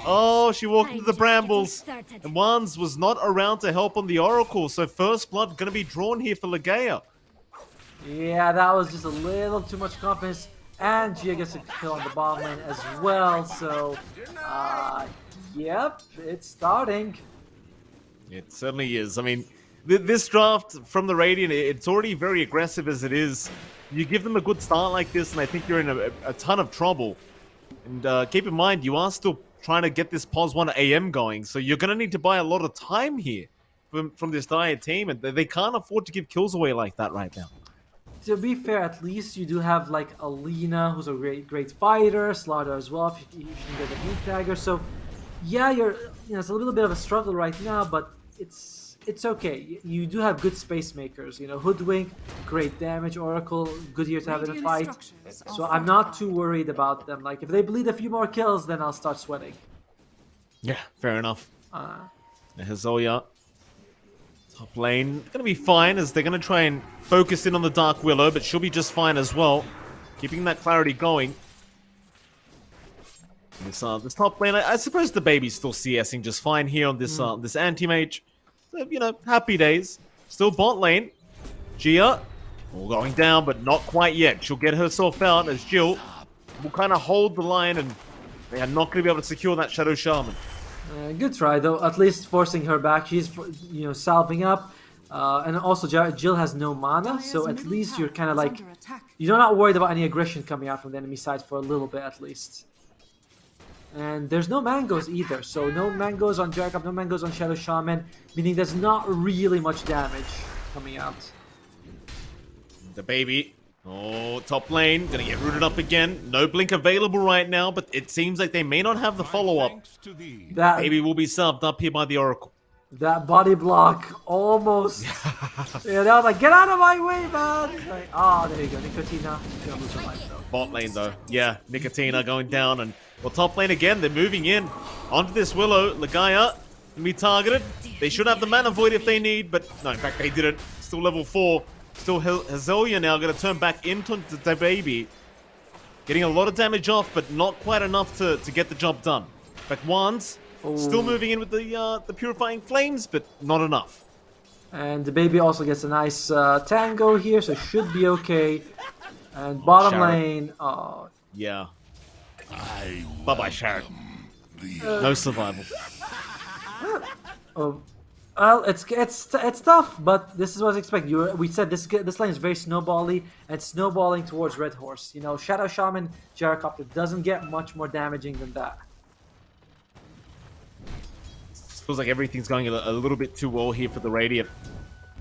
D: Oh, she walked into the brambles. And Wands was not around to help on the Oracle, so first blood gonna be drawn here for Legea.
C: Yeah, that was just a little too much confidence. And Gia gets a kill on the bottom lane as well. So, yep, it's starting.
D: It certainly is. I mean, this draft from the Radiant, it's already very aggressive as it is. You give them a good start like this, and I think you're in a ton of trouble. And keep in mind, you are still trying to get this POS 1 AM going, so you're going to need to buy a lot of time here. from this dire team, and they can't afford to give kills away like that right now.
C: To be fair, at least you do have like Alina, who's a great fighter, Slaughter as well, if you can get a meat dagger. So yeah, it's a little bit of a struggle right now, but it's okay. You do have good space makers, Hoodwink, great damage, Oracle, good here to have in a fight. So I'm not too worried about them. Like if they bleed a few more kills, then I'll start sweating.
D: Yeah, fair enough. Hazoya, top lane, gonna be fine as they're gonna try and focus in on the Dark Willow, but she'll be just fine as well, keeping that clarity going. This top lane, I suppose the baby's still CSing just fine here on this this anti-mage. So, happy days. Still bot lane. Gia, all going down, but not quite yet. She'll get herself out as Jill will kind of hold the line, and they are not going to be able to secure that Shadow Shaman.
C: Good try, though. At least forcing her back. She's, salving up. And also, Jill has no mana, so at least you're kind of like... You're not worried about any aggression coming out from the enemy side for a little bit, at least. And there's no mangoes either, so no mangoes on Jacob, no mangoes on Shadow Shaman, meaning there's not really much damage coming out.
D: The baby, top lane, gonna get rooted up again. No blink available right now, but it seems like they may not have the follow-up.
C: That
D: baby will be served up here by the Oracle.
C: That body block almost... that was like, get out of my way, man! Like, there you go, Nicotina. Gonna lose her life, though.
D: Bot lane, though. Yeah, Nicotina going down, and top lane again, they're moving in onto this Willow. Legaia can be targeted. They should have the Mana Void if they need, but no, in fact, they didn't. Still level 4. Still Hazoya now going to turn back into the baby. Getting a lot of damage off, but not quite enough to get the job done. In fact, Wands still moving in with the Purifying Flames, but not enough.
C: And the baby also gets a nice tango here, so should be okay. And bottom lane,
D: yeah. Bye-bye, Sharon. No survival.
C: Well, it's tough, but this is what I expect. We said this lane is very snowbally, and snowballing towards Red Horse. Shadow Shaman, Gyrocopter doesn't get much more damaging than that.
D: Feels like everything's going a little bit too well here for the Radiant.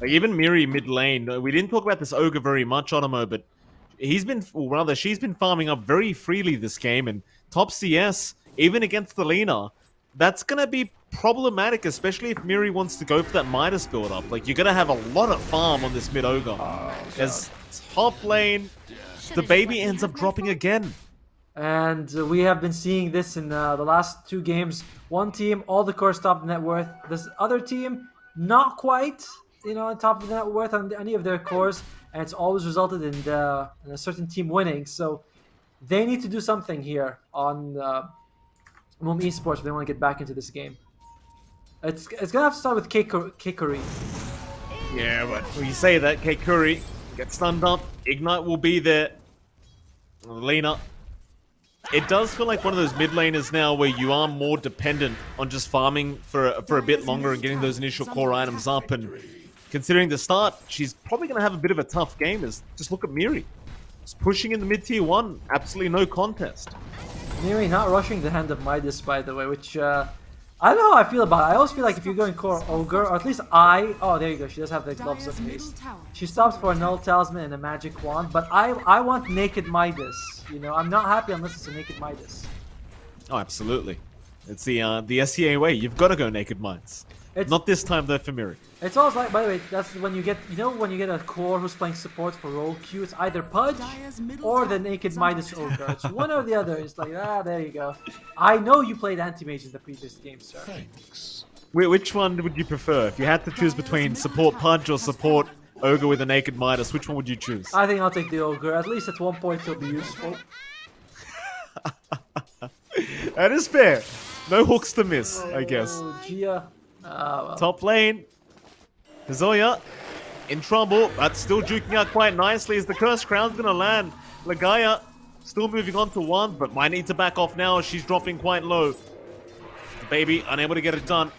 D: Like even Miri mid lane, we didn't talk about this Ogre very much, Otomo, but she's been farming up very freely this game, and top CS, even against the Lina, that's gonna be problematic, especially if Miri wants to go for that Midas build up. Like, you're gonna have a lot of farm on this mid Ogre. As top lane, the baby ends up dropping again.
C: And we have been seeing this in the last 2 games. One team, all the cores top of net worth. This other team, not quite, on top of the net worth on any of their cores. And it's always resulted in a certain team winning. So they need to do something here on MOOM Esports if they want to get back into this game. It's going to have to start with Kikuri.
D: Yeah, but when you say that, Kikuri gets stunned up. Ignite will be there. Lena. It does feel like one of those mid laners now where you are more dependent on just farming for a bit longer and getting those initial core items up. And considering the start, she's probably going to have a bit of a tough game. Just look at Miri. Just pushing in the mid tier 1. Absolutely no contest.
C: Miri not rushing the Hand of Midas, by the way, which I don't know how I feel about it. I always feel like if you're going core Ogre, or at least oh, there you go, she does have the Gloves of Haste. She stops for a Null Talisman and a Magic Wand, but I want Naked Midas. I'm not happy unless it's a Naked Midas.
D: Oh, absolutely. It's the SEA way. You've got to go Naked Midas. Not this time though for Miri.
C: It's always like, by the way, that's when you get, when you get a core who's playing support for role queue, it's either Pudge or the Naked Midas Ogre. It's one or the other. It's like, there you go. I know you played Anti-Mage in the previous game, sir.
E: Thanks.
D: Which one would you prefer? If you had to choose between support Pudge or support Ogre with a Naked Midas, which one would you choose?
C: I think I'll take the Ogre. At least at one point he'll be useful.
D: That is fair. No hooks to miss, I guess.
C: Gia. Well.
D: Top lane. Hazoya in trouble, but still juking out quite nicely as the Cursed Crown's gonna land. Legaia still moving on to 1, but might need to back off now as she's dropping quite low. The baby unable to get it done.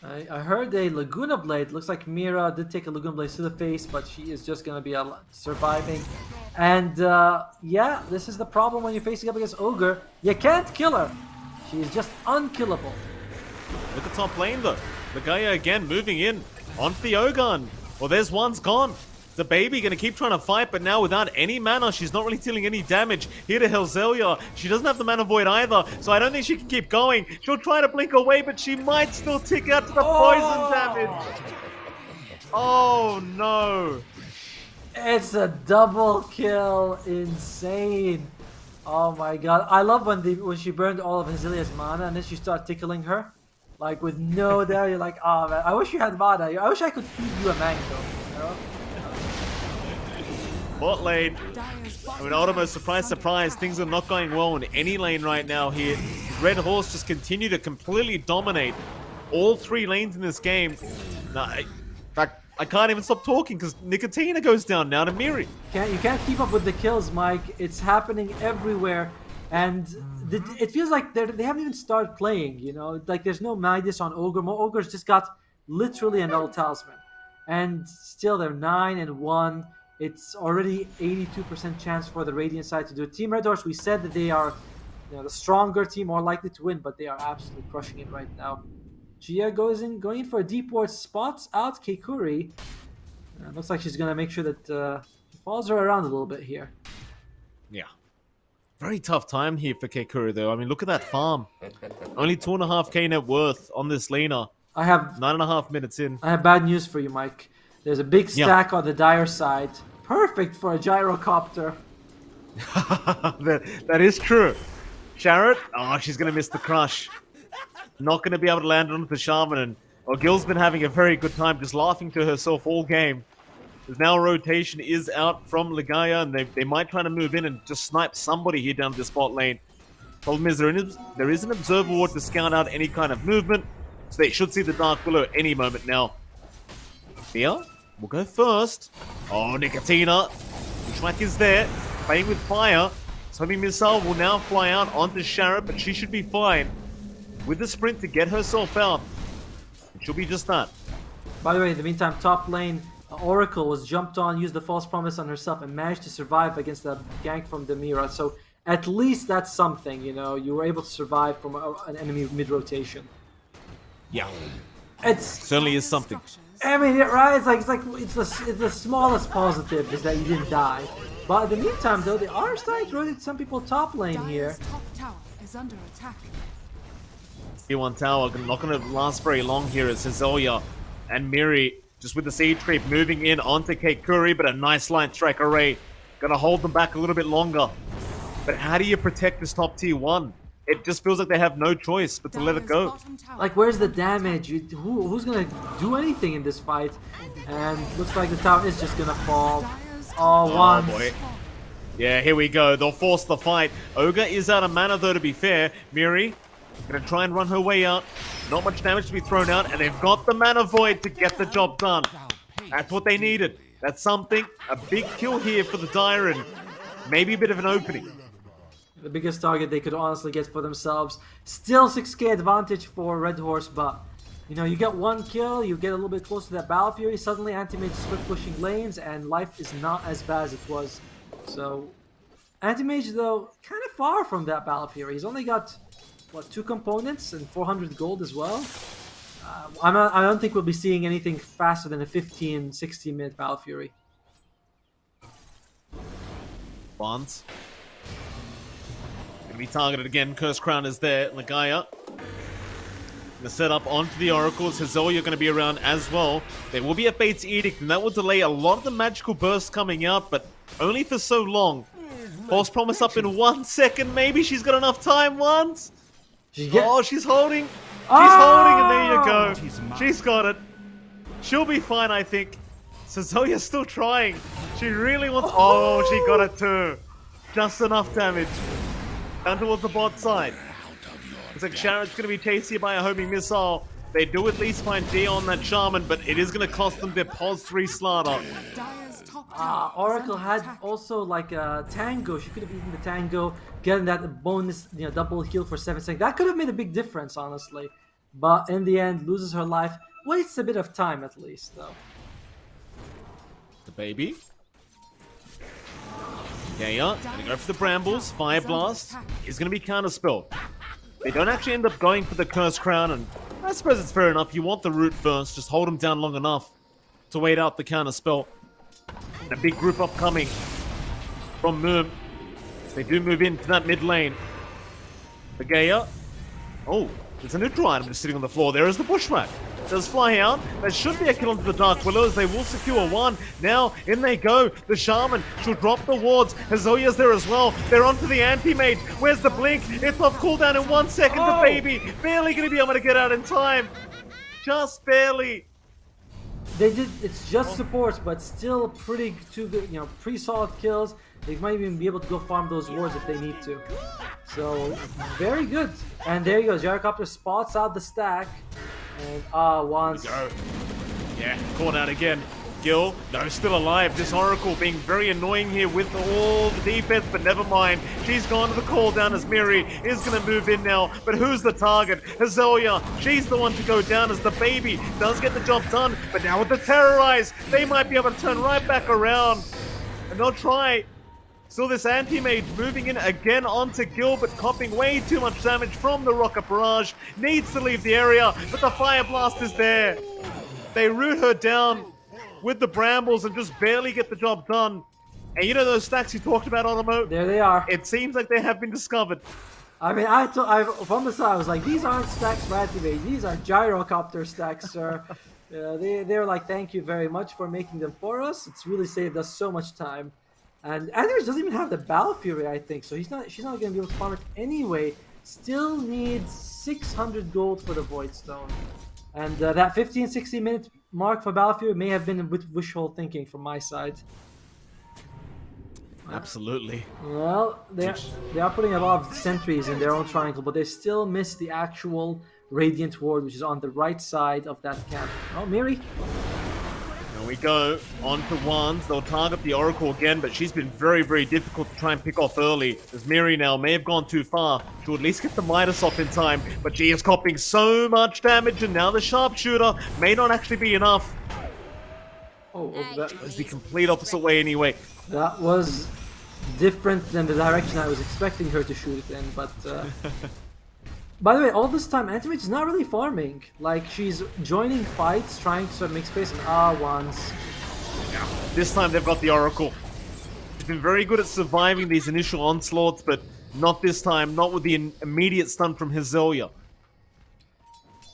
C: I heard a Laguna Blade. Looks like Mira did take a Laguna Blade to the face, but she is just gonna be surviving. And yeah, this is the problem when you're facing up against Ogre. You can't kill her. She is just unkillable.
D: Look at top lane though. The Gaia again moving in onto the Ogun. Well, there's one's gone. The baby gonna keep trying to fight, but now without any mana, she's not really dealing any damage. Here to Helzelia. She doesn't have the mana void either, so I don't think she can keep going. She'll try to blink away, but she might still tick out to the poison damage. Oh no.
C: It's a double kill. Insane. Oh my god. I love when she burned all of Hezelia's mana and then she started tickling her. Like with no doubt, you're like, oh man, I wish you had mana. I wish I could feed you a mango, you know?
D: Bot lane. I mean, Ultimo, surprise, surprise, things are not going well in any lane right now here. Red Horse just continue to completely dominate all 3 lanes in this game. Nah, in fact, I can't even stop talking because Nicotina goes down now to Miri.
C: You can't keep up with the kills, Mike. It's happening everywhere. And it feels like they haven't even started playing, you know? Like there's no Midas on Ogre. Ogre's just got literally an old talisman. And still they're 9-1. It's already 82% chance for the Radiant side to do it. Team Red Horse, we said that they are the stronger team, more likely to win, but they are absolutely crushing it right now. Gia going in for a deep ward, spots out Keikuri. Looks like she's going to make sure that he follows her around a little bit here.
D: Yeah. Very tough time here for Keikuri, though. I mean, look at that farm. Only 2.5k net worth on this laner.
C: I have
D: 9.5 minutes in.
C: I have bad news for you, Mike. There's a big stack on the Dire side. Perfect for a gyrocopter.
D: that is true. Sharad, oh, she's going to miss the crush. Not going to be able to land onto the Shaman. And Gil's been having a very good time just laughing to herself all game. There's now a rotation is out from Ligaya, and they might try to move in and just snipe somebody here down this bot lane. Problem is, there is an observer ward to scout out any kind of movement, so they should see the Dark Willow any moment now. Thea will go first. Oh, Nicotina. Schwack is there, playing with fire. Homing Missile will now fly out onto Sharad, but she should be fine with the sprint to get herself out. She'll be just that.
C: By the way, in the meantime, top lane, Oracle was jumped on, used the false promise on herself, and managed to survive against the gank from Demira. So at least that's something, you know. You were able to survive from an enemy mid-rotation.
D: Yeah,
C: it's
D: certainly is something.
C: I mean, right? It's the smallest positive is that you didn't die. But in the meantime, though, they are starting to rotate some people top lane here.
E: Top tower is under attack.
D: T1 tower not going to last very long here as Hezeliah and Miri just with the seed creep moving in onto Keikuri, but a nice line strike array. Gonna hold them back a little bit longer. But how do you protect this top tier 1? It just feels like they have no choice but to let it go.
C: Like, where's the damage? Who's gonna do anything in this fight? And looks like the tower is just gonna fall. Oh, once.
D: Boy. Yeah, here we go. They'll force the fight. Ogre is out of mana, though, to be fair. Miri gonna try and run her way out. Not much damage to be thrown out, and they've got the mana void to get the job done. That's what they needed. That's something. A big kill here for the Dire, and maybe a bit of an opening.
C: The biggest target they could honestly get for themselves. Still 6k advantage for Red Horse, but you know, you get one kill, you get a little bit closer to that Battle Fury, suddenly Anti-Mage is split pushing lanes, and life is not as bad as it was. So, Anti-Mage, though, kind of far from that Battle Fury. He's only got, what, 2 components and 400 gold as well? I don't think we'll be seeing anything faster than a 15, 16 minute Battle Fury.
D: Bonds. Gonna be targeted again. Curse Crown is there. Ligaya. Gonna set up onto the Oracles. Hezeliah gonna be around as well. There will be a Fate's Edict, and that will delay a lot of the magical bursts coming out, but only for so long. False Promise up in 1 second. Maybe she's got enough time once. Oh, she's holding. She's holding, and there you go. She's got it. She'll be fine, I think. Hezeliah's still trying. She really wants... Oh, she got it too. Just enough damage. Down towards the bot side. Looks like Sharon's going to be chased here by a homing missile. They do at least find G on that Shaman, but it is going to cost them their POS 3 slaughter.
C: Oracle had also like a Tango. She could have eaten the Tango, getting that bonus, double heal for 7 seconds. That could have made a big difference, honestly. But in the end, loses her life. Wastes a bit of time at least, though.
D: The baby. Yeah. Gonna go for the Brambles. Fire Blast is gonna be counterspelled. They don't actually end up going for the Curse Crown, and I suppose it's fair enough. You want the root first. Just hold him down long enough to wait out the counter spell. And a big group upcoming from MOOM. They do move into that mid lane. Bagaya. Oh, there's a neutral item just sitting on the floor. There is the bushwhack. Does fly out. There should be a kill into the Dark Willows. They will secure one. Now, in they go. The Shaman. She'll drop the wards. Hazoya's there as well. They're onto the anti-mage. Where's the blink? It's off cooldown in 1 second. The baby barely going to be able to get out in time. Just barely.
C: They did. It's just supports, but still pretty two good. You know, pretty solid kills. They might even be able to go farm those wards if they need to. So very good. And there you go. Gyrocopter spots out the stack. And once.
D: Yeah, caught out again. Gil, no, still alive. This Oracle being very annoying here with all the defense, but never mind. She's gone to the call down as Miri is going to move in now. But who's the target? Hazelia. She's the one to go down as the baby does get the job done. But now with the Terrorize, they might be able to turn right back around. And they'll try. Still this anti-mage moving in again onto Gil, but copping way too much damage from the Rocket Barrage. Needs to leave the area, but the Fire Blast is there. They root her down with the Brambles and just barely get the job done. And you know those stacks you talked about, Otomo?
C: There they are.
D: It seems like they have been discovered.
C: I mean, from the side, I was like, these aren't stacks for anti-mage. These are gyrocopter stacks, sir. They're like, thank you very much for making them for us. It's really saved us so much time. And Anders doesn't even have the Battle Fury, I think, so she's not going to be able to farm it anyway. Still needs 600 gold for the Void Stone. And that 15-16 minute mark for Battle Fury may have been a bit wishful thinking from my side.
D: Absolutely.
C: Well, they are putting a lot of sentries in their own triangle, but they still miss the actual Radiant Ward, which is on the right side of that camp. Oh, Miri.
D: There we go, on to Wands. They'll target the Oracle again, but she's been very, very difficult to try and pick off early. As Miri now may have gone too far. She'll at least get the Midas off in time, but she is copping so much damage, and now the Sharpshooter may not actually be enough.
C: Oh, that
D: was the complete opposite way anyway.
C: That was different than the direction I was expecting her to shoot it in, but... By the way, all this time, Anti-Mage is not really farming. Like, she's joining fights, trying to sort of make space, and once.
D: Yeah, this time they've got the Oracle. She's been very good at surviving these initial onslaughts, but not this time, not with the immediate stun from Hazelia.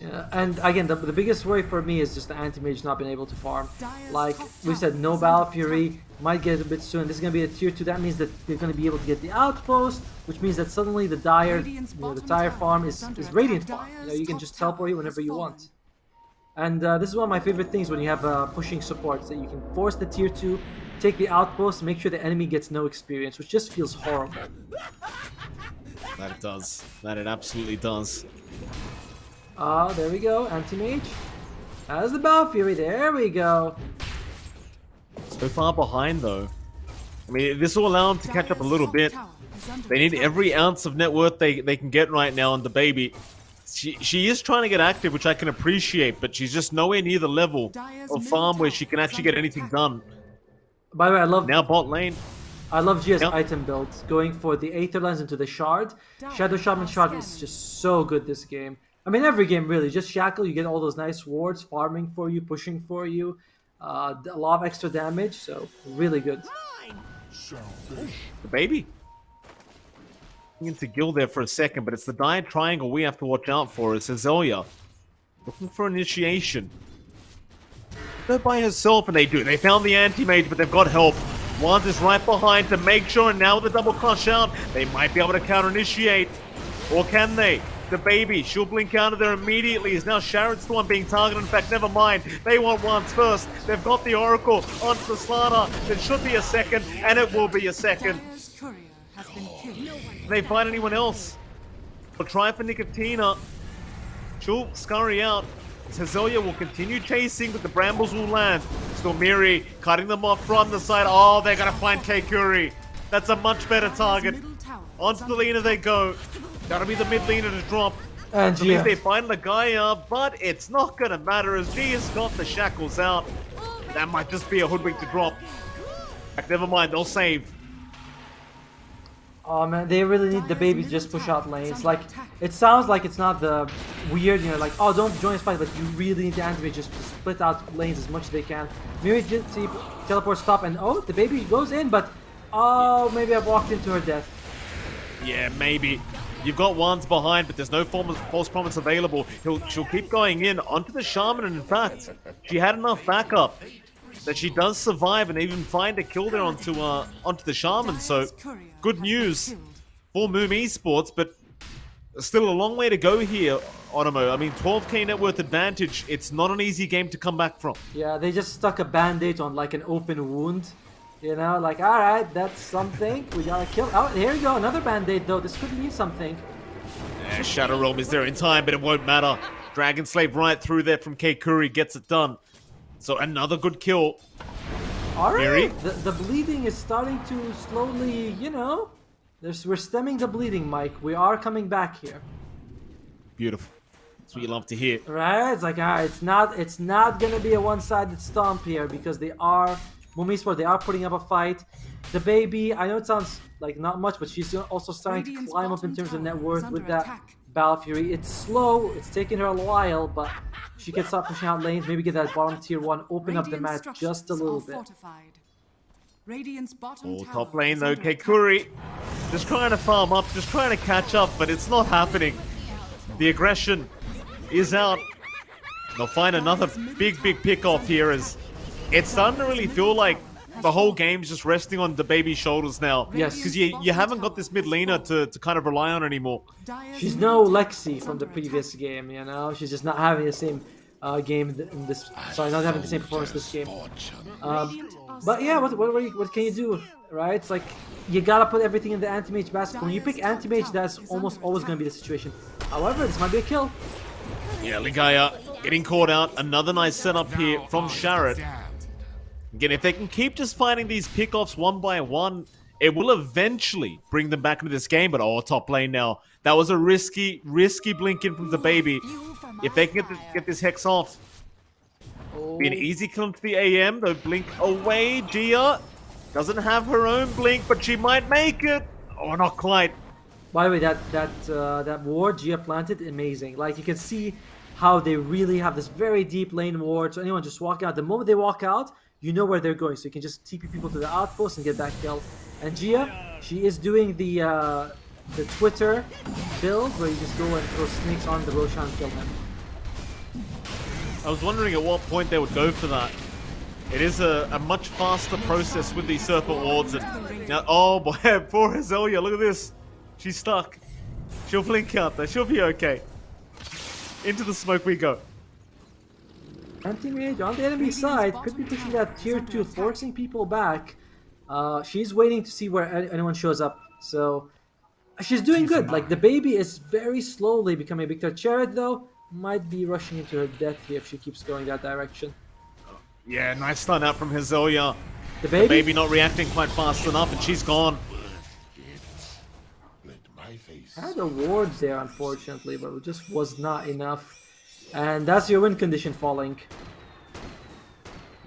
C: Yeah, and again, the biggest worry for me is just the Anti-Mage not being able to farm. Like we said, no Battle Fury, might get it a bit soon. This is going to be a tier 2, that means that they're going to be able to get the Outpost, which means that suddenly the the Dire farm is Radiant farm. You can just teleport it whenever you want. And this is one of my favorite things when you have pushing supports, that you can force the tier 2, take the Outpost, make sure the enemy gets no experience, which just feels horrible.
D: That it does. That it absolutely does.
C: There we go, Anti-Mage. As the Battle Fury, there we go.
D: So far behind though. I mean, this will allow them to catch up a little bit. They need every ounce of net worth they can get right now on the baby. She is trying to get active, which I can appreciate, but she's just nowhere near the level of farm where she can actually get anything done.
C: By the way, I love...
D: Now bot lane.
C: I love Gia's item build, going for the Aether Lens into the Shard. Shadow Shaman Shard is just so good this game. I mean, every game really. Just Shackle, you get all those nice wards, farming for you, pushing for you. A lot of extra damage, so really good.
D: The baby. Into Gil there for a second, but it's the Dire Triangle we have to watch out for. It's Hazelia looking for initiation. They're by herself, and they do. They found the Anti-Mage, but they've got help. Wand is right behind to make sure, and now with the double crush out, they might be able to counter-initiate. Or can they? The baby, she'll blink out of there immediately. Is now Sharon's the one being targeted. In fact, never mind. They want Wands first. They've got the Oracle onto the Slaughter. There should be a second, and it will be a second. They find anyone else? They'll try for Nicotina. She'll scurry out. Hazelia will continue chasing, but the Brambles will land. Still Miri cutting them off from the side. Oh, they're gonna find Keikuri. That's a much better target. Onto the laner they go. Gotta be the mid laner to drop.
C: And
D: At least they find the Gaia, but it's not gonna matter as Gia's got the shackles out. That might just be a hoodwink to drop. Never mind, they'll save.
C: Oh man, they really need the baby to just push out lanes. Like, it sounds like it's not the weird, you know, like, oh, don't join this fight, but you really need the animate just to split out lanes as much as they can. Maybe just see teleport stop and oh, the baby goes in, but oh, maybe I've walked into her death.
D: Yeah, maybe. You've got ones behind, but there's no false promise available. She'll keep going in onto the shaman, and in fact, she had enough backup that she does survive and even find a kill there onto the shaman. So good news for MOOM Esports, but still a long way to go here, Otomo. I mean, 12k net worth advantage. It's not an easy game to come back from.
C: Yeah, they just stuck a band-aid on like an open wound. You know, like, alright, that's something. We gotta kill. Oh, here we go. Another band-aid, though. This could mean something.
D: Shadow Realm is there in time, but it won't matter. Dragon Slave right through there from Keikuri gets it done. So another good kill.
C: Alright, the bleeding is starting to slowly, you know, we're stemming the bleeding, Mike. We are coming back here.
D: Beautiful. That's what you love to hear.
C: Right? It's like, alright, it's not gonna be a one-sided stomp here because they are MOOM Esports, they are putting up a fight. The baby, I know it sounds like not much, but she's also starting to climb up in terms of net worth with that Battle Fury. It's slow, it's taking her a while, but she can start pushing out lanes, maybe get that bottom tier 1, open up the map just a little bit.
D: Top lane though, Keikuri just trying to farm up, just trying to catch up, but it's not happening. The aggression is out. They'll find another big pick off here as it's starting to really feel like the whole game's just resting on the baby's shoulders now.
C: Yes.
D: Because you haven't got this mid laner to kind of rely on anymore.
C: She's no Lexi from the previous game, you know? She's just not having the same game in this... Sorry, not having the same performance this game. But yeah, what can you do, right? It's like, you gotta put everything in the anti-mage basket. When you pick anti-mage, that's almost always gonna be the situation. However, this might be a kill.
D: Yeah, Ligaya getting caught out. Another nice setup here from Sharad. Again, if they can keep just finding these pickoffs one by one, it will eventually bring them back into this game. But oh, top lane now. That was a risky blink in from the baby. If they can get this Hex off, be an easy kill into the AM. Though blink away. Gia doesn't have her own blink, but she might make it. Oh, not quite.
C: By the way, that ward Gia planted, amazing. Like, you can see how they really have this very deep lane ward. So anyone just walking out, the moment they walk out, you know where they're going, so you can just TP people to the outpost and get that kill. And Gia, she is doing the Twitter build where you just go and throw snakes on the Roshan and kill him.
D: I was wondering at what point they would go for that. It is a much faster process with these Serpent Wards. And now, oh boy, poor Azelia, look at this. She's stuck. She'll blink out there. She'll be okay. Into the smoke we go.
C: Anti-mage on the enemy side could be pushing that tier 2, forcing people back. She's waiting to see where anyone shows up. So she's doing good. Like, the baby is very slowly becoming a big threat. Jared, though, might be rushing into her death here if she keeps going that direction.
D: Yeah, nice stun out from Hazelia.
C: The baby
D: not reacting quite fast enough, and she's gone.
C: Had a ward there, unfortunately, but it just was not enough. And that's your win condition falling.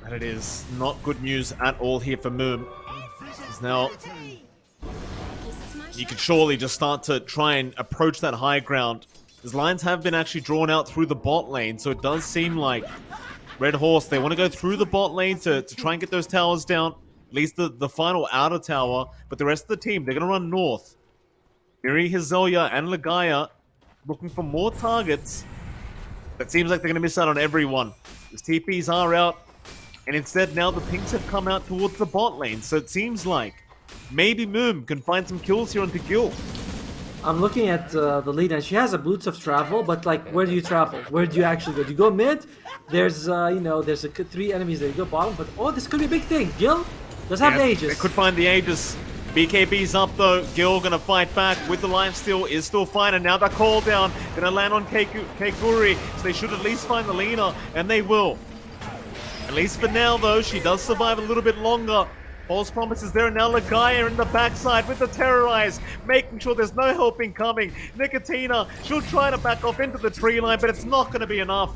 D: And it is not good news at all here for MOOM. Now, you can surely just start to try and approach that high ground. His lines have been actually drawn out through the bot lane, so it does seem like Red Horse, they want to go through the bot lane to try and get those towers down. At least the final outer tower. But the rest of the team, they're going to run north. Miri, Hazelia, and Ligaya looking for more targets. It seems like they're going to miss out on everyone. The TPs are out. And instead, now the pinks have come out towards the bot lane. So it seems like maybe MOOM can find some kills here onto Gil.
C: I'm looking at the lead, and she has a Boots of Travel, but like, where do you travel? Where do you actually go? Do you go mid? There's, you know, there's 3 enemies there. You go bottom, but oh, this could be a big thing. Gil does have the Aegis.
D: They could find the Aegis. BKB's up though. Gil gonna fight back with the lifesteal. Is still fine, and now the call down. Gonna land on Keikuri. So they should at least find the Lina, and they will. At least for now though, she does survive a little bit longer. False promises there, and now Ligaya in the backside with the Terrorize, making sure there's no helping coming. Nicotina, she'll try to back off into the tree line, but it's not going to be enough.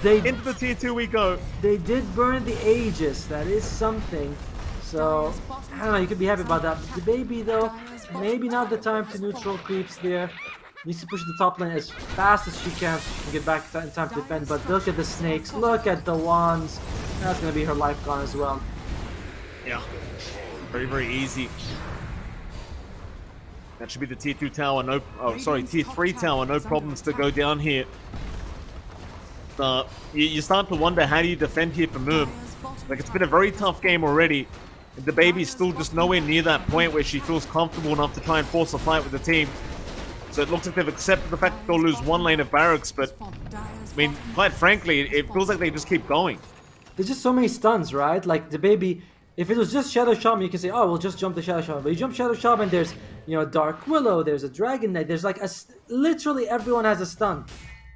D: Into the tier 2 we go.
C: They did burn the Aegis, that is something. So, I don't know, you could be happy about that. The baby, though, maybe not the time to neutral creeps there. Needs to push the top lane as fast as she can so she can get back in time to defend. But look at the snakes, look at the wands. That's going to be her life gone as well.
D: Yeah. Very, very easy. That should be the tier 2 tower. No, oh, sorry, tier 3 tower. No problems to go down here. You start to wonder, how do you defend here for MOOM? Like, it's been a very tough game already. And the baby's still just nowhere near that point where she feels comfortable enough to try and force a fight with the team. So it looks like they've accepted the fact that they'll lose one lane of barracks, but I mean, quite frankly, it feels like they just keep going.
C: There's just so many stuns, right? Like the baby, if it was just Shadow Shaman, you can say, oh, we'll just jump the Shadow Shaman. But you jump Shadow Shaman, there's, you know, Dark Willow, there's a Dragon Knight, there's like literally everyone has a stun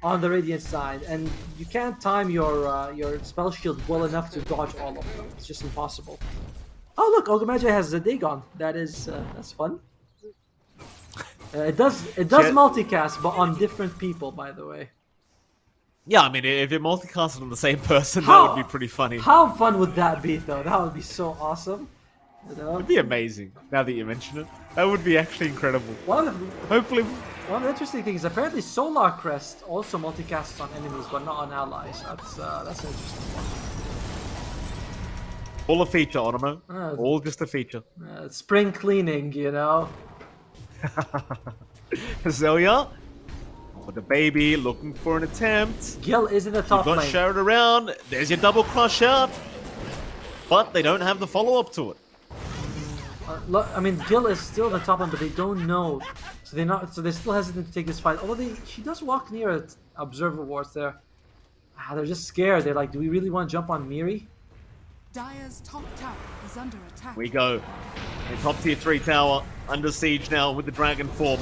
C: on the Radiant side, and you can't time your spell shield well enough to dodge all of them. It's just impossible. Oh look, Ogamaja has Dagon. That is that's fun. It does multicast, but on different people, by the way.
D: Yeah, I mean, if it multicasted on the same person, that would be pretty funny.
C: How fun would that be, though? That would be so awesome. You know?
D: It'd be amazing, now that you mention it. That would be actually incredible. Hopefully...
C: One of the interesting things, apparently Solar Crest also multicasts on enemies, but not on allies. That's an interesting one.
D: All a feature, Otomo. All just a feature.
C: Spring cleaning, you know?
D: Zelia, with the baby looking for an attempt.
C: Gil is in the top lane.
D: You've got Sherrod around. There's your double crush out. But they don't have the follow-up to it.
C: Look, I mean, Gil is still in the top lane, but they don't know. So they're still hesitant to take this fight. Although she does walk near Observer Wards there. They're just scared. They're like, do we really want to jump on Miri?
E: Dire's top tower is under attack.
D: We go. The top tier 3 tower under siege now with the dragon form.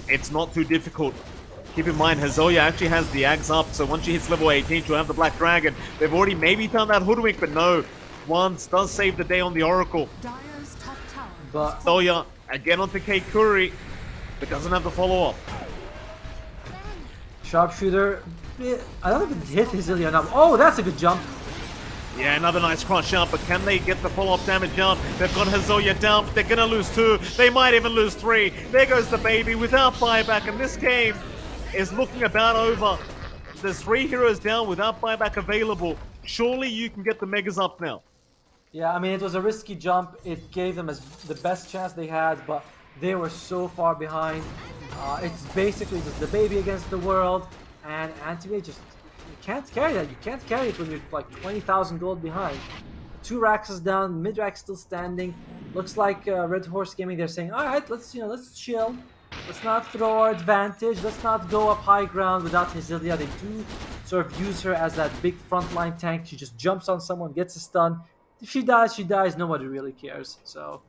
D: It's not too difficult. Keep in mind, Hazoya actually has the Ags up, so once she hits level 18, she'll have the Black Dragon. They've already maybe found that Hoodwink, but no. Once does save the day on the Oracle.
E: Dire's top tower.
C: But
D: Hazoya again onto Keikuri, but doesn't have the follow-up.
C: Sharpshooter, I don't know if it hit Hazilia enough. Oh, that's a good jump.
D: Yeah, another nice crush out, but can they get the follow-up damage out? They've got Hazoya down, but they're gonna lose 2. They might even lose 3. There goes the baby without buyback, and this game is looking about over. There's 3 heroes down without buyback available. Surely you can get the megas up now.
C: Yeah, I mean, it was a risky jump. It gave them the best chance they had, but they were so far behind. It's basically just the baby against the world, and Anti-Mage just... You can't carry that. You can't carry it when you're like 20,000 gold behind. 2 racks is down, mid rack still standing. Looks like Red Horse Gaming. They're saying, all right, let's chill. Let's not throw our advantage. Let's not go up high ground without Hazilia. They do sort of use her as that big frontline tank. She just jumps on someone, gets a stun. If she dies, she dies. Nobody really cares. So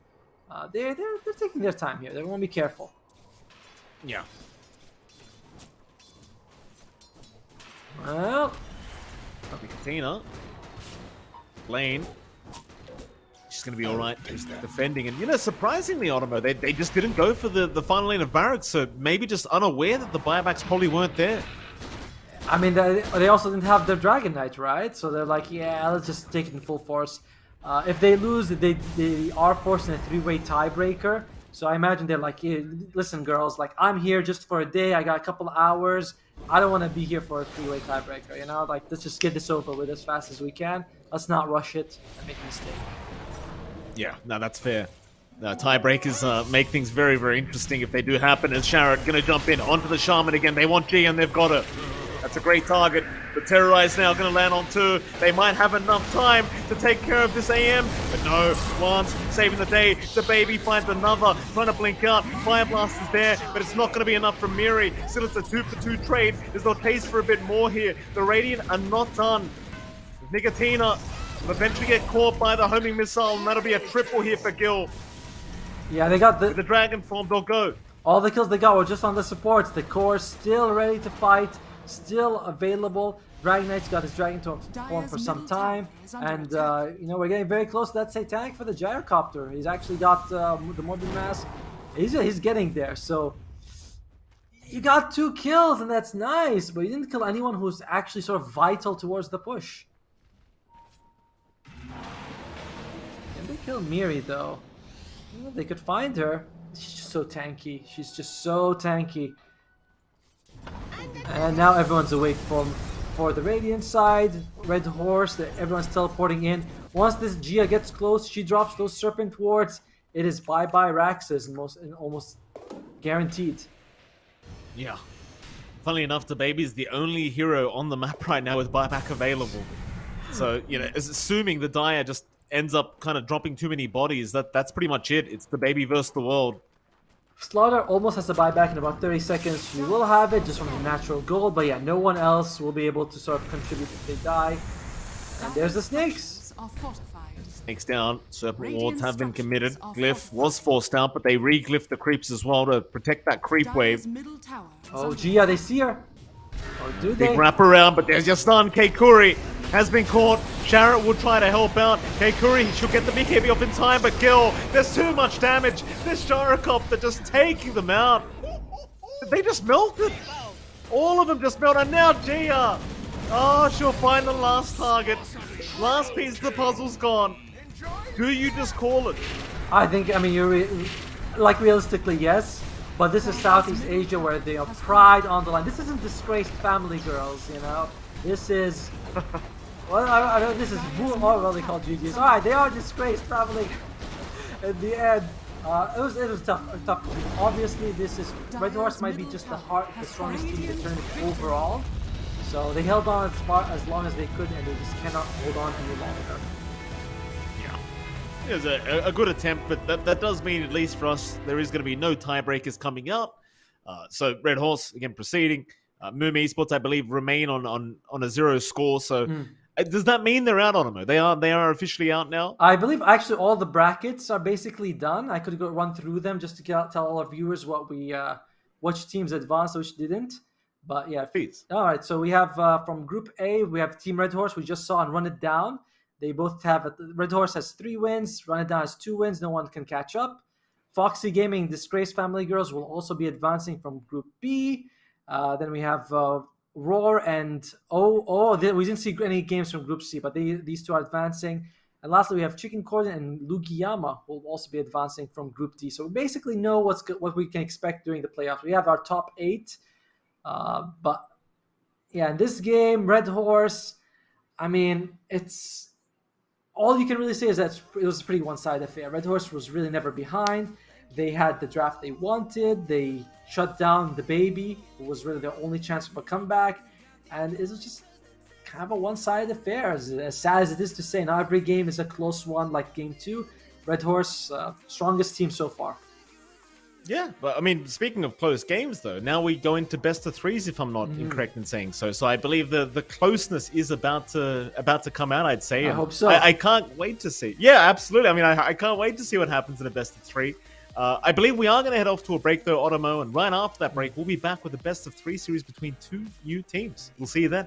C: they're taking their time here. They want to be careful.
D: Yeah.
C: Well,
D: Katina, Lane, she's going to be all right, just defending. And, you know, surprisingly, Otomo, they just didn't go for the final lane of barracks, so maybe just unaware that the buybacks probably weren't there.
C: I mean, they also didn't have their Dragon Knight, right? So they're like, yeah, let's just take it in full force. If they lose, they are forced in a 3-way tiebreaker. So I imagine they're like, yeah, listen, girls, like, I'm here just for a day. I got a couple hours. I don't want to be here for a 3-way tiebreaker, you know? Like, let's just get this over with as fast as we can. Let's not rush it and make a mistake.
D: Yeah, no, that's fair. Tiebreakers make things very, very interesting if they do happen. As Sharrod going to jump in onto the Shaman again. They want G and they've got her. That's a great target. The Terrorize now going to land on 2. They might have enough time to take care of this AM. But no, Lance saving the day. The baby finds another. Trying to blink out. Fire Blast is there, but it's not going to be enough from Miri. Still, it's a 2-for-2 trade. There's no taste for a bit more here. The Radiant are not done. Nicotina will eventually get caught by the homing missile, and that'll be a triple here for Gil.
C: Yeah, they got
D: With the Dragon form, they'll go.
C: all the kills they got were just on the supports. The core still ready to fight, still available. Dragon Knight's got his Dragon form for some time, and you know, we're getting very close to that Satanic for the Gyrocopter. He's actually got the Morbid Mass. He's getting there. So you got 2 kills, and that's nice, but you didn't kill anyone who's actually sort of vital towards the push. they kill Miri though? Well, they could find her. She's just so tanky. She's just so tanky. And now everyone's awake for the Radiant side. Red Horse, everyone's teleporting in. Once this Gia gets close, she drops those Serpent Wards. It is bye-bye Raxus, and almost guaranteed.
D: Yeah. Funnily enough, the baby is the only hero on the map right now with buyback available. So, you know, assuming the Dire just ends up kind of dropping too many bodies, that's pretty much it. It's the baby versus the world.
C: Slaughter almost has to buy back in about 30 seconds. She will have it just from the natural gold, but yeah, no one else will be able to sort of contribute if they die. And there's the snakes.
E: Are fortified.
D: Snakes down. Serpent wards have been committed. Glyph was forced out, but they re-glyphed the creeps as well to protect that creep wave.
E: Middle tower is
C: Oh,
E: under
C: Gia, they see her. Or do they?
D: Big wrap around, but there's your stun. Keikuri has been caught. Sharrett will try to help out. Keikuri, she'll get the BKB off in time, but Gil, there's too much damage. This Gyrocopter just taking them out. They just melted. All of them just melted. And now Gia. Oh, she'll find the last target. Last piece of the puzzle's gone. Do you just call it?
C: I think, I mean, like realistically, yes. But this is Southeast Asia where they are pride on the line. This isn't disgraced family girls, you know. This is, well, I know this is MOOM. Oh, well, they call GGs. All right, they are disgraced family. In the end, it was tough. Obviously, this is Red Horse might be just the strongest team in the tournament overall. So they held on as long as they could, and they just cannot hold on any longer.
D: It was a good attempt, but that does mean, at least for us, there is going to be no tiebreakers coming up. So Red Horse, again, proceeding. MOOM Esports, I believe, remain on a 0 score. So does that mean they're out, Otomo? They are officially out now?
C: I believe actually all the brackets are basically done. I could go run through them just to tell all our viewers which teams advanced, which didn't. But yeah,
D: Please.
C: All right, so we have from Group A, we have Team Red Horse. We just saw and Run It Down. They both have, Red Horse has 3 wins, Run It Down has 2 wins, no one can catch up. Foxy Gaming, Disgrace Family Girls will also be advancing from Group B. Then we have Roar and we didn't see any games from Group C, but these two are advancing. And lastly, we have Chicken Cordon and Lugiyama will also be advancing from Group D. So we basically know what we can expect during the playoffs. We have our top 8. But yeah, in this game, Red Horse, I mean, it's... All you can really say is that it was a pretty one-sided affair. Red Horse was really never behind. They had the draft they wanted. They shut down the baby, who was really their only chance of a comeback. And it was just kind of a one-sided affair, as sad as it is to say. Not every game is a close one like Game 2. Red Horse, strongest team so far.
D: Yeah, but I mean, speaking of close games, though, now we go into best of 3s, if I'm not incorrect in saying so. So I believe the closeness is about to come out, I'd say.
C: I hope so.
D: I can't wait to see. Yeah, absolutely. I mean, I can't wait to see what happens in a best of 3. I believe we are going to head off to a break, though, Otomo, and right after that break, we'll be back with a best of 3 series between 2 new teams. We'll see you then.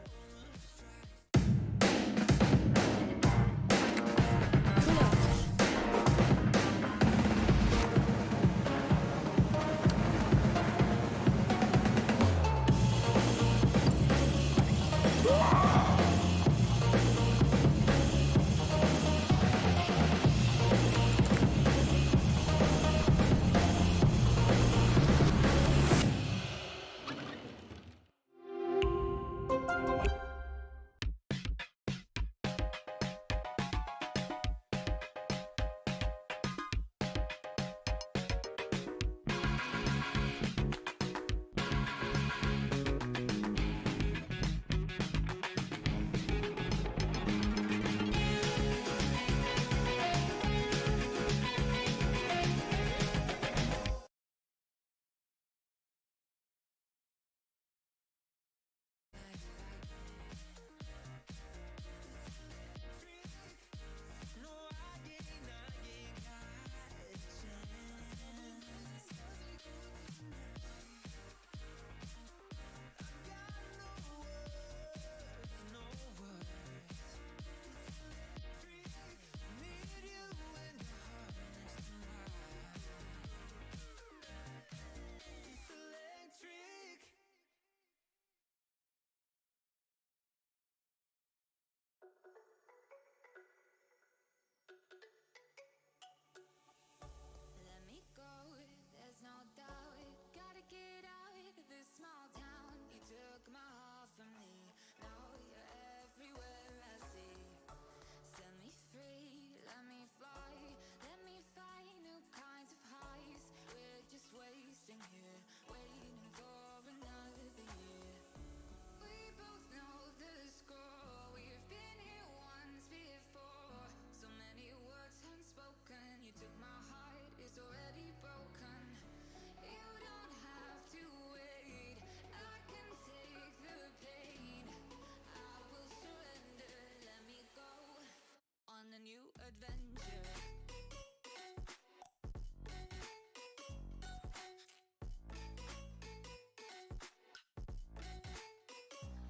B: adventure.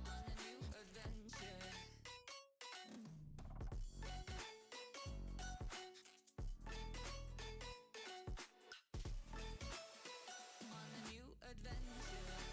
B: On a new adventure. On a new adventure.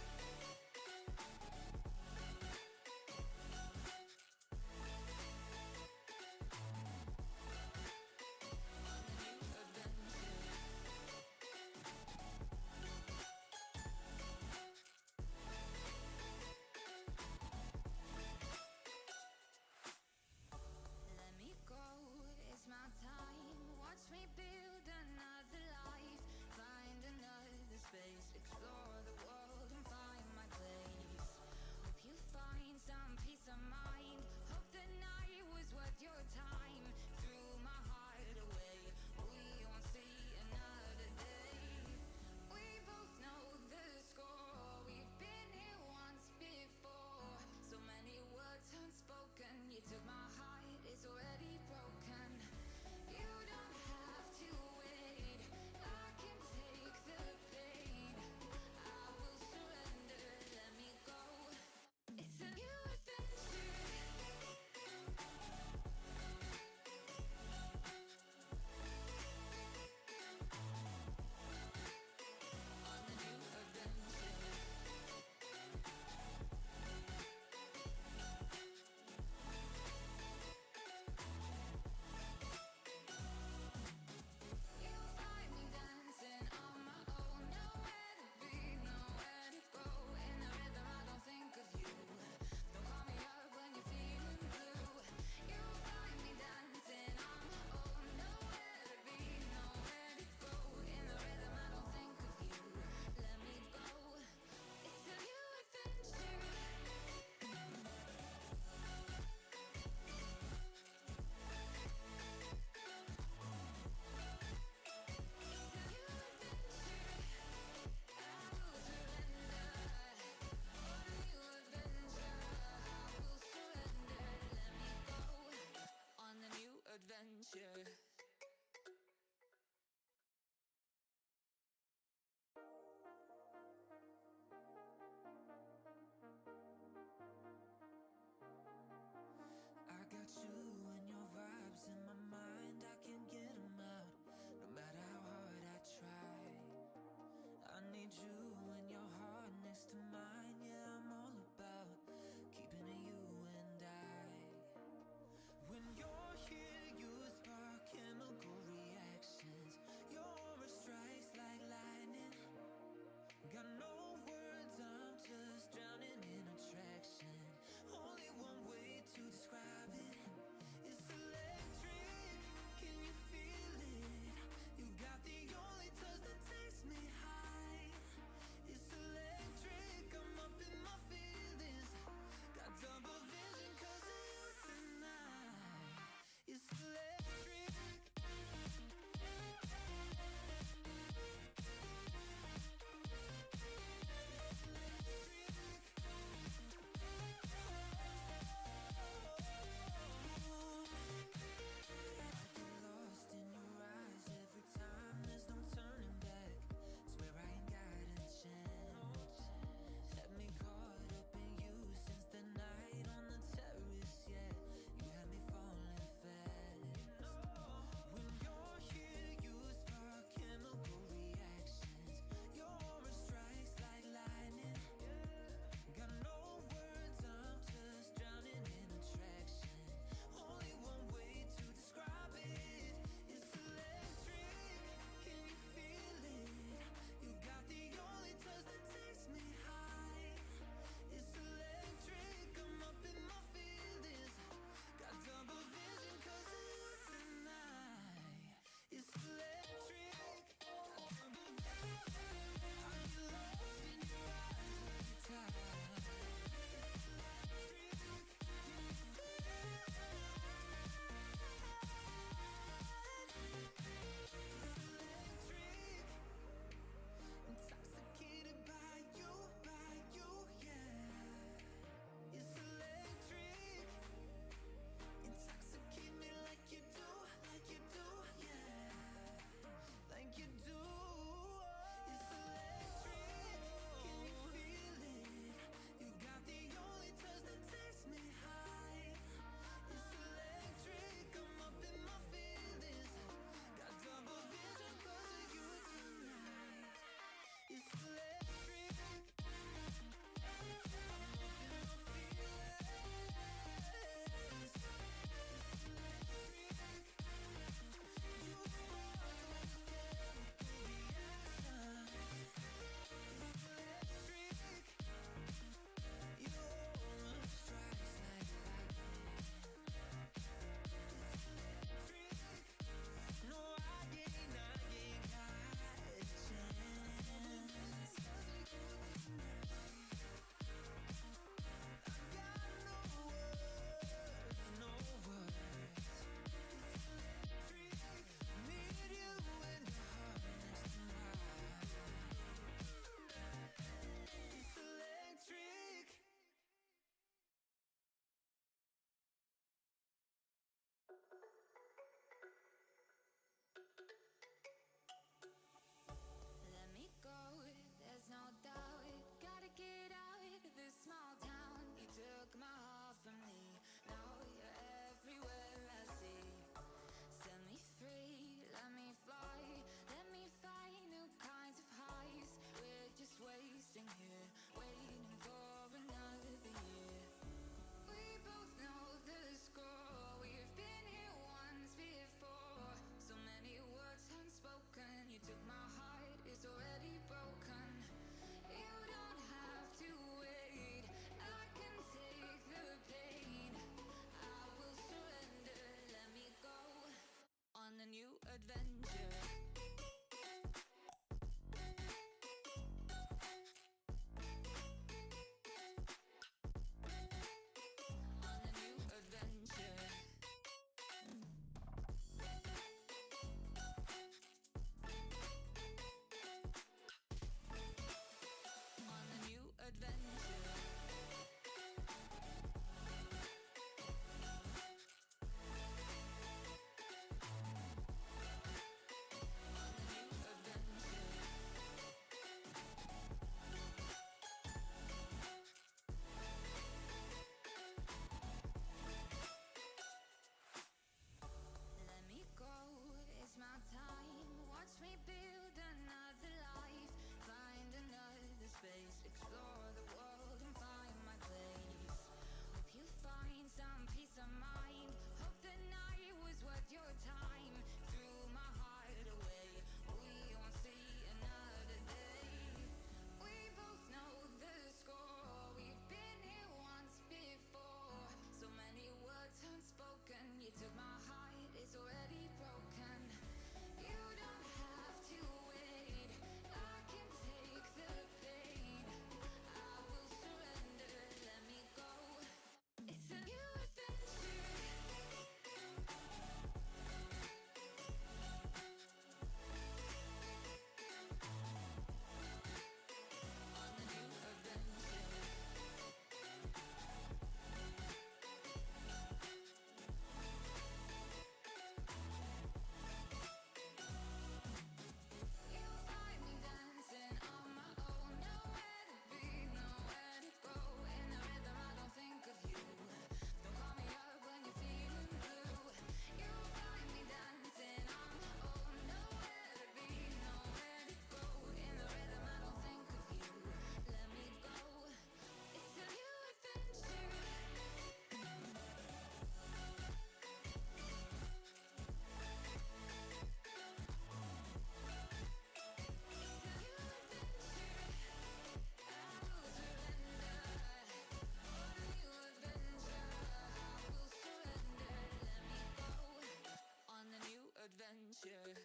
B: Yeah.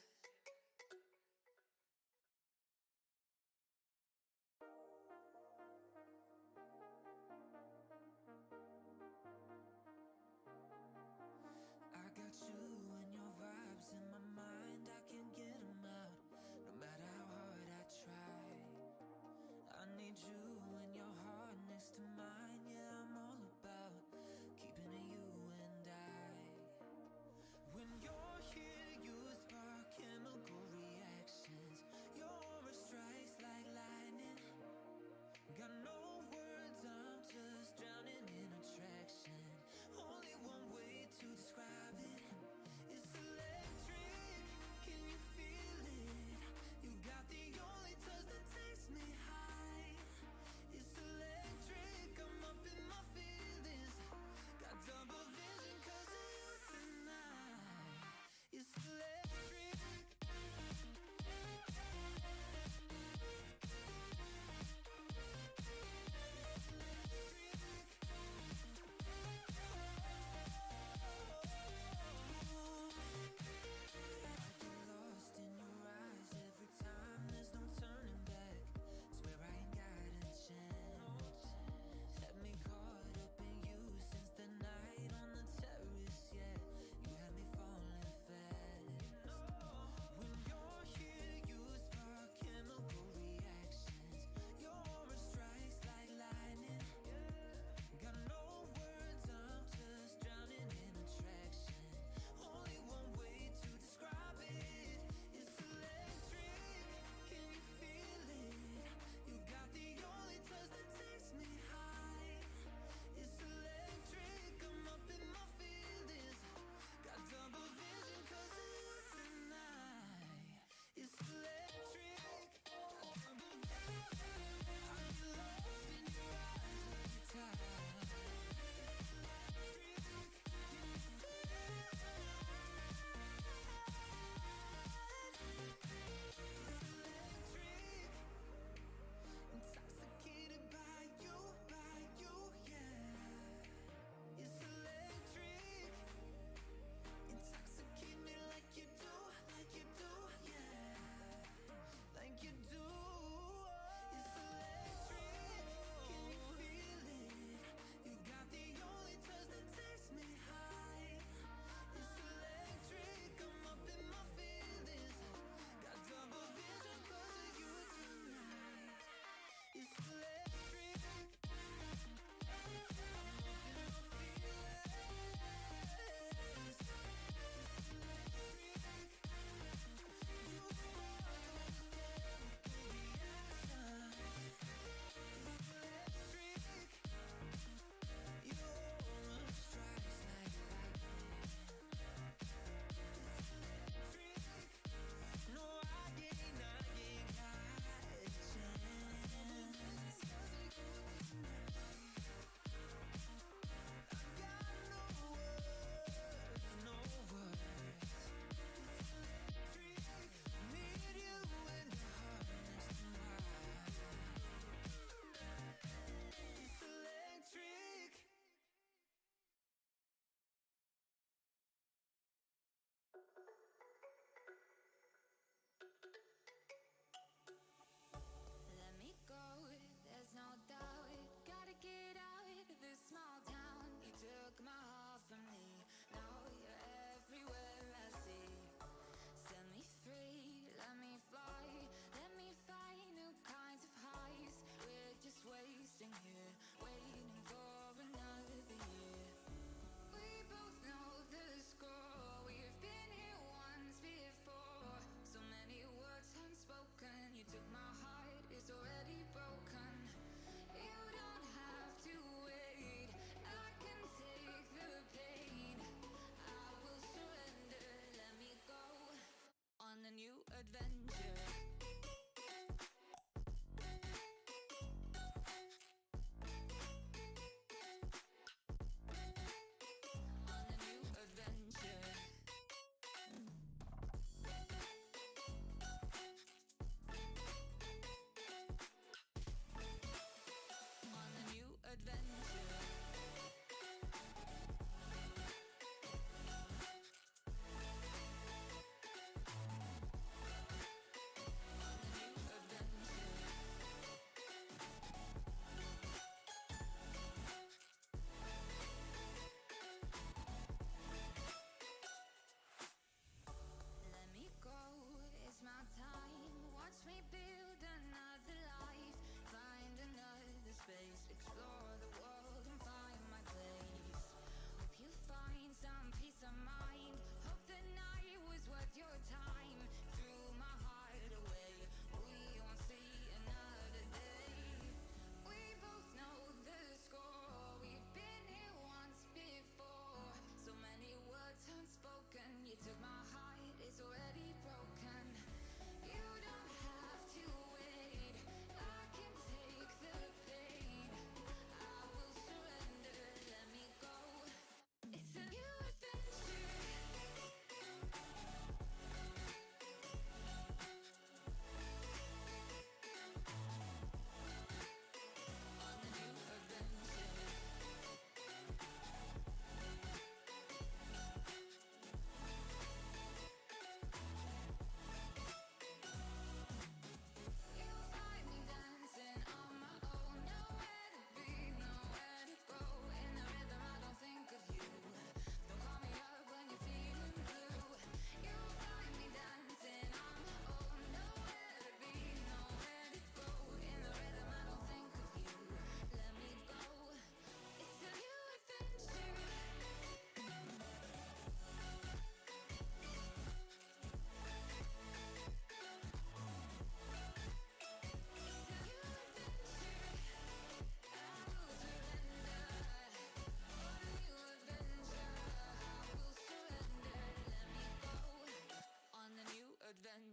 B: I got you and your vibes in my mind, I can't get them out, no matter how hard I try. I need you and your heart next to mine, yeah, I'm all about keeping it you and I. When you're here, you spark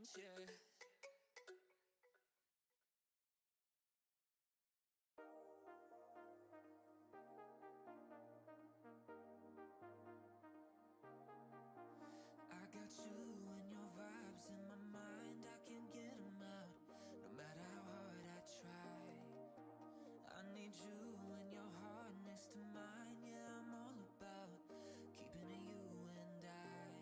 A: I got you and your vibes in my mind, I can't get them out, no matter how hard I try. I need you and your heart next to mine, yeah, I'm all about keeping it you and I.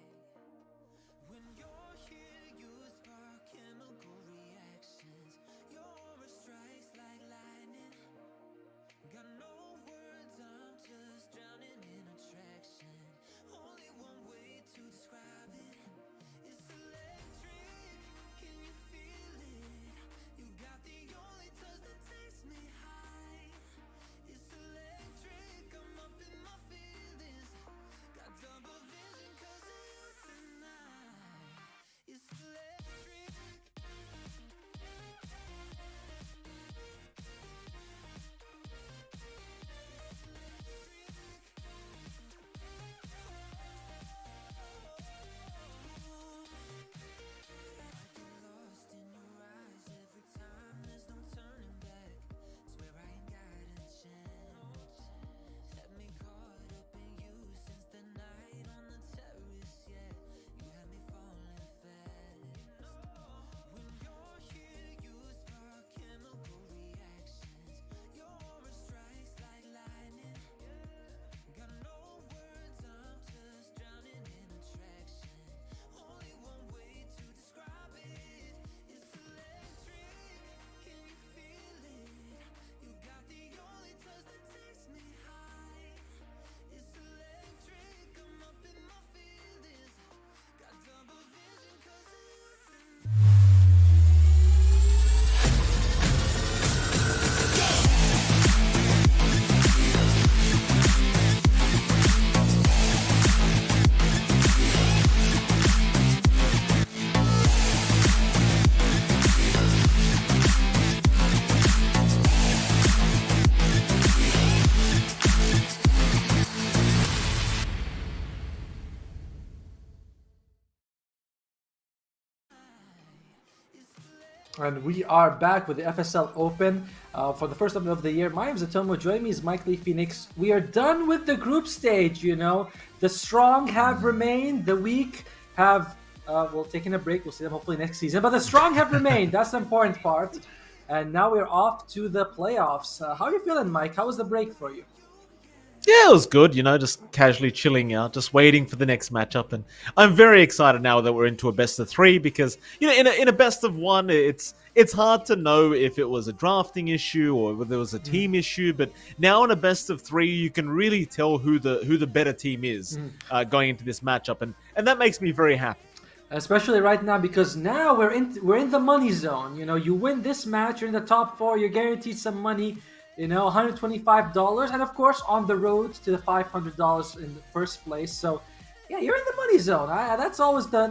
A: When you're here, you spark chemical reactions, your aura strikes like lightning. Got no words, I'm just drowning in attraction. Only one way to describe it. It's electric. Can you feel it? You got the only touch that takes me high. It's electric. I'm up in my feelings. Got double vision 'cause of you tonight. It's electric. Lost in your eyes every time, there's no turning back. Swear I ain't got a chance. Had me caught up in you since the night on the terrace, yeah. You had me falling fast. When you're here, you spark chemical reactions. Your aura strikes like lightning. Got no words, I'm just drowning in attraction. Only one way to describe it. It's electric. Can you feel it? You got the only touch that takes me high. It's electric. I'm up in my feelings. Got double vision 'cause of you tonight.
C: And we are back with the FSL Open for the first time of the year. My name is Atomo. Joining me is Mike Lee Phoenix. We are done with the group stage, you know. The strong have remained. The weak have, taken a break. We'll see them hopefully next season. But the strong have remained. That's the important part. And now we're off to the playoffs. How are you feeling, Mike? How was the break for you?
D: Yeah, it was good, you know, just casually chilling out, just waiting for the next matchup. And I'm very excited now that we're into a best of three because, you know, in a best of one, it's hard to know if it was a drafting issue or whether it was a team issue. But now in a best of three, you can really tell who the better team is going into this matchup. And that makes me very happy.
C: Especially right now because now we're in the money zone. You know, you win this match, you're in the top four, you're guaranteed some money. You know, $125, and of course on the road to the $500 in the first place. So, yeah, you're in the money zone.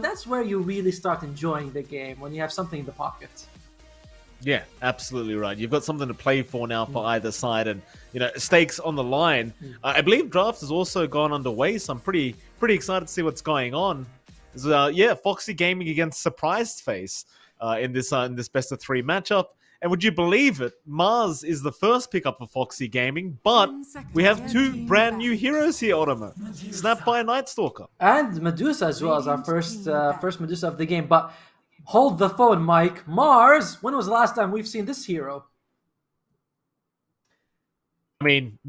C: That's where you really start enjoying the game, when you have something in the pocket.
D: Yeah, absolutely right. You've got something to play for now for either side, and you know, stakes on the line. I believe draft has also gone underway, so I'm pretty excited to see what's going on. Foxy Gaming against Surprised Face in this best of three matchup. And would you believe it? Mars is the first pickup for Foxy Gaming, but we have two brand new heroes here, Ottomo. Snap by Night Stalker.
C: And Medusa as well as our first Medusa of the game. But hold the phone, Mike. Mars, when was the last time we've seen this hero?
D: I mean,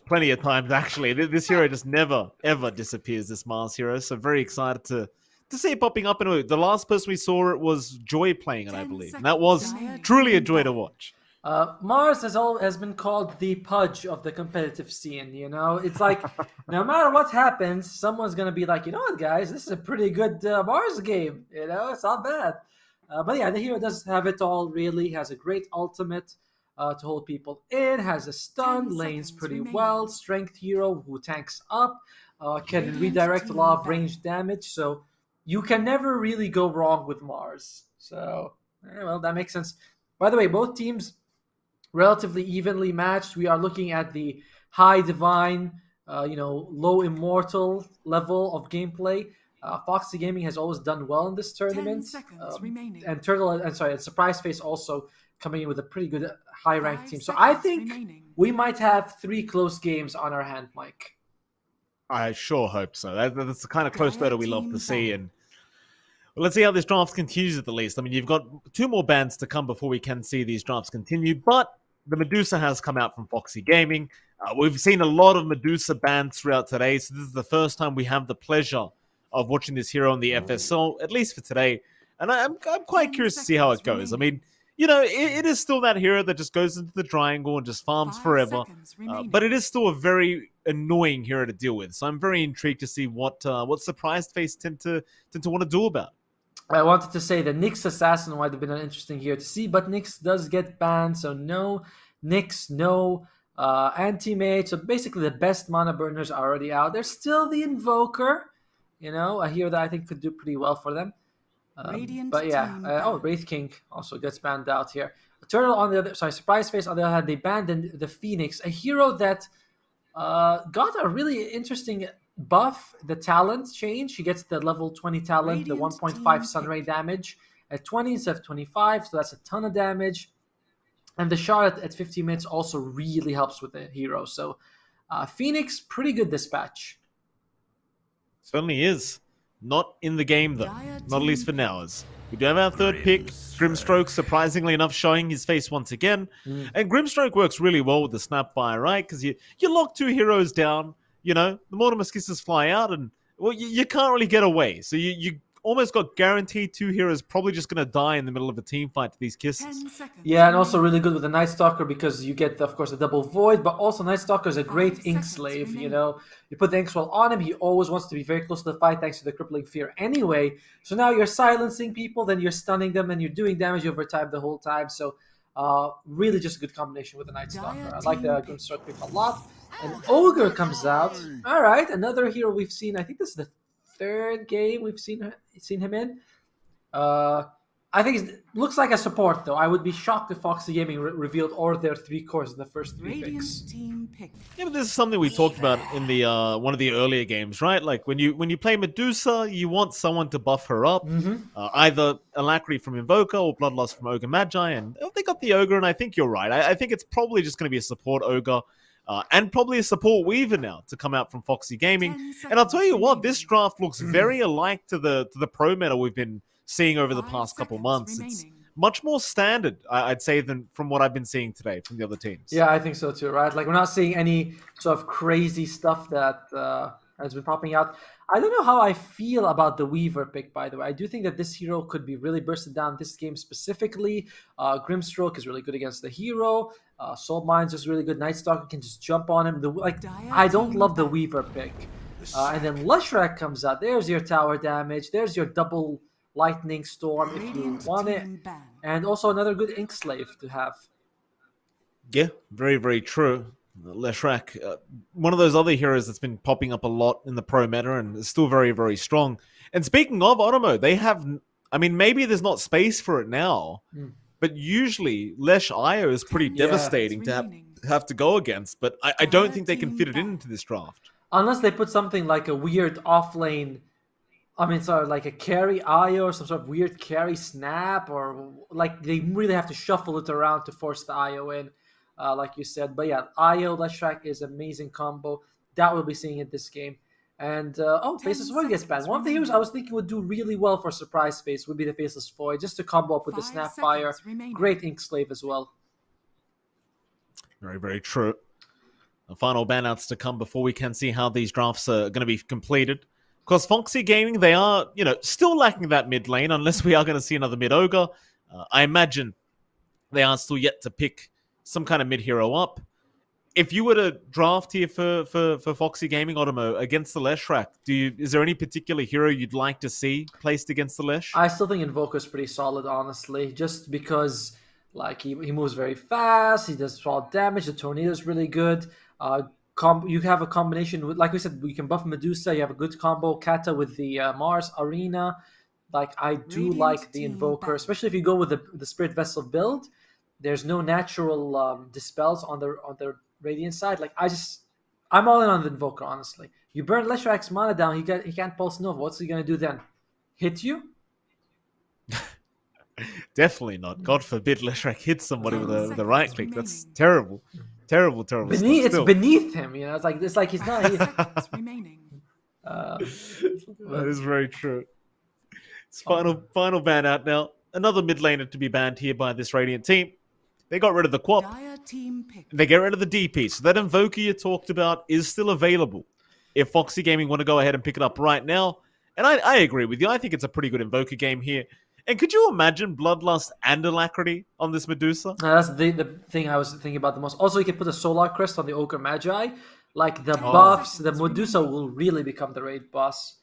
D: plenty of times actually. This hero just never, ever disappears, this Mars hero. So very excited to see it popping up. And the last person we saw it was Joy playing it, I believe. And that was truly a joy to watch.
C: Mars has been called the Pudge of the competitive scene, you know? It's like, no matter what happens, someone's going to be like, you know what, guys, this is a pretty good Mars game, you know? It's not bad. But yeah, the hero does have it all, really. Has a great ultimate to hold people in, has a stun, lanes pretty well, strength hero who tanks up, can redirect a lot of ranged damage, so you can never really go wrong with Mars. So, well, that makes sense. By the way, both teams relatively evenly matched. We are looking at the high divine, low immortal level of gameplay. Foxy Gaming has always done well in this
E: 10
C: tournament.
E: seconds remaining.
C: And Surprise Face also coming in with a pretty good high-ranked
E: 5
C: team. So I
E: seconds
C: think
E: remaining.
C: we might have 3 close games on our hand, Mike.
D: I sure hope so. That's the kind of close
E: Dire
D: Dota we love
E: team
D: to see.
E: ban.
D: And let's see how this draft continues at the least. I mean, you've got 2 more bans to come before we can see these drafts continue, but the Medusa has come out from Foxy Gaming. We've seen a lot of Medusa bans throughout today, so this is the first time we have the pleasure of watching this hero in the FSL, at least for today. And I'm quite
E: 10
D: curious to see how it
E: seconds
D: goes. I
E: remaining.
D: mean, you know, it is still that hero that just goes into the triangle and just farms
E: 5
D: forever.
E: seconds remaining.
D: But it is still a very annoying hero to deal with. So I'm very intrigued to see what Surprised Face tend to want to do about it.
C: I wanted to say that Nyx Assassin might have been an interesting hero to see, but Nyx does get banned, so no Nyx, no Anti-Mage. So basically the best mana burners are already out. There's still the Invoker, a hero that I think could do pretty well for them.
E: Radiant
C: But yeah,
E: team
C: Wraith King also gets banned out here. Surprise Face on the other hand, they banned the Phoenix, a hero that got a really interesting buff, the talent change. She gets the level 20 talent, the
E: Radiant
C: 1.5
E: team
C: Sunray
E: pick.
C: damage at 20 instead of 25, so that's a ton of damage. And the shot at 15 minutes also really helps with the hero. So Phoenix, pretty good dispatch.
D: Certainly is. Not in the game, though.
E: Dire
D: Not at least for
E: team
D: now. As we do have our third pick. Grimstroke, surprisingly enough, showing his face once again. And Grimstroke works really well with the Snapfire, right? Because you lock 2 heroes down, the Mortimer Skisses fly out, and, well, you can't really get away. So you almost got guaranteed 2 heroes probably just going to die in the middle of a team fight to these
E: 10
D: kisses.
E: seconds
C: Yeah, and also
E: remaining.
C: really good with the Night Stalker because you get, of course, the double void, but also Night Stalker is a great
E: 5
C: ink
E: seconds
C: slave,
E: remaining.
C: You put the ink swell on him, he always wants to be very close to the fight thanks to the crippling fear anyway. So now you're silencing people, then you're stunning them, and you're doing damage over time the whole time. So really just a good combination with the Night Stalker. I like the
E: team
C: Grimstroke pick a lot. And Ogre comes out. All right, another hero we've seen. I think this is the 3rd game we've seen him in. I think it looks like a support, though. I would be shocked if Foxy Gaming revealed all their 3 cores in the first 3
E: Radiant
C: picks.
E: team pick.
D: Yeah, but this is something we talked about in the one of the earlier games, right? Like when you play Medusa, you want someone to buff her up, either Alacrity from Invoker or Bloodlust from Ogre Magi, and they got the Ogre, and I think you're right. I think it's probably just going to be a support Ogre, and probably a support Weaver now to come out from Foxy Gaming.
E: 10
D: And I'll tell you
E: seconds
D: what, this
E: remaining.
D: draft looks very alike to the pro meta we've been seeing over the
E: 5
D: past couple
E: seconds
D: months. It's
E: remaining.
D: much more standard, I'd say, than from what I've been seeing today from the other teams.
C: Yeah, I think so too, right? Like, we're not seeing any sort of crazy stuff that has been popping out. I don't know how I feel about the Weaver pick, by the way. I do think that this hero could be really bursted down this game specifically. Grimstroke is really good against the hero. Soul Mind's just really good. Night Stalker can just jump on him. I don't
E: team
C: love the
E: ban.
C: Weaver pick. And then Leshrac comes out. There's your tower damage. There's your double lightning storm if you
E: Radiant
C: want it.
E: team ban.
C: And also another good ink slave to have.
D: Yeah, very, very true. Leshrac, one of those other heroes that's been popping up a lot in the pro meta and is still very, very strong. And speaking of Otomo, they have, maybe there's not space for it now, but usually Lesh IO is pretty
E: 10
D: devastating
E: seconds
D: to
E: remaining.
D: have to go against, but I don't think they can fit it into this draft.
C: Unless they put something like a weird off-lane, like a carry IO or some sort of weird carry snap, or like they really have to shuffle it around to force the IO in, like you said. But yeah, IO Leshrac is amazing combo. That we'll be seeing in this game. And Faceless Void gets banned. One of the heroes I was thinking would do really well for Surprise Face would be the Faceless Void, just to combo up with the
E: 5
C: Snapfire.
E: seconds remaining.
C: Great Ink Slave as well.
D: Very, very true. The final banouts to come before we can see how these drafts are going to be completed. Because Foxy Gaming, they are, still lacking that mid lane, unless we are going to see another mid ogre. I imagine they are still yet to pick some kind of mid hero up. If you were to draft here for Foxy Gaming Otomo against the Leshrac, is there any particular hero you'd like to see placed against the Lesh?
C: I still think Invoker's pretty solid, honestly, just because he moves very fast, he does solid damage, the Tornado's really good. You have a combination with, like we said, we can buff Medusa, you have a good combo, Kata with the Mars Arena. I do
E: Radiant
C: like the
E: team
C: Invoker,
E: ban.
C: especially if you go with the Spirit Vessel build. There's no natural dispels on the Radiant side. I'm all in on the Invoker, honestly. You burn Leshrak's mana down. He can't pulse Nova. What's he gonna do then? Hit you?
D: Definitely not. God forbid Leshrak hits somebody with a right click. That's terrible. Terrible stuff.
C: It's beneath him, you know. It's like he's not.
E: Seconds remaining.
D: That is very true. It's final ban out now. Another mid laner to be banned here by this Radiant team. They got rid of the Quap.
E: Dire team pick.
D: They get rid of the DP. So that Invoker you talked about is still available if Foxy Gaming want to go ahead and pick it up right now. And I agree with you. I think it's a pretty good Invoker game here. And could you imagine Bloodlust and Alacrity on this Medusa?
C: That's the thing I was thinking about the most. Also, you can put a Solar Crest on the Ogre Magi. Like the buffs, the Medusa will really become the raid boss.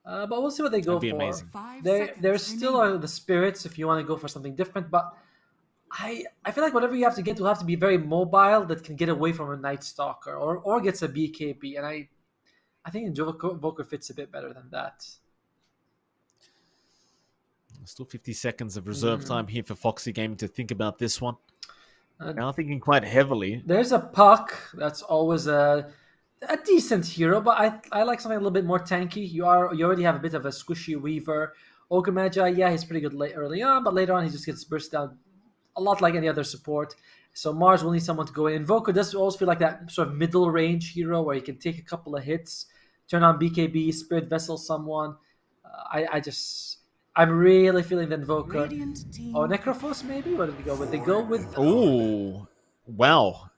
C: But we'll see what they go
D: That'd be
C: for.
D: amazing.
C: There still are the spirits if you want to go for something different. But I feel like whatever you have to get will have to be very mobile that can get away from a Night Stalker or gets a BKB. And I think Invoker fits a bit better than that.
D: Still 50 seconds of reserve time here for Foxy Gaming to think about this one. Now thinking quite heavily.
C: There's a Puck. That's always a decent hero, but I like something a little bit more tanky. You already have a bit of a squishy Weaver. Ogre Magi, yeah, he's pretty good early on, but later on he just gets burst down a lot like any other support. So Mars will need someone to go in. Invoker does also feel like that sort of middle range hero where he can take a couple of hits, turn on BKB, Spirit Vessel someone. I'm really feeling the Invoker. Oh, Necrophos maybe? What did they go with? They go with...
D: Oh, wow.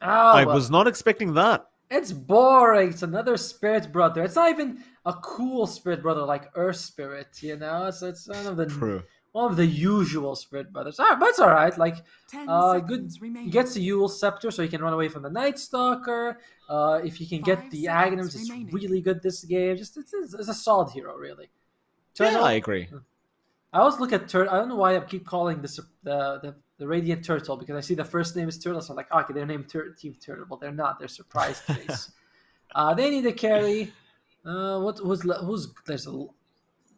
C: Oh,
D: I was not expecting that.
C: It's boring. It's another Spirit Brother. It's not even a cool Spirit Brother like Earth Spirit, you know? So it's one of the usual Spirit Brothers. But it's all right. Like, good. He gets the Yule Scepter so he can run away from the Night Stalker. If he can get the Aghanims, it's really good this game. It's a solid hero, really.
D: Yeah, I agree.
C: I always look at Turtle. I don't know why I keep calling this the Radiant Turtle because I see the first name is Turtle, so I'm like, okay, they're named Team Turtle, but they're not. They're Surprise Face. They need a carry. There's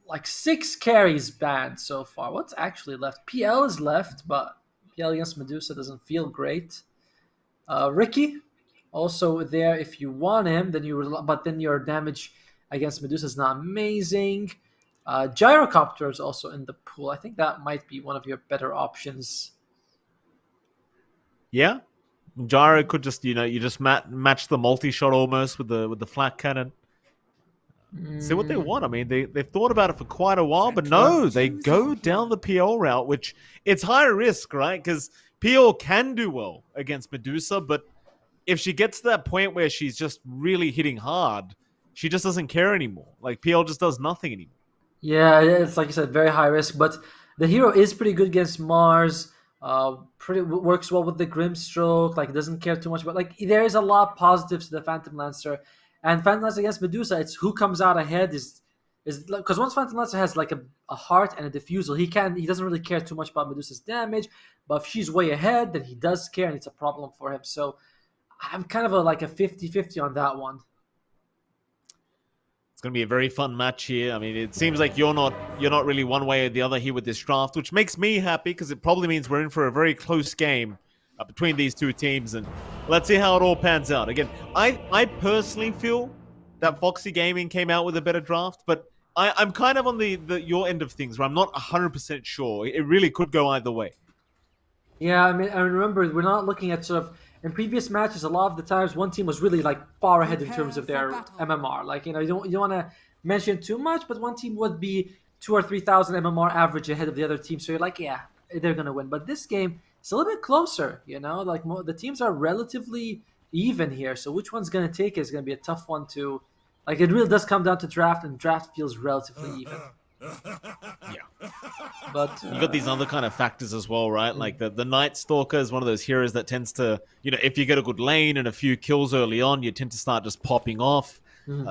C: like 6 carries banned so far. What's actually left? PL is left, but PL against Medusa doesn't feel great. Ricky also there if you want him, but then your damage against Medusa is not amazing. Gyrocopter is also in the pool. I think that might be one of your better options.
D: Yeah, Gyro could just you just match the multi-shot almost with the flak cannon. See what they want. I mean, they've thought about it for quite a while, but no, they go down the PL route, which it's high risk, right? Because PL can do well against Medusa, but if she gets to that point where she's just really hitting hard, she just doesn't care anymore. Like PL just does nothing anymore.
C: Yeah, it's like you said, very high risk, but the hero is pretty good against Mars. Works well with the Grimstroke. Like doesn't care too much, but like there is a lot of positives to the Phantom Lancer. And Phantom Lancer against Medusa, it's who comes out ahead is because once Phantom Lancer has like a heart and a diffusal, he doesn't really care too much about Medusa's damage. But if she's way ahead, then he does care, and it's a problem for him. So I'm kind of like a 50-50 on that one.
D: It's going to be a very fun match here. I mean, it seems like you're not really one way or the other here with this draft, which makes me happy because it probably means we're in for a very close game between these two teams. And let's see how it all pans out. Again, I personally feel that Foxy Gaming came out with a better draft, but I'm kind of on your end of things where I'm not 100% sure. It really could go either way.
C: Yeah, I mean, I remember we're not looking at sort of in previous matches. A lot of the times, one team was really like far ahead in terms of their MMR. Like you don't want to mention too much, but one team would be 2,000 or 3,000 MMR average ahead of the other team. So you're like, yeah, they're gonna win. But this game, it's a little bit closer. You know, like the teams are relatively even here. So which one's gonna take it is gonna be a tough one to. Like it really does come down to draft, and draft feels relatively even.
D: Yeah.
C: But
D: you got these other kind of factors as well, right? Like the Night Stalker is one of those heroes that tends to, if you get a good lane and a few kills early on, you tend to start just popping off.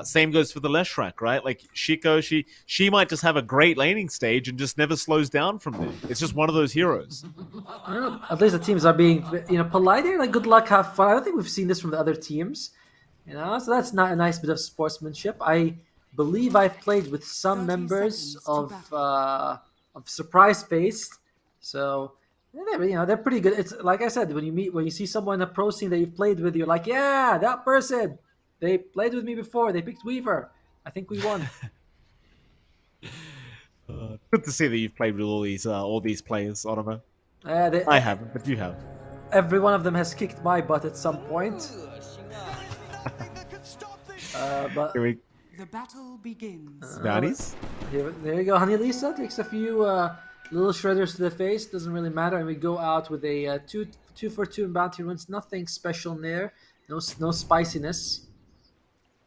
D: Same goes for the Leshrak, right? Like Shiko, she might just have a great laning stage and just never slows down from there. It's just one of those heroes.
C: I don't know, at least the teams are being, polite here. Like good luck, have fun. I don't think we've seen this from the other teams. So that's not a nice bit of sportsmanship. I believe I've played with some members of Surprise Faced, so they're pretty good. It's like I said, when you see someone in a pro scene that you've played with, you're like, yeah, that person. They played with me before. They picked Weaver. I think we won.
D: Good to see that you've played with all these players, Ottoman.
C: They,
D: I haven't, but you have.
C: every one of them has kicked my butt at some point. But
D: Here we
E: The battle begins.
D: bounties.
C: there you go. Honey Lisa takes a few little shredders to the face. Doesn't really matter. And we go out with a 2 for 2 in bounty runes. Nothing special there. No spiciness.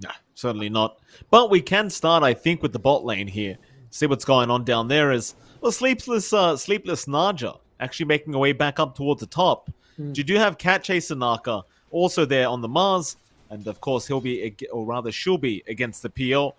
D: Nah, certainly not. But we can start, I think, with the bot lane here. See what's going on down there. Is well, sleepless Naja actually making her way back up towards the top. You do have Cat Chaser Naka also there on the Mars, and of course he'll be, or rather she'll be, against the PL.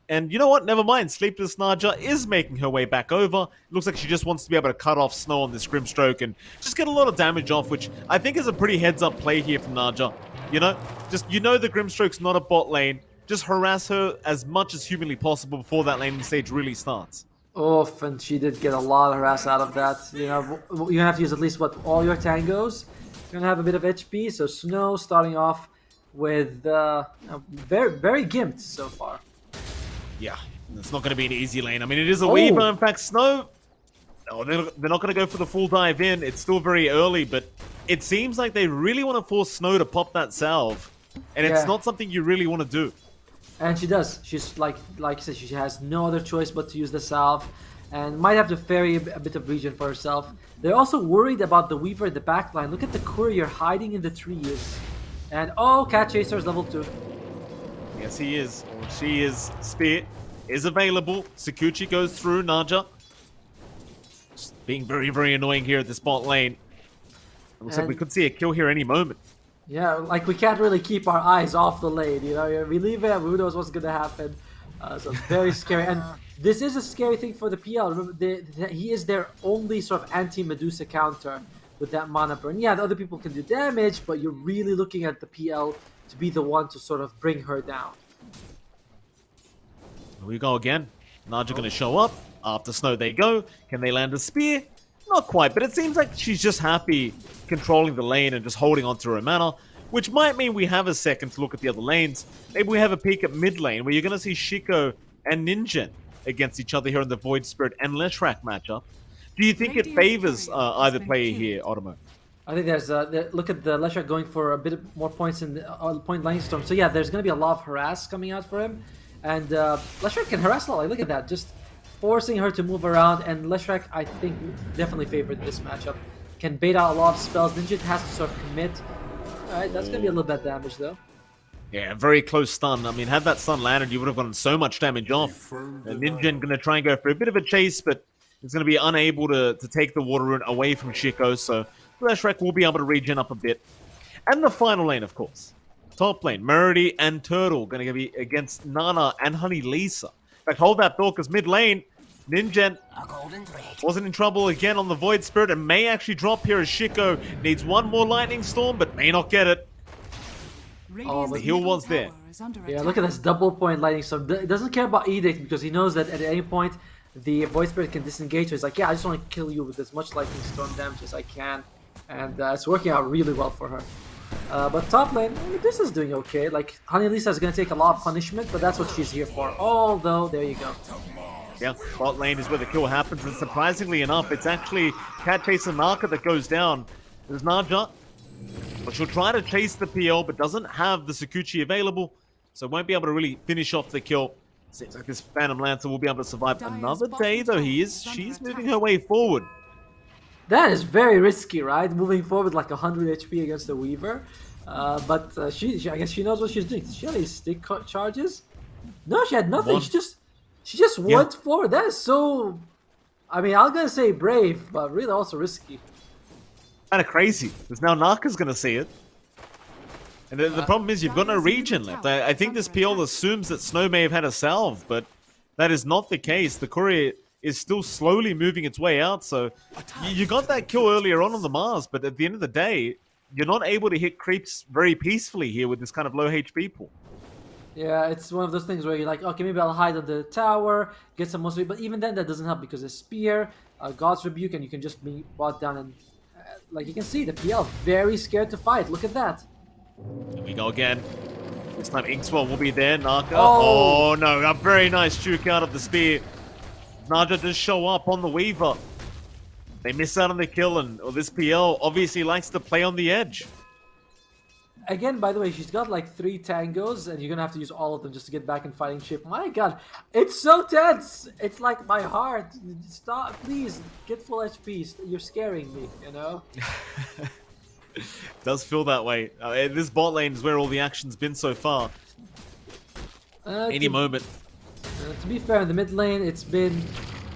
D: And you know what? Never mind. Sleepless Naja is making her way back over. It looks like she just wants to be able to cut off Snow on this Grimstroke and just get a lot of damage off, which I think is a pretty heads-up play here from Naja. You know, the Grimstroke's not a bot lane. Just harass her as much as humanly possible before that laning stage really starts.
C: Oof, and she did get a lot of harass out of that. You know, you have to use at least all your tangos. You're gonna have a bit of HP. So Snow starting off with very very gimped so far.
D: Yeah, it's not going to be an easy lane. I mean, it is a Weaver. In fact, Snow, no, they're not going to go for the full dive in. It's still very early, but it seems like they really want to force Snow to pop that salve. And it's not something you really want to do.
C: And she does. She's like I said, she has no other choice but to use the salve, and might have to ferry a bit of regen for herself. They're also worried about the Weaver in the backline. Look at the courier hiding in the trees. And oh, Cat Chaser's level 2.
D: Yes, he is. Or she is. Spear is available. Sakuchi goes through Naja. Just being very, very annoying here at this bot lane. It looks like we could see a kill here any moment.
C: Yeah, like we can't really keep our eyes off the lane, you know. We leave it, who knows what's gonna happen. So it's very scary, and this is a scary thing for the PL. Remember, he is their only sort of anti-Medusa counter with that mana burn. Yeah, the other people can do damage, but you're really looking at the PL to be the one to sort of bring her down.
D: Here we go again. Naja going to show up. After Snow they go. Can they land a spear? Not quite, but it seems like she's just happy controlling the lane and just holding onto her mana, which might mean we have a second to look at the other lanes. Maybe we have a peek at mid lane, where you're going to see Shiko and Ninja against each other here in the Void Spirit and Leshrac matchup. Do you think it favors either player here, Otomo?
C: I think there's look at the Leshrac going for a bit more points in the point lightning storm. So yeah, there's going to be a lot of harass coming out for him, and Leshrac can harass a lot. Like, look at that, just forcing her to move around. And Leshrac, I think, definitely favored this matchup. Can bait out a lot of spells. Ninja has to sort of commit. Alright, that's going to be a little bit damage though.
D: Yeah, very close stun. I mean, had that stun landed, you would have gotten so much damage off. Ninja going to try and go for a bit of a chase, but it's going to be unable to take the water rune away from Shiko, so Leshrac will be able to regen up a bit. And the final lane, of course. Top lane, Merity and Turtle going to be against Nana and Honey Lisa. In fact, hold that thought, because mid lane, Ninja wasn't in trouble again on the Void Spirit and may actually drop here as Shiko needs one more Lightning Storm, but may not get it.
E: Radiant's
D: the heal was there.
E: tower is under
C: Yeah,
E: attack.
C: look at this double point lightning storm. He doesn't care about Edict because he knows that at any point the Void Spirit can disengage. So he's like, yeah, I just want to kill you with as much lightning storm damage as I can, and it's working out really well for her. But top lane, I mean, this is doing okay. Like, Honey Lisa is going to take a lot of punishment, but that's what she's here for. Although, there you go.
D: Yeah, bot lane is where the kill happens, and surprisingly enough, it's actually Cat Chaser Naka that goes down. There's Naja, but she'll try to chase the PL, but doesn't have the Sakuchi available, so won't be able to really finish off the kill. Seems like this Phantom Lancer will be able to survive another day, though she's moving her way forward.
C: That is very risky, right? Moving forward like 100 HP against the Weaver. But I guess she knows what she's doing. Did she have any stick charges? No, she had nothing. She just went forward. That is so... I mean, I'm going to say brave, but really also risky.
D: Kind of crazy, because now Naka's going to see it. And the problem is you've got no regen left. I think this PL assumes that Snow may have had a salve, but that is not the case. The courier is still slowly moving its way out, so you got that kill earlier on the Mars, but at the end of the day, you're not able to hit creeps very peacefully here with this kind of low HP pool.
C: Yeah, it's one of those things where you're like, okay, maybe I'll hide on the tower, get some most, but even then that doesn't help because there's Spear, God's Rebuke, and you can just be brought down and like you can see, the PL very scared to fight. Look at that.
D: Here we go again. This time Inkswell will be there. Naka.
C: Oh.
D: Oh no, a very nice juke out of the spear. Naja does show up on the Weaver. They miss out on the kill, and this PL obviously likes to play on the edge.
C: Again, by the way, she's got like 3 tangos, and you're gonna have to use all of them just to get back in fighting shape. My god, it's so tense! It's like my heart. Stop, please, get full HP. You're scaring me, you know?
D: Does feel that way. This bot lane is where all the action's been so far. Any moment.
C: To be fair, in the mid lane, it's been,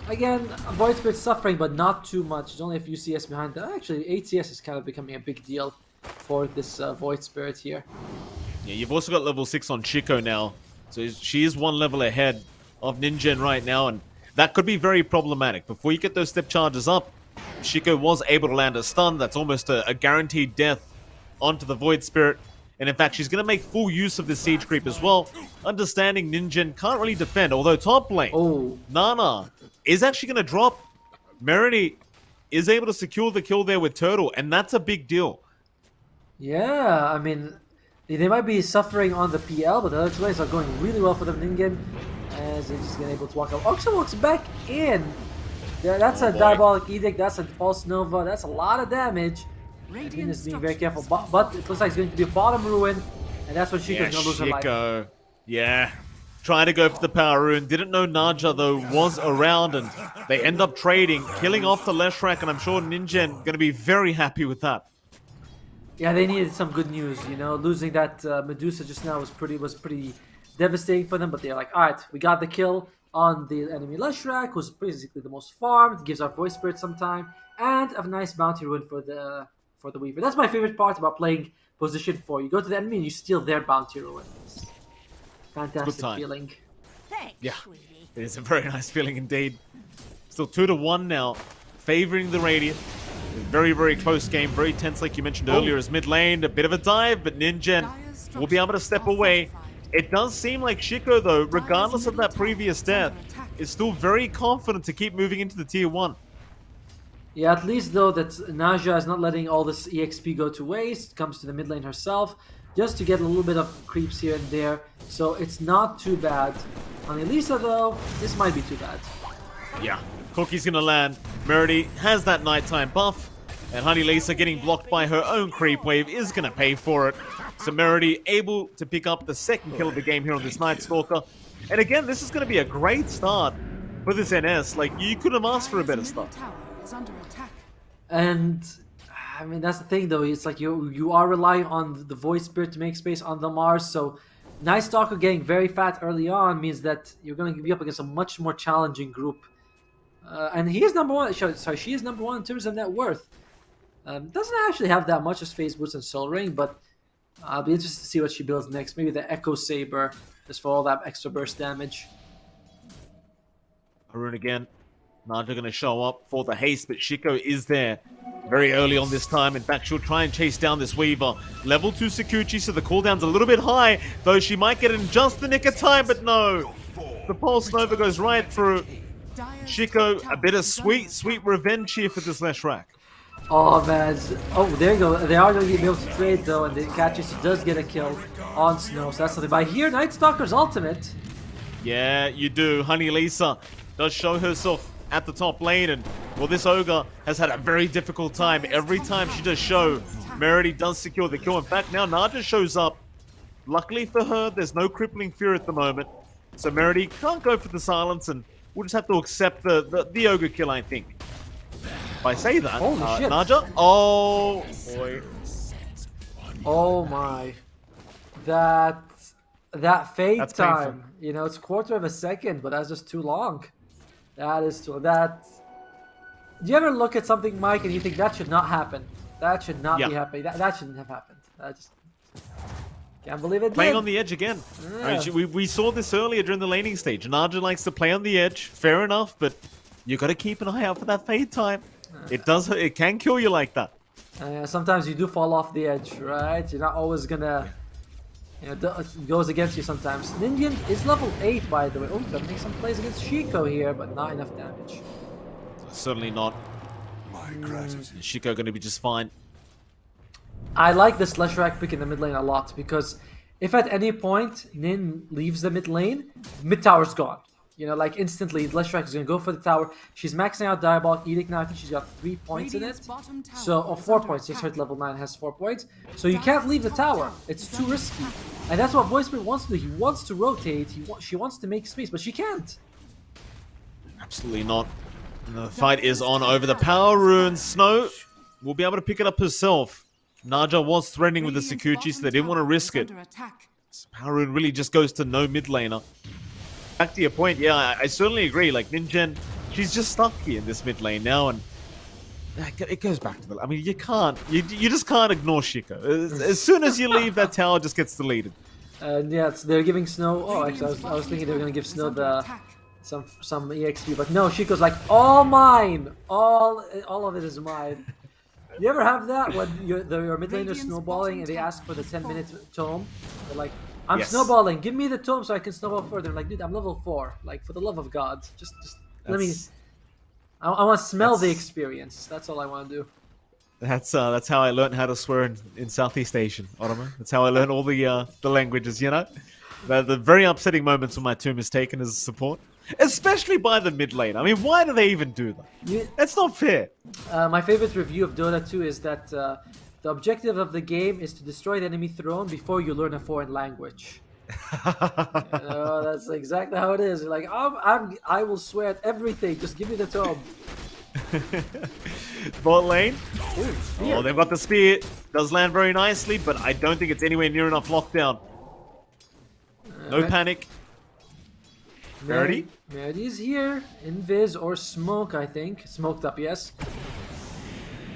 C: again, Void Spirit suffering, but not too much. There's only a few CS behind that. Actually, 8 CS is kind of becoming a big deal for this Void Spirit here.
D: Yeah, you've also got level 6 on Chico now. So she is 1 level ahead of Ninja right now, and that could be very problematic. Before you get those step charges up, Chico was able to land a stun. That's almost a guaranteed death onto the Void Spirit. And in fact, she's going to make full use of the siege creep as well. Understanding Ninja can't really defend, although top lane, Nana is actually going to drop. Merity is able to secure the kill there with Turtle, and that's a big deal.
C: Yeah, I mean, they might be suffering on the PL, but the other 2 lanes are going really well for them. Ningen, as they're just able to walk out. Oxen walks back in. Yeah, that's a Diabolic Edict, that's a Pulse Nova, that's a lot of damage. Ningen is being very careful, but it looks like it's going to be a bottom ruin, and that's when Chico's going to lose her life.
D: Yeah, trying to go for the power rune. Didn't know Naja, though, was around, and they end up trading, killing off the Leshrac, and I'm sure Ninja going to be very happy with that.
C: Yeah, they needed some good news, you know. Losing that Medusa just now was pretty devastating for them, but they're like, alright, we got the kill on the enemy Leshrac, who's basically the most farmed, gives our Voice Spirit some time, and a nice bounty rune for the Weaver. That's my favorite part about playing position 4. You go to the enemy and you steal their bounty rune. It's fantastic feeling.
B: Thanks,
D: Yeah,
B: sweetie.
D: it is a very nice feeling indeed. Still 2-1 now, favoring the Radiant. Very, very close game, very tense like you mentioned earlier as mid lane. A bit of a dive, but Ninja will be able to step away. It does seem like Chico, though, regardless of that previous death, is still very confident to keep moving into the tier 1.
C: Yeah, at least though that Naja is not letting all this EXP go to waste. Comes to the mid lane herself just to get a little bit of creeps here and there. So it's not too bad. On Elisa though, this might be too bad.
D: Yeah, Cookie's gonna land. Merity has that nighttime buff, and Honey Lisa getting blocked by her own creep wave is gonna pay for it. So Merity able to pick up the 2nd kill of the game here on this Night Stalker. And again, this is gonna be a great start for this NS. Like, you couldn't have asked for a better start.
C: And I mean, that's the thing though, it's like you are relying on the Voice Spirit to make space on the Mars, so Night Stalker getting very fat early on means that you're going to be up against a much more challenging group. And he is number 1, sorry, she is number 1 in terms of net worth. Doesn't actually have that much as Phase Boots and Soul Ring, but I'll be interested to see what she builds next. Maybe the Echo Saber, just for all that extra burst damage.
D: Arun again. Naja going to show up for the haste, but Chico is there very early on this time. In fact, she'll try and chase down this Weaver. Level 2 Sakuchi, so the cooldown's a little bit high, though she might get in just the nick of time, but no. The Pulse Nova goes right through. Chico, a bit of sweet revenge here for this Leshrac.
C: Oh man, oh there you go. They are going to be able to trade though, and the Catchis does get a kill on Snow, so that's something. But here, Night Stalker's ultimate.
D: Yeah, you do. Honey Lisa does show herself at the top lane, and well, this Ogre has had a very difficult time. Every time she does show, Merity does secure the kill. In fact, now Naja shows up. Luckily for her, there's no Crippling Fear at the moment, so Merity can't go for the silence, and we'll just have to accept the Ogre kill, I think. If I say that,
C: holy shit.
D: Naja, oh boy.
C: Oh my. That fade
D: That's
C: time,
D: painful.
C: you know, it's a quarter of a second, but that's just too long. That is too, that... Do you ever look at something, Mike, and you think that should not happen? That should not be happening. That shouldn't have happened. I just can't believe it
D: Playing
C: did.
D: on the edge again.
C: Yeah.
D: I mean, we saw this earlier during the laning stage. Naja likes to play on the edge. Fair enough, but you got to keep an eye out for that fade time. It can kill you like that.
C: Sometimes you do fall off the edge, right? You're not always gonna... You know, it goes against you sometimes. Ninja is level 8, by the way. Oh, gonna make some plays against Chico here, but not enough damage.
D: Certainly not. Chico going to be just fine.
C: I like this Leshrac pick in the mid lane a lot because if at any point Nin leaves the mid lane, mid tower's gone. You know, like instantly, Leshrac is gonna go for the tower. She's maxing out Diabolic Edict now. I think she's got 3 points in it. So, or 4 points. Just hit level 9 has 4 points. So you can't leave the tower. It's too risky. And that's what Voice Spirit wants to do. He wants to rotate. She wants to make space, but she can't.
D: Absolutely not. The fight is on over the power rune. Snow will be able to pick it up herself. Naja was threatening with the Sakuchi, so they didn't want to risk it. Power rune really just goes to no mid laner. Back to your point, yeah, I certainly agree. Like, Ninjen, she's just stuck here in this mid lane now, and it goes back to the... I mean, you just can't ignore Shiko. As soon as you leave, that tower just gets deleted.
C: Yeah, they're giving Snow... Oh, actually, I was thinking they were going to give Snow some EXP, but no, Shiko's like, all mine! All of it is mine. You ever have that when your mid laner's snowballing and they ask for the 10-minute tome? They're like, I'm snowballing. Give me the tome so I can snowball further. I'm like, dude, I'm level 4. Like, for the love of God, just let me. I want to smell the experience. That's all I want to do.
D: That's how I learned how to swear in Southeast Asian, Ottoman. That's how I learned all the languages. You know, the very upsetting moments when my tomb is taken as support, especially by the mid lane. I mean, why do they even do that? That's not fair.
C: My favorite review of Dota 2 is that. The objective of the game is to destroy the enemy throne before you learn a foreign language. That's exactly how it is. You're like, I will swear at everything. Just give me the tome.
D: Bot lane. Ooh, they've got the spear. Does land very nicely, but I don't think it's anywhere near enough lockdown. No panic. Meredy?
C: Meredy's here. Invis or Smoke, I think. Smoked up, yes.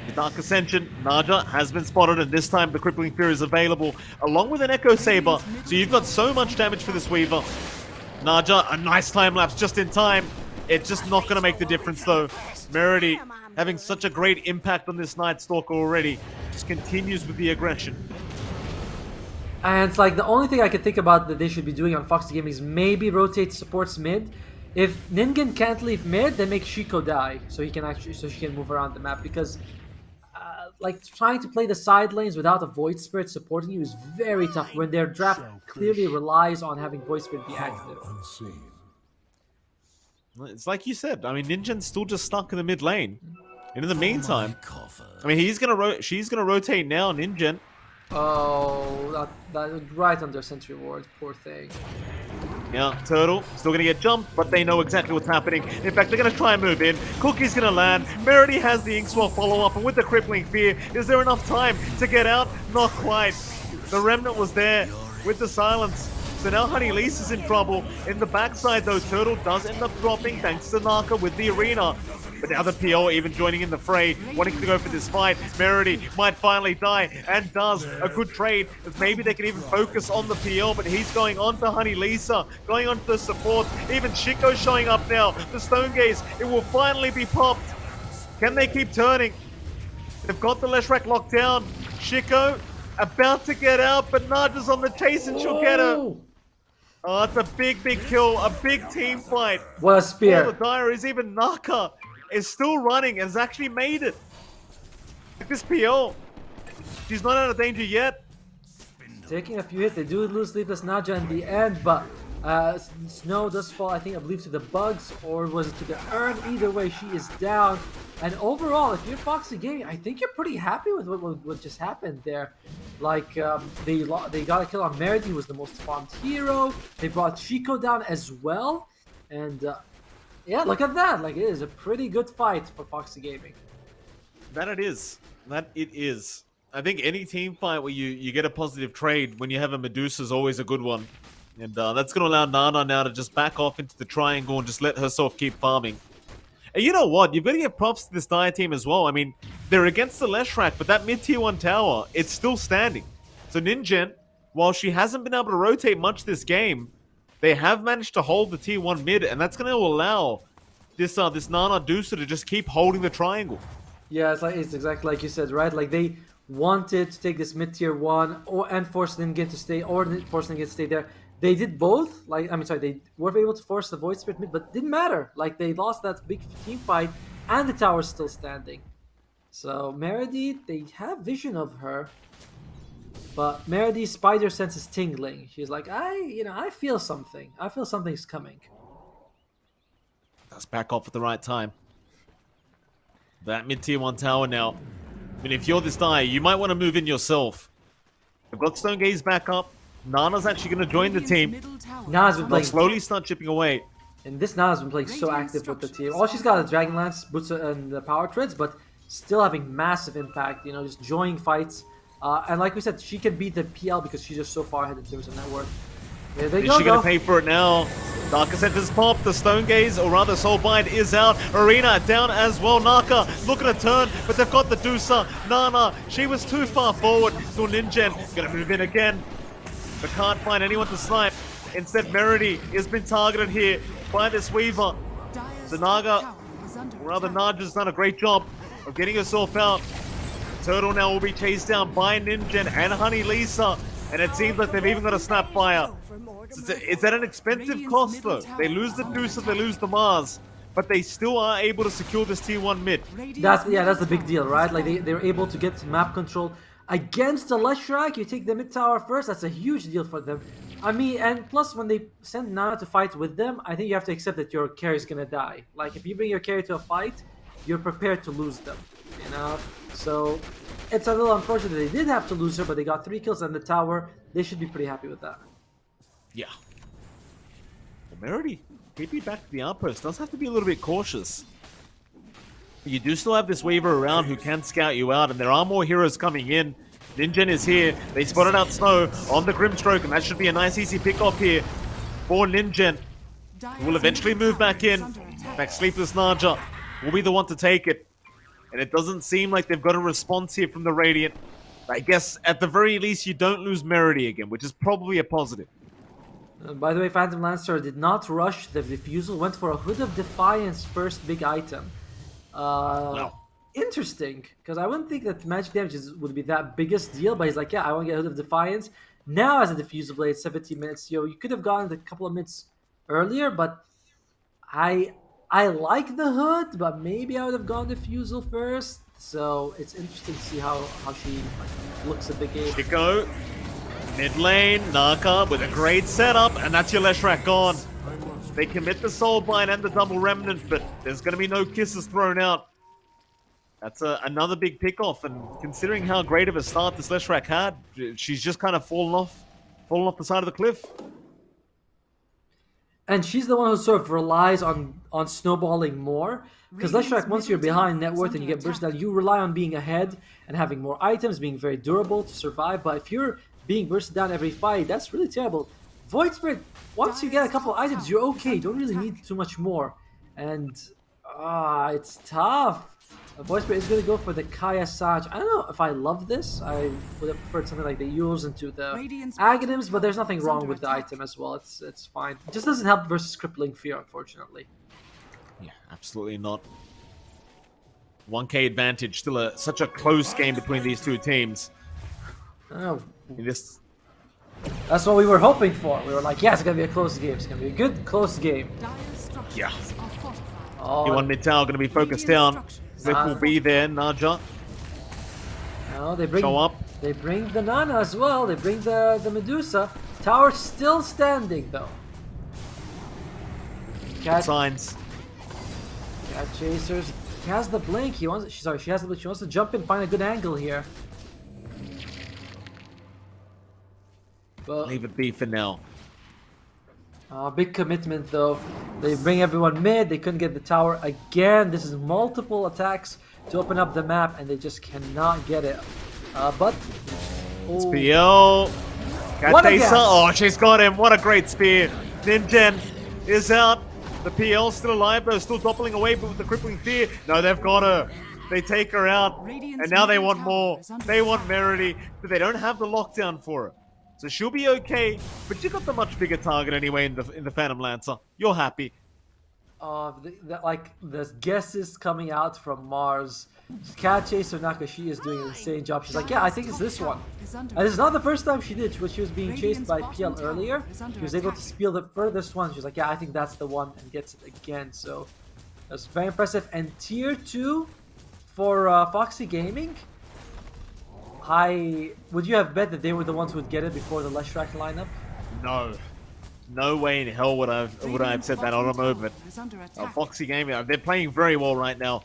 D: The Dark Ascension, Naja has been spotted, and this time the Crippling Fear is available, along with an Echo Saber, so you've got so much damage for this Weaver. Naja, a nice time lapse just in time. It's just not going to make the difference, though. Meredy, having such a great impact on this Night Stalker already, just continues with the aggression.
C: And it's like, the only thing I could think about that they should be doing on Foxy Gaming is maybe rotate supports mid. If Ningen can't leave mid, then make Shiko die, so she can move around the map, because... like, trying to play the side lanes without a Void Spirit supporting you is very tough when their draft clearly relies on having Void Spirit be active.
D: It's like you said. I mean, Ninja's still just stuck in the mid lane. And in the meantime, I mean, she's gonna rotate now, Ninja.
C: Oh, that right under Sentry Ward, poor thing.
D: Yeah, Turtle still gonna get jumped, but they know exactly what's happening. In fact, they're gonna try and move in. Cookie's gonna land. Meredy has the Inkswell follow-up, and with the Crippling Fear, is there enough time to get out? Not quite. The Remnant was there with the silence. So now Honey Lise is in trouble. In the backside, though, Turtle does end up dropping thanks to Naka with the arena. But now the PO even joining in the fray, wanting to go for this fight. Meredy might finally die, and does. A good trade, as maybe they can even focus on the PO, but he's going on to Honey Lisa, going on to the support. Even Shiko showing up now. The Stone Gaze, it will finally be popped. Can they keep turning? They've got the Leshrac locked down. Shiko about to get out, but Naja's on the chase and she'll get her. Oh, it's a big, big kill. A big team fight.
C: What a spear.
D: All the diaries, even Naka is still running and has actually made it. This PO, she's not out of danger yet.
C: Taking a few hits, they do lose Sleepless Naja in the end, but Snow does fall, I believe, to the bugs, or was it to the urn? Either way, she is down. And overall, if you're Foxy Gaming, I think you're pretty happy with what just happened there. Like, they got a kill on Meredy, who was the most farmed hero. They brought Shiko down as well. And, yeah, look at that. Like, it is a pretty good fight for Foxy Gaming.
D: That it is. That it is. I think any team fight where you get a positive trade when you have a Medusa is always a good one. And that's going to allow Nana now to just back off into the triangle and just let herself keep farming. And you know what? You've got to give props to this Dire team as well. I mean, they're against the Leshrac, but that mid-tier 1 tower, it's still standing. So Ninja, while she hasn't been able to rotate much this game, they have managed to hold the tier 1 mid, and that's going to allow this Nana Dusa to just keep holding the triangle.
C: Yeah, it's exactly like you said, right? Like, they wanted to take this mid-tier 1 and force Ningen to stay, or force Ningen to stay there. They did both. Like, they were able to force the Void Spirit mid, but it didn't matter. Like, they lost that big team fight, and the tower's still standing. So Meredy, they have vision of her, But Meridy's spider sense is tingling. She's like, I feel something. I feel something's coming.
D: Let's back off at the right time. That mid-tier 1 tower now. I mean, if you're this guy, you might want to move in yourself. They've got Stone Gaze back up. Nana's actually going to join the team.
C: Nana's been
D: They'll
C: playing,
D: slowly start chipping away.
C: and this Nana's been playing so active with the team. All she's got is Dragon Lance, Boots, and the Power Treads, but still having massive impact. You know, just joining fights. And like we said, she can beat the PL because she's just so far ahead in terms of net worth. There they
D: Is
C: go,
D: she going
C: though.
D: to pay for it now? Dark Ascent pop. The Stone Gaze, or rather Soul Bind, is out. Arena down as well. Naka looking to turn, but they've got the Deucer. Nana, she was too far forward. So Ninjen going to move in again, but can't find anyone to snipe. Instead, Merity has been targeted here by this Weaver. The Naga, or rather Naja's done a great job of getting herself out. Turtle now will be chased down by Ninjen and Honey Lisa. And it seems like they've even got a Snapfire. It's at an expensive cost though. They lose the Deucer, they lose the Mars. But they still are able to secure this tier 1 mid.
C: That's the big deal, right? Like they're able to get map control against the Leshrac. You take the mid tower first. That's a huge deal for them. I mean, and plus when they send Nana to fight with them, I think you have to accept that your carry is gonna die. Like if you bring your carry to a fight, you're prepared to lose them. You know, so it's a little unfortunate they did have to lose her, but they got 3 kills on the tower. They should be pretty happy with that.
D: Yeah. Well, Merity, TP back to the outpost. Does have to be a little bit cautious. But you do still have this Weaver around who can scout you out, and there are more heroes coming in. Ninjen is here. They spotted out Snow on the Grimstroke, and that should be a nice easy pick-off here for Ninjen. Who will eventually move back in. In fact, Sleepless Naja will be the one to take it. And it doesn't seem like they've got a response here from the Radiant. I guess, at the very least, you don't lose Merity again, which is probably a positive.
C: By the way, Phantom Lancer did not rush the Diffusal, went for a Hood of Defiance first big item.
D: No.
C: Interesting, because I wouldn't think that magic damages would be that biggest deal, but he's like, yeah, I want to get Hood of Defiance. Now as a Diffusal Blade, 17 minutes. You could have gotten it a couple of minutes earlier, but I like the Hood, but maybe I would have gone Diffusal first. So it's interesting to see how she looks at the game.
D: Chico, mid lane, Naka with a great setup, and that's your Leshrac gone. They commit the Soul Bind and the Double Remnant, but there's going to be no kisses thrown out. That's another big pick-off, and considering how great of a start this Leshrac had, she's just kind of fallen off the side of the cliff.
C: And she's the one who sort of relies on snowballing more. Because Leshrac, once you're behind net worth and you get burst down, you rely on being ahead and having more items, being very durable to survive. But if you're being bursted down every fight, that's really terrible. Void Spirit, once you get a couple of items, you're okay. You don't really need too much more. And it's tough. Void Spirit is going to go for the Kaya Saj. I don't know if I love this. I would have preferred something like the Yules into the Aghanims, but there's nothing wrong with the item as well. It's fine. It just doesn't help versus Crippling Fear, unfortunately.
D: Yeah, absolutely not. 1k advantage, still such a close game between these two teams.
C: Oh,
D: This,
C: that's what we were hoping for. We were like, yeah, it's going to be a close game. It's going to be a good, close game.
D: yeah.
C: Oh,
D: T1 mid tower going to be focused down. Vic will be there, Naja.
C: no, they bring
D: Show up.
C: They bring the Nana as well. They bring the Medusa. Tower still standing though. Cat
D: Signs.
C: Chasers. He has the blink. She wants to jump in, find a good angle here. But
D: Leave it be for now.
C: big commitment though. They bring everyone mid. They couldn't get the tower again. This is multiple attacks to open up the map, and they just cannot get it. But
D: It's PL.
C: What a
D: Katesa.
C: guess.
D: Oh, she's got him. What a great spear. Ninjen is out. The PL still alive though, still doppling away, but with the crippling fear. No, they've got her. They take her out, and now they want more. They want Merity, but they don't have the lockdown for her. So she'll be okay, but you got the much bigger target anyway in the Phantom Lancer. You're happy.
C: the guesses coming out from Mars. Cat Chaser Nakashi is doing an insane job. She's like, yeah, I think it's this one. And this is not the first time she did. When she was being chased by PL earlier, she was able to steal the furthest one. She was like, yeah, I think that's the one, and gets it again. So that's very impressive. And tier 2 for Foxy Gaming. high... Would you have bet that they were the ones who would get it before the Leshrac lineup?
D: No. No way in hell would I have said that on a moment.
E: Is under attack.
D: Foxy Gaming, they're playing very well right now.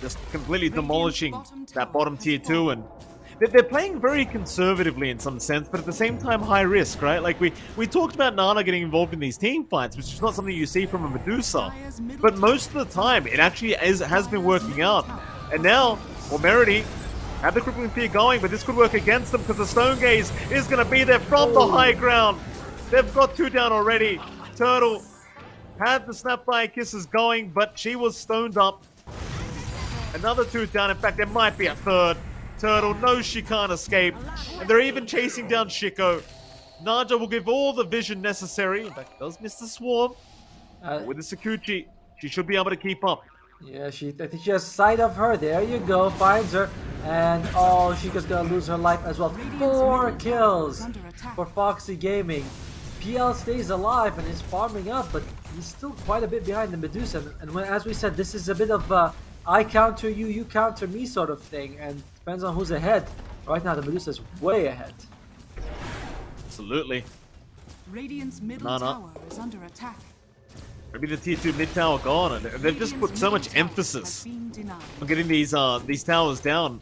D: Just completely demolishing that bottom tier 2, and they're playing very conservatively in some sense, but at the same time high risk, right? Like we talked about Nana getting involved in these team fights, which is not something you see from a Medusa. But most of the time, it actually has been working out. And now, well, Merity had the crippling fear going, but this could work against them because the Stone Gaze is going to be there from the high ground. They've got 2 down already. Turtle had the Snapfire Kisses going, but she was stoned up. Another 2 down. In fact, there might be a third. Turtle knows she can't escape. And they're even chasing down Shiko. Naja will give all the vision necessary. In fact, does miss the swarm. With the Sakuchi, she should be able to keep up.
C: Yeah, I think she has sight of her. There you go. Finds her. And oh, Shiko's gonna lose her life as well. 4 kills for Foxy Gaming. PL stays alive and is farming up, but he's still quite a bit behind the Medusa. And as we said, this is a bit of I counter you, you counter me sort of thing, and depends on who's ahead. Right now, the Medusa is way ahead.
D: Absolutely.
E: Radiant's middle tower is under attack.
D: Maybe the tier 2 mid tower gone, and they've just put so much emphasis on getting these towers down.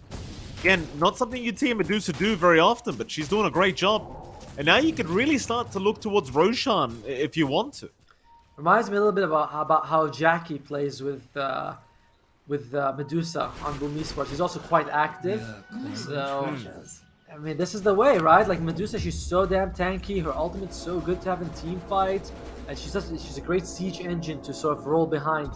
D: Again, not something you see Medusa do very often, but she's doing a great job. And now you could really start to look towards Roshan if you want to.
C: Reminds me a little bit about how Jackie plays with Medusa on Boom Esports. She's also quite active. Yeah, so, I mean, this is the way, right? Like Medusa, she's so damn tanky. Her ultimate's so good to have in team fights. And she's a great siege engine to sort of roll behind.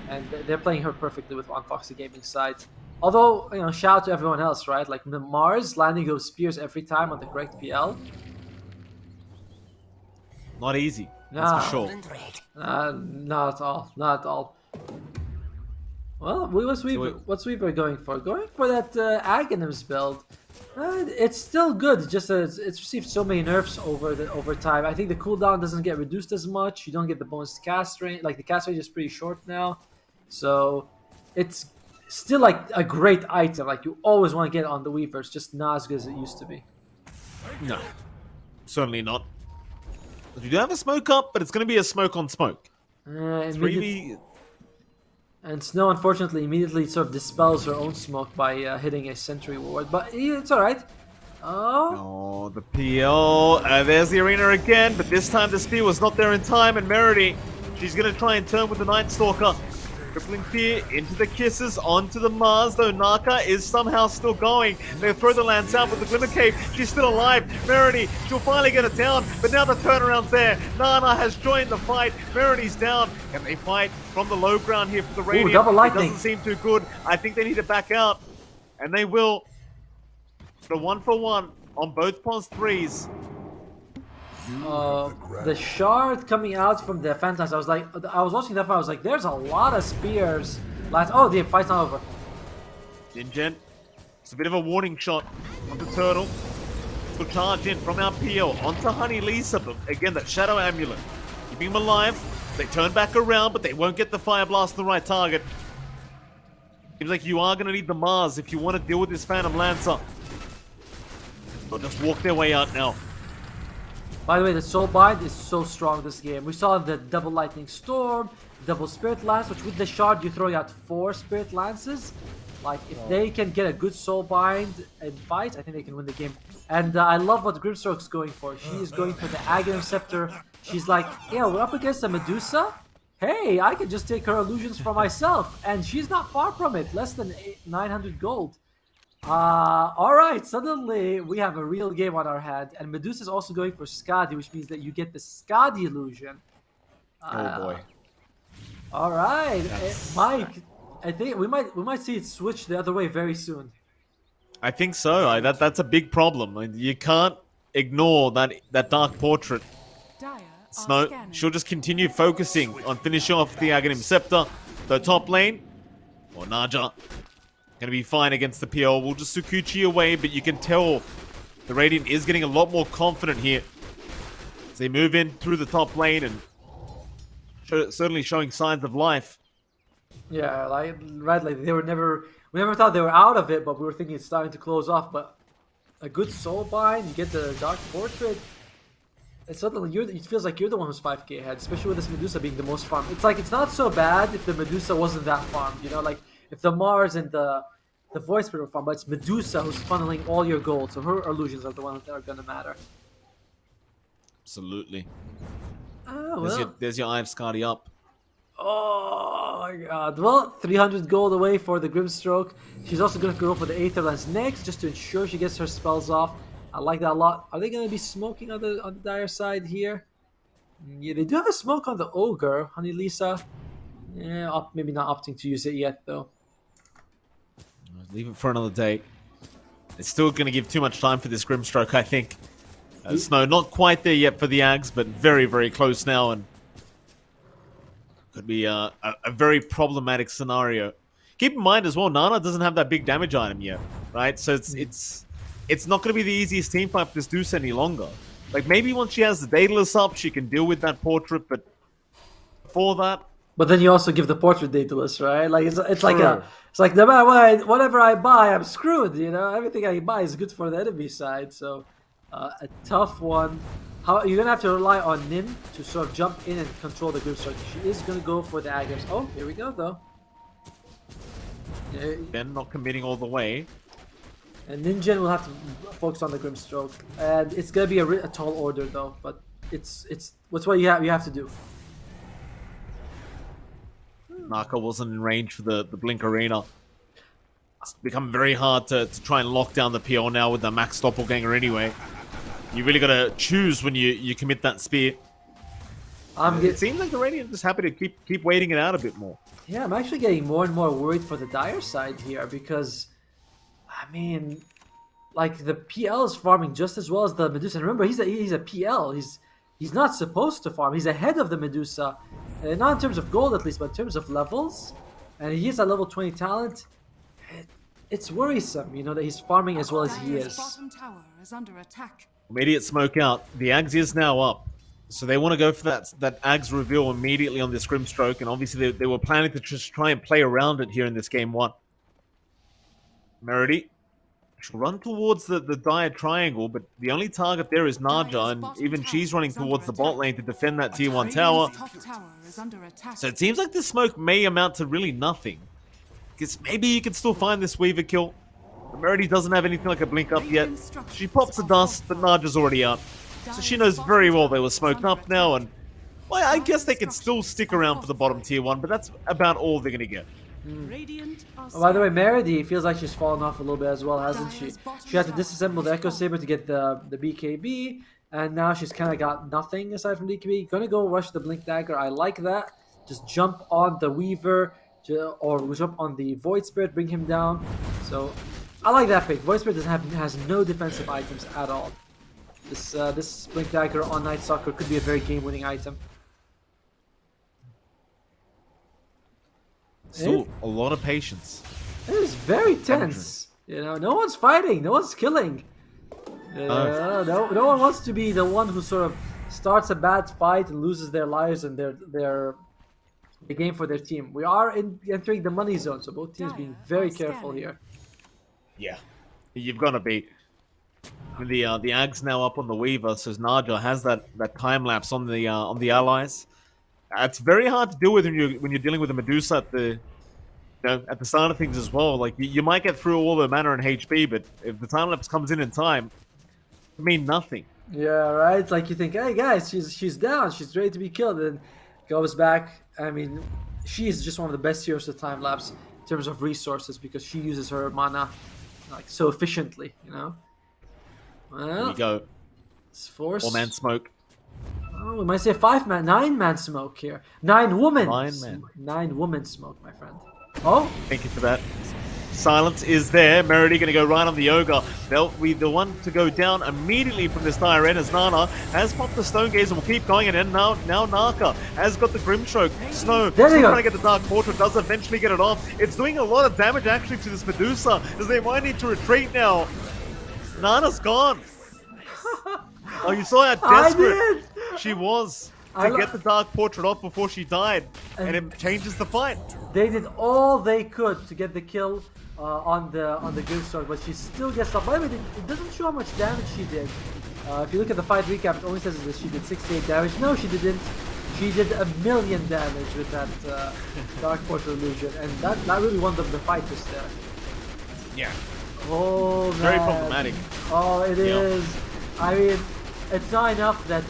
C: And they're playing her perfectly on Foxy Gaming side. Although, you know, shout out to everyone else, right? Like Mars landing those spears every time on the correct PL.
D: Not easy, that's for sure.
C: Not at all. Not at all. Well, what's Weaver going for? Going for that Aghanims build. It's still good, just it's received so many nerfs over time. I think the cooldown doesn't get reduced as much. You don't get the bonus cast range. Like the cast range is pretty short now. So it's still like a great item. Like you always want to get on the Weaver. It's just not as good as it used to be.
D: No, certainly not. You do have a smoke up, but it's going to be a smoke on smoke.
C: And Snow, unfortunately, immediately sort of dispels her own smoke by hitting a sentry ward. But it's alright.
D: Oh, the PL. There's the arena again, but this time the spear was not there in time. And Merity, she's going to try and turn with the Night Stalker. Crippling Fear into the Kisses, onto the Mars, though Naka is somehow still going. They throw the lance out with the Glimmer Cave. She's still alive. Merity, she'll finally get it down, but now the turnaround's there. Nana has joined the fight. Merity's down. Can they fight from the low ground here for the Radiant?
C: Double lightning.
D: It doesn't seem too good. I think they need to back out, and they will. The 1-for-1 on both pons 3s.
C: The shard coming out from the Phantoms, I was watching that fight, I was like, there's a lot of spears. Oh, the fight's not over.
D: Jinjen, it's a bit of a warning shot on the Turtle. Will charge in from our PL onto Honey Lisa, but again, that Shadow Amulet, keeping him alive. They turn back around, but they won't get the Fire Blast on the right target. Seems like you are going to need the Mars if you want to deal with this Phantom Lancer. They'll just walk their way out now.
C: By the way, the Soul Bind is so strong this game. We saw the double Lightning Storm, double Spirit Lance, which with the shard you're throwing out 4 Spirit Lances. Like, if they can get a good Soul Bind in fights, I think they can win the game. And I love what Grimstroke's going for. She is going for the Aghanim Scepter. She's like, yeah, we're up against a Medusa. Hey, I can just take her illusions for myself. And she's not far from it. Less than 900 gold. Alright, suddenly we have a real game on our hand, and Medusa's also going for Skadi, which means that you get the Skadi illusion.
D: Oh boy.
C: Alright, Mike, I think we might see it switch the other way very soon.
D: I think so. That's a big problem. You can't ignore that Dark Portrait. Snow, she'll just continue focusing on finishing off the Aghanim Scepter. The top lane, or Naja, gonna be fine against the PL. We'll just Sukuchi away, but you can tell the Radiant is getting a lot more confident here as they move in through the top lane and certainly showing signs of life.
C: Yeah, like we never thought they were out of it, but we were thinking it's starting to close off. But a good soul bind, you get the Dark Portrait. It's suddenly it feels like you're the one who's 5k ahead, especially with this Medusa being the most farmed. It's like it's not so bad if the Medusa wasn't that farmed, you know, like if the Mars and the Voice Spirit were farmed, but it's Medusa who's funneling all your gold, so her illusions are the ones that are gonna matter.
D: Absolutely.
C: Oh, well.
D: There's your Ive Skadi up.
C: Oh my god. Well, 300 gold away for the Grimstroke. She's also going to go for the Aether Lens next just to ensure she gets her spells off. I like that a lot. Are they going to be smoking on the Dire side here? Yeah, they do have a smoke on the Ogre, Honey Lisa. Yeah, maybe not opting to use it yet though.
D: Leave it for another day. It's still going to give too much time for this Grimstroke, I think. Snow not quite there yet for the Ags, but very, very close now, and could be a very problematic scenario. Keep in mind as well, Nana doesn't have that big damage item yet, right? So it's not going to be the easiest team fight for this Deuce any longer. Like maybe once she has the Daedalus up, she can deal with that portrait, but before that.
C: But then you also give the portrait Daedalus, right? Like it's like no matter whatever I buy, I'm screwed. You know, everything I buy is good for the enemy side. So a tough one. You're gonna have to rely on Nim to sort of jump in and control the Grimstroke. She is gonna go for the Agams. Oh, here we go though.
D: Ben not committing all the way.
C: And Ninja will have to focus on the Grimstroke, and it's gonna be a tall order though. But it's what you have to do.
D: Naka wasn't in range for the Blink Arena. It's become very hard to try and lock down the PL now with the max doppelganger anyway. You really gotta choose when you commit that spear. It seems like the Radiant is happy to keep waiting it out a bit more.
C: Yeah, I'm actually getting more and more worried for the Dire side here because, I mean, like the PL is farming just as well as the Medusa. And remember, he's a PL. He's not supposed to farm. He's ahead of the Medusa, not in terms of gold at least, but in terms of levels. And he is at level 20 talent. It's worrisome, you know, that he's farming as well as he is.
E: Bottom tower is under attack.
D: Immediate smoke out. The Ags is now up. So they want to go for that Ags reveal immediately on this Grimstroke. And obviously they were planning to just try and play around it here in this game 1. Merity. She'll run towards the dire triangle, but the only target there is Naja, and even she's running towards the bot lane to defend that tier 1 tower. So it seems like this smoke may amount to really nothing. Because maybe you can still find this Weaver kill. Merity doesn't have anything like a blink up yet. She pops a dust, but Naja's already out. So she knows very well they were smoked up now, and well, I guess they can still stick around for the bottom tier 1, but that's about all they're going to get.
C: Oh, by the way, Merity feels like she's fallen off a little bit as well, hasn't she? She had to disassemble the Echo Saber to get the BKB, and now she's kind of got nothing aside from BKB. Gonna go rush the Blink Dagger. I like that. Just jump on the Weaver, or jump on the Void Spirit, bring him down. So I like that pick. Void Spirit has no defensive items at all. This Blink Dagger on Night Stalker could be a very game-winning item.
D: Still a lot of patience.
C: It is very tense. You know, no one's fighting, no one's killing. No one wants to be the one who sort of starts a bad fight and loses their lives and the game for their team. We are entering the money zone, so both teams being very careful here. Yeah,
D: you've got to be. The Ags now up on the Weaver, so Naja has that time lapse on the allies. It's very hard to deal with when you're dealing with a Medusa at the start of things as well. Like you might get through all the mana and HP, but if the time lapse comes in time, it means nothing.
C: Yeah, right. It's like you think, hey guys, she's down, she's ready to be killed, and goes back. I mean, she is just one of the best heroes of time lapse in terms of resources because she uses her mana like so efficiently. You know. Well,
D: here we go.
C: It's force.
D: 4-man smoke.
C: Oh, we might say 5-man, 9-man smoke here. 9 women.
D: 9-man.
C: 9 women smoke, my friend. Oh,
D: thank you for that. Silence is there. Merity going to go right on the Ogre. They'll be the one to go down immediately from this dire end as Nana has popped the Stone Gaze and will keep going. And then now Naka has got the Grimstroke. Snow still trying to get the Dark Portrait, does eventually get it off. It's doing a lot of damage actually to this Medusa as they might need to retreat now. Nana's gone. Oh, you saw how desperate she was. to get the Dark Portrait off before she died, and it changes the fight.
C: They did all they could to get the kill on the Grimstroke, but she still gets up. By the way, it doesn't show how much damage she did. If you look at the fight recap, it only says that she did 68 damage. No, she didn't. She did 1,000,000 damage with that Dark Portal illusion, and that really won them the fight just there.
D: Yeah.
C: Oh, man.
D: Very problematic.
C: Oh, it is. I mean, it's not enough that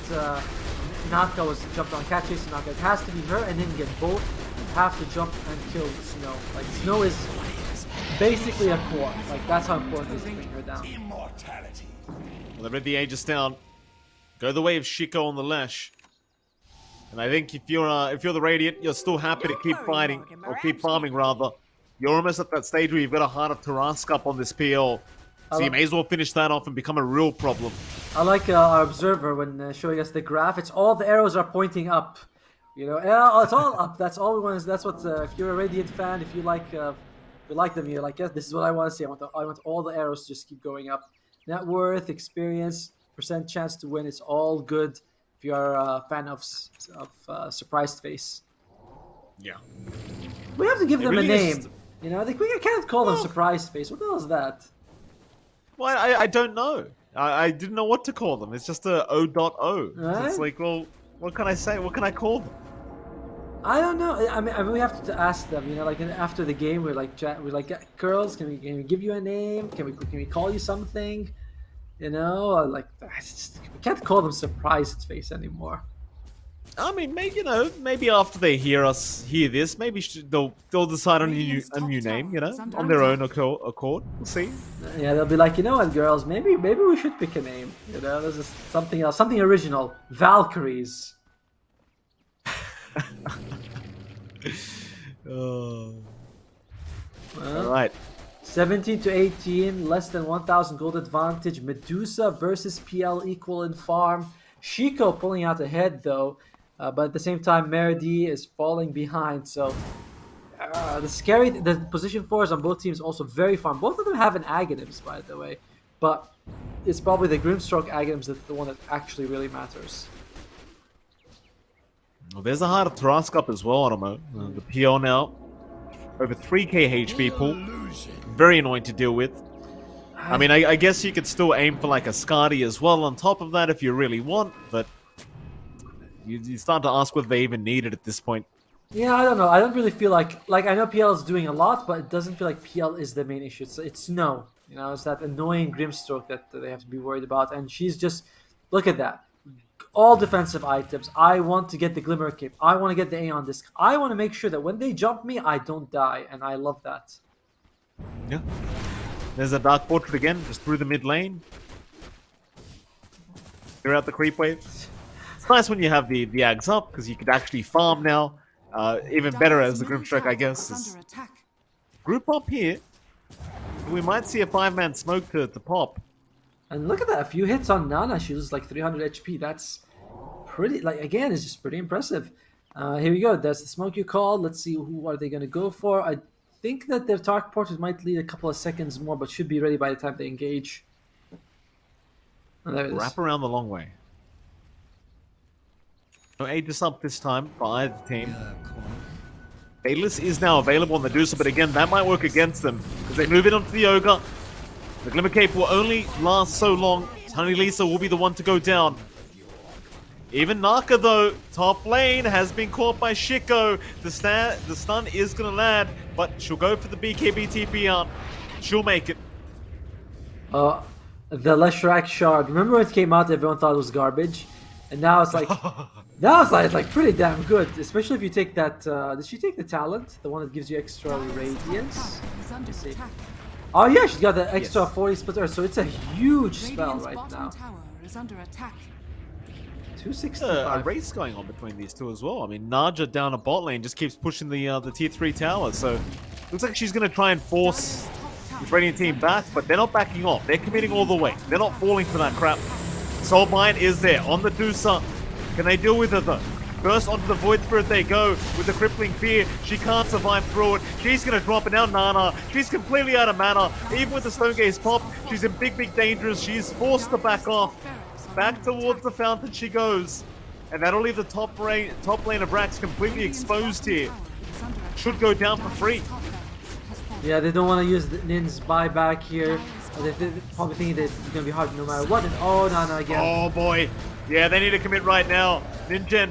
C: Naka was jumped on cat chasing Naka. It has to be her and then get both have to jump and kill Snow. Like, Snow is basically a core. Like, that's how important it is to bring her down.
D: Well, they read the Aegis down. Go the way of Shiko on the Lash. And I think if you're the Radiant, you're still happy to keep fighting, or keep farming rather. You're almost at that stage where you've got a Heart of Tarask up on this PL. So you may as well finish that off and become a real problem.
C: I like our observer when showing us the graph. It's all the arrows are pointing up. You know, it's all up. That's all we want. That's what if you're a Radiant fan, if you like them, you're like, yes, this is what I want to see. I want all the arrows to just keep going up. Net worth, experience, percent chance to win. It's all good if you are a fan of Surprised Face.
D: Yeah.
C: We have to give them
D: really
C: a name. You know, we can't call them Surprised Face. What the hell is that?
D: Well, I don't know. I didn't know what to call them. It's just a O.O.
C: Right?
D: It's like, well, what can I say? What can I call them?
C: I don't know. I mean, we have to ask them. You know, like after the game, we're like, girls, can we give you a name? Can we call you something? You know, like we can't call them Surprised Face anymore.
D: I mean, maybe after they hear this, maybe they'll decide on a new name. You know, on their own accord. We'll see.
C: Yeah, they'll be like, you know what, girls, maybe we should pick a name. You know, this is something else, something original. Valkyries.
D: Oh.
C: Well,
D: All right.
C: 17 to 18, less than 1,000 gold advantage. Medusa versus PL equal in farm. Shiko pulling out ahead though, but at the same time, Meridi is falling behind. So the position 4s on both teams also very farm. Both of them have an Aghanims, by the way, but it's probably the Grimstroke Aghanims that's the one that actually really matters.
D: Well, there's a Heart of Tarask up as well, Automo. The PL now. Over 3k HP pool. Very annoying to deal with. I mean, I guess you could still aim for like a Skadi as well on top of that if you really want, but you start to ask whether they even need it at this point.
C: Yeah, I don't know. I don't really feel like I know PL is doing a lot, but it doesn't feel like PL is the main issue. It's Snow. You know, it's that annoying Grimstroke that they have to be worried about, and she's just, look at that. All defensive items. I want to get the Glimmer Cape. I want to get the Aeon Disc. I want to make sure that when they jump me, I don't die, and I love that.
D: Yeah. There's a Dark Portrait again, just through the mid lane. Clear out the creep wave. It's nice when you have the Ags up, because you could actually farm now. Even better as the Grimstroke, I guess. Is group up here. We might see a 5-man smoke to pop.
C: And look at that. A few hits on Nana. She loses like 300 HP. That's pretty, like, again, it's just pretty impressive. Here we go. That's the smoke you called. Let's see who are they going to go for. I think that their Dark Portrait might lead a couple of seconds more, but should be ready by the time they engage. Oh, there it is.
D: Wrap around the long way. No Aegis up this time by either team. Bayless is now available on Medusa, but again, that might work against them because they move it onto the Ogre. The Glimmer Cape will only last so long. Tiny Lisa will be the one to go down. Even Naka, though, top lane has been caught by Shiko. The stun is going to land, but she'll go for the BKB TP out. She'll make it.
C: The Leshrac Shard. Remember when it came out, everyone thought it was garbage? And now it's like... now it's like pretty damn good. Especially if you take that... did she take the talent? The one that gives you extra radiance? Let's see. Oh yeah, she's got the extra 40 splitter, so it's a huge spell right now.
E: Tower is under attack.
C: 265.
D: A race going on between these two as well. I mean, Naja down a bot lane just keeps pushing the tier 3 tower, so looks like she's going to try and force this Radiant team back, but they're not backing off. They're committing all the way. They're not falling for that crap. Soul Mine is there on the Medusa. Can they deal with her though? First onto the Void Spirit they go with the Crippling Fear. She can't survive through it. She's going to drop it now. Nana, she's completely out of mana. Even with the Stone Gaze pop, she's in big danger. She's forced to back off. Back towards the fountain she goes. And that'll leave the top lane of Rax completely exposed here. Should go down for free.
C: Yeah, they don't want to use the Nin's buyback here. They probably thinking that it's going to be hard no matter what. And oh, Nana again.
D: Oh boy. Yeah, they need to commit right now. Ninja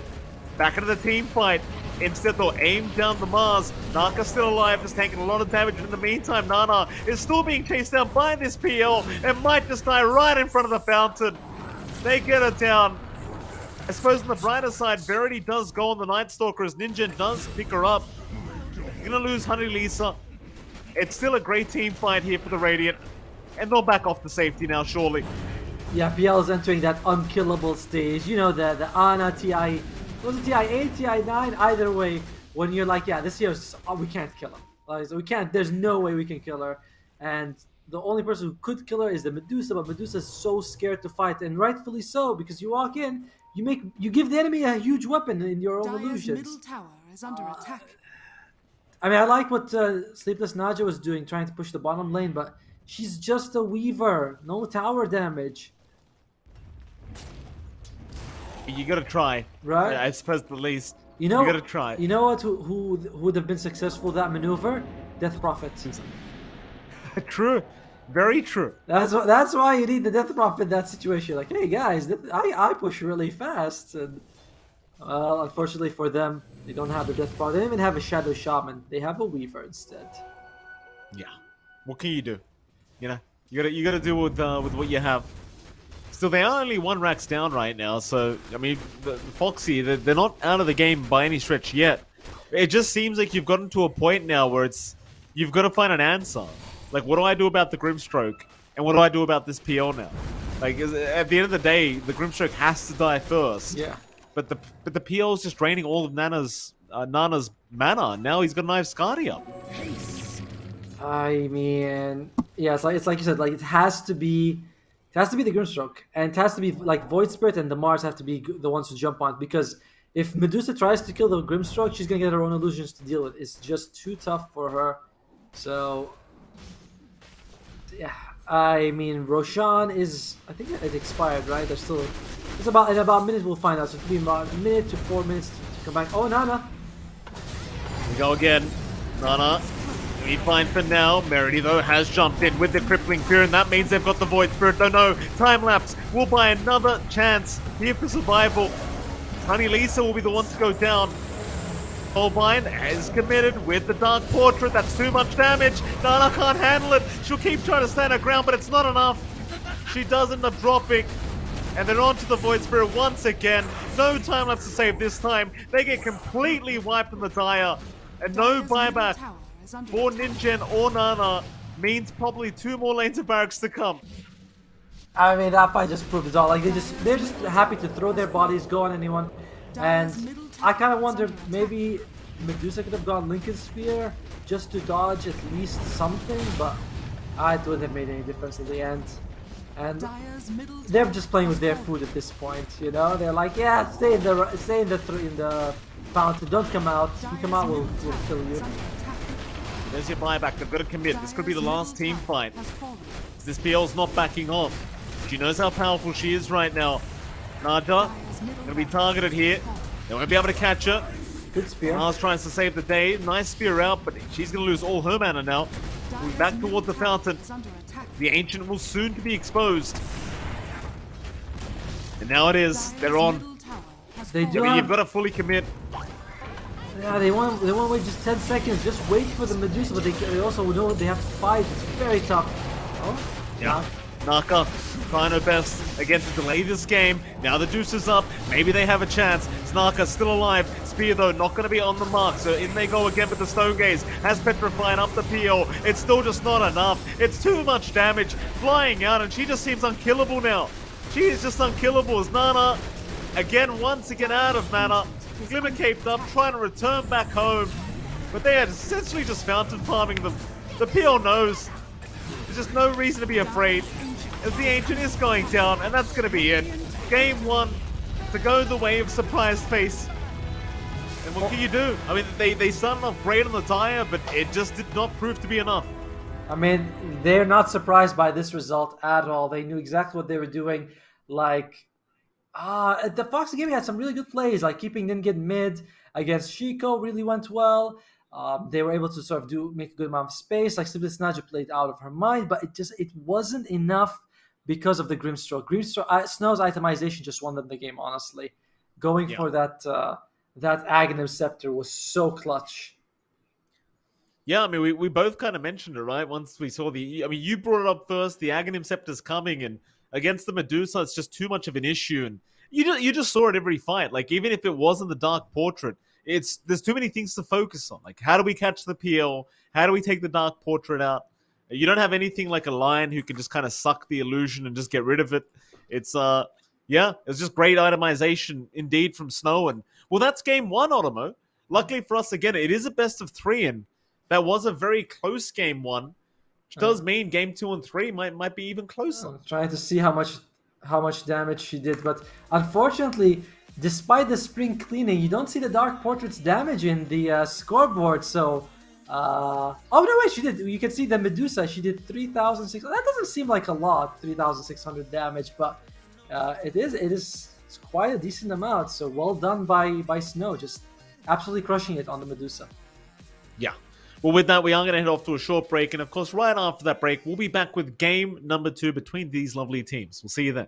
D: back into the team fight. Instead, they'll aim down the Mars. Naka's still alive, just taking a lot of damage. In the meantime, Nana is still being chased down by this PL and might just die right in front of the fountain. They get her down. I suppose on the brighter side, Verity does go on the Night Stalker as Ninja does pick her up. You're gonna lose Honey Lisa. It's still a great team fight here for the Radiant. And they'll back off the safety now, surely.
C: Yeah, PL is entering that unkillable stage. You know, the Ana TI, was it TI8, TI9? Either way, when you're like, yeah, this hero's just, oh, we can't kill him. Like, so we can't, there's no way we can kill her. And the only person who could kill her is the Medusa, but Medusa's so scared to fight, and rightfully so, because you walk in, you give the enemy a huge weapon in your own
E: Dire's
C: illusions.
E: middle tower is under attack.
C: I mean, I like what Sleepless Naja was doing, trying to push the bottom lane, but she's just a Weaver, no tower damage.
D: You gotta try,
C: right?
D: I suppose the least.
C: You know,
D: you gotta try.
C: You know what? Who would have been successful that maneuver? Death Prophet.
D: True, very true.
C: That's why you need the Death Prophet in that situation. Like, hey guys, I push really fast, and well, unfortunately for them, they don't have the Death Prophet. They don't even have a Shadow Shaman. They have a Weaver instead.
D: Yeah, what can you do? You know, you gotta deal with what you have. Still, they are only one Rax down right now, so I mean, the Foxy, they're not out of the game by any stretch yet. It just seems like you've gotten to a point now where you've got to find an answer. Like, what do I do about the Grimstroke, and what do I do about this PL now? Like, at the end of the day, the Grimstroke has to die first.
C: Yeah.
D: But the PL is just draining all of Nana's mana. Now he's got Knife Scardy up.
C: I mean, yeah, it's like you said, like it has to be the Grimstroke, and it has to be like Void Spirit and the Mars have to be the ones to jump on, because if Medusa tries to kill the Grimstroke, she's gonna get her own illusions to deal with. It's just too tough for her. So yeah, I mean, Roshan is, I think it expired, right? There's still, in about a minute we'll find out. So it'll be about a minute to 4 minutes to come back. Oh, Nana.
D: Here we go again. Nana. We find for now. Merity, though, has jumped in with the Crippling Fear, and that means they've got the Void Spirit. No, Time Lapse will buy another chance here for survival. Honey Lisa will be the one to go down. Holbein is committed with the Dark Portrait. That's too much damage. Nana can't handle it. She'll keep trying to stand her ground, but it's not enough. She does end up dropping. And they're on to the Void Spirit once again. No time lapse to save this time. They get completely wiped in the Dire. And no buyback for Ninja or Nana means probably 2 more lanes of barracks to come.
C: I mean, that fight just proved it all. Like, they're just happy to throw their bodies, go on anyone. And I kind of wonder, maybe Medusa could have gone Lincoln Sphere just to dodge at least something, but it wouldn't have made any difference in the end. And they're just playing with their food at this point, you know? They're like, yeah, stay in the fountain, don't come out. If you come out, we'll kill you.
D: There's your buyback. They've got to commit. This could be the last team fight. This PL's not backing off. She knows how powerful she is right now. Naja gonna be targeted here. They won't be able to catch her.
C: Good spear.
D: Mars tries to save the day. Nice spear out, but she's gonna lose all her mana now. Moving back towards the fountain. The Ancient will soon to be exposed. And now it is. They're on.
C: They do.
D: I mean, you've got to fully commit.
C: Yeah, they want to wait just 10 seconds. Just wait for the Medusa, but they also know they have to fight. It's very tough. Oh,
D: yeah. Naka trying her best again to delay this game. Now the juice is up. Maybe they have a chance. Naka still alive. Spear though not going to be on the mark. So in they go again with the Stone Gaze. Has petrified up the PO. It's still just not enough. It's too much damage flying out, and she just seems unkillable now. She is just unkillable as Nana again once again out of mana. Glimmer caped up, trying to return back home. But they had essentially just fountain farming them. The PL knows. There's just no reason to be afraid, as the Ancient is going down, and that's going to be it. Game 1 to go the way of Surprise Face. And what can you do? I mean, they started off great on the Dire, but it just did not prove to be enough.
C: I mean, they're not surprised by this result at all. They knew exactly what they were doing. Like, The Fox Gaming had some really good plays, like keeping Ningit mid against Shiko really went well. They were able to sort of make a good amount of space. Like StepSis played out of her mind, but it wasn't enough because of the Grimstroke. Snow's itemization just won them the game, honestly. Going for that Aghanim Scepter was so clutch.
D: Yeah, I mean, we both kind of mentioned it, right? Once we saw you brought it up first, the Aghanim Scepter's coming, and against the Medusa, it's just too much of an issue. And you just saw it every fight. Like, even if it wasn't the Dark Portrait, there's too many things to focus on. Like, how do we catch the PL? How do we take the Dark Portrait out? You don't have anything like a Lion who can just kind of suck the illusion and just get rid of it. It's just great itemization indeed from Snow. And, well, that's game one, Otomo. Luckily for us, again, it is a best of 3, and that was a very close game one, which does mean game 2 and 3 might be even closer.
C: Trying to see how much damage she did, but unfortunately, despite the spring cleaning, you don't see the Dark Portrait's damage in the scoreboard. So, oh no, wait, she did. You can see the Medusa. She did 3,600. That doesn't seem like a lot, 3,600 damage, but it's quite a decent amount. So well done by Snow, just absolutely crushing it on the Medusa.
D: Yeah. Well, with that, we are going to head off to a short break. And, of course, right after that break, we'll be back with game number 2 between these lovely teams. We'll see you then.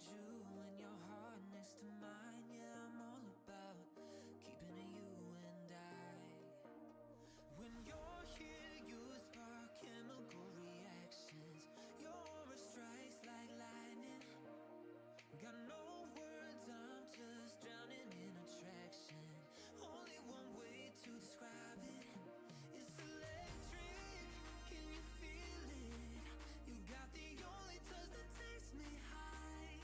A: need you and your heart next to mine. Yeah, I'm all about keeping it you and I. When you're here, you spark chemical reactions. Your aura strikes like lightning. Got no words, I'm just drowning in attraction. Only one way to describe it. It's electric, can you feel it? You got the only touch that takes me high.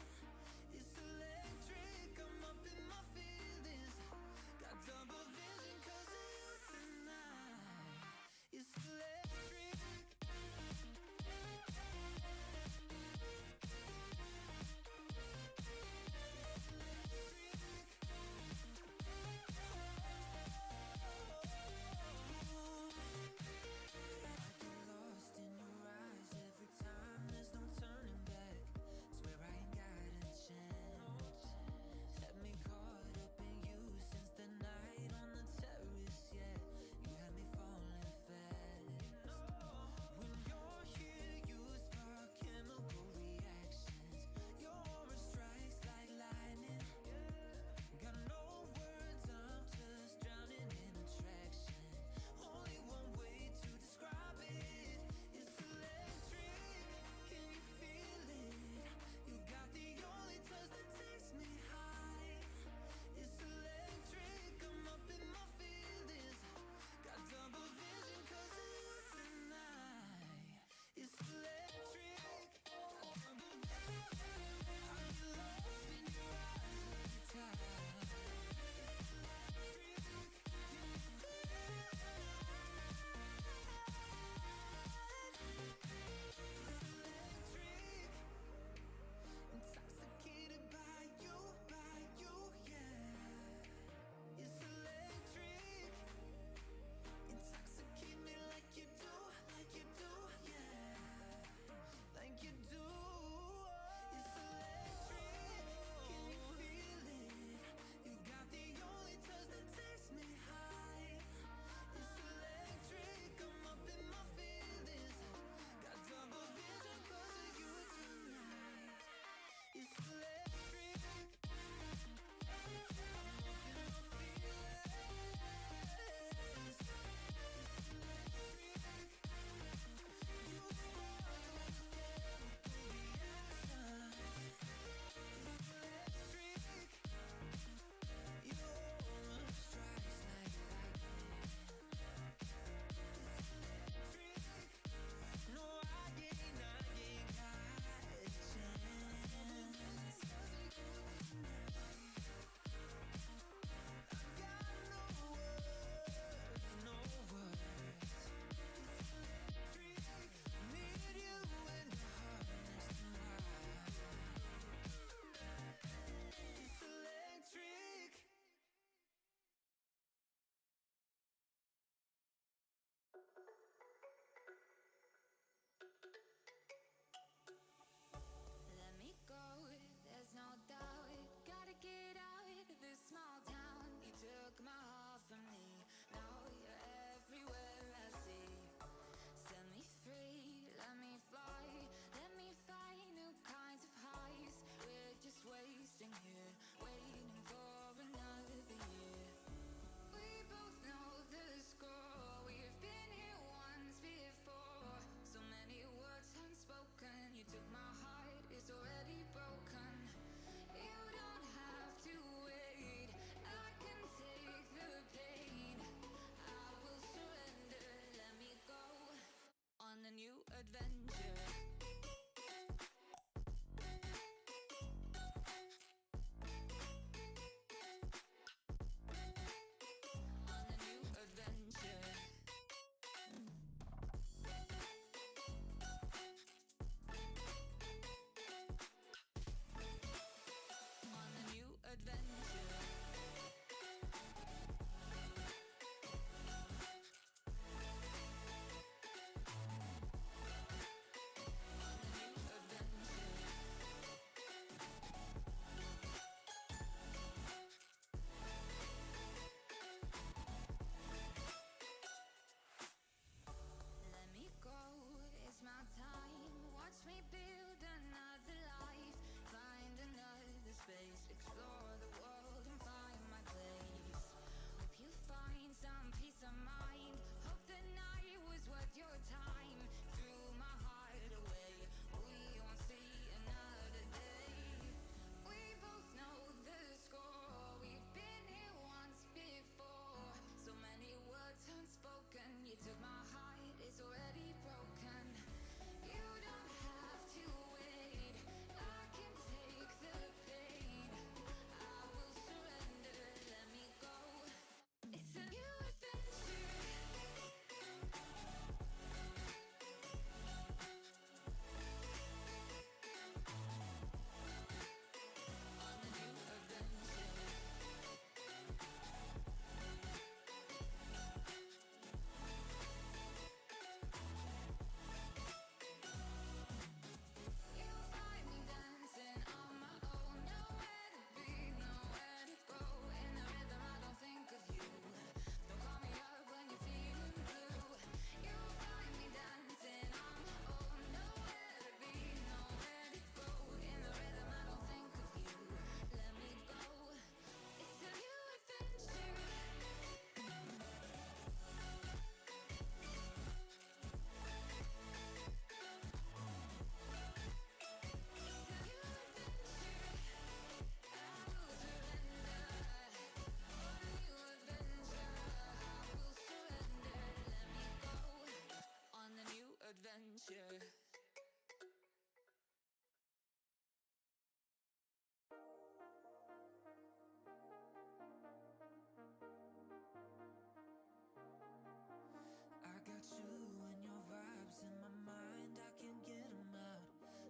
A: got you and your vibes in my mind. I can't get them out,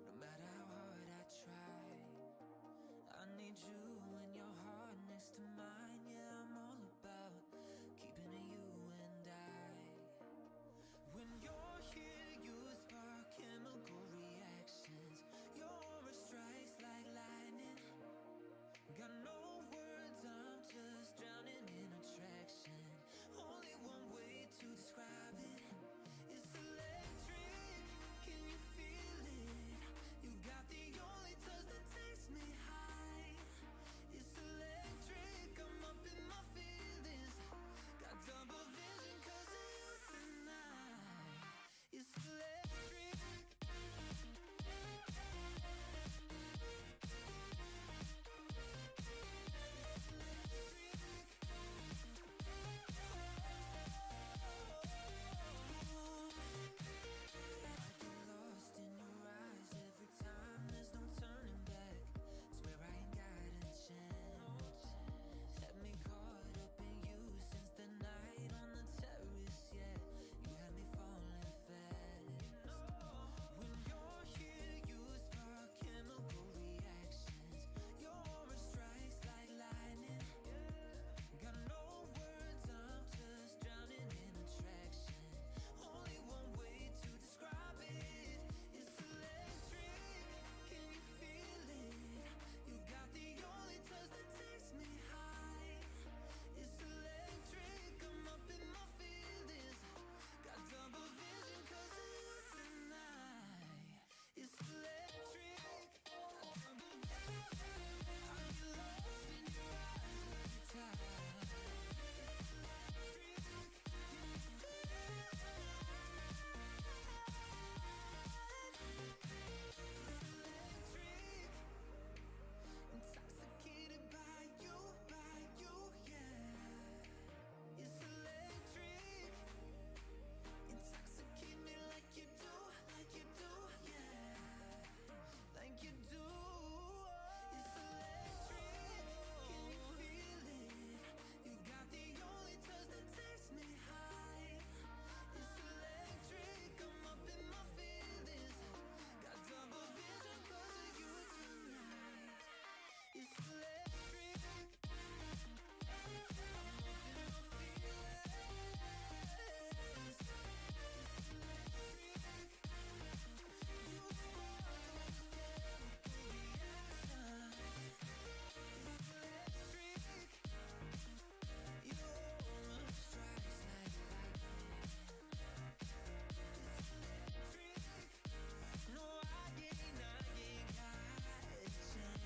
A: no matter how hard I try. I need you and your heart next to mine. Yeah, I'm all about keeping it you and I. When you're here, you spark chemical reactions. Your aura strikes like lightning. Got no words, I'm just drowning in attraction. Only one way to describe it. It's electric. Can you feel it? You got the only touch that takes me high. It's electric. I'm up in my feelings. Got double vision 'cause of you tonight. It's electric. Lost in your eyes every time, there's no turning back. Swear I ain't got a chance. Had me caught up in you since the night on the terrace, yeah. You had me falling fast. When you're here, you spark chemical reactions. Your aura strikes like lightning. Got no words, I'm just drowning in attraction. Only one way to describe it. It's electric. Can you feel it? You got the only touch that takes me high. It's electric. I'm up in my feelings. Got double vision 'cause of you tonight. It's electric. Got double vision. I get lost in your eyes every time. Intoxicated by you, yeah. It's electric. Intoxicate me like you do, yeah. Like you do. It's electric. Can you feel it? You got the only touch that takes me high. It's electric. I'm up in my feelings. Got double vision 'cause of you tonight. It's electric. I'm up in my feelings. It's electric. You spark those chemical reactions. It's electric. Your aura strikes like lightning. It's electric. No, I ain't got a chance.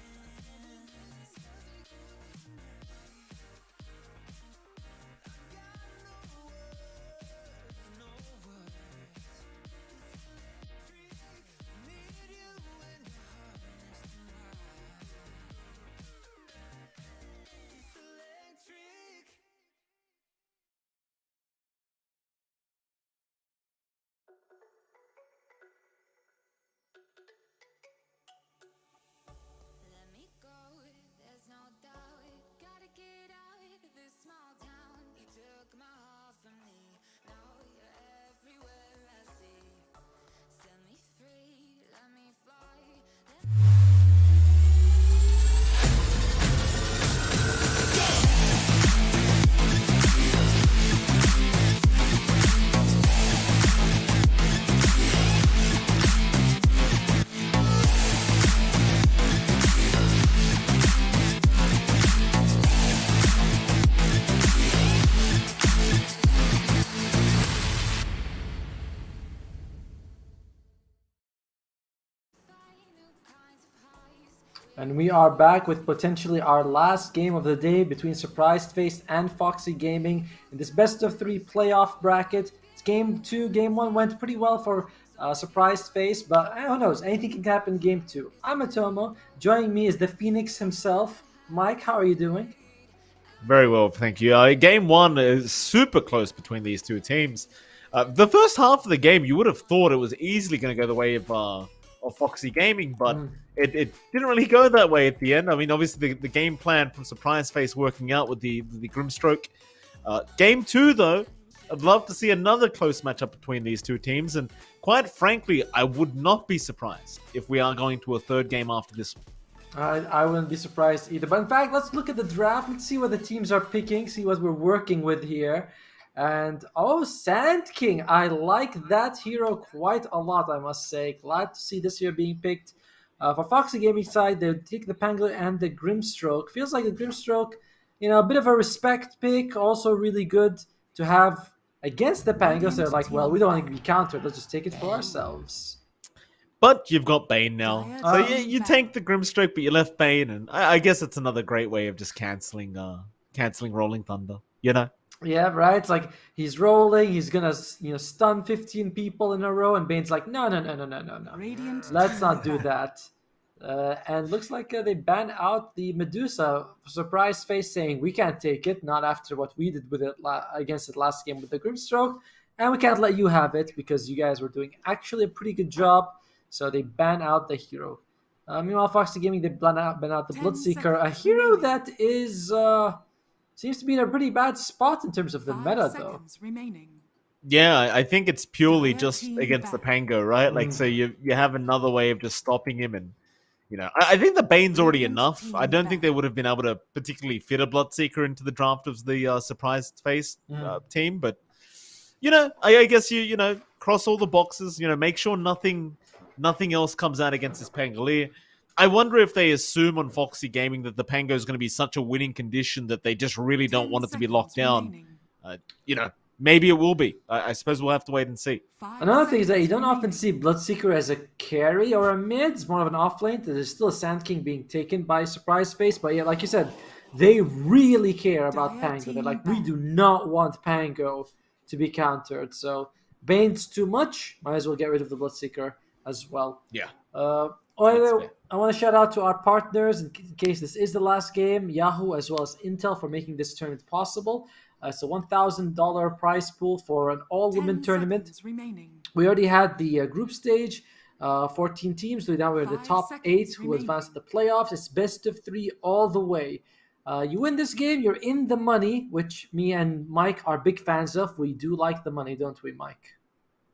B: Let me go, there's no doubt. Gotta get out of this small town. You took my heart from me. Now you're everywhere I see. Set me free, let me fly.
C: And we are back with potentially our last game of the day between Surprised Face and Foxy Gaming in this best of 3 playoff bracket. It's game 2. Game 1 went pretty well for Surprised Face, but who knows? Anything can happen in game 2. I'm Atomo. Joining me is the Phoenix himself. Mike, how are you doing?
D: Very well, thank you. Game 1 is super close between these two teams. The first half of the game, you would have thought it was easily going to go the way of Foxy Gaming, but it didn't really go that way at the end. I mean, obviously the game plan from Surprise Face working out with the Grimstroke. Game 2, though, I'd love to see another close matchup between these two teams, and quite frankly, I would not be surprised if we are going to a third game after this.
C: I wouldn't be surprised either. But in fact, let's look at the draft. Let's see what the teams are picking, see what we're working with here. And Sand King, I like that hero quite a lot, I must say. Glad to see this hero being picked. For Foxy Gaming side, they take the Pangolin and the Grimstroke. Feels like the Grimstroke, a bit of a respect pick. Also really good to have against the Pangos. They're like, well, we don't want to be countered. Let's just take it for ourselves.
D: But you've got Bane now. So you tank the Grimstroke, but you left Bane. And I guess it's another great way of just cancelling Rolling Thunder,
C: Yeah, right. It's like he's rolling. He's gonna, stun 15 people in a row, and Bane's like, no. Let's not do that. And looks like they ban out the Medusa. Surprise face saying we can't take it. Not after what we did with it against it last game with the Grimstroke, and we can't let you have it because you guys were doing actually a pretty good job. So they ban out the hero. Meanwhile, Foxy Gaming, they ban out the Bloodseeker, a hero that is. Seems to be in a pretty bad spot in terms of the meta, though.
D: Yeah, I think it's purely just against the Pango, right? Like, so you have another way of just stopping him, and I think the Bane's already enough. I don't think they would have been able to particularly fit a Bloodseeker into the draft of the surprise face team, but I guess you cross all the boxes. Make sure nothing else comes out against this Pangolier. I wonder if they assume on Foxy Gaming that the Pango is going to be such a winning condition that they just really don't want it to be locked down. Maybe it will be. I suppose we'll have to wait and see.
C: Another thing is that you don't often see Bloodseeker as a carry or a mid. It's more of an offlane. There's still a Sand King being taken by Surprise Face. But yeah, like you said, they really care about Pango. They're like, we do not want Pango to be countered. So Bane's too much. Might as well get rid of the Bloodseeker as well.
D: Yeah.
C: I want to shout out to our partners in case this is the last game, Yahoo as well as Intel for making this tournament possible. It's a $1,000 prize pool for an all-women tournament. We already had the group stage, 14 teams. So now we're the top 8 who advanced to the playoffs. It's best of 3 all the way. You win this game, you're in the money, which me and Mike are big fans of. We do like the money, don't we, Mike?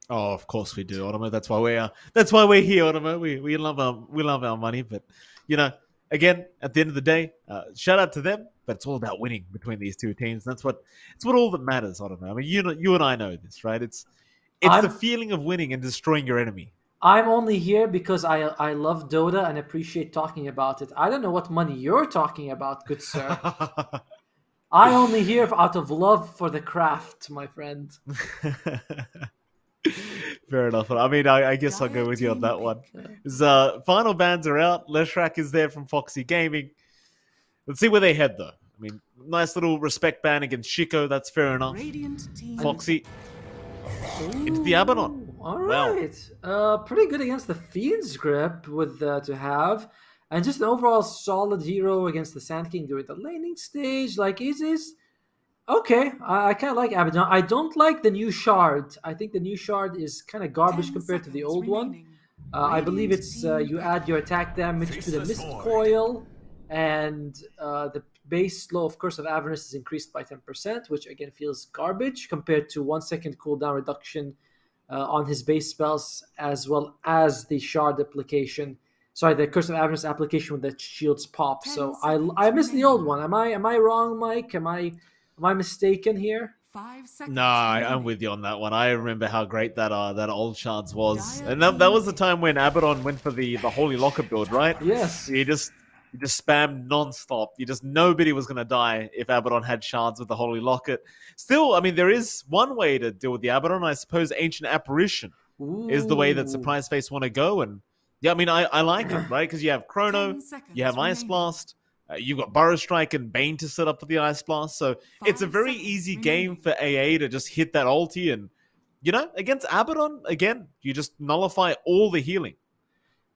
D: Oh, of course we do, Ottomo. That's why we're here, Ottomo. We love our money, but again, at the end of the day, shout out to them. But it's all about winning between these two teams. That's what all that matters, Ottomo. I mean, you and I know this, right? It's the feeling of winning and destroying your enemy.
C: I'm only here because I love Dota and appreciate talking about it. I don't know what money you're talking about, good sir. I only here out of love for the craft, my friend.
D: Fair enough. I mean, I guess I'll go with you on that one. Final bans are out. Leshrak is there from Foxy Gaming. Let's see where they head, though. I mean, nice little respect ban against Shiko. That's fair enough. Foxy into the Abaddon.
C: All right. Wow. Pretty good against the Fiend's Grip with to have. And just an overall solid hero against the Sand King during the laning stage. Like, is okay. I kind of like Abaddon. I don't like the new shard. I think the new shard is kind of garbage compared to the old one. I believe it's you add your attack damage to the Mist Coil, and the base slow of Curse of Avernus is increased by 10%, which again feels garbage compared to 1 second cooldown reduction on his base spells, as well as the shard application. Sorry, the Curse of Avernus application with the shields pop. So I missed the old one. Am I wrong, Mike? Am I mistaken here?
E: 5 seconds.
D: No, I'm with you on that one. I remember how great that old shards was, and that was the time when Abaddon went for the Holy Locker build, right?
C: Yes.
D: You just spammed non-stop. Nobody was going to die if Abaddon had shards with the Holy Locket. Still, I mean, there is one way to deal with the Abaddon. I suppose Ancient Apparition is the way that Surprise Face want to go, and yeah, I mean, I like it, right? Because you have Chrono, you have Ice Blast. You've got Burrow Strike and Bane to set up for the Ice Blast. So it's a very easy game for AA to just hit that ulti. And, against Abaddon, again, you just nullify all the healing.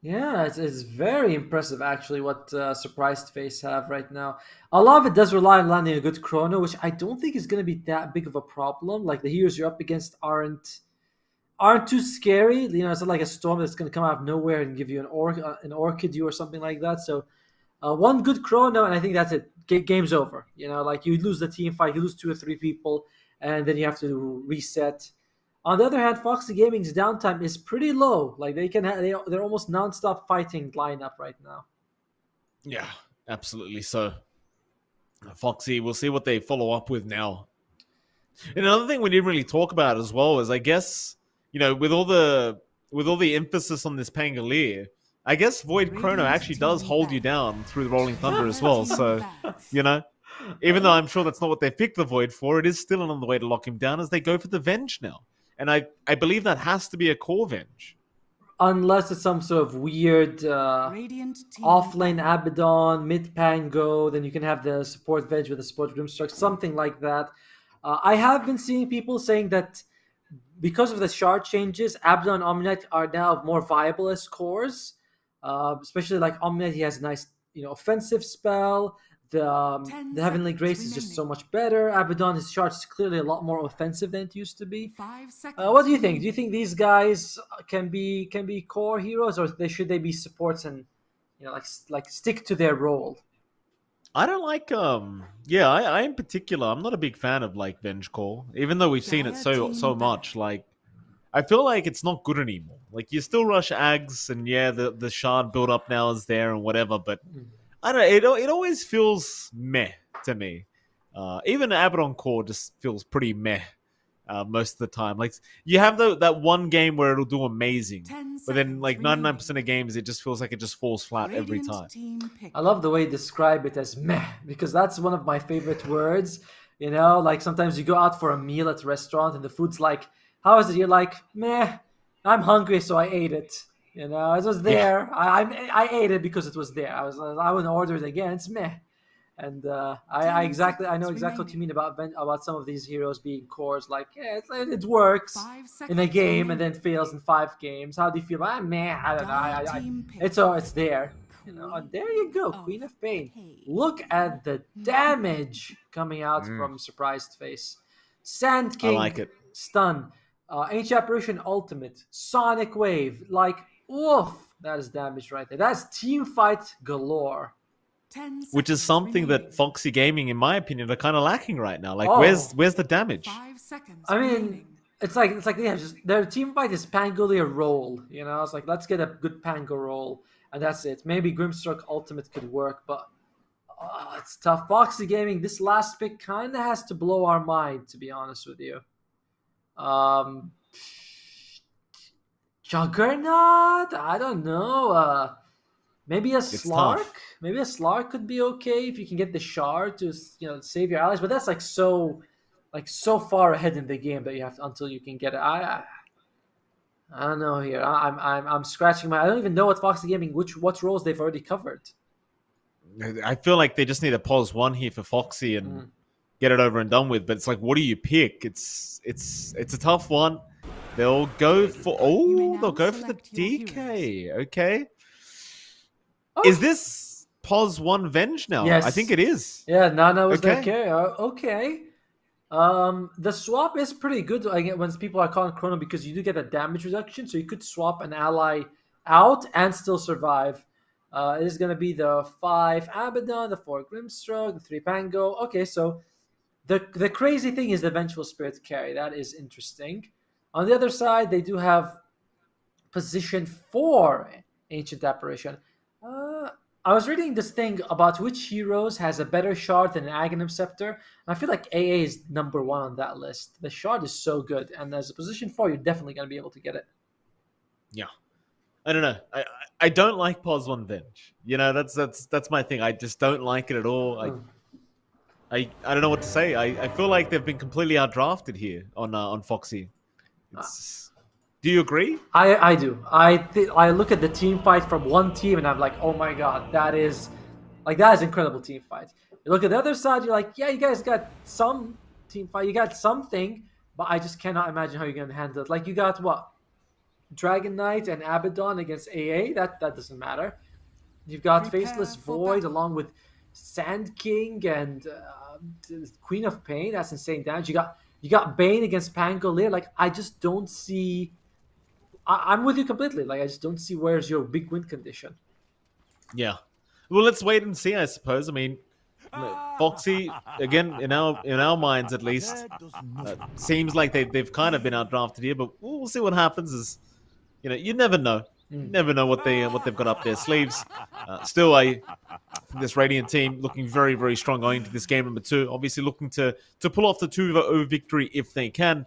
C: Yeah, it's very impressive, actually, what Surprised Face have right now. A lot of it does rely on landing a good Chrono, which I don't think is going to be that big of a problem. Like, the heroes you're up against aren't too scary. It's not like a storm that's going to come out of nowhere and give you an Orchid or something like that. So, one good Chrono, and I think that's it. Game's over. Like, you lose the team fight, you lose 2 or 3 people, and then you have to reset. On the other hand, Foxy Gaming's downtime is pretty low. Like they're almost non-stop fighting lineup right now.
D: Yeah, absolutely. So, Foxy, we'll see what they follow up with now. And another thing we didn't really talk about as well is, I guess, with all the emphasis on this Pangolier, I guess Void Chrono actually does hold you down through the Rolling Thunder as well. So, even though I'm sure that's not what they picked the Void for, it is still another way to lock him down as they go for the Venge now. And I believe that has to be a core Venge.
C: Unless it's some sort of weird offlane Abaddon, mid Pango, then you can have the support Venge with the support Grimstruck, something like that. I have been seeing people saying that because of the shard changes, Abaddon and Omnight are now more viable as cores. Especially like Omnight, he has a nice offensive spell. The Heavenly Grace is just so much better. Abaddon, his shard is clearly a lot more offensive than it used to be.
E: 5 seconds.
C: What do you think? Do you think these guys can be core heroes, or should they be supports and like stick to their role?
D: I don't like I in particular, I'm not a big fan of like Venge Core, even though we've seen it so much. Like, I feel like it's not good anymore. Like, you still rush Ags, and the shard build up now is there and whatever, but I don't know, it always feels meh to me. Even Abaddon Core just feels pretty meh most of the time. Like, you have that one game where it'll do amazing, but then like 99% of games, it just feels like it just falls flat every time.
C: I love the way you describe it as meh, because that's one of my favorite words. Like sometimes you go out for a meal at a restaurant and the food's like, how is it? You're like, meh, I'm hungry, so I ate it. It was there. Yeah. I ate it because it was there. I wouldn't order it again. It's meh. And I know exactly what you mean about some of these heroes being cores. Like, it works in a game and then fails in 5 games. How do you feel? Meh, I don't know. It's there. And there you go, Queen of Pain. Look at the damage coming out from Surprised Face. Sand King,
D: I like it.
C: Stun, Ancient Apparition Ultimate, Sonic Wave. Like, oof, that is damage right there. That's team fight galore.
D: Which is something that Foxy Gaming, in my opinion, are kind of lacking right now. Like, where's the damage?
E: 5 seconds.
C: I mean, it's like their team fight is Pangolier roll. It's like, let's get a good Pango roll, and that's it. Maybe Grimstruck Ultimate could work, but it's tough. Foxy Gaming, this last pick kind of has to blow our mind, to be honest with you. Juggernaut? I don't know. Maybe a Slark? Maybe a Slark could be okay if you can get the shard to save your allies, but that's like so far ahead in the game that you have to, until you can get it. I don't know here. I'm scratching my. I don't even know what Foxy Gaming what roles they've already covered.
D: I feel like they just need to pause one here for Foxy and get it over and done with. But it's like, what do you pick? It's a tough one. They'll go for the DK. Okay. Oh. Is this pause 1 Venge now?
C: Yes.
D: I think it is.
C: Yeah, Nana was okay. Okay. The swap is pretty good when people are calling Chrono, because you do get a damage reduction, so you could swap an ally out and still survive. It is going to be the 5 Abaddon, the 4 Grimstruck, the 3 Pango. Okay, so the crazy thing is the Vengeful Spirit carry. That is interesting. On the other side, they do have position 4 Ancient Apparition. I was reading this thing about which heroes has a better shard than an Aghanim Scepter, and I feel like AA is number 1 on that list. The shard is so good, and as a position 4, you're definitely going to be able to get it.
D: Yeah. I don't know. I don't like pause 1 Venge. That's my thing. I just don't like it at all. I don't know what to say. I feel like they've been completely outdrafted here on Foxy. Do you agree?
C: I do. I look at the team fight from one team and I'm like, oh my god, that is incredible team fight. You look at the other side, you're like, yeah, you guys got some team fight, you got something, but I just cannot imagine how you're gonna handle it. Like, you got what? Dragon Knight and Abaddon against AA, that doesn't matter. You've got Faceless Void along with Sand King and Queen of Pain. That's insane damage. You got Bane against Pangolier. Like, I just don't see. I'm with you completely. Like, I just don't see where's your big win condition.
D: Yeah. Well, let's wait and see, I suppose. I mean, Foxy, again, in our minds at least, seems like they've kind of been outdrafted here, but we'll see what happens. You never know. You never know what they've got up their sleeves. Still, this Radiant team looking very, very strong going into this game number 2. Obviously looking to pull off the 2-0 victory if they can.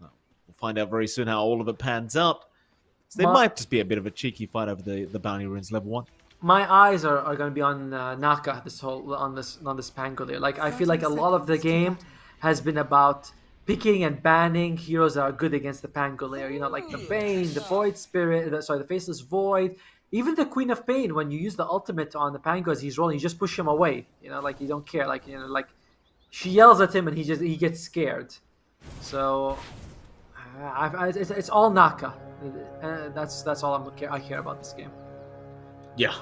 D: We'll find out very soon how all of it pans out. So there might just be a bit of a cheeky fight over the Bounty Runes level 1.
C: My eyes are going to be on Naka on this Pangolier. Like, I feel like a lot of the game has been about picking and banning heroes that are good against the Pangolier. You know, like the Bane, the Void Spirit, the Faceless Void, even the Queen of Pain. When you use the ultimate on the Pango as he's rolling, you just push him away. You know, like you don't care. Like, you know, like she yells at him and he gets scared. So it's all Naka. That's all I care about this game.
D: Yeah.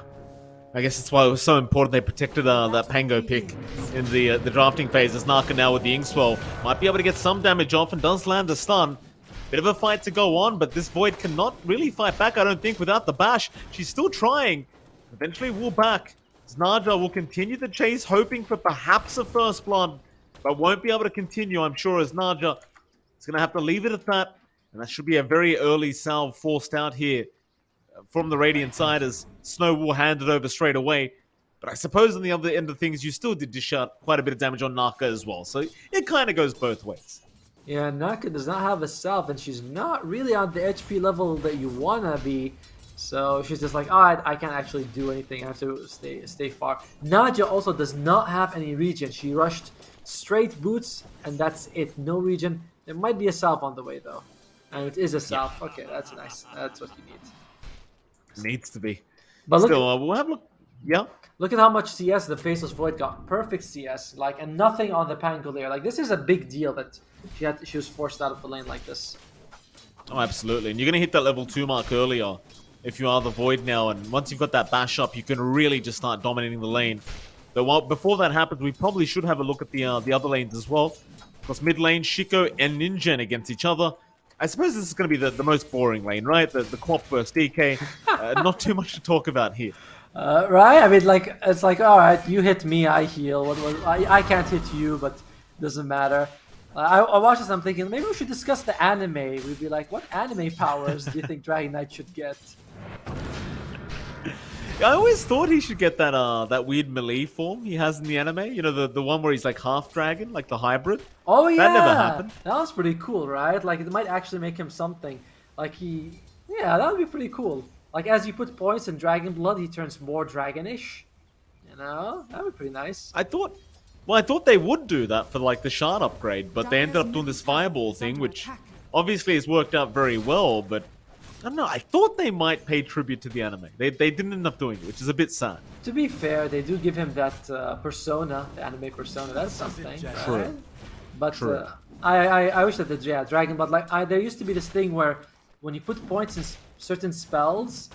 D: I guess that's why it was so important they protected that Pango pick in the drafting phase, as Naka now with the Inkswell might be able to get some damage off and does land a stun. Bit of a fight to go on, but this Void cannot really fight back, I don't think, without the bash. She's still trying. Eventually will back. Naja will continue the chase, hoping for perhaps a first blood, but won't be able to continue, I'm sure, as Naja is going to have to leave it at that. And that should be a very early salve forced out here from the Radiant side, as Snow will hand it over straight away. But I suppose on the other end of things, you still did dish out quite a bit of damage on Naka as well. So it kind of goes both ways.
C: Yeah, Naka does not have a self, and she's not really on the HP level that you want to be. So she's just like, oh, I can't actually do anything. I have to stay far. Naja also does not have any regen. She rushed straight boots, and that's it. No regen. There might be a self on the way, though. And it is a self. Yeah. Okay, that's nice. That's what you need.
D: Needs to be.
C: But look,
D: still, we'll have a look. Yeah.
C: Look at how much CS the Faceless Void got. Perfect CS, like, and nothing on the Pangolier. Like, this is a big deal that she was forced out of the lane like this.
D: Oh, absolutely. And you're gonna hit that level 2 mark earlier if you are the Void now. And once you've got that bash up, you can really just start dominating the lane. But before that happens, we probably should have a look at the other lanes as well. Because mid lane, Shiko and Ninja against each other. I suppose this is going to be the most boring lane, right? The Quap versus DK. Not too much to talk about here.
C: Right? I mean, like, it's like, all right, you hit me, I heal. I can't hit you, but it doesn't matter. I watched this, I'm thinking, maybe we should discuss the anime. We'd be like, what anime powers do you think Dragon Knight should get?
D: I always thought he should get that weird melee form he has in the anime. You know, the one where he's like half dragon, like the hybrid.
C: Oh yeah,
D: that never happened.
C: That was pretty cool, right? Like, it might actually make him something. Like yeah, that would be pretty cool. Like, as you put points in Dragon Blood, he turns more dragonish. You know, that would be pretty nice.
D: I thought they would do that for like the shard upgrade, but they ended up doing this fireball thing, which obviously has worked out very well, but I don't know, I thought they might pay tribute to the anime. They didn't end up doing it, which is a bit sad.
C: To be fair, they do give him that persona, the anime persona. That's something, right?
D: True.
C: But True. I wish that the Dragon Blood, like, there used to be this thing where when you put points in certain spells,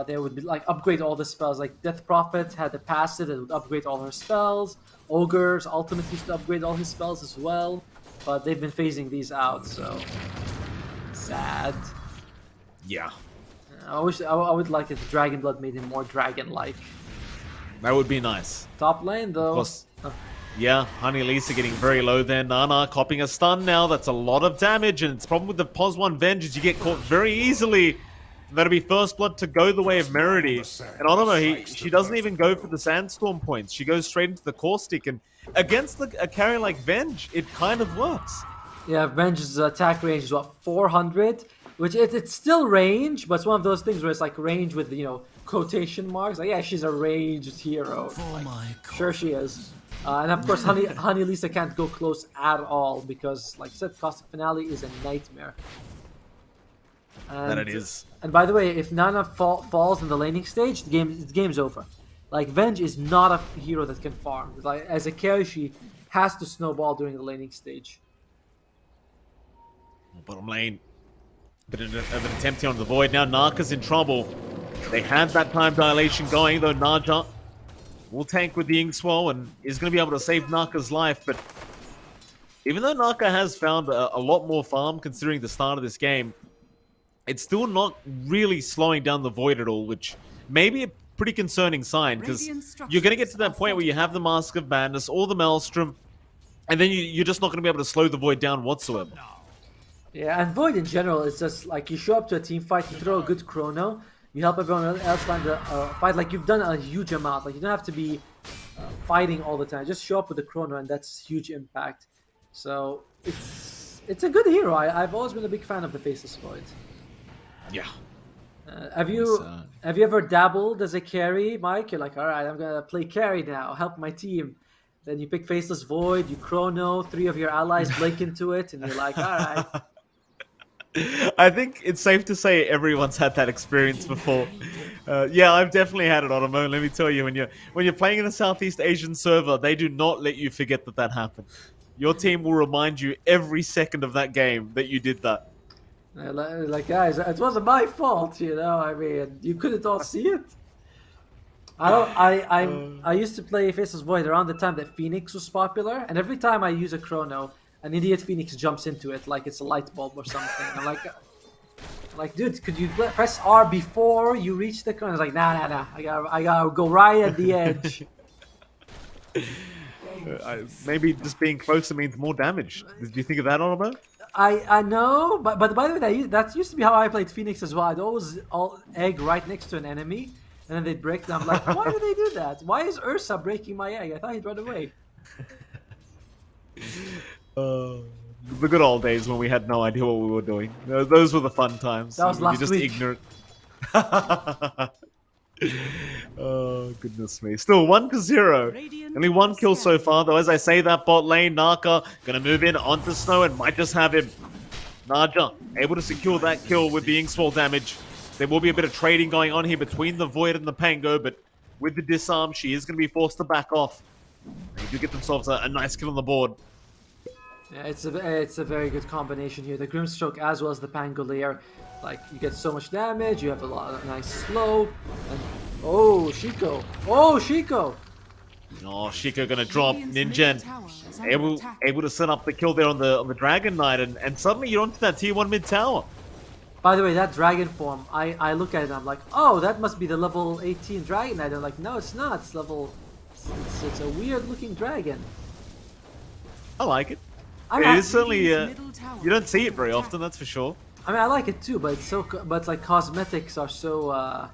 C: they would be, like, upgrade all the spells. Like Death Prophet had a passive that would upgrade all her spells. Ogre's ultimate used to upgrade all his spells as well. But they've been phasing these out, so sad.
D: Yeah.
C: I would like if Dragon Blood made him more dragon-like.
D: That would be nice.
C: Top lane, though.
D: Of course. Yeah, Honey Lisa getting very low there. Nana copying a stun now. That's a lot of damage, and it's problem with the Pos 1 Venge is you get caught very easily. That'll be first blood to go the way of Merity. And Onoma, she doesn't even go for the Sandstorm points. She goes straight into the Caustic, and against a carry like Venge, it kind of works.
C: Yeah, Venge's attack range is, what, 400? Which it's still range, but it's one of those things where it's like range with, you know, quotation marks. Like, yeah, she's a ranged hero. Like, sure she is. And of course, Honey Lisa can't go close at all because, like I said, Caustic Finale is a nightmare. And,
D: that it is.
C: And by the way, if Nana falls in the laning stage, the game's over. Like, Venge is not a hero that can farm. Like, as a carry, she has to snowball during the laning stage.
D: Bottom lane. Bit of an attempt here on the Void. Now Naka's in trouble. They had that time dilation going, though Naja will tank with the Inkswell and is going to be able to save Naka's life. But even though Naka has found a lot more farm considering the start of this game, it's still not really slowing down the Void at all, which may be a pretty concerning sign because
E: Radiant
D: you're going to get to
E: structures
D: that point
E: are
D: where you have the Mask of Madness or the Maelstrom, and then you're just not going to be able to slow the Void down whatsoever.
C: Yeah, and Void in general is just like you show up to a team fight, you throw a good chrono, you help everyone else land the fight. Like you've done a huge amount. Like you don't have to be fighting all the time. Just show up with the chrono, and that's huge impact. So it's a good hero. I've always been a big fan of the Faceless Void.
D: Yeah.
C: Have you ever dabbled as a carry, Mike? You're like, all right, I'm gonna play carry now, help my team. Then you pick Faceless Void, you chrono, 3 of your allies blink into it, and you're like, all right.
D: I think it's safe to say everyone's had that experience before. Yeah, I've definitely had it, Otomo. Let me tell you, when you're playing in a Southeast Asian server, they do not let you forget that happened. Your team will remind you every second of that game that you did that.
C: Like guys, it wasn't my fault, you know. I mean, you couldn't all see it. I used to play Faceless Void around the time that Phoenix was popular, and every time I use a chrono, an idiot Phoenix jumps into it like it's a light bulb or something. I'm like, dude, could you press R before you reach the chrono? It's like, nah. I gotta go right at the edge.
D: Maybe just being closer means more damage. Did you think of that, Oliver?
C: I know, but by the way, that used to be how I played Phoenix as well. I'd always egg right next to an enemy, and then they'd break them. I'm like, why do they do that? Why is Ursa breaking my egg? I thought he'd run away.
D: The good old days when we had no idea what we were doing. Those were the fun times.
C: That was last
D: just
C: week.
D: Ignorant. Oh, goodness me. Still 1-0. Only 1 kill so far, though. As I say that, bot lane, Naka gonna move in onto Snow and might just have him. Naja able to secure that kill with the Inkswell damage. There will be a bit of trading going on here between the Void and the Pango, but with the disarm, she is going to be forced to back off. They do get themselves a nice kill on the board.
C: Yeah, it's a very good combination here. The Grimstroke as well as the Pangolier. Like, you get so much damage, you have a lot of nice slow, and oh, Shiko! Oh, Shiko!
D: Oh, Shiko gonna drop
E: Radiant's
D: Ninja.
E: middle tower is under attack.
D: Able to set up the kill there on the Dragon Knight, and suddenly you're onto that tier 1 mid tower.
C: By the way, that dragon form, I look at it and I'm like, oh, that must be the level 18 Dragon Knight. I'm like, no, it's not. It's level... It's a weird looking dragon.
D: I like it.
C: I
D: It is certainly...
E: Radiant's middle tower
D: you don't see
E: is
D: it very
E: under
D: often, that's for sure.
C: I mean, I like it too, but but like cosmetics are so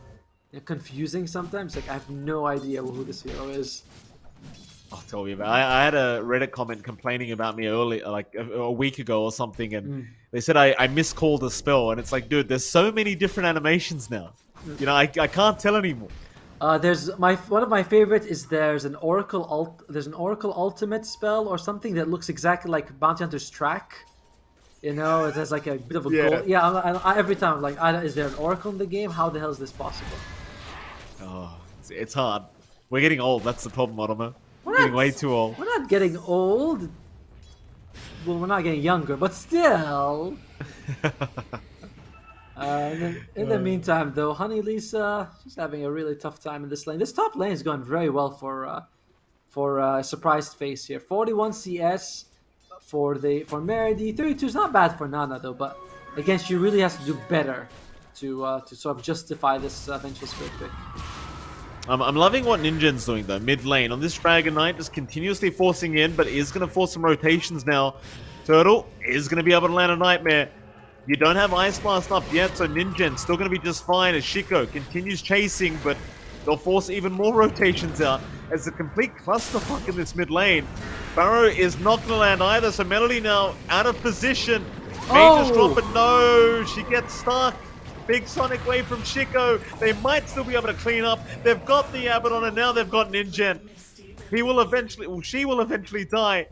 C: confusing sometimes. Like I have no idea who this hero is.
D: I'll tell you about it. I had a Reddit comment complaining about me early, like a week ago or something, and they said I miscalled a spell, and it's like, dude, there's so many different animations now. You know, I can't tell anymore.
C: There's one of my favorite is there's an Oracle ultimate spell or something that looks exactly like Bounty Hunter's track. You know, it has like a bit of a goal. Yeah, I every time I'm like, is there an Oracle in the game? How the hell is this possible?
D: Oh, it's hard. We're getting old. That's the problem, Otomo.
C: We're
D: Getting
C: not-
D: way too old.
C: We're not getting old. Well, we're not getting younger, but still. In the meantime, though, Honey Lisa, she's having a really tough time in this lane. This top lane is going very well for surprised face here. 41 CS for Meredy. 32 is not bad for Nana though, but again, she really has to do better to sort of justify this eventual split pick.
D: I'm loving what Ninja's doing though, mid lane. On this Dragon Knight, just continuously forcing in, but is going to force some rotations now. Turtle is going to be able to land a Nightmare. You don't have Ice Blast up yet, so Ninja's still going to be just fine as Shiko continues chasing, but they'll force even more rotations out as a complete clusterfuck in this mid lane. Barrow is not going to land either, so Melody now out of position. May just drop it. No, she gets stuck. Big Sonic Wave from Shiko. They might still be able to clean up. They've got the Abaddon, and now they've got Ninja. She will eventually die.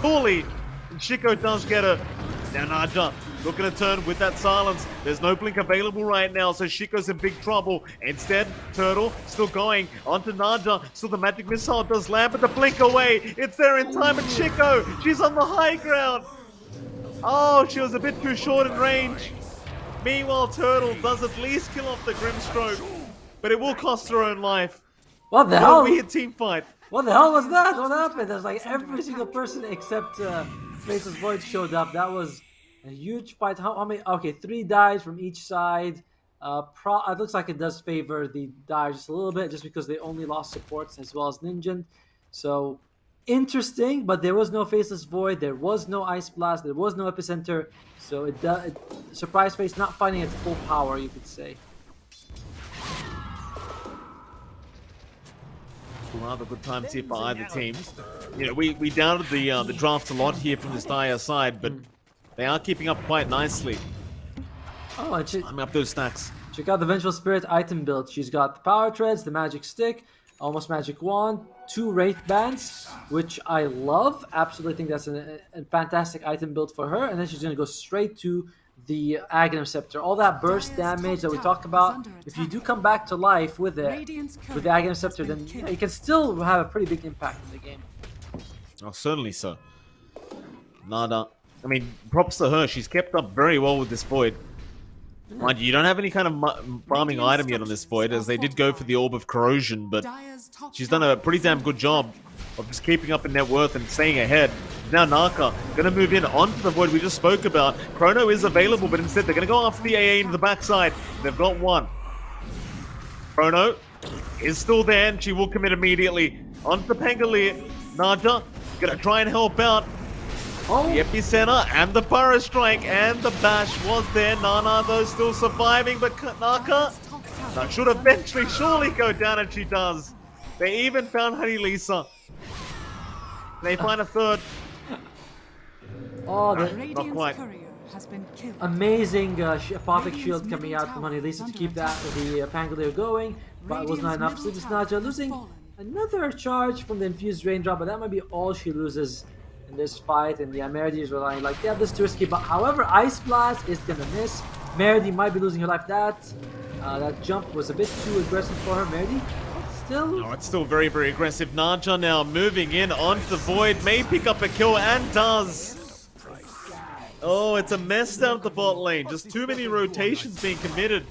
D: Fully. And Shiko does get her. Now Naja looking to turn with that silence. There's no blink available right now, so Shiko's in big trouble. Instead, Turtle still going onto Naja. Still the magic missile does land, but the blink away. It's there in time, and Shiko, she's on the high ground. Oh, she was a bit too short in range. Meanwhile, Turtle does at least kill off the Grimstroke, but it will cost her own life.
C: What the
D: What
C: hell?
D: a weird team fight.
C: What the hell was that? What happened? There's like every single person except Faceless Void showed up. That was a huge fight. How many? Okay, 3 dies from each side. It looks like it does favor the Dire just a little bit, just because they only lost supports as well as Ninja. So interesting, but there was no Faceless Void, there was no Ice Blast, there was no Epicenter. So Surprise Face not fighting at full power, you could say.
D: We'll have a good time here for either team. You know, we doubted the draft a lot here from this Dire side, but they are keeping up quite nicely.
C: Oh, and
D: I'm up those stacks.
C: check out the Vengeful Spirit item build. She's got the Power Treads, the Magic Stick, Almost Magic Wand, 2 Wraith Bands, which I love. Absolutely think that's a fantastic item build for her. And then she's going to go straight to the Aghanim Scepter. All that burst damage that we talked about, if you do come back to life with it, with the Aghanim Scepter, then it can still have a pretty big impact in the game.
D: Oh, certainly so. Nada. I mean, props to her. She's kept up very well with this Void. Mind you, you don't have any kind of farming item yet on this Void, as they did go for the Orb of Corrosion, but she's done a pretty damn good job of just keeping up in net worth and staying ahead. Now Naka gonna move in onto the Void we just spoke about. Chrono is available, but instead they're gonna go after the AA into the backside. They've got one. Chrono is still there, and she will commit immediately onto the Pangolier. Naja gonna try and help out.
C: Oh.
D: The Epicenter and the Pyro Strike and the Bash was there. Nana though still surviving, but Naka that should eventually surely go down, and she does. They even found Honey Lisa. They find a third.
C: Oh,
D: not quite.
C: Amazing Apothic Shield coming out from Honey Lisa to keep the Pangolier going, but it was not enough. Sleepless Naja losing another charge from the Infused Raindrop, but that might be all she loses in this fight. And yeah, Meredy is relying like, yeah, this is too risky, but however, Ice Blast is gonna miss. Meredy might be losing her life. That jump was a bit too aggressive for her. Meredy still...
D: No, it's still very, very aggressive. Naja now moving in onto the Void, may pick up a kill and does. Oh, it's a mess down at the bot lane. Just too many rotations being committed.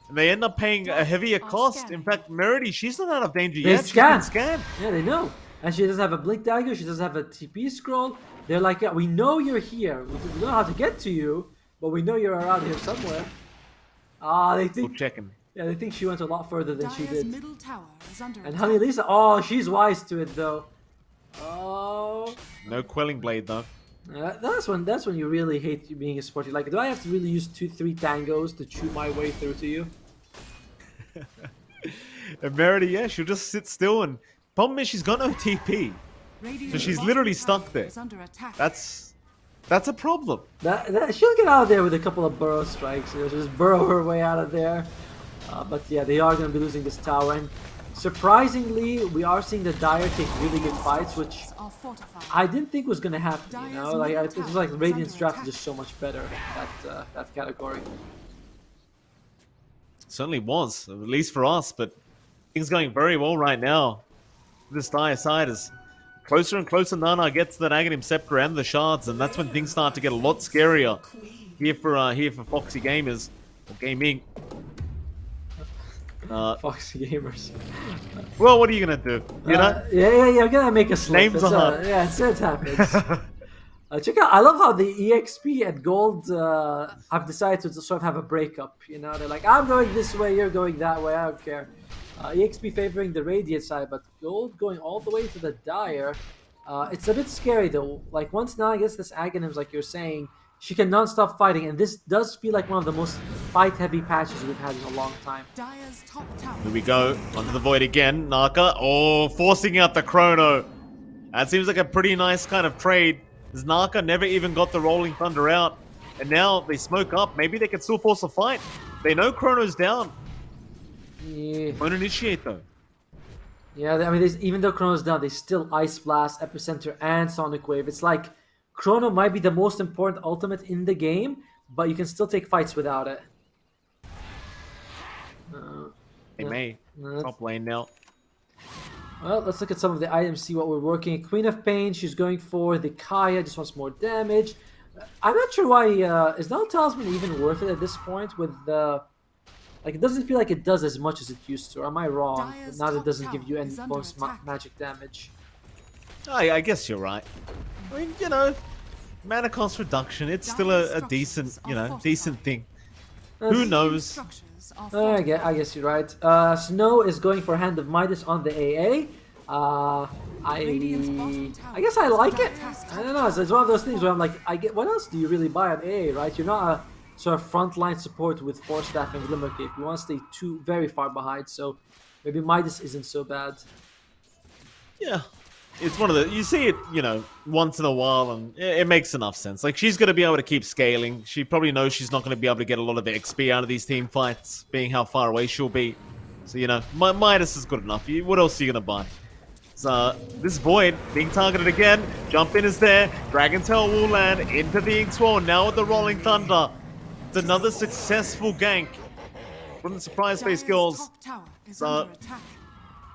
D: And they end up paying a heavier cost. In fact, Meredy, she's not out of danger yet. She's been scanned.
C: Yeah, they know. And she doesn't have a Blink Dagger. She doesn't have a TP scroll. They're like, yeah, we know you're here. We don't know how to get to you, but we know you're around here somewhere. They think...
D: We'll check him.
C: Yeah, they think she went a lot further than she did. And Honey Lisa, oh, she's wise to it though. Oh.
D: No Quelling Blade though.
C: That's when you really hate being a sport. You're like, do I have to really use 2-3 tangos to chew my way through to you?
D: And Meredy, yeah, she'll just sit still, and problem is she's got no TP. So she's literally stuck there. That's a problem.
C: She'll get out of there with a couple of burrow strikes. She'll just burrow her way out of there. But yeah, they are going to be losing this tower. And surprisingly, we are seeing the Dire take really good fights, which I didn't think was going to happen. You know, like it was like Radiant's draft is just so much better that category.
D: Certainly was, at least for us. But things going very well right now. This Dire side is closer and closer. Nana gets that Aghanim Scepter and the shards, and that's when things start to get a lot scarier here for Foxy Gamers or Gaming.
C: Foxy Gamers.
D: Well, what are you gonna do? You know?
C: Yeah, you're gonna make a slip.
D: Names are hard.
C: Yeah, it happens. Check out. I love how the EXP and Gold have decided to sort of have a breakup. You know, they're like, I'm going this way, you're going that way. I don't care. EXP favoring the Radiant side, but Gold going all the way to the Dire. It's a bit scary though. Like once Nana gets this Aghanims, like you're saying, she can non-stop fighting, and this does feel like one of the most fight-heavy patches we've had in a long time.
D: Here we go, onto the Void again. Naka, forcing out the Chrono. That seems like a pretty nice kind of trade, as Naka never even got the Rolling Thunder out. And now they smoke up. Maybe they can still force a fight. They know Chrono's down.
C: Yeah.
D: Won't initiate though.
C: Yeah, I mean, even though Chrono's down, they still Ice Blast, Epicenter, and Sonic Wave. It's like Chrono might be the most important ultimate in the game, but you can still take fights without it.
D: They may. Top lane now.
C: Well, let's look at some of the items, see what we're working. Queen of Pain, she's going for the Kaya, just wants more damage. I'm not sure why, is Null Talisman even worth it at this point with the... Like, it doesn't feel like it does as much as it used to, or am I wrong? Now that it doesn't give you any bonus magic damage.
D: I guess you're right. I mean, you know, mana cost reduction, it's still a decent, decent thing. Who knows?
E: are
C: I guess you're right. Snow is going for Hand of Midas on the AA. I guess I like it. I don't know. It's one of those things where I'm like, what else do you really buy on AA, right? You're not a sort of frontline support with Force Staff and Glimmer Cape. You want to stay very far behind, so maybe Midas isn't so bad.
D: Yeah. It's one of the, you see it, once in a while, and it makes enough sense. Like, she's going to be able to keep scaling. She probably knows she's not going to be able to get a lot of XP out of these team fights, being how far away she'll be. So, Midas is good enough. What else are you going to buy? So, this Void being targeted again. Jump in is there. Dragon Tail will land into the Inksworn. Now with the Rolling Thunder. It's another successful gank from the Surprise Face girls. So,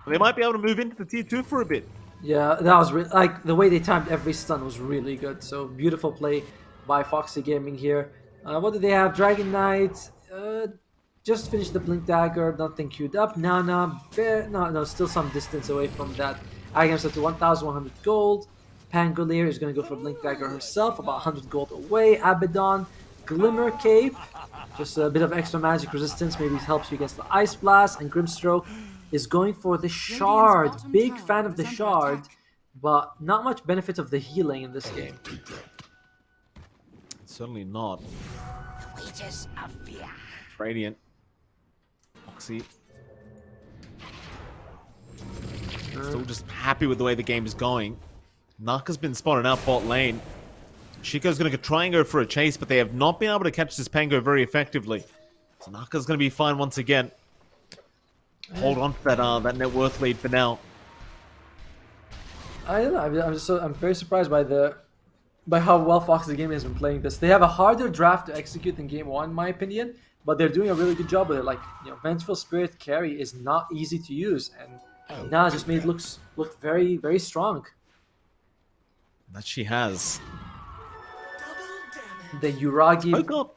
D: they might be able to move into the tier 2 for a bit.
C: Yeah, that was like the way they timed every stun was really good. So beautiful play by Foxy Gaming here. What do they have? Dragon Knight. Just finished the Blink Dagger. Nothing queued up. Nana. No, still some distance away from that. Agam set to 1,100 gold. Pangolier is going to go for Blink Dagger herself, about 100 gold away. Abaddon. Glimmer Cape. Just a bit of extra magic resistance. Maybe it helps you against the Ice Blast. And Grimstroke is going for the Shard. Big fan of the Shard, but not much benefit of the healing in this game.
D: Certainly not. Radiant. Foxy. Still just happy with the way the game is going. Naka's been spotted out bot lane. Shiko's going to try and go for a chase, but they have not been able to catch this Pango very effectively. So Naka's going to be fine once again. Hold on to that net worth lead for now.
C: I don't know. I'm very surprised by how well Foxy Gaming has been playing this. They have a harder draft to execute than Game 1, in my opinion, but they're doing a really good job with it. Like, Vengeful Spirit carry is not easy to use, and Nana just made it look very, very strong.
D: That she has.
C: The Uragi.
D: Oh,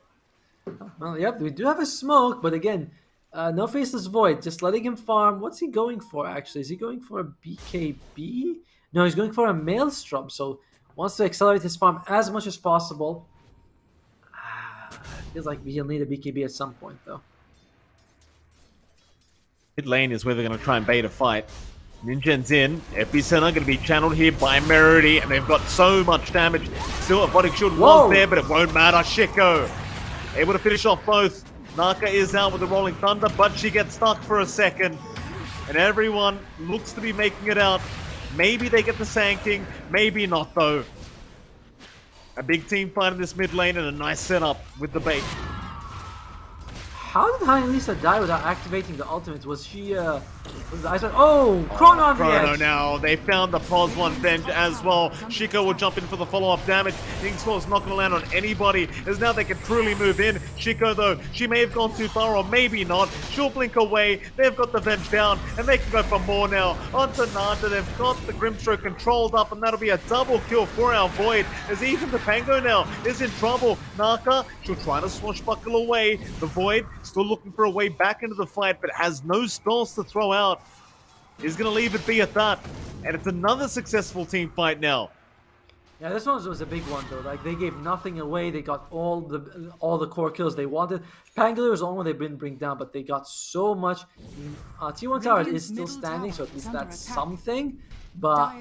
C: well, yep, we do have a smoke, but again, no Faceless Void, just letting him farm. What's he going for, actually? Is he going for a BKB? No, he's going for a Maelstrom, so wants to accelerate his farm as much as possible. Feels like he'll need a BKB at some point, though.
D: Mid lane is where they're going to try and bait a fight. Ninja's in. Epicenter going to be channeled here by Merity, and they've got so much damage. Still, a Bodic Shield was there, but it won't matter. Shiko able to finish off both. Naka is out with the Rolling Thunder, but she gets stuck for a second. And everyone looks to be making it out. Maybe they get the Sand maybe not, though. A big team fight in this mid lane and a nice setup with the bait.
C: How did Lisa die without activating the ultimate? Was she, was the ice one? Oh, Chrono on the
D: Chrono
C: edge.
D: now. They found the Pos 1 Venge as well. Shiko will jump in for the follow-up damage. Inkswell's not going to land on anybody, as now they can truly move in. Shiko, though, she may have gone too far, or maybe not. She'll blink away. They've got the Venge down, and they can go for more now. Onto Nada, they've got the Grimstroke controlled up, and that'll be a double kill for our Void, as even the Pango now is in trouble. Naka, she'll try to swashbuckle away. The Void still looking for a way back into the fight, but has no spells to throw out. He's going to leave it be at that. And it's another successful team fight now.
C: Yeah, this one was a big one, though. Like, they gave nothing away. They got all the core kills they wanted. Pangolier was the only one they didn't bring down, but they got so much. T1 Tower is still standing, so at least that's something. But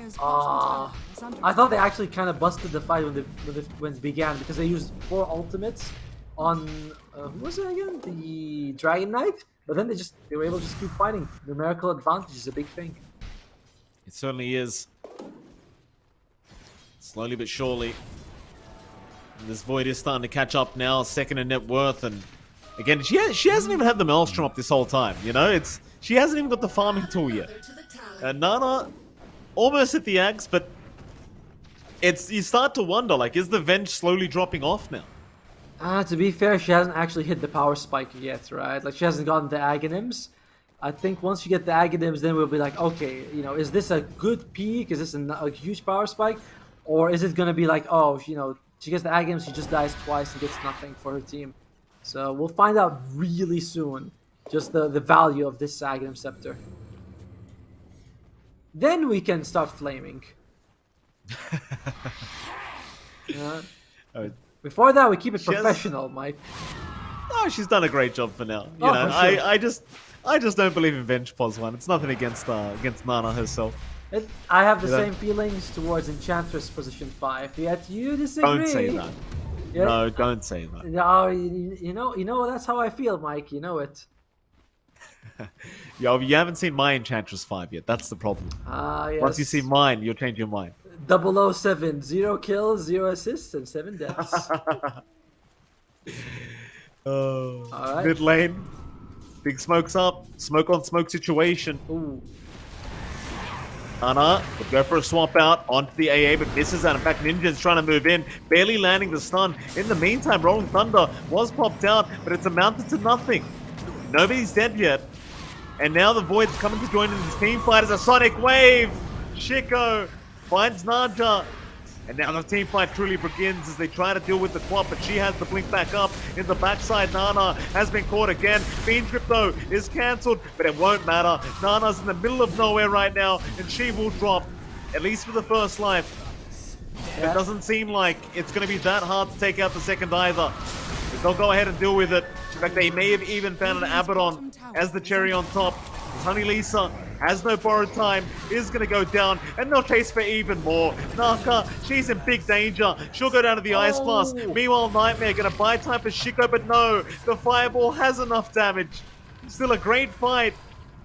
C: I thought they actually kind of busted the fight when it began, because they used 4 ultimates on who was it again? The Dragon Knight. But then they were able to just keep fighting. Numerical advantage is a big thing.
D: It certainly is. Slowly but surely. And this Void is starting to catch up now, second in net worth, and again, she hasn't even had the Maelstrom up this whole time. She hasn't even got the farming tool yet. Nana almost at the axe, but you start to wonder, like, is the Venge slowly dropping off now?
C: To be fair, she hasn't actually hit the power spike yet, right? Like, she hasn't gotten the Aghanims. I think once you get the Aghanims, then we'll be like, okay, is this a good peak? Is this a huge power spike? Or is it going to be like, oh, she gets the Aghanims, she just dies twice and gets nothing for her team. So we'll find out really soon, just the value of this Aghanim Scepter. Then we can start flaming.
D: Oh.
C: Before that, we keep it professional, Mike.
D: Oh, she's done a great job for now. You
C: Oh,
D: know,
C: for sure.
D: I just don't believe in Venge Pos 1. It's nothing against Nana herself.
C: I have the
D: You know?
C: same feelings towards Enchantress position 5, yet you disagree.
D: Don't say that.
C: Yeah.
D: No, don't say that.
C: No, you know, that's how I feel, Mike. You know it.
D: Yo, you haven't seen my Enchantress 5 yet. That's the problem.
C: Yes.
D: Once you see mine, you'll change your mind.
C: 007, 0 kills, 0 assists, and 7 deaths. Alright.
D: Mid lane. Big smoke's up. Smoke on smoke situation.
C: Ooh.
D: Nana would go for a swap out onto the AA, but misses out. In fact, Ninja's trying to move in, barely landing the stun. In the meantime, Rolling Thunder was popped out, but it's amounted to nothing. Nobody's dead yet. And now the Void's coming to join in this team fight as a Sonic Wave. Shiko finds Naja. And now the team fight truly begins as they try to deal with the quad, but she has the blink back up. In the backside, Nana has been caught again. Fiend Trip, though, is cancelled, but it won't matter. Nana's in the middle of nowhere right now, and she will drop, at least for the first life.
C: Yeah.
D: It doesn't seem like it's going to be that hard to take out the second either. But they'll go ahead and deal with it. In fact, they may have even found an Abaddon as the cherry on top. Honey Lisa has no borrowed time, is going to go down, and they'll chase for even more. Naka, she's in big danger. She'll go down to the Ice Blast. Meanwhile, Nightmare going to buy time for Shiko, but no, the Fireball has enough damage. Still a great fight.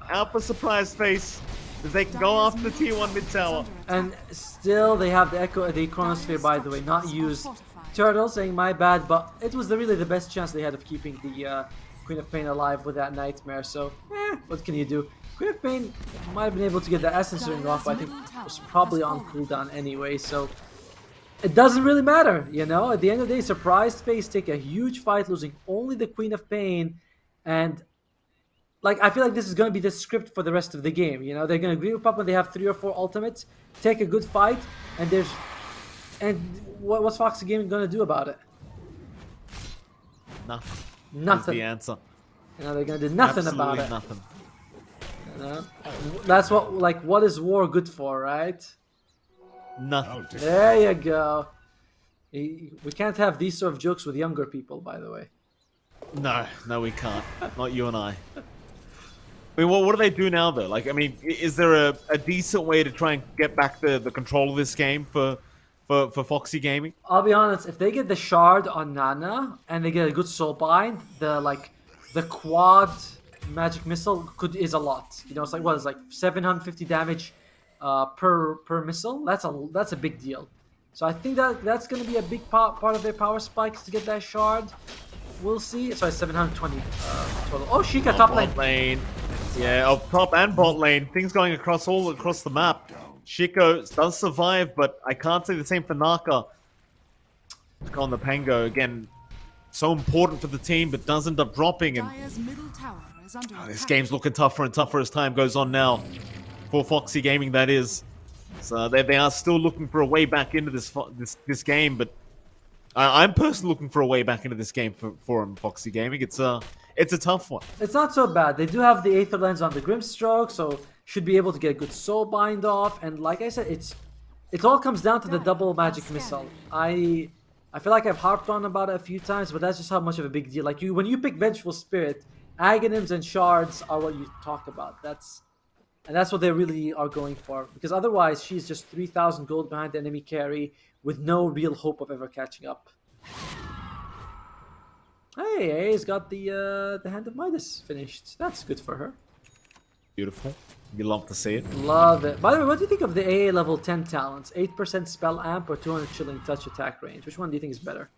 D: Out for Surprise Face, as they can go after the T1 mid tower.
C: And still, they have the Chronosphere, by the way, not used. Turtle saying my bad, but it was really the best chance they had of keeping the Queen of Pain alive with that Nightmare, so what can you do? Queen of Pain might have been able to get the Essence Ring off, but I think it was probably on cooldown anyway, so it doesn't really matter, you know? At the end of the day, Surprise Face take a huge fight, losing only the Queen of Pain, and like, I feel like this is going to be the script for the rest of the game, you know? They're going to group up when they have 3 or 4 ultimates, take a good fight, and what's Foxy Gaming going to do about it?
D: Nothing.
C: Nothing.
D: Is the answer.
C: You know, they're going to do nothing
D: Absolutely
C: about it.
D: nothing.
C: You know? That's what is war good for, right?
D: Nothing.
C: There you go. We can't have these sort of jokes with younger people, by the way.
D: No, we can't. Not you and I. I mean, what do they do now, though? Like, I mean, is there a decent way to try and get back the control of this game for Foxy Gaming?
C: I'll be honest, if they get the shard on Nana and they get a good soul bind, the quad magic missile is a lot. You know, it's like 750 damage per missile. That's a big deal. So I think that's going to be a big part of their power spikes to get that shard. We'll see. Sorry, 720 total. Oh, Sheikah top lane.
D: Yeah, top and bot lane. Things going all across the map. Shiko does survive, but I can't say the same for Naka. On the Pango again, so important for the team, but does end up dropping. And
E: Dire's middle tower is under
D: this
E: attack.
D: game's looking tougher and tougher as time goes on now. For Foxy Gaming, that is. So they are still looking for a way back into this game, but I'm personally looking for a way back into this game for Foxy Gaming. It's a tough one.
C: It's not so bad. They do have the Aether Lens on the Grimstroke, so should be able to get a good soul bind off. And like I said, it all comes down to the double magic missile. I feel like I've harped on about it a few times, but that's just how much of a big deal. Like when you pick Vengeful Spirit, Aghanims and Shards are what you talk about. That's what they really are going for. Because otherwise, she's just 3,000 gold behind the enemy carry with no real hope of ever catching up. Hey, AA's got the Hand of Midas finished. That's good for her.
D: Beautiful. You love to see it.
C: Love it. By the way, what do you think of the AA level 10 talents? 8% spell amp or 200 chilling touch attack range? Which one do you think is better?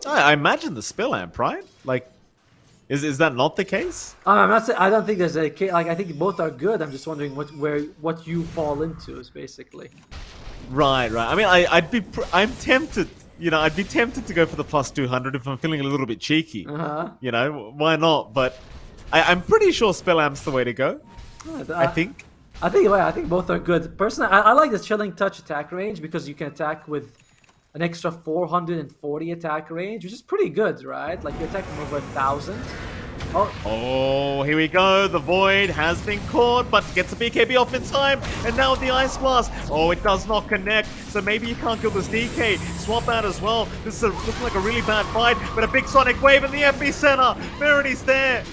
D: I imagine the spell amp, right? Like, is that not the case?
C: I'm not saying, I don't think there's a case. Like, I think both are good. I'm just wondering what you fall into is basically.
D: Right. I mean, I'm tempted. You know, I'd be tempted to go for the plus 200 if I'm feeling a little bit cheeky. You know, why not? But I'm pretty sure spell amp's the way to go. I think both are good. Personally, I like the chilling touch attack range because you can attack with an extra 440 attack range, which is pretty good, right? Like you're attacking over 1,000. Oh, here we go. The Void has been caught, but gets the BKB off in time. And now the Ice Blast. Oh, it does not connect. So maybe you can't kill this DK. Swap out as well. This is looking like a really bad fight, but a big Sonic Wave in the epicenter. Verity's there.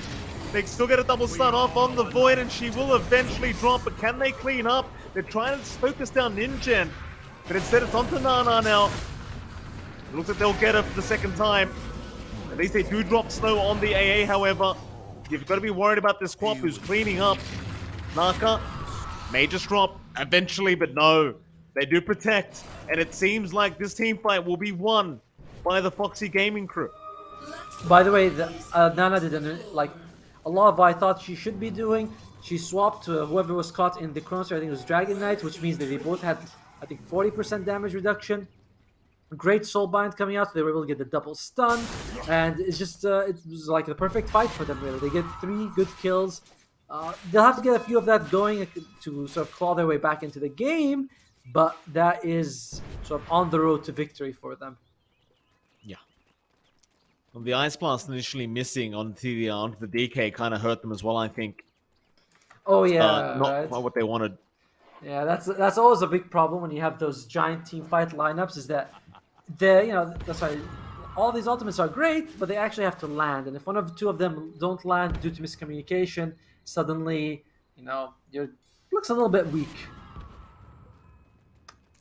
D: They still get a double stun off on the Void, and she will eventually drop. But can they clean up? They're trying to focus down Ninja, but instead it's onto Nana now. It looks like they'll get her for the second time. At least they do drop Snow on the AA, however. You've got to be worried about this Quap who's cleaning up. Naka may just drop eventually, but no. They do protect, and it seems like this team fight will be won by the Foxy Gaming crew.
C: By the way, Nana did a lot of what I thought she should be doing. She swapped to whoever was caught in the Chronosphere. I think it was Dragon Knight, which means that they both had, I think, 40% damage reduction. Great Soulbind coming out, so they were able to get the double stun, and it's just it was like the perfect fight for them. Really, they get 3 good kills. They'll have to get a few of that going to sort of claw their way back into the game, but that is sort of on the road to victory for them.
D: Yeah. Well, the Ice Blast initially missing onto the DK kind of hurt them as well, I think.
C: Oh yeah,
D: not what they wanted.
C: Yeah, that's always a big problem when you have those giant team fight lineups. Is that that's why all these ultimates are great, but they actually have to land. And if one of 2 of them don't land due to miscommunication, suddenly looks a little bit weak.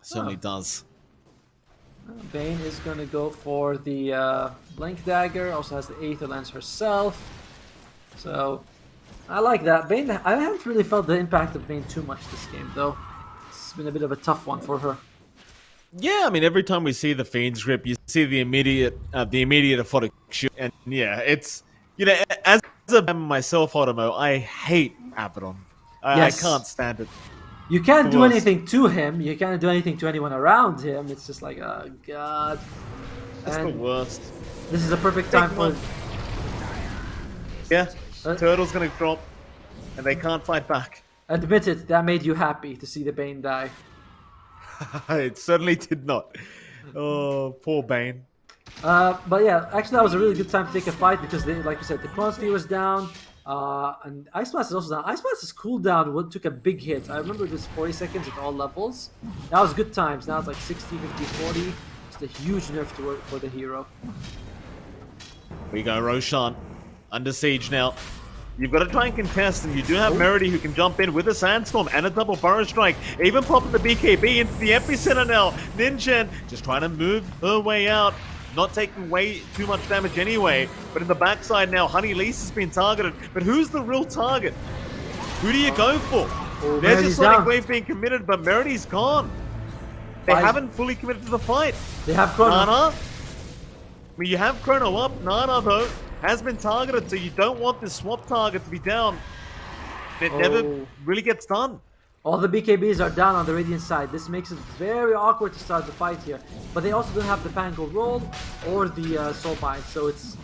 D: Certainly does.
C: Bane is gonna go for the Blink Dagger. Also has the Aether Lens herself. So I like that. Bane, I haven't really felt the impact of Bane too much this game, though. It's been a bit of a tough one for her.
D: Yeah, I mean, every time we see the Fiend's Grip, you see the immediate aphotic shoot. And yeah, it's, as a myself, Automo, I hate Abaddon.
C: Yes.
D: I can't stand it.
C: You can't do anything to him. You can't do anything to anyone around him. It's just like, oh, God.
D: That's the worst.
C: This is a perfect time for...
D: Yeah. Turtle's gonna drop, and they can't fight back.
C: Admit it, that made you happy to see the Bane die.
D: It certainly did not. Oh, poor Bane.
C: But yeah, actually that was a really good time to take a fight because, like you said, the Chronosphere was down, and Ice Blast is also down. Ice Blast's cooldown took a big hit. I remember it was 40 seconds at all levels. That was good times. Now it's like 60, 50, 40. Just a huge nerf to work for the hero.
D: We go, Roshan. Under siege now. You've got to try and contest, and you do have Merity who can jump in with a Sandstorm and a double Burrow Strike. Even popping the BKB into the epicenter now. Ninja just trying to move her way out. Not taking way too much damage anyway. But in the backside now, Honey Lise has been targeted. But who's the real target? Who do you go for? There's just Sonic Wave being committed, but Merity's gone. They haven't fully committed to the fight.
C: They have Chrono.
D: Nana? I mean, you have Chrono up. Nana, though, has been targeted, so you don't want this swap target to be down. It never really gets done.
C: All the BKBs are down on the Radiant side. This makes it very awkward to start the fight here. But they also don't have the Pango roll or the Soulbind, so it's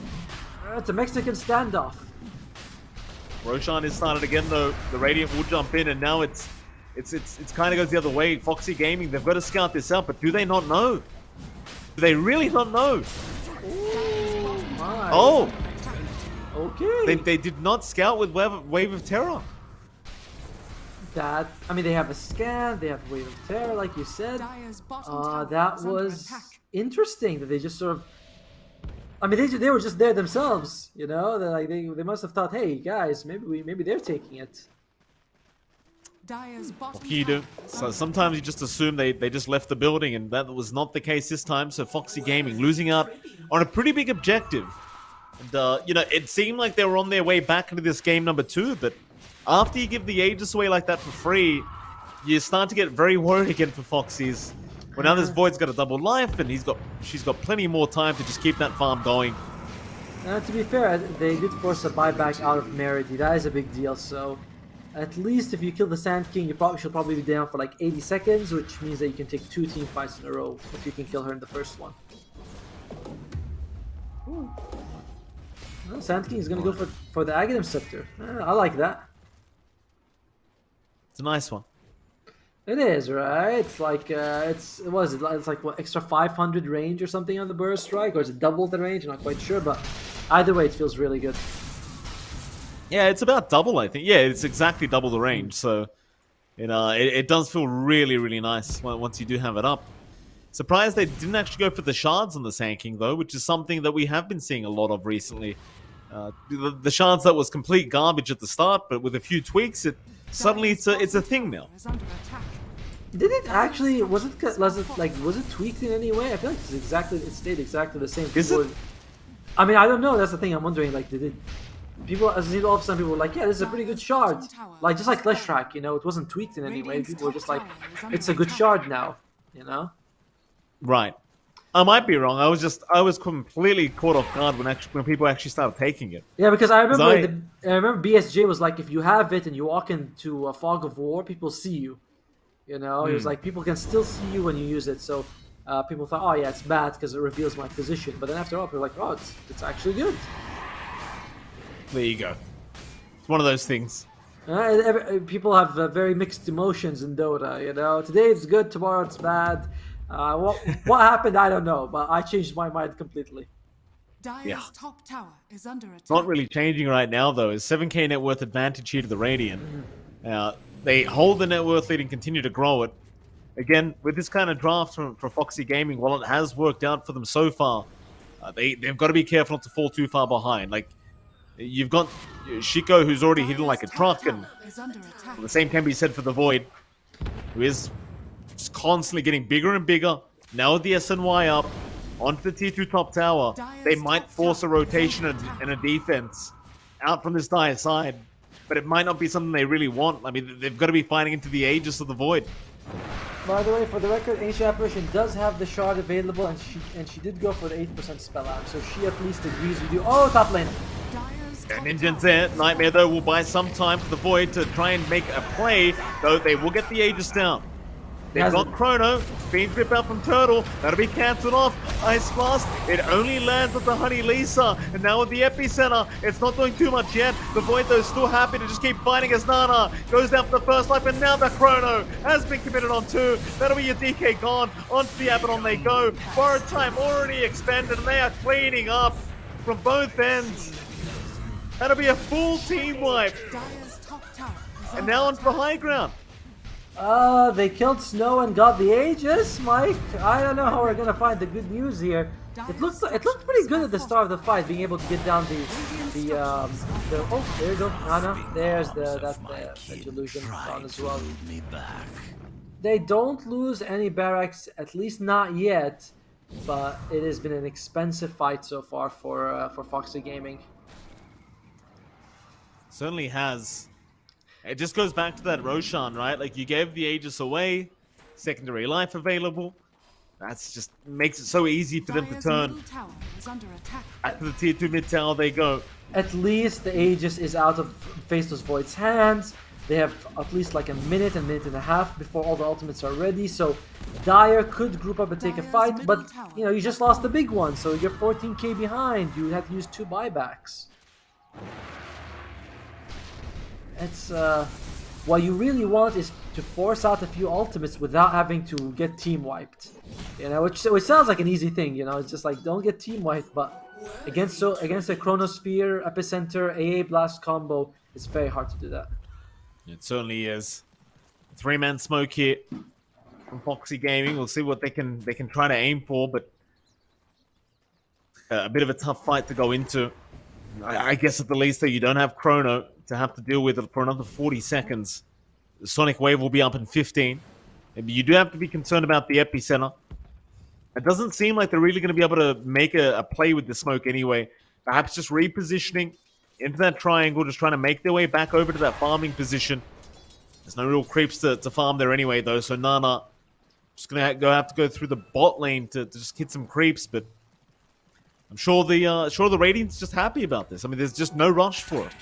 C: a Mexican standoff.
D: Roshan is started again, though. The Radiant will jump in, and now it's kind of goes the other way. Foxy Gaming, they've got to scout this out, but do they not know? Do they really not know?
C: My.
D: Oh!
C: Okay.
D: They did not scout with Wave of Terror.
C: That, I mean, they have a scan, they have Wave of Terror, like you said. That was interesting that they just sort of, I mean, they were just there themselves, you know. They're like they must have thought, hey guys, maybe they're taking it.
D: What can you do? So sometimes you just assume they just left the building, and that was not the case this time. So Foxy Gaming losing out on a pretty big objective. And, it seemed like they were on their way back into this game number 2, but after you give the Aegis away like that for free, you start to get very worried again for Foxys. Well, now this Void's got a double life, and she's got plenty more time to just keep that farm going.
C: To be fair, they did force a buyback out of Merity. That is a big deal, so at least if you kill the Sand King, you should probably be down for like 80 seconds, which means that you can take 2 team fights in a row if you can kill her in the first one. Well, Sand King is going to go for the Aghanim Scepter. I like that.
D: It's a nice one.
C: It is, right? It's like, it's like what, extra 500 range or something on the Burst Strike? Or is it double the range? I'm not quite sure, but either way, it feels really good.
D: Yeah, it's about double, I think. Yeah, it's exactly double the range. So, it does feel really, really nice once you do have it up. Surprised they didn't actually go for the shards on the Sand King, though, which is something that we have been seeing a lot of recently. The shards that was complete garbage at the start, but with a few tweaks, suddenly it's a thing now.
E: Is under attack.
C: Did it actually? Was it tweaked in any way? I feel like it stayed exactly the same.
D: Is it?
C: I mean, I don't know. That's the thing I'm wondering. Like, did it? People, as all of a sudden, people were like, "Yeah, this is a pretty good shard." Like, just like Leshrac, it wasn't tweaked in any way. People were just like, "It's a good shard now,"
D: Right. I might be wrong. I was completely caught off guard when people actually started taking it.
C: Yeah, because I remember BSJ was like, if you have it and you walk into a fog of war, people see you. It was like people can still see you when you use it. So people thought, oh yeah, it's bad because it reveals my position. But then after all, people were like, oh, it's actually good.
D: There you go. It's one of those things.
C: People have very mixed emotions in Dota. Today it's good, tomorrow it's bad. What happened? I don't know, but I changed my mind completely.
E: Dire's top tower is under attack.
D: Not really changing right now, though. Is 7k net worth advantage here to the Radiant. They hold the net worth lead and continue to grow it. Again, with this kind of draft for Foxy Gaming, while it has worked out for them so far, they've got to be careful not to fall too far behind. Like, you've got Shiko, who's already hidden like a truck, and the same can be said for the Void, who is just constantly getting bigger and bigger. Now with the SNY up, onto the tier 2 top tower, they might force a rotation and a defense out from this Dire side, but it might not be something they really want. I mean, they've got to be fighting into the Aegis of the Void.
C: By the way, for the record, Ancient Apparition does have the shard available, and she did go for the 8% spell arm, so she at least agrees with you. Oh, top lane!
D: Ninja's there. Nightmare, though, will buy some time for the Void to try and make a play, though they will get the Aegis down. They've got Chrono, Fiend Grip out from Turtle, that'll be cancelled off. Ice Blast, it only lands with the Honey Lisa, and now with the Epicenter, it's not doing too much yet. The Void, though, is still happy to just keep fighting as Nana goes down for the first life, and now the Chrono has been committed on 2. That'll be your DK gone. Onto the Abaddon they go. Borrowed time already expended, and they are cleaning up from both ends. That'll be a full team wipe. And now onto the high ground.
C: They killed Snow and got the Aegis, Mike. I don't know how we're gonna find the good news here. It looked pretty good at the start of the fight, being able to get down the oh, there you go, Nana. There's the delusion gone as well. They don't lose any barracks, at least not yet, but it has been an expensive fight so far for Foxy Gaming.
D: Certainly has. It just goes back to that Roshan, right? Like, you gave the Aegis away, secondary life available. That's just makes it so easy for them to turn. After the tier 2 mid tower they go.
C: At least the Aegis is out of Faceless Void's hands. They have at least like a minute and a half before all the ultimates are ready. So Dire could group up and take a fight, but you just lost the big one, so you're 14k behind. You had to use 2 buybacks. It's what you really want is to force out a few ultimates without having to get team wiped. Which sounds like an easy thing. It's just like, don't get team wiped, but against a Chronosphere, Epicenter, AA Blast combo, it's very hard to do that.
D: It certainly is. 3-man smoke here from Foxy Gaming. We'll see what they can try to aim for, but a bit of a tough fight to go into. I guess at the least though, you don't have Chrono to have to deal with it for another 40 seconds. The Sonic Wave will be up in 15. Maybe you do have to be concerned about the Epicenter. It doesn't seem like they're really going to be able to make a play with the smoke anyway. Perhaps just repositioning into that triangle, just trying to make their way back over to that farming position. There's no real creeps to farm there anyway, though, so Nana just going to have to go through the bot lane to just hit some creeps, but I'm sure the Radiant's just happy about this. I mean, there's just no rush for it.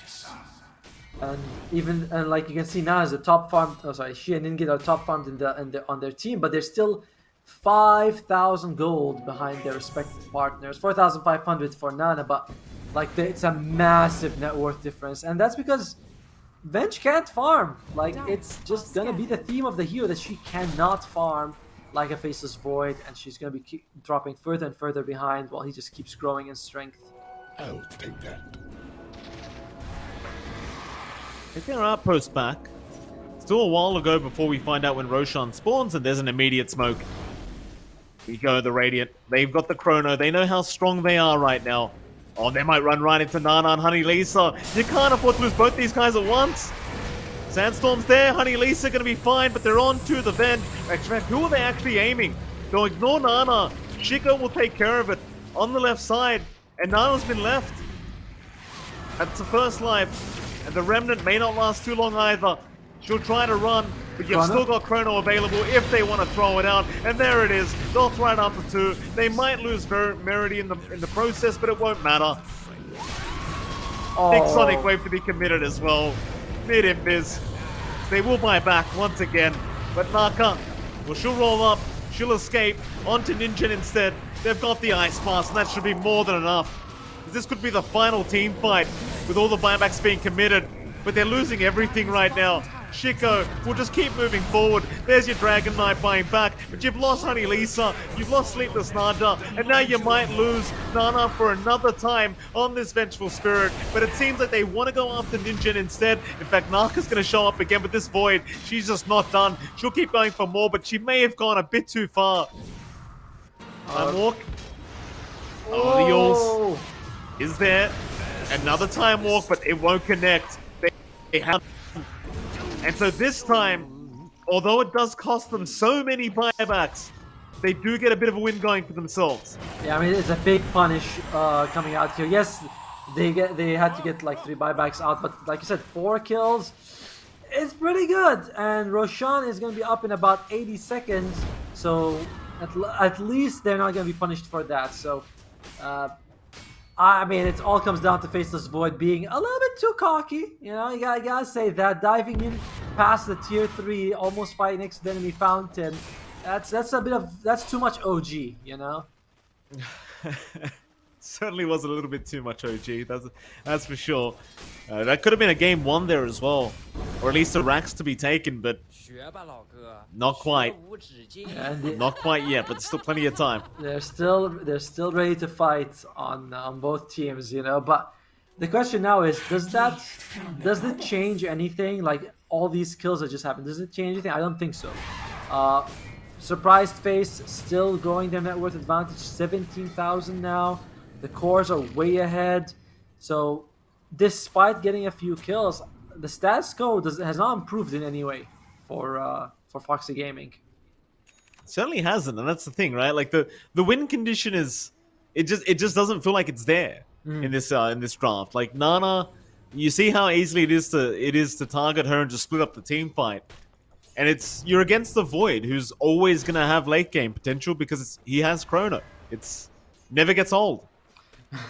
C: And like you can see now, as the top farm. Oh, sorry, she and Ingrid are top farmed on their team, but there's still 5,000 gold behind their respective partners. 4,500 for Nana, but like it's a massive net worth difference, and that's because Venge can't farm. Like, it's just gonna be the theme of the hero that she cannot farm like a Faceless Void, and she's gonna be dropping further and further behind while he just keeps growing in strength.
F: I'll take that.
D: Taking our outpost back. Still a while ago before we find out when Roshan spawns, and there's an immediate smoke. We go, the Radiant. They've got the Chrono. They know how strong they are right now. Oh, they might run right into Nana and Honey Lisa. You can't afford to lose both these guys at once. Sandstorm's there. Honey Lisa going to be fine, but they're on to the vent. Who are they actually aiming? They'll ignore Nana. Chico will take care of it on the left side, and Nana's been left. That's the first life, and the Remnant may not last too long either. She'll try to run, but you've still got Chrono available if they want to throw it out. And there it is. They'll throw it out to 2. They might lose Merity in the process, but it won't matter. Big Sonic Wave to be committed as well. Mid Invis. They will buy back once again. But Naka, well, she'll roll up. She'll escape. Onto Ninja instead. They've got the Ice Pass, and that should be more than enough. This could be the final team fight with all the buybacks being committed. But they're losing everything right now. Chico will just keep moving forward. There's your Dragon Knight buying back, but you've lost Honey Lisa, you've lost Sleepless Nanda, and now you might lose Nana for another time on this Vengeful Spirit. But it seems like they want to go after Ninja instead. In fact, Naka's going to show up again with this Void. She's just not done. She'll keep going for more, but she may have gone a bit too far. Time Walk. Oh, the Yules is there. Another Time Walk, but it won't connect. They have. And so this time, although it does cost them so many buybacks, they do get a bit of a win going for themselves.
C: Yeah, I mean, it's a big punish coming out here. Yes, they had to get like 3 buybacks out, but like you said, 4 kills. It's pretty good. And Roshan is going to be up in about 80 seconds. So at least they're not going to be punished for that. So I mean, it all comes down to Faceless Void being a little bit too cocky. You know, you gotta say that. Diving in past the tier 3, almost fighting next to the enemy fountain. That's too much OG, you know?
D: Certainly was a little bit too much OG, that's for sure. That could have been a game 1 there as well. Or at least a racks to be taken, but not quite. Not quite yet, but still plenty of time.
C: They're still ready to fight on both teams, you know. But the question now is, does it change anything? Like all these kills that just happened, does it change anything? I don't think so. Surprised Face still growing their net worth advantage, 17,000 now. The cores are way ahead. So despite getting a few kills, the status code has not improved in any way for Foxy Gaming.
D: It certainly hasn't, and that's the thing, right? Like the win condition is, it just doesn't feel like it's there in this draft. Like Nana, you see how easily it is to target her and just split up the team fight, and you're against the Void, who's always gonna have late game potential because he has Chrono. It's never gets old.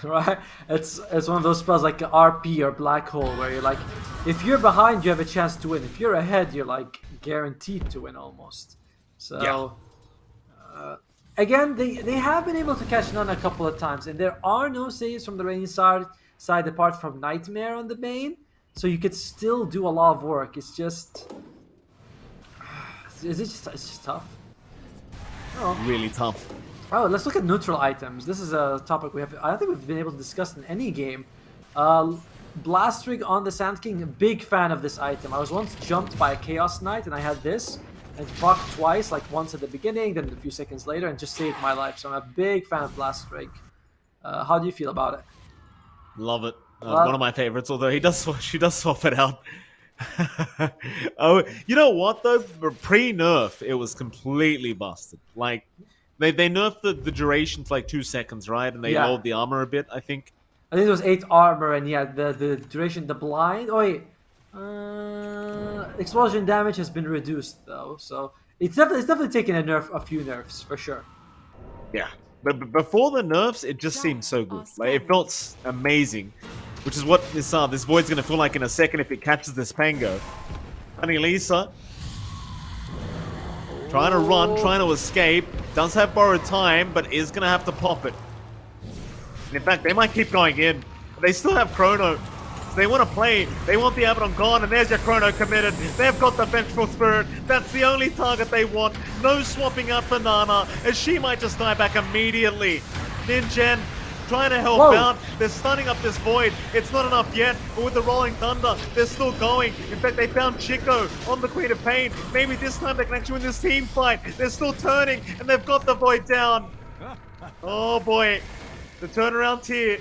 C: Right? It's one of those spells like RP or Black Hole where you're like, if you're behind, you have a chance to win. If you're ahead, you're like guaranteed to win almost. So again, they have been able to catch Nana a couple of times, and there are no saves from the Raining side apart from Nightmare on the main, so you could still do a lot of work. It's just it's just tough. Oh.
D: Really tough.
C: Oh, let's look at neutral items. This is a topic I don't think we've been able to discuss in any game. Blast Rig on the Sand King, big fan of this item. I was once jumped by a Chaos Knight and I had this and procced twice, like once at the beginning, then a few seconds later, and just saved my life. So I'm a big fan of Blast Rig. How do you feel about it?
D: Love it. One of my favorites, although she does swap it out. Oh, you know what though? Pre-nerf, it was completely busted. Like, they nerfed the duration to like 2 seconds, right? And they lowered the armor a bit, I think. I
C: think it was 8 armor, and yeah, the duration, the blind. Oh wait, explosion damage has been reduced though, so it's definitely taken a few nerfs for sure.
D: Yeah, but before the nerfs, it just seemed so good. Like it felt amazing, which is what this Void's gonna feel like in a second if it catches this Pango. Honey Lisa trying to run, trying to escape. Does have borrowed time, but is going to have to pop it. And in fact, they might keep going in. They still have Chrono. So they want to play. They want the Abaddon gone, and there's your Chrono committed. They've got the Vengeful Spirit. That's the only target they want. No swapping out for Nana, as she might just die back immediately. Ninjen trying to help
C: Whoa.
D: out. They're stunning up this Void. It's not enough yet, but with the Rolling Thunder, they're still going. In fact, they found Chico on the Queen of Pain. Maybe this time they can actually win this team fight. They're still turning, and they've got the Void down. Oh boy, the turnaround here.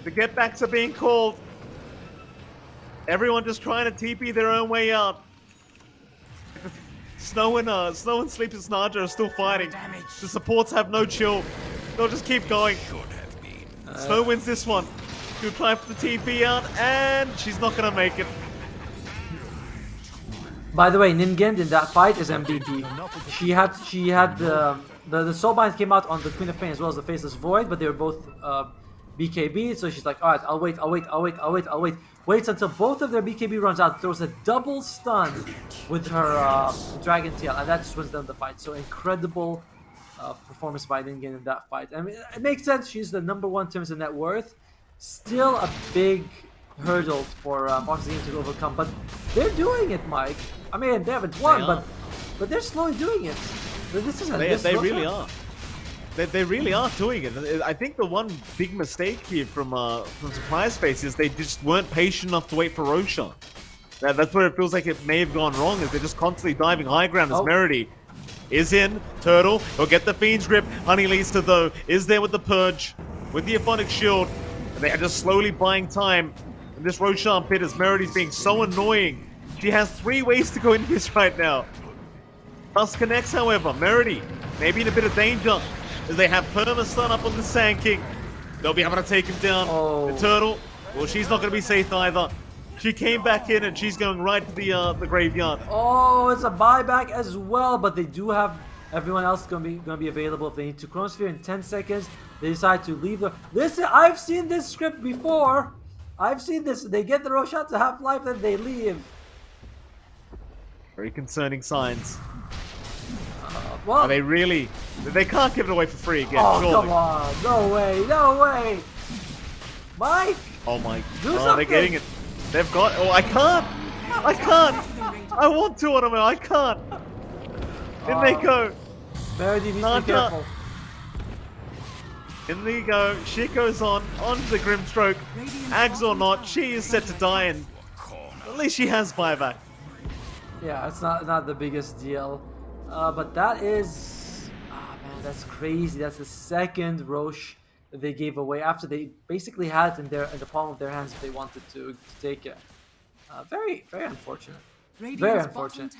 D: The get-backs are being called. Everyone just trying to TP their own way out. Snow and Sleep and Snaja are still fighting. The supports have no chill. They'll just keep going. Snow wins this one. She'll try for the TP out, and she's not gonna make it.
C: By the way, Ningen in that fight is MVP. She had the Soulbind came out on the Queen of Pain as well as the Faceless Void, but they were both BKB. So she's like, all right, I'll wait. Waits until both of their BKB runs out, throws a double stun with her Dragon Tail, and that just wins them the fight. So incredible performance by Ningen in that fight. I mean, it makes sense. She's the #1 in terms of net worth. Still a big hurdle for Fox Games to overcome, but they're doing it, Mike. I mean, they haven't won, but they're slowly doing it. This isn't.
D: They really are. They really are doing it. I think the one big mistake here from Surprise Face is they just weren't patient enough to wait for Roshan. That's where it feels like it may have gone wrong, is they're just constantly diving high ground as Merity is in. Turtle, he'll get the Fiend's Grip. Honey Lisa, though, is there with the Purge, with the Aphonic Shield. And they are just slowly buying time. And this Roshan pit as Merity's being so annoying. She has 3 ways to go into this right now. Plus connects, however. Merity, maybe in a bit of danger, as they have Perma stun up on the Sand King. They'll be able to take him down. The Turtle, well, she's not going to be safe either. She came back in and she's going right to the graveyard.
C: Oh, it's a buyback as well, but they do have everyone else going to be available if they need to. Chronosphere in 10 seconds. They decide to leave the. Listen, I've seen this script before. I've seen this. They get the Roshan to half-life, then they leave.
D: Very concerning signs.
C: Well,
D: Are they really? They can't give it away for free again.
C: oh,
D: surely.
C: come on. No way. Mike,
D: Oh my
C: do
D: god,
C: something.
D: they're getting it. They've got. Oh, I can't. I want to, Ottoman. I can't. In they go.
C: Merity needs to be careful.
D: In they go. She goes onto the Grimstroke. Ags or not, she is set to die, and at least she has buyback.
C: Yeah, it's not the biggest deal. But that is, man, that's crazy. That's the second Roche that they gave away after they basically had it in the palm of their hands if they wanted to take it. Very unfortunate. Very unfortunate.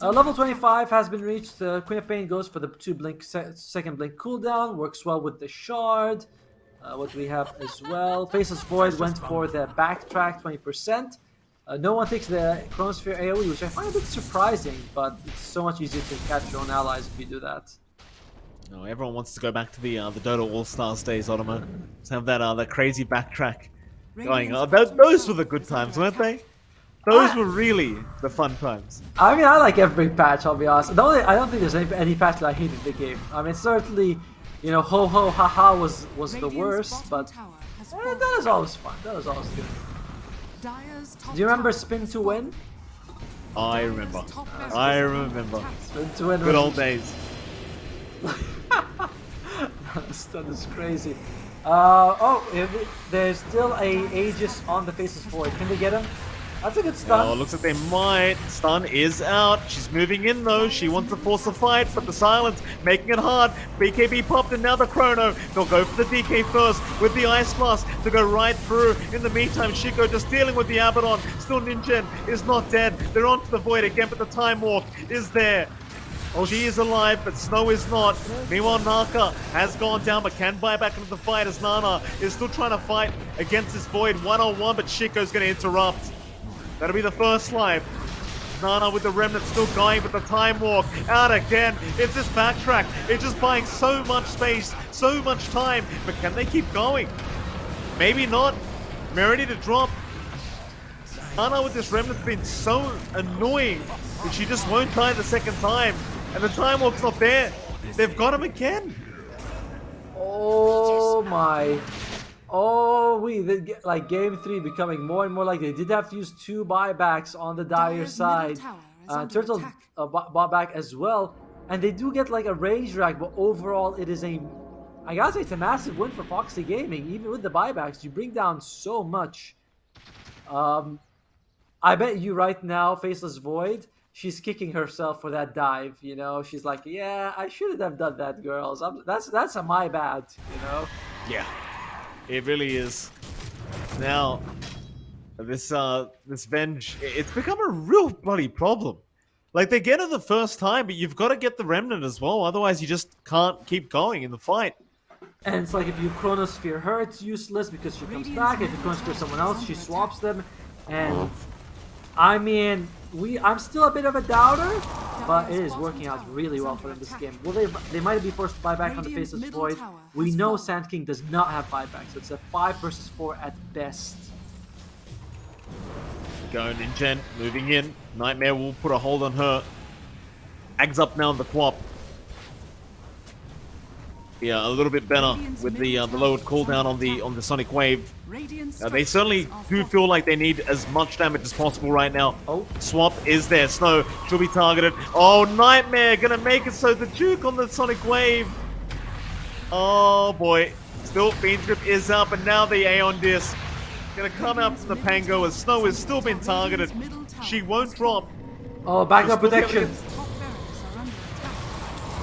C: Level 25 has been reached. Queen of Pain goes for the 2 blink second blink cooldown. Works well with the shard. What do we have as well? Faceless Void went for the backtrack 20%. No one takes the Chronosphere AoE, which I find a bit surprising, but it's so much easier to catch your own allies if you do that.
D: No, everyone wants to go back to the Dota All-Stars days, Ottoman. To have that crazy backtrack going. Those were the good times, weren't they? Those were really the fun times.
C: I mean, I like every patch, I'll be honest. I don't think there's any patch that I hated the game. I mean, certainly, you know, ho ho ha ha was the worst, but that was always fun. That was always good. Do you remember Spin to Win?
D: I remember. I remember.
C: Spin to Win.
D: Good old days.
C: That is crazy. There's still a Aegis on the Faceless Void. Can they get him? That's a good stun.
D: Oh, looks like they might. Stun is out. She's moving in though. She wants to force a fight, but the silence making it hard. BKB popped and now the Chrono. They'll go for the DK first with the Ice Blast to go right through. In the meantime, Shiko just dealing with the Abaddon. Still Ninja is not dead. They're onto the Void again, but the Time Walk is there. Oh, she is alive, but Snow is not. Meanwhile, Naka has gone down, but can buy back into the fight as Nana is still trying to fight against this Void 1-on-1, but Shiko's going to interrupt. That'll be the first life. Nana with the Remnant still going, but the Time Walk out again. It's this backtrack. It's just buying so much space, so much time. But can they keep going? Maybe not. Merity to drop. Nana with this Remnant's been so annoying that she just won't die the second time. And the Time Walk's not there. They've got him again.
C: Oh my. Oh, like game 3 becoming more and more like they did have to use 2 buybacks on the Dire side. Turtle bought back as well, and they do get like a range drag, but overall it is a I gotta say, it's a massive win for Foxy Gaming. Even with the buybacks, you bring down so much. I bet you right now, Faceless Void, she's kicking herself for that dive. You know, she's like, yeah, I shouldn't have done that, girls. That's a my bad. You know.
D: Yeah, it really is. Now, this Venge, it's become a real bloody problem. Like, they get it the first time, but you've got to get the Remnant as well. Otherwise, you just can't keep going in the fight.
C: And it's like if you Chronosphere her, it's useless because she comes back. If you Chronosphere someone else, she swaps them. And I mean, I'm still a bit of a doubter, but it is working out really well for them this game. Well, they might be forced to buy back on the Faceless Void. We know Sand King does not have buybacks, so it's a 5 versus 4 at best.
D: Going in Gen, moving in. Nightmare will put a hold on her. Ags up now on the Quap. Yeah, a little bit better with the lowered cooldown on the Sonic Wave. They certainly do feel like they need as much damage as possible right now.
C: Oh,
D: Swap is there. Snow should be targeted. Oh, Nightmare gonna make it so the Duke on the Sonic Wave. Oh boy. Still, Fiend's Grip is up, and now the Aeon Disc. Gonna come out from the Pango as Snow has still been targeted. She won't drop.
C: oh, backup protection.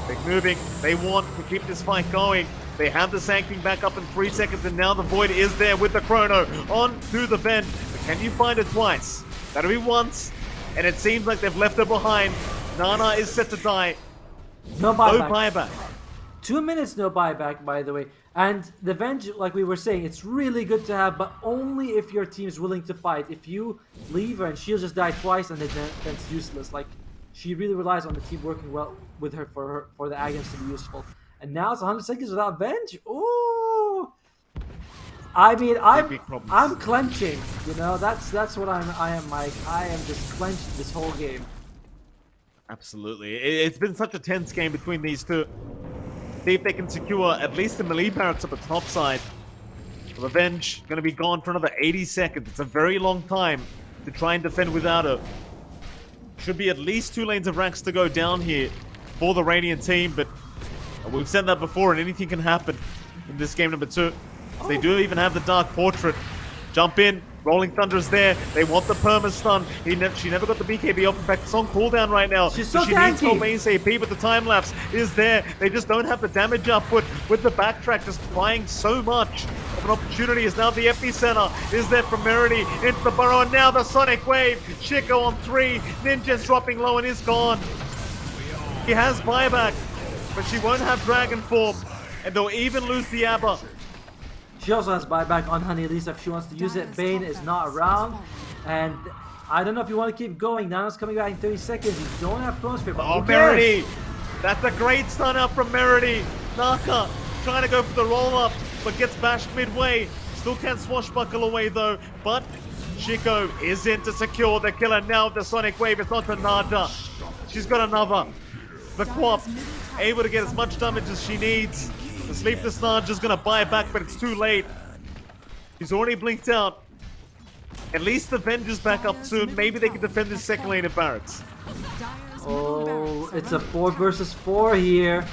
D: They're moving. They want to keep this fight going. They have the Sand King back up in 3 seconds, and now the Void is there with the Chrono on to the Venge. But can you find it twice? That'll be once, and it seems like they've left her behind. Nana is set to die.
C: No buyback.
D: No buyback.
C: 2 minutes, no buyback, by the way. And the Venge, like we were saying, it's really good to have, but only if your team's willing to fight. If you leave her and she'll just die twice, and then it's useless. Like, she really relies on the team working well with her for the Agams to be useful. And now it's 100 seconds without Venge. Ooh! I mean, I'm clenching. You know, that's what I am, Mike. I am just clenched this whole game.
D: Absolutely. It's been such a tense game between these two. See if they can secure at least the melee barracks up the top side. Revenge going to be gone for another 80 seconds. It's a very long time to try and defend without her. Should be at least 2 lanes of racks to go down here for the Radiant team, but we've said that before, and anything can happen in this game number 2. So they do even have the Dark Portrait. Jump in. Rolling Thunder is there. They want the perma stun. She never got the BKB off. In fact, it's on cooldown right now.
C: She's so
D: she needs help ASAP, but the time lapse is there. They just don't have the damage output with the backtrack, just buying so much of an opportunity. Is now the epicenter. Is there from Merity into the burrow, and now the Sonic Wave. Chico on 3. Ninja's dropping low and is gone. He has buyback, but she won't have Dragon Form, and they'll even lose the Abba.
C: She also has buyback on Honey Lisa if she wants to use it. Bane is not around. And I don't know if you want to keep going. Nana's coming back in 30 seconds. You don't have Chronosphere, but
D: oh, Merity! That's a great stun up from Merity. Naka trying to go for the roll-up, but gets bashed midway. Still can't swashbuckle away, though. But Chico is in to secure the killer now with the Sonic Wave. It's on to Nada. She's got another. The Quap able to get as much damage as she needs. The Sleepless Nudge is going to buy it back, but it's too late. He's already blinked out. At least the Venge is back up soon. Maybe they can defend this second lane of barracks.
C: Oh, it's a 4 versus 4 here.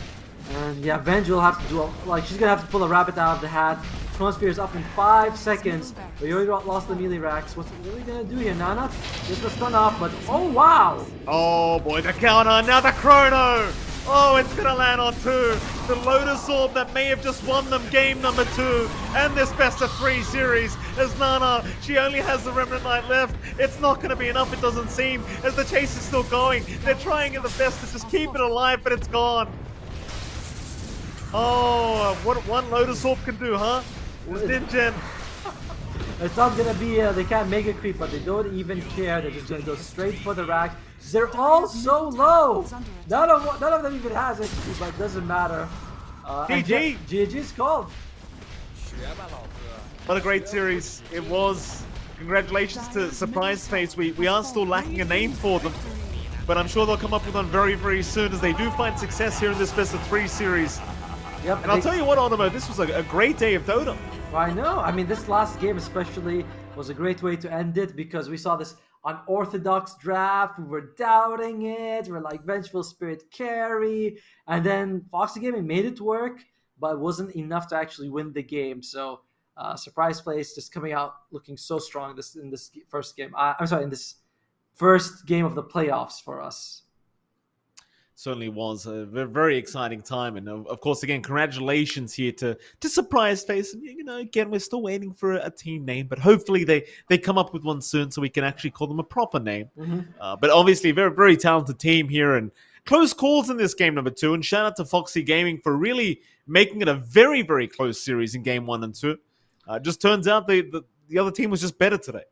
C: And yeah, Venge will have to do she's going to have to pull a rabbit out of the hat. Chronosphere is up in 5 seconds. But you already lost the melee racks. What's it really going to do here, Nana? Gets the stun off, but oh wow!
D: Oh boy, the counter. Now the Chrono! Oh, it's going to land on 2. The Lotus Orb that may have just won them game number 2. And this best of 3 series. As Nana, she only has the Remnant Knight left. It's not going to be enough, it doesn't seem. As the chase is still going. They're trying their best to just keep it alive, but it's gone. Oh, what one Lotus Orb can do, huh? It's Ninja.
C: It's not gonna be, they can't make a creep, but they don't even care. They're just gonna go straight for the rack. They're all so low. None of them even has it, but it doesn't matter.
D: GG.
C: GG's called.
D: What a great series it was. Congratulations to Surprise Face. We are still lacking a name for them, but I'm sure they'll come up with one very, very soon as they do find success here in this best of 3 series.
C: Yep.
D: And I'll tell you what, Onimo, this was a great day of Dota.
C: I know. I mean, this last game especially was a great way to end it because we saw this unorthodox draft. We were doubting it. We're like Vengeful Spirit carry. And then Foxy Gaming made it work. but it wasn't enough to actually win the game. So surprise place just coming out looking so strong in this first game. I'm sorry, in this first game of the playoffs for us.
D: Certainly was a very exciting time, and of course, again, congratulations here to Surprise Face. And again, we're still waiting for a team name, but hopefully they come up with one soon, so we can actually call them a proper name. But obviously, very very talented team here, and close calls in this game number 2. And shout out to Foxy Gaming for really making it a very very close series in game 1 and 2. Just turns out the other team was just better today.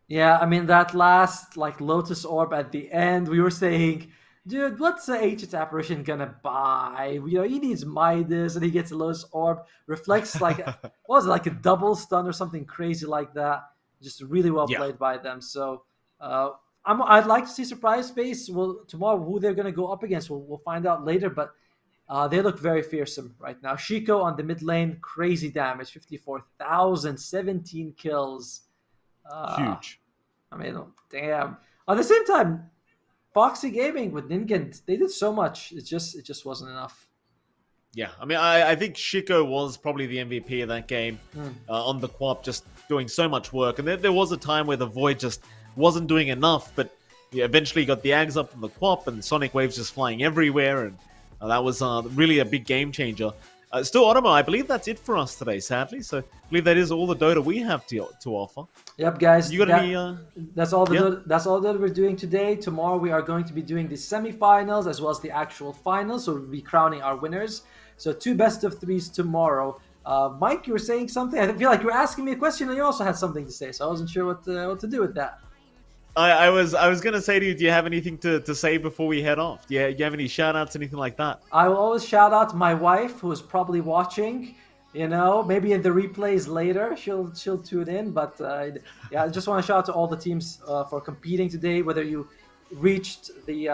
C: Yeah, I mean that last Lotus Orb at the end, we were saying, dude, what's the Ancient Apparition gonna buy? He needs Midas, and he gets a Lotus Orb. Reflects what was it, like a double stun or something crazy like that. Just really well played by them. So I'd like to see Surprise Face. Well, tomorrow who they're gonna go up against, we'll find out later. But they look very fearsome right now. Shiko on the mid lane, crazy damage, 54,000, 17 kills.
D: Huge.
C: I mean, damn. At the same time, Foxy Gaming with Ningen, they did so much. It just wasn't enough.
D: Yeah, I mean, I think Shiko was probably the MVP of that game on the Quap, just doing so much work. And there was a time where the Void just wasn't doing enough, but eventually got the Ags up from the Quap and Sonic Waves just flying everywhere. And that was really a big game changer. Still, Otomo, I believe that's it for us today, sadly. So I believe that is all the Dota we have to offer.
C: Yep, guys.
D: You got any?
C: That's all that's all that we're doing today. Tomorrow we are going to be doing the semifinals as well as the actual finals. So we'll be crowning our winners. So 2 best of 3s tomorrow. Mike, you were saying something. I feel like you were asking me a question, and you also had something to say. So I wasn't sure what to do with that.
D: I was going to say to you, do you have anything to say before we head off? Do you have any shout-outs, anything like that?
C: I will always shout out my wife, who is probably watching. Maybe in the replays later, she'll tune in. But I just want to shout out to all the teams for competing today. Whether you reached the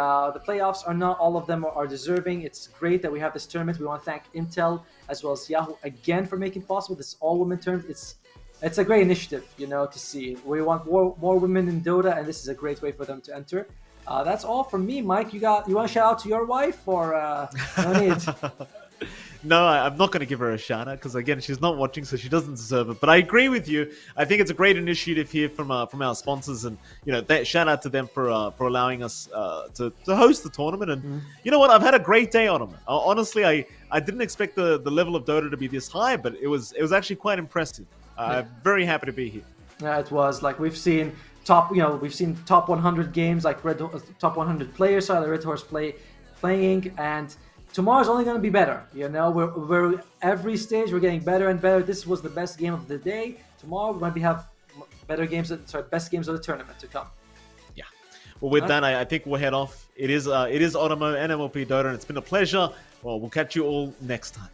C: playoffs or not, all of them are deserving. It's great that we have this tournament. We want to thank Intel as well as Yahoo again for making it possible. This all-women tournament. It's a great initiative, to see. We want more women in Dota, and this is a great way for them to enter. That's all from me, Mike. You want to shout out to your wife, or no need?
D: No, I'm not going to give her a shout out because again, she's not watching, so she doesn't deserve it. But I agree with you. I think it's a great initiative here from our sponsors, and shout out to them for allowing us to host the tournament. And you know what? I've had a great day on them. Honestly, I didn't expect the level of Dota to be this high, but it was actually quite impressive. I'm very happy to be here.
C: Yeah, it was we've seen top 100 games, top 100 players, the Red Horse playing, and tomorrow's only going to be better. We're every stage we're getting better and better. This was the best game of the day. Tomorrow we're going to have best games of the tournament to come.
D: Yeah. Well, with that, I think we'll head off. It is Otomo and MLP Dota, and it's been a pleasure. Well, we'll catch you all next time.